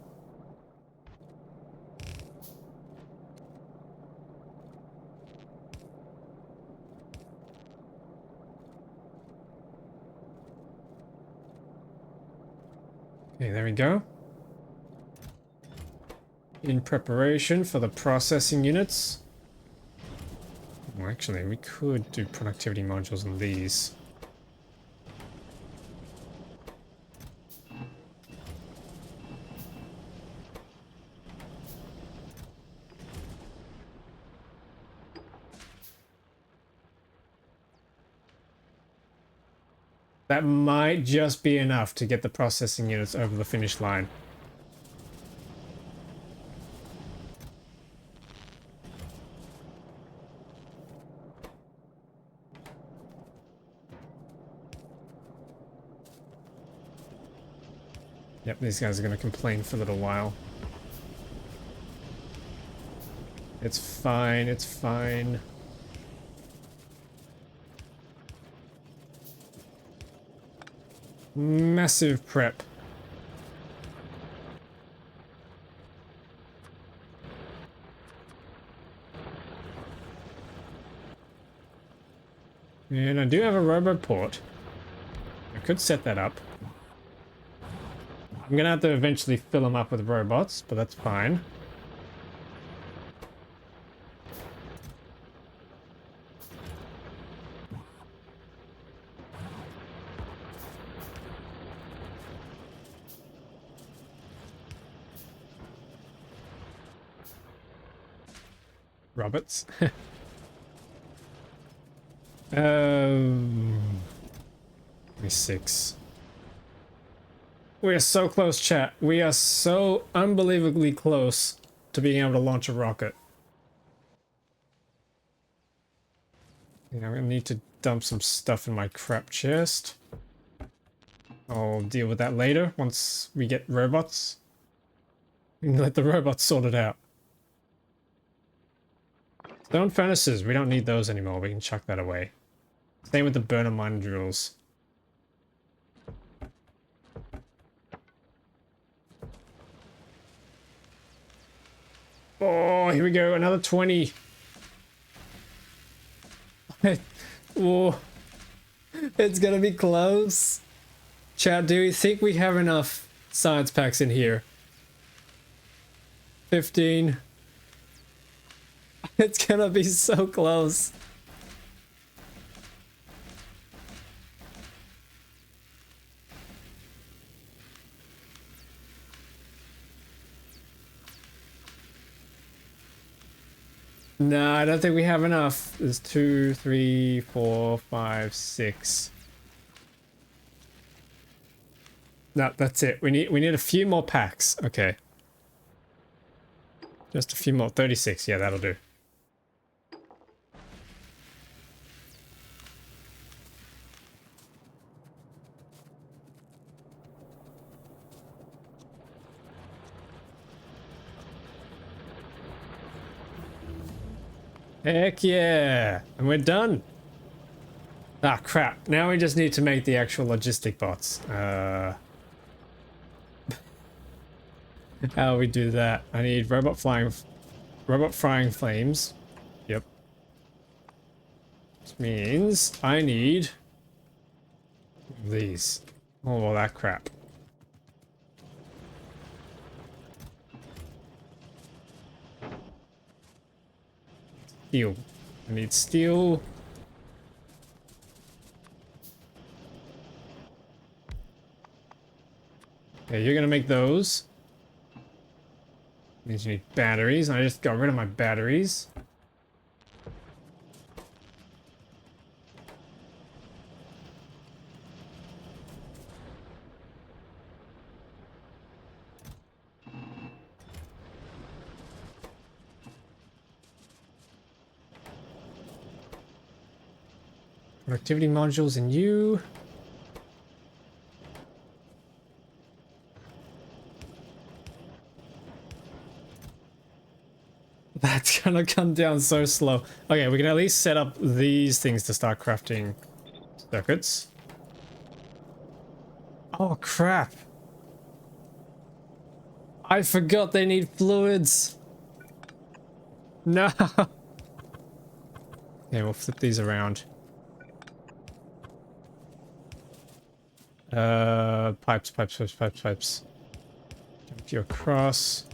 Okay, there we go. In preparation for the processing units. Well, actually, we could do productivity modules on these. That might just be enough to get the processing units over the finish line. Yep, these guys are going to complain for a little while. It's fine, it's fine. Massive prep. And I do have a robot port. I could set that up. I'm gonna have to eventually fill them up with robots, but that's fine. Robots. 26. We are so close, chat. We are so unbelievably close to being able to launch a rocket. Yeah, I'm gonna need to dump some stuff in my crap chest. I'll deal with that later once we get robots. We can let the robots sort it out. Stone furnaces, we don't need those anymore. We can chuck that away. Same with the burner mine drills. Oh, here we go. Another 20. Oh, it's gonna be close. Chat, do you think we have enough science packs in here? 15. It's gonna be so close. No, I don't think we have enough. There's 2, 3, 4, 5, 6. No, that's it. We need a few more packs. Okay. Just a few more. 36. Yeah, that'll do. Heck yeah! And we're done! Ah, crap. Now we just need to make the actual logistic bots. How do we do that? I need robot flying Robot frying flames. Yep. Which means I need these. All that crap. Steel. I need steel. Okay, you're gonna make those. Means you need batteries. I just got rid of my batteries. Productivity modules in you. That's gonna come down so slow. Okay, we can at least set up these things to start crafting circuits. Oh crap. I forgot they need fluids. No. Okay, we'll flip these around. Pipes. Jump you across.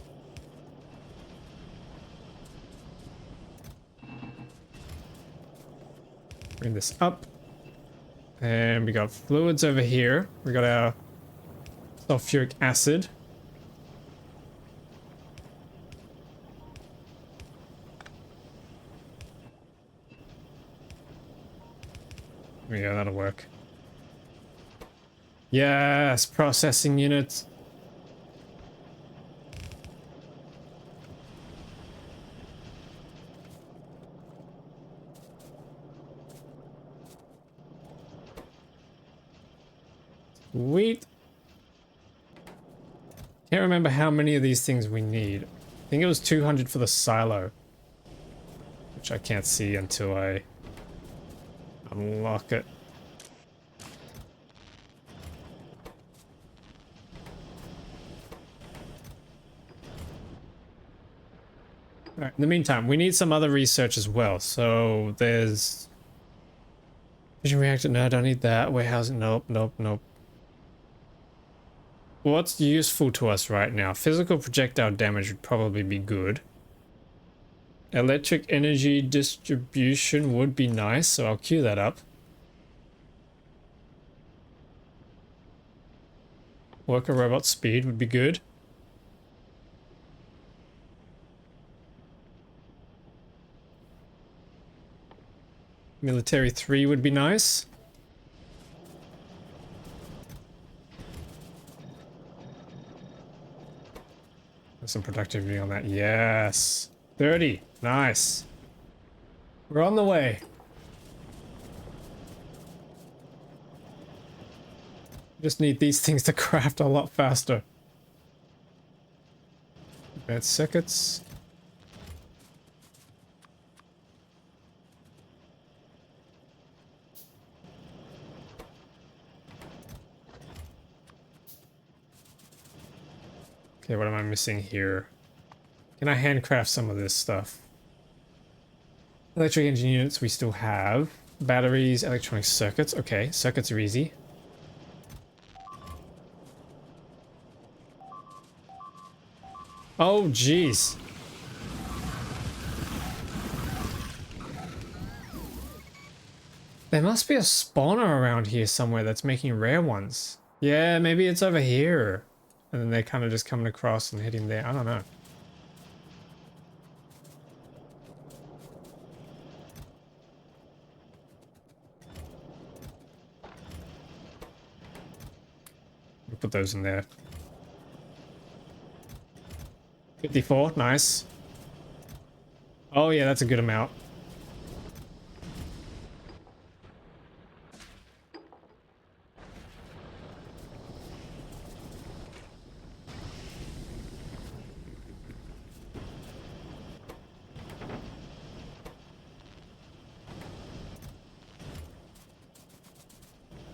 Bring this up. And we got fluids over here. We got our sulfuric acid. Yeah, that'll work. Yes, processing units. Sweet. Can't remember how many of these things we need. I think it was 200 for the silo, which I can't see until I unlock it. Alright, in the meantime, we need some other research as well. So there's fission reactor. No, I don't need that. Warehousing. Nope. What's useful to us right now? Physical projectile damage would probably be good. Electric energy distribution would be nice, so I'll queue that up. Worker robot speed would be good. Military 3 would be nice. Some productivity on that. Yes. 30. Nice. We're on the way. Just need these things to craft a lot faster. Advanced circuits. Okay, what am I missing here? Can I handcraft some of this stuff? Electric engine units we still have. Batteries, electronic circuits. Okay, circuits are easy. Oh, jeez. There must be a spawner around here somewhere that's making rare ones. Yeah, maybe it's over here. And then they're kind of just coming across and hitting there. I don't know. We'll put those in there. 54, nice. Oh yeah, that's a good amount.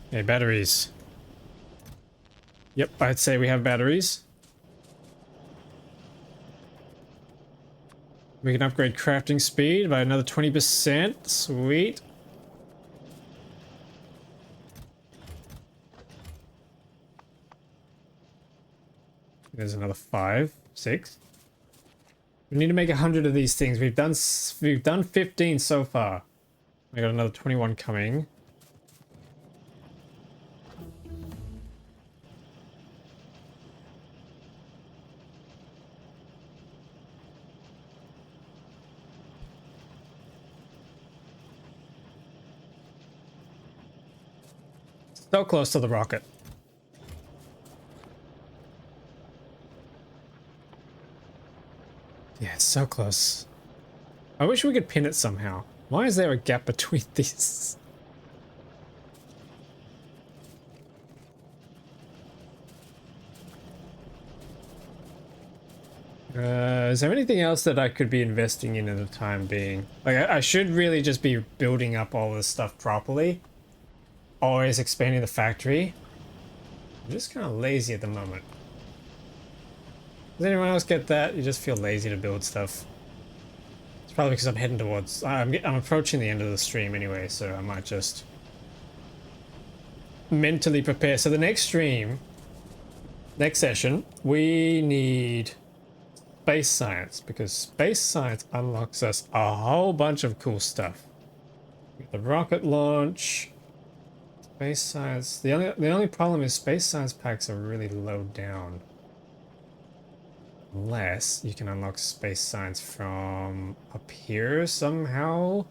Okay, batteries. Yep, I'd say we have batteries. We can upgrade crafting speed by another 20%. Sweet. There's another 5, 6. We need to make 100 of these things. We've done 15 so far. We got another 21 coming. So close to the rocket. Yeah, it's so close. I wish we could pin it somehow. Why is there a gap between these? Is there anything else that I could be investing in at the time being? Like, I should really just be building up all this stuff properly. Always expanding the factory. I'm just kind of lazy at the moment. Does anyone else get that? You just feel lazy to build stuff. It's probably because I'm heading towards... I'm approaching the end of the stream anyway, so I might just mentally prepare. So the next stream, next session, we need space science, because space science unlocks us a whole bunch of cool stuff. The rocket launch, space science. The only problem is space science packs are really low down. Unless you can unlock space science from up here somehow.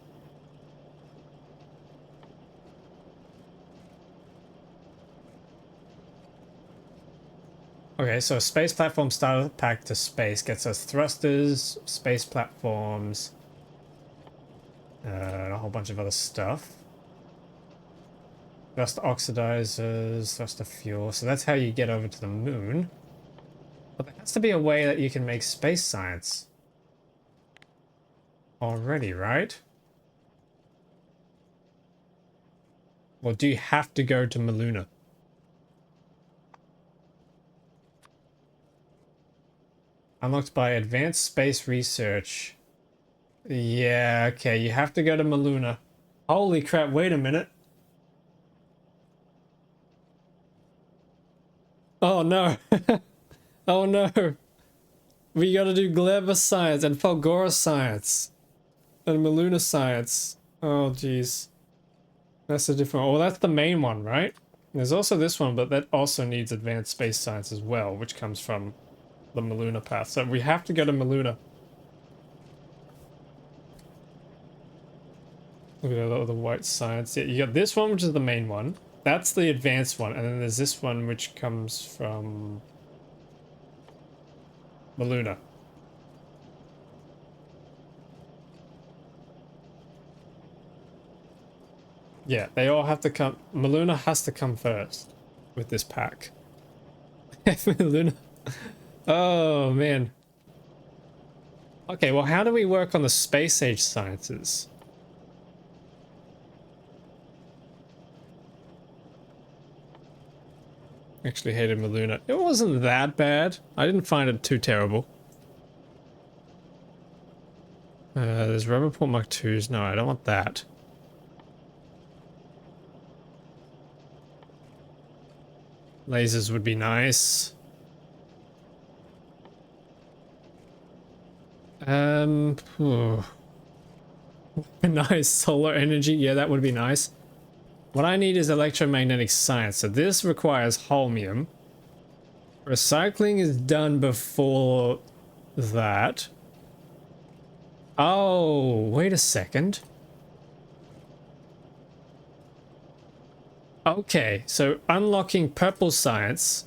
Okay, so a space platform starter pack to space gets us thrusters, space platforms, a whole bunch of other stuff. Thruster oxidizers, thruster fuel. So that's how you get over to the moon. But there has to be a way that you can make space science already, right? Or do you have to go to Maluna? Unlocked by advanced space research. Yeah, okay, you have to go to Maluna. Holy crap, wait a minute. Oh no. Oh no. We gotta do Gleba science and Falgora science. And Maluna science. Oh jeez. That's a different one. Well, that's the main one, right? There's also this one, but that also needs advanced space science as well, which comes from the Maluna path. So we have to go to Maluna. Look at all the white science. Yeah, you got this one, which is the main one. That's the advanced one. And then there's this one, which comes from Maluna. Yeah, they all have to come. Maluna has to come first with this pack. Maluna. Oh, man. Okay, well, how do we work on the space age sciences? Actually hated Maluna. It wasn't that bad. I didn't find it too terrible. There's Rubberport Mark 2s. No, I don't want that. Lasers would be nice. Nice solar energy. Yeah, that would be nice. What I need is electromagnetic science. So this requires holmium. Recycling is done before that. Oh, wait a second. Okay, so unlocking purple science,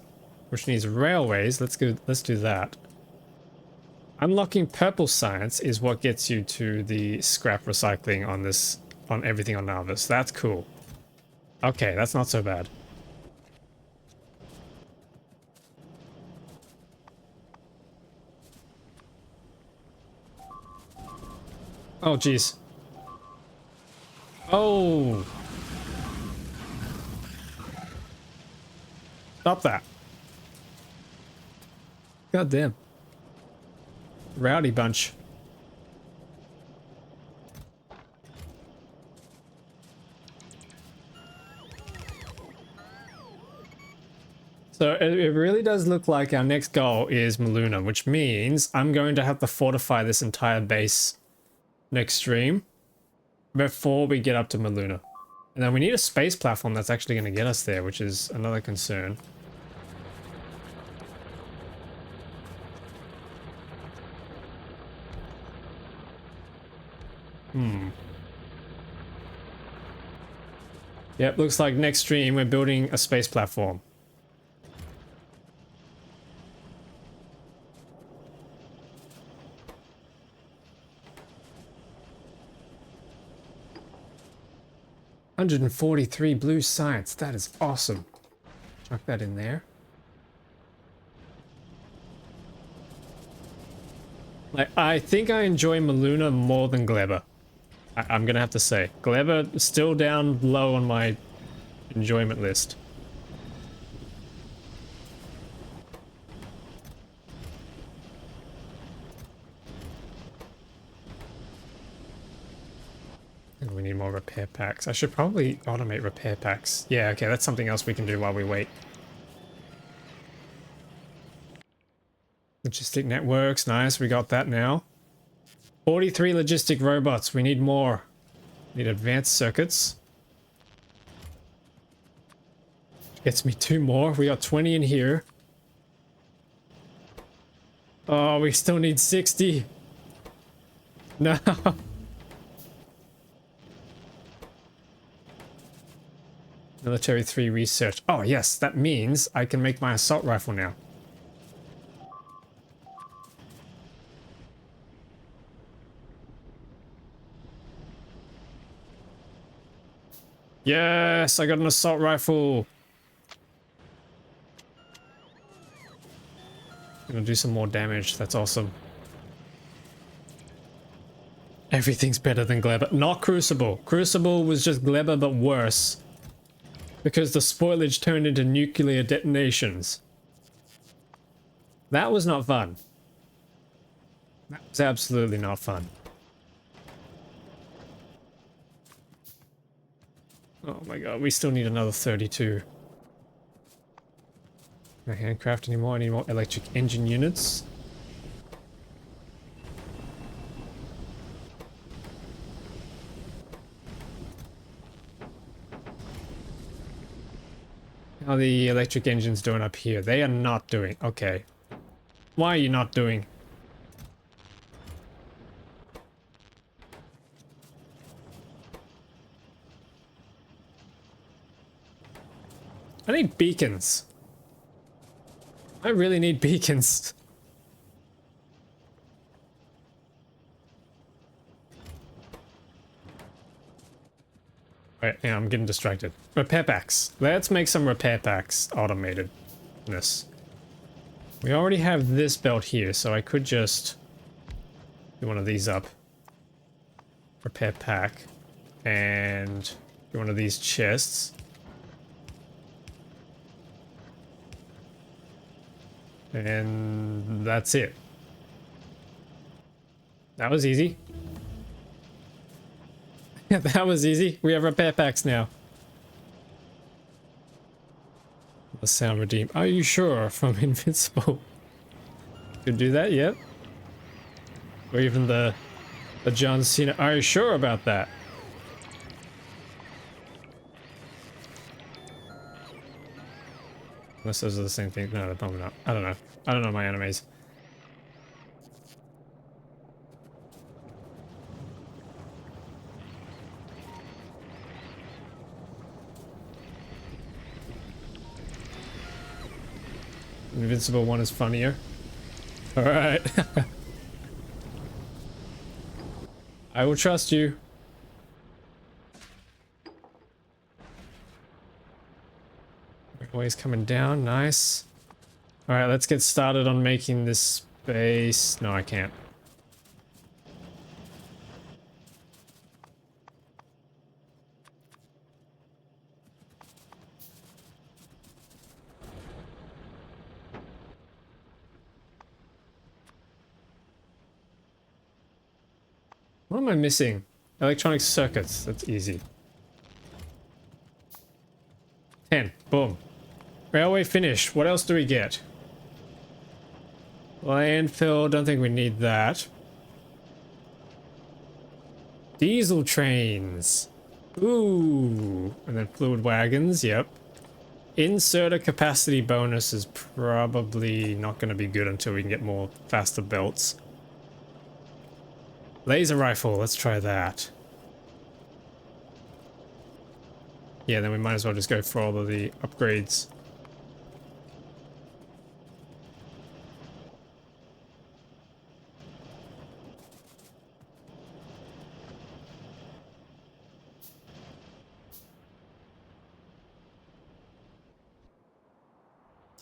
which needs railways. Let's do that. Unlocking purple science is what gets you to the scrap recycling on everything on Nauvis. That's cool. Okay, that's not so bad. Oh, jeez. Oh. Stop that. God damn. Rowdy bunch. So it really does look like our next goal is Maluna, which means I'm going to have to fortify this entire base next stream before we get up to Maluna. And then we need a space platform that's actually going to get us there, which is another concern. Yep, looks like next stream we're building a space platform. $143 blue science. That is awesome. Chuck that in there. Like, I think I enjoy Maluna more than Gleba. I'm gonna have to say. Gleba is still down low on my enjoyment list. And we need more repair packs. I should probably automate repair packs. Yeah, okay, that's something else we can do while we wait. Logistic networks, nice, we got that now. 43 logistic robots, we need more. Need advanced circuits. Gets me 2 more, we got 20 in here. Oh, we still need 60. No. Military 3 research. Oh yes, that means I can make my assault rifle now. Yes, I got an assault rifle. Gonna do some more damage. That's awesome. Everything's better than Gleba. Not Crucible. Crucible was just Gleba but worse. Because the spoilage turned into nuclear detonations. That was not fun. That was absolutely not fun. Oh my god, we still need another 32. Can I handcraft anymore? I need more electric engine units. How are the electric engines doing up here? They are not doing. Okay. Why are you not doing? I need beacons. I really need beacons. Wait, yeah, I'm getting distracted. Repair packs. Let's make some repair packs automatedness. We already have this belt here, so I could just do one of these up. Repair pack. And do one of these chests. And that's it. That was easy. That was easy. We have repair packs now. The sound redeem. Are you sure? From Invincible. Could do that, yep. Or even the John Cena. Are you sure about that? Unless those are the same thing. No, they're probably not. I don't know. I don't know my animes. Invincible one is funnier. Alright. I will trust you. Ways coming down, nice. Alright, let's get started on making this space. No, I can't. What am I missing? Electronic circuits. That's easy. 10. Boom. Railway finished. What else do we get? Landfill, don't think we need that. Diesel trains. Ooh. And then fluid wagons, yep. Inserter capacity bonus is probably not going to be good until we can get more faster belts. Laser rifle, let's try that. Yeah, then we might as well just go for all of the upgrades.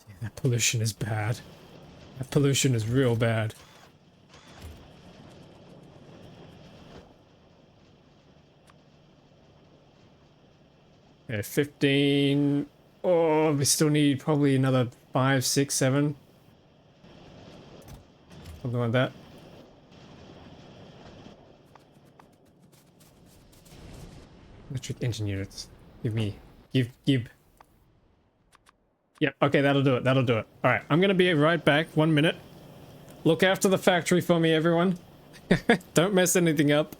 Yeah, that pollution is bad. That pollution is real bad. Yeah, 15. Oh, we still need probably another 5, 6, 7. Something like that. Electric engine units. Give me. Give. Yep, okay, that'll do it. That'll do it. Alright, I'm gonna be right back. 1 minute. Look after the factory for me, everyone. Don't mess anything up.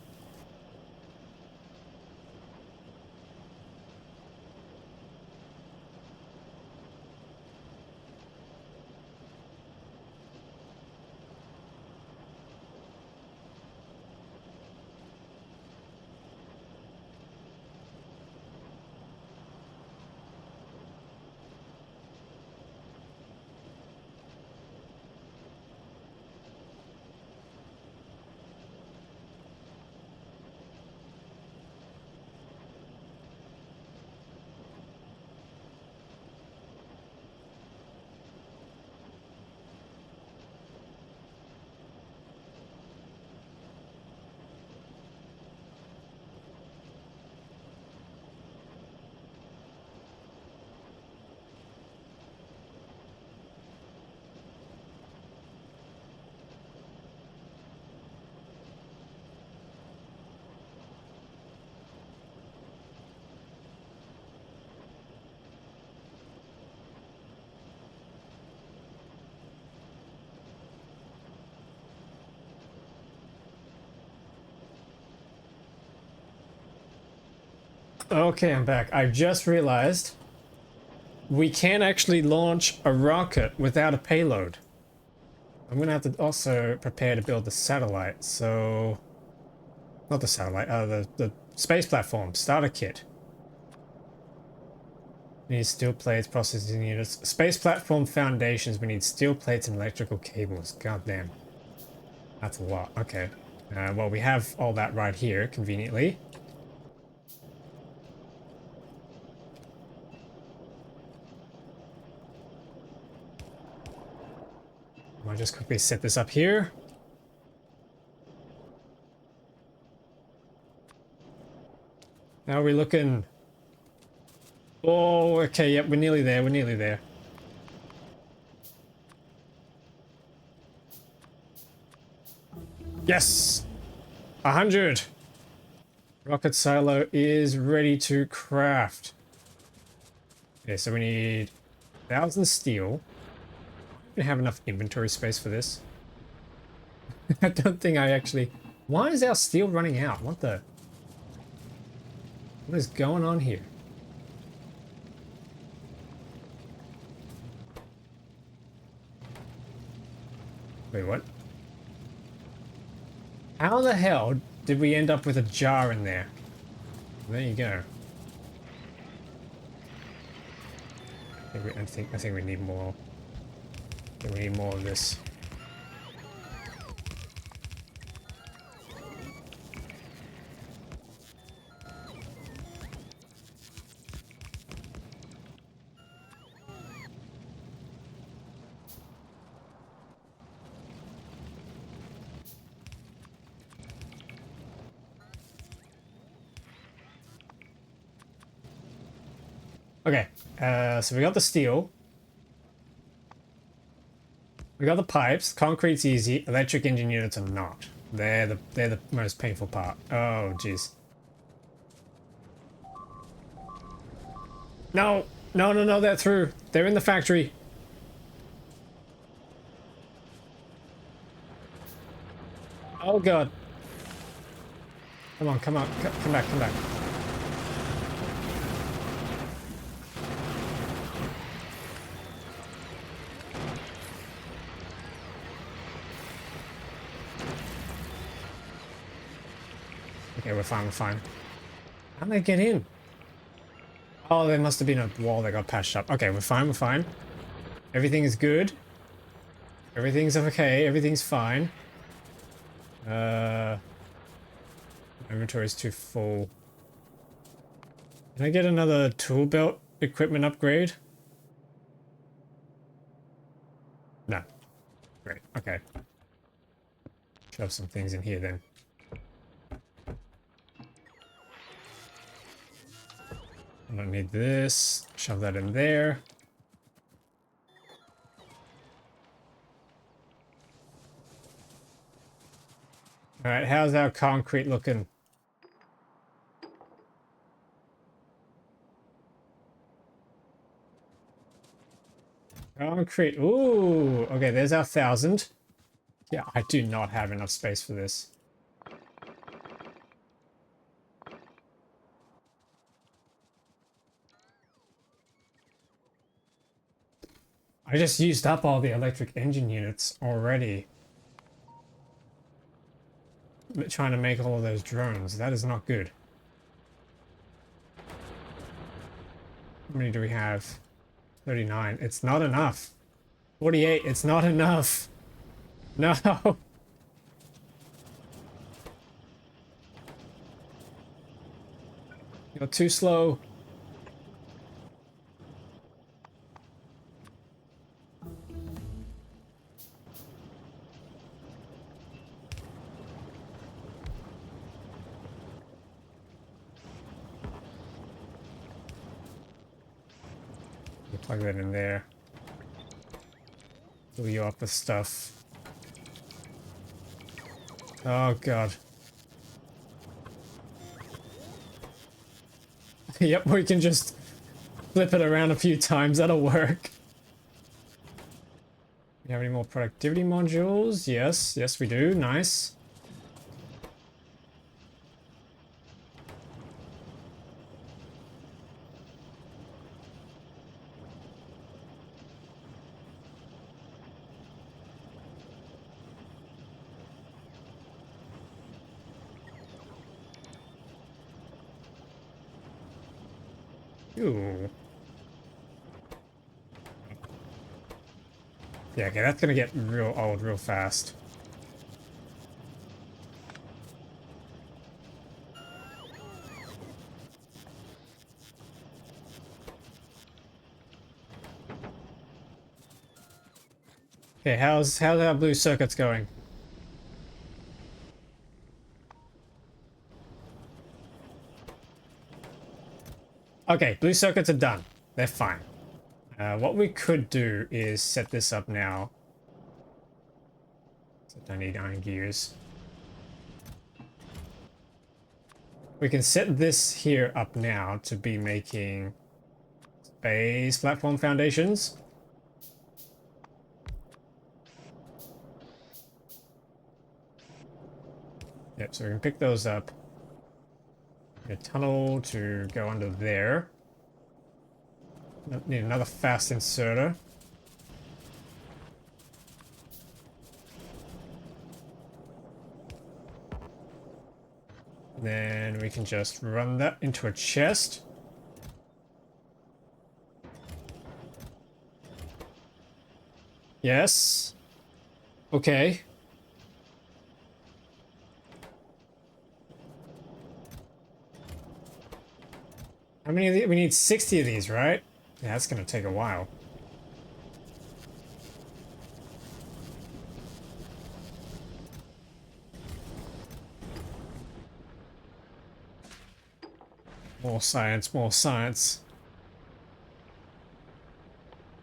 Okay, I'm back. I've just realized we can actually launch a rocket without a payload. I'm gonna have to also prepare to build the satellite, so... Not the satellite, the space platform, starter kit. We need steel plates, processing units. Space platform foundations, we need steel plates and electrical cables. God damn. That's a lot, okay. Well, we have all that right here, conveniently. I'll just quickly set this up here. How are we looking? Oh, okay, yep, we're nearly there, we're nearly there. Yes! 100! Rocket silo is ready to craft. Okay, so we need 1,000 steel. We have enough inventory space for this. I don't think I actually... Why is our steel running out? What the... What is going on here? Wait, what? How the hell did we end up with a jar in there? There you go. I think we need more. I think we need more of this. Okay, so we got the steel. We got the pipes. Concrete's easy. Electric engine units are not. They're the most painful part. Oh, jeez. No! No, no, no, they're through. They're in the factory. Oh god. Come on, come on, come back, come back. Okay, we're fine, we're fine. How'd they get in? Oh, there must have been a wall that got patched up. Okay, we're fine, we're fine. Everything is good. Everything's okay, everything's fine. Inventory's too full. Can I get another tool belt equipment upgrade? No. Great, okay. Shove some things in here then. I don't need this. Shove that in there. Alright, how's our concrete looking? Concrete. Ooh, okay, there's our 1,000. Yeah, I do not have enough space for this. I just used up all the electric engine units already. Trying to make all of those drones. That is not good. How many do we have? 39. It's not enough. 48. It's not enough. No. You're too slow. You plug that in there. Fill you up with stuff. Oh god. Yep, we can just flip it around a few times. That'll work. You have any more productivity modules? Yes, yes we do. Nice. Ooh. Yeah, okay, that's gonna get real old real fast. Okay, how's our blue circuits going? Okay, blue circuits are done. They're fine. What we could do is set this up now. So I don't need iron gears. We can set this here up now to be making space platform foundations. Yep, so we can pick those up. A tunnel to go under there. Need another fast inserter. Then we can just run that into a chest. Yes. Okay. How many of these? We need 60 of these, right? Yeah, that's gonna take a while. More science, more science.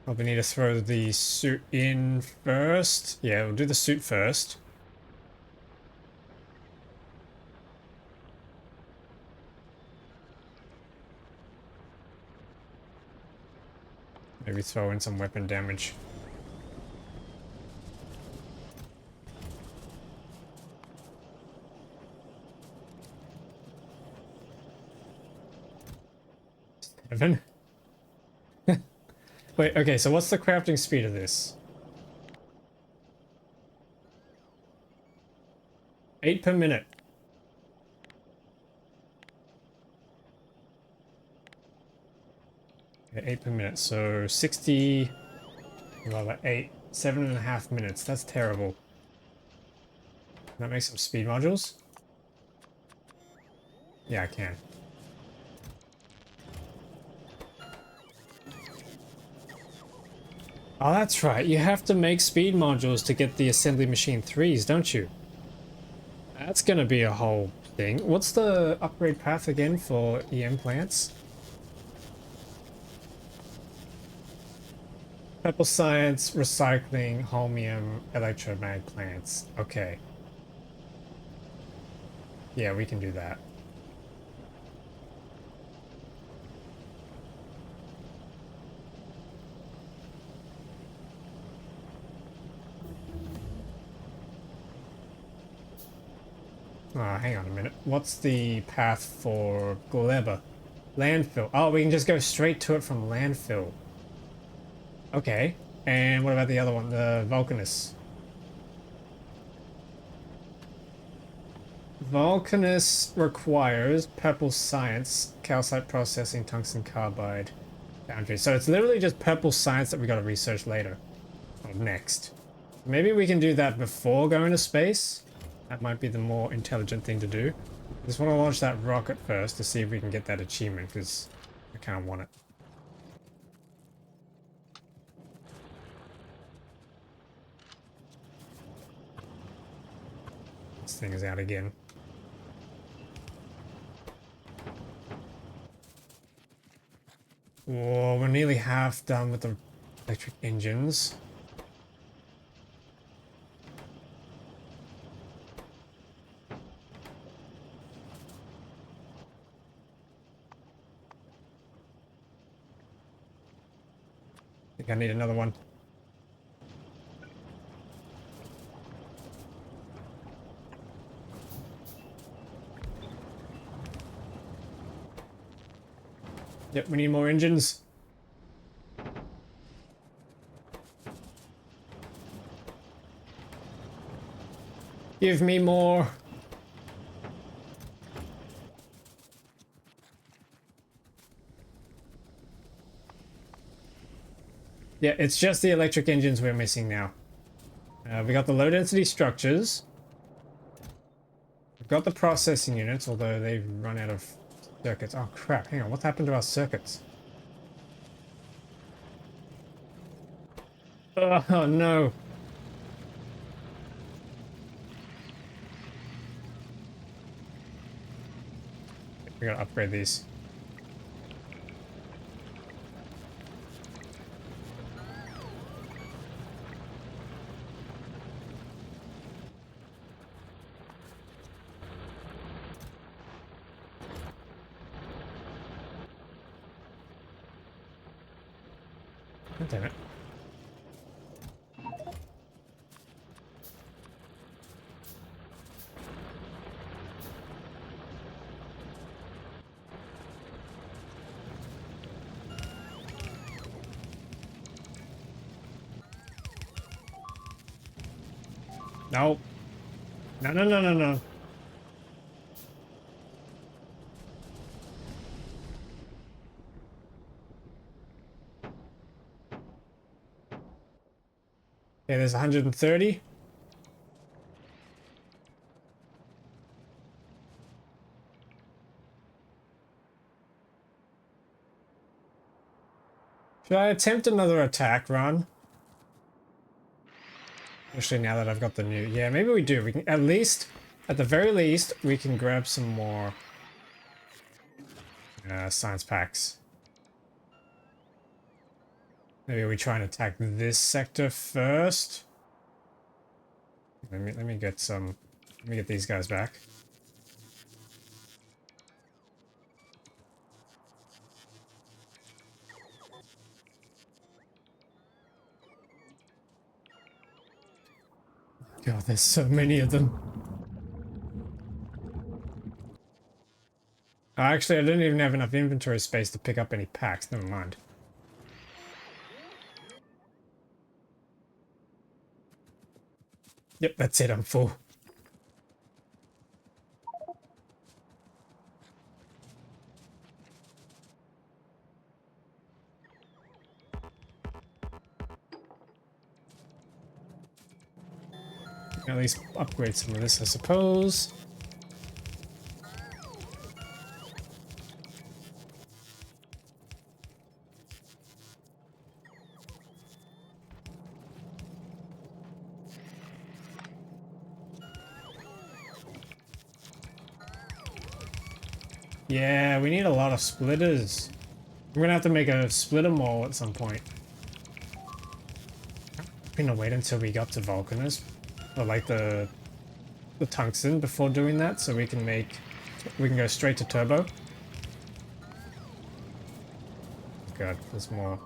Probably need to throw the suit in first. Yeah, we'll do the suit first. Maybe throw in some weapon damage. Seven? Wait, okay, so what's the crafting speed of this? 8 per minute. Okay, 8 per minute, so 60 divided by 8, 7.5 minutes. That's terrible. Can that make some speed modules? Yeah, I can. Oh, that's right. You have to make speed modules to get the assembly machine 3s, don't you? That's gonna be a whole thing. What's the upgrade path again for EM plants? Purple science, recycling, holmium, electromag plants. Okay. Yeah, we can do that. Oh, hang on a minute. What's the path for Gleba? Landfill. Oh, we can just go straight to it from landfill. Okay. And what about the other one? The Vulcanus. Vulcanus requires purple science, calcite processing, tungsten carbide, foundry. So it's literally just purple science that we gotta research later. Or next. Maybe we can do that before going to space. That might be the more intelligent thing to do. I just want to launch that rocket first to see if we can get that achievement, because I kind of want it. This thing is out again. Whoa, we're nearly half done with the electric engines. I think I need another one. Yep, we need more engines. Give me more. Yeah, it's just the electric engines we're missing now. We got the low density structures. We've got the processing units, although they've run out of circuits. Oh crap, hang on, what's happened to our circuits? Oh no. We gotta upgrade these. God damn it. No. No, no, no, no, no. Okay, there's 130. Should I attempt another attack run? Especially now that I've got the new... Yeah, maybe we do. We can at least, at the very least, we can grab some more science packs. Maybe we try and attack this sector first. Let me get some... Let me get these guys back. God, there's so many of them. Oh, actually, I didn't even have enough inventory space to pick up any packs. Never mind. Yep, that's it. I'm full. At least upgrade some of this, I suppose. Yeah, we need a lot of splitters. I'm gonna have to make a splitter mall at some point. I'm gonna wait until we got to Vulcanus, or like the tungsten before doing that, so we can go straight to turbo. God, there's more.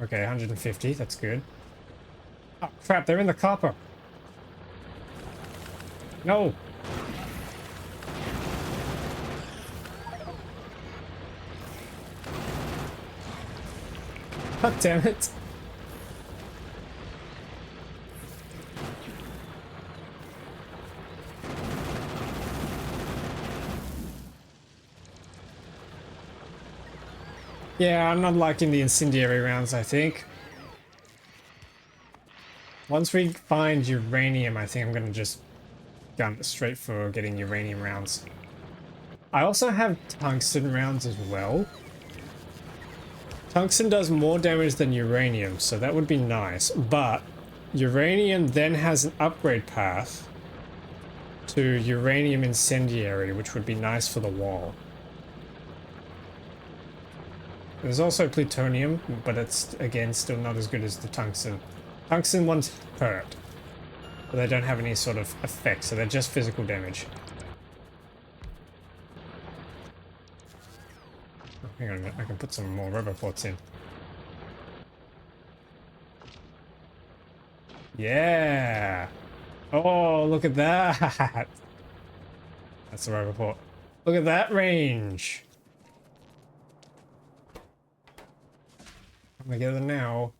Okay, 150, that's good. Oh crap, they're in the copper. No! God damn it! Yeah, I'm not liking the incendiary rounds, I think. Once we find uranium, I think I'm gonna just gun straight for getting uranium rounds. I also have tungsten rounds as well. Tungsten does more damage than uranium, so that would be nice, but uranium then has an upgrade path to uranium incendiary, which would be nice for the wall. There's also plutonium, but it's, again, still not as good as the tungsten. Tungsten ones hurt, but they don't have any sort of effect, so they're just physical damage. Oh, hang on a minute, I can put some more roboports in. Yeah! Oh, look at that! That's the roboport. Look at that range! I'm gonna get it now.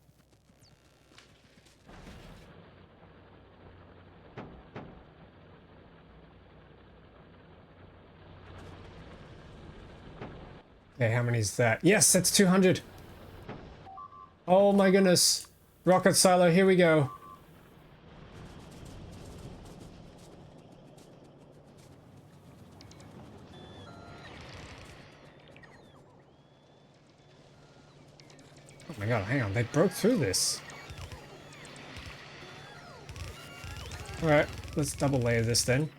Okay, how many is that? Yes, that's 200! Oh my goodness! Rocket silo, here we go! Oh my god, hang on, they broke through this. Alright, let's double layer this then.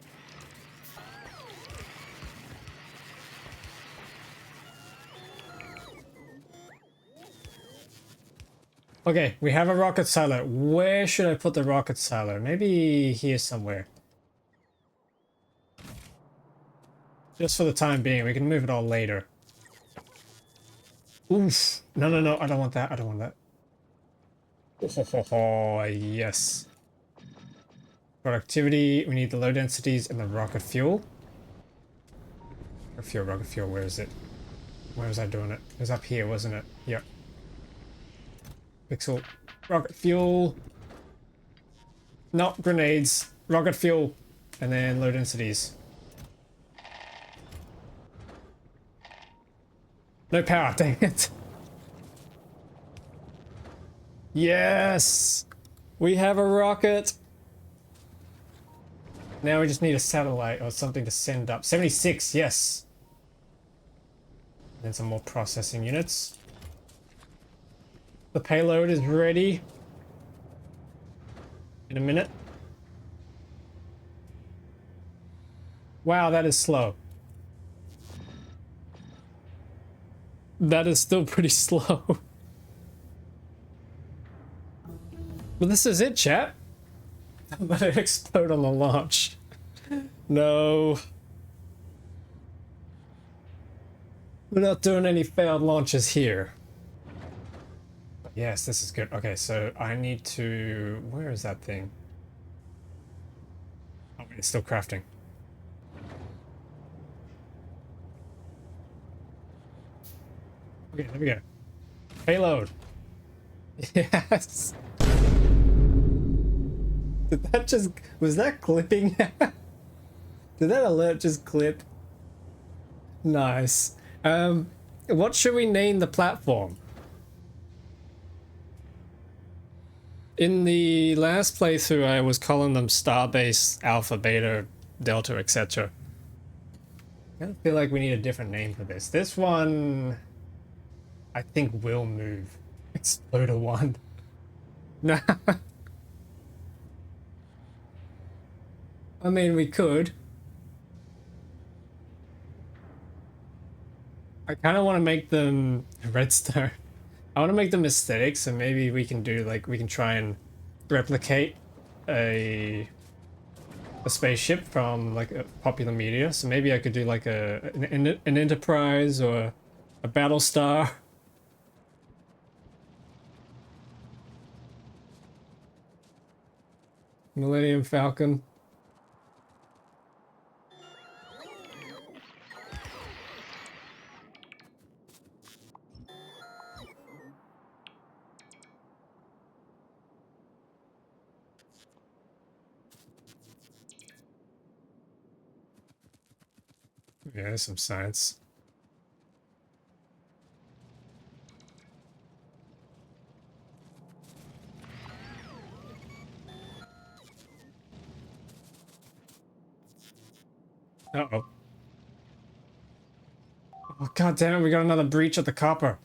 Okay, we have a rocket silo. Where should I put the rocket silo? Maybe here somewhere. Just for the time being, we can move it all later. Oof. No, no, no, I don't want that. I don't want that. Oh, yes. Productivity, we need the low densities and the rocket fuel. Rocket fuel, where is it? Where was I doing it? It was up here, wasn't it? Yep. Pixel. Rocket fuel. Not grenades. Rocket fuel. And then low densities. No power, dang it. Yes! We have a rocket! Now we just need a satellite or something to send up. 76, yes! And then some more processing units. The payload is ready. In a minute. Wow, that is slow. That is still pretty slow. But this is it, chat. Let it explode on the launch. No. We're not doing any failed launches here. Yes, this is good. Okay, so I need to... Where is that thing? Oh, wait, it's still crafting. Okay, there we go. Payload. Yes. Did that just... Was that clipping? Did that alert just clip? Nice. What should we name the platform? In the last playthrough, I was calling them Starbase, Alpha, Beta, Delta, etc. I feel like we need a different name for this. This one, I think, will move. Exploder 1. No. I mean, we could. I kind of want to make them redstone. I want to make them aesthetic, so maybe we can do, like, we can try and replicate a spaceship from, like, a popular media. So maybe I could do, like, an Enterprise or a Battlestar. Millennium Falcon. Yeah, there's some science. Uh-oh. Oh, god damn it, we got another breach of the copper.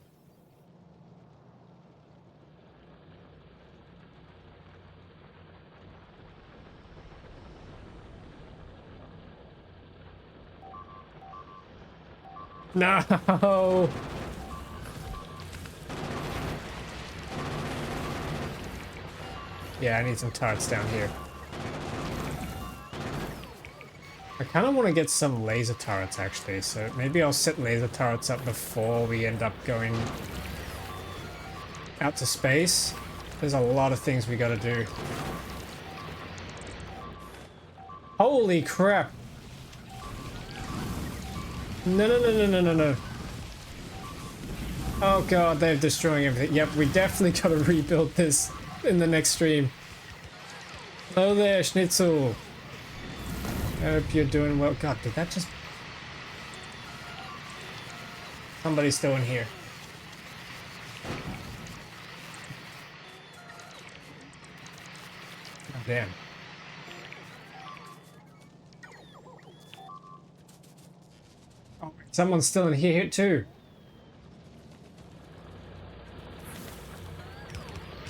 No! Yeah, I need some turrets down here. I kind of want to get some laser turrets, actually, so maybe I'll set laser turrets up before we end up going out to space. There's a lot of things we gotta do. Holy crap! No, no, no, no, no, no, no. Oh god, they're destroying everything. Yep, we definitely gotta rebuild this in the next stream. Hello there, Schnitzel. I hope you're doing well. God, did that just... Somebody's still in here. Oh, damn. Oh, someone's still in here too.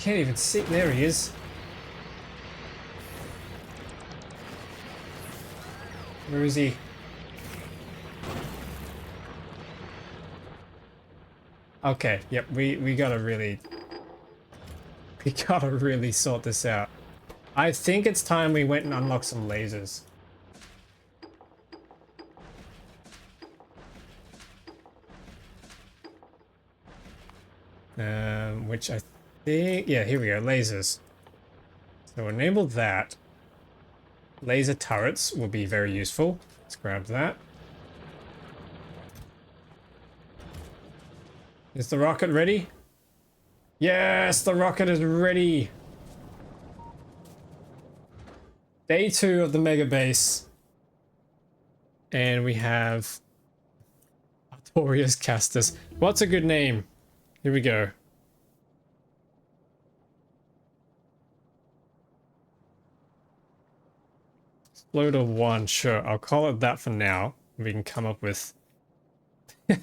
Can't even see. There he is. Where is he? Okay, yep, we gotta really sort this out. I think it's time we went and unlocked some lasers. Which I think, yeah, here we go, lasers. So enable that. Laser turrets will be very useful. Let's grab that. Is the rocket ready? Yes, the rocket is ready. Day 2 of the Megabase. And we have Artorius Castus. What's a good name? Here we go. Exploder 1, sure. I'll call it that for now. We can come up with... come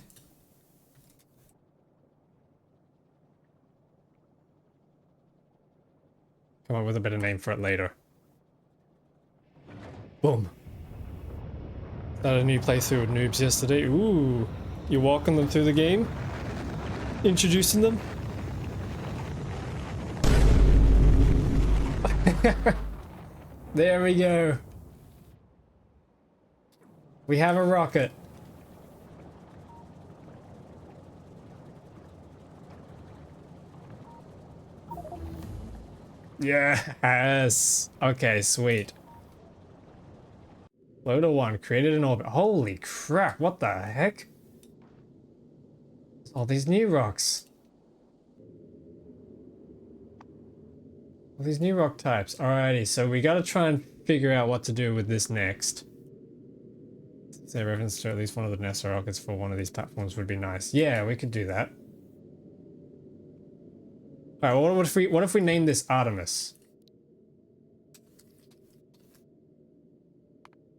up with a better name for it later. Boom. Started a new playthrough with noobs yesterday. Ooh. You're walking them through the game? Introducing them? There we go. We have a rocket. Yes. Okay, sweet. Loader 1 created an orbit. Holy crap, what the heck? All these new rocks. All these new rock types. Alrighty, so we gotta try and figure out what to do with this next. Say reference to at least one of the NASA rockets for one of these platforms would be nice. Yeah, we could do that. Alright, well, what if we name this Artemis?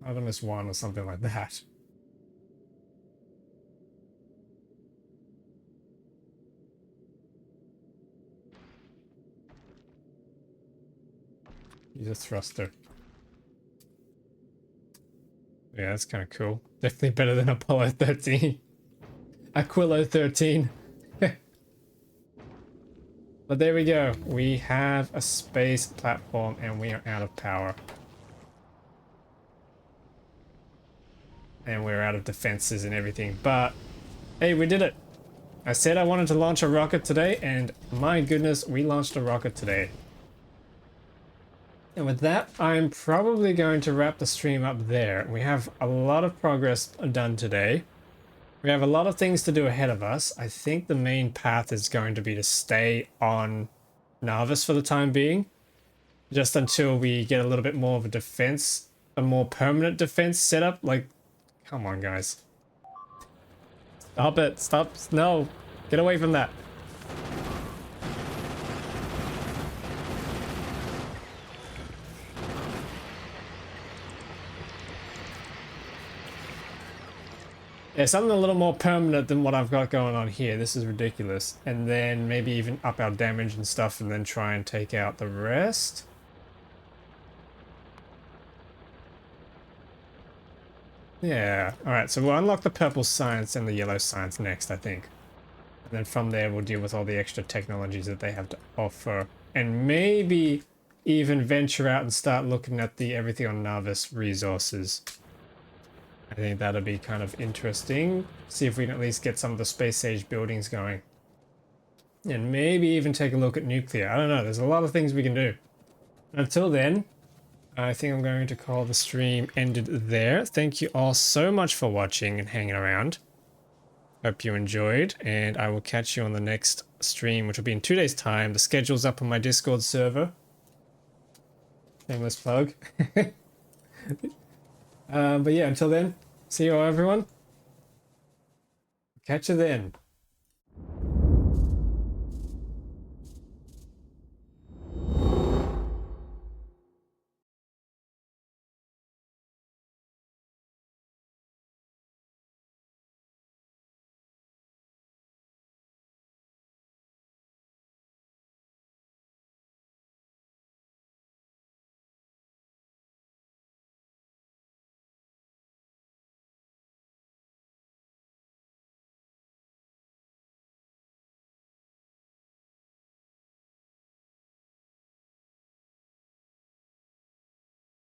Artemis 1 or something like that. Use a thruster. Yeah, that's kind of cool. Definitely better than Apollo 13. Aquilo 13. But there we go. We have a space platform and we are out of power. And we're out of defenses and everything. But hey, we did it. I said I wanted to launch a rocket today, and my goodness, we launched a rocket today. And with that, I'm probably going to wrap the stream up there. We have a lot of progress done today. We have a lot of things to do ahead of us. I think the main path is going to be to stay on Nauvis for the time being, just until we get a little bit more of a defense, a more permanent defense setup. Like, come on, guys. Stop it. Stop. No. Get away from that. Yeah, something a little more permanent than what I've got going on here. This is ridiculous. And then maybe even up our damage and stuff and then try and take out the rest. Yeah. Alright, so we'll unlock the purple science and the yellow science next, I think. And then from there we'll deal with all the extra technologies that they have to offer. And maybe even venture out and start looking at the everything on Nauvis resources. I think that'll be kind of interesting. See if we can at least get some of the space age buildings going. And maybe even take a look at nuclear. I don't know, there's a lot of things we can do. Until then, I think I'm going to call the stream ended there. Thank you all so much for watching and hanging around. Hope you enjoyed, and I will catch you on the next stream, which will be in 2 days' time. The schedule's up on my Discord server. Shameless plug. But yeah, until then, see you all, everyone. Catch you then.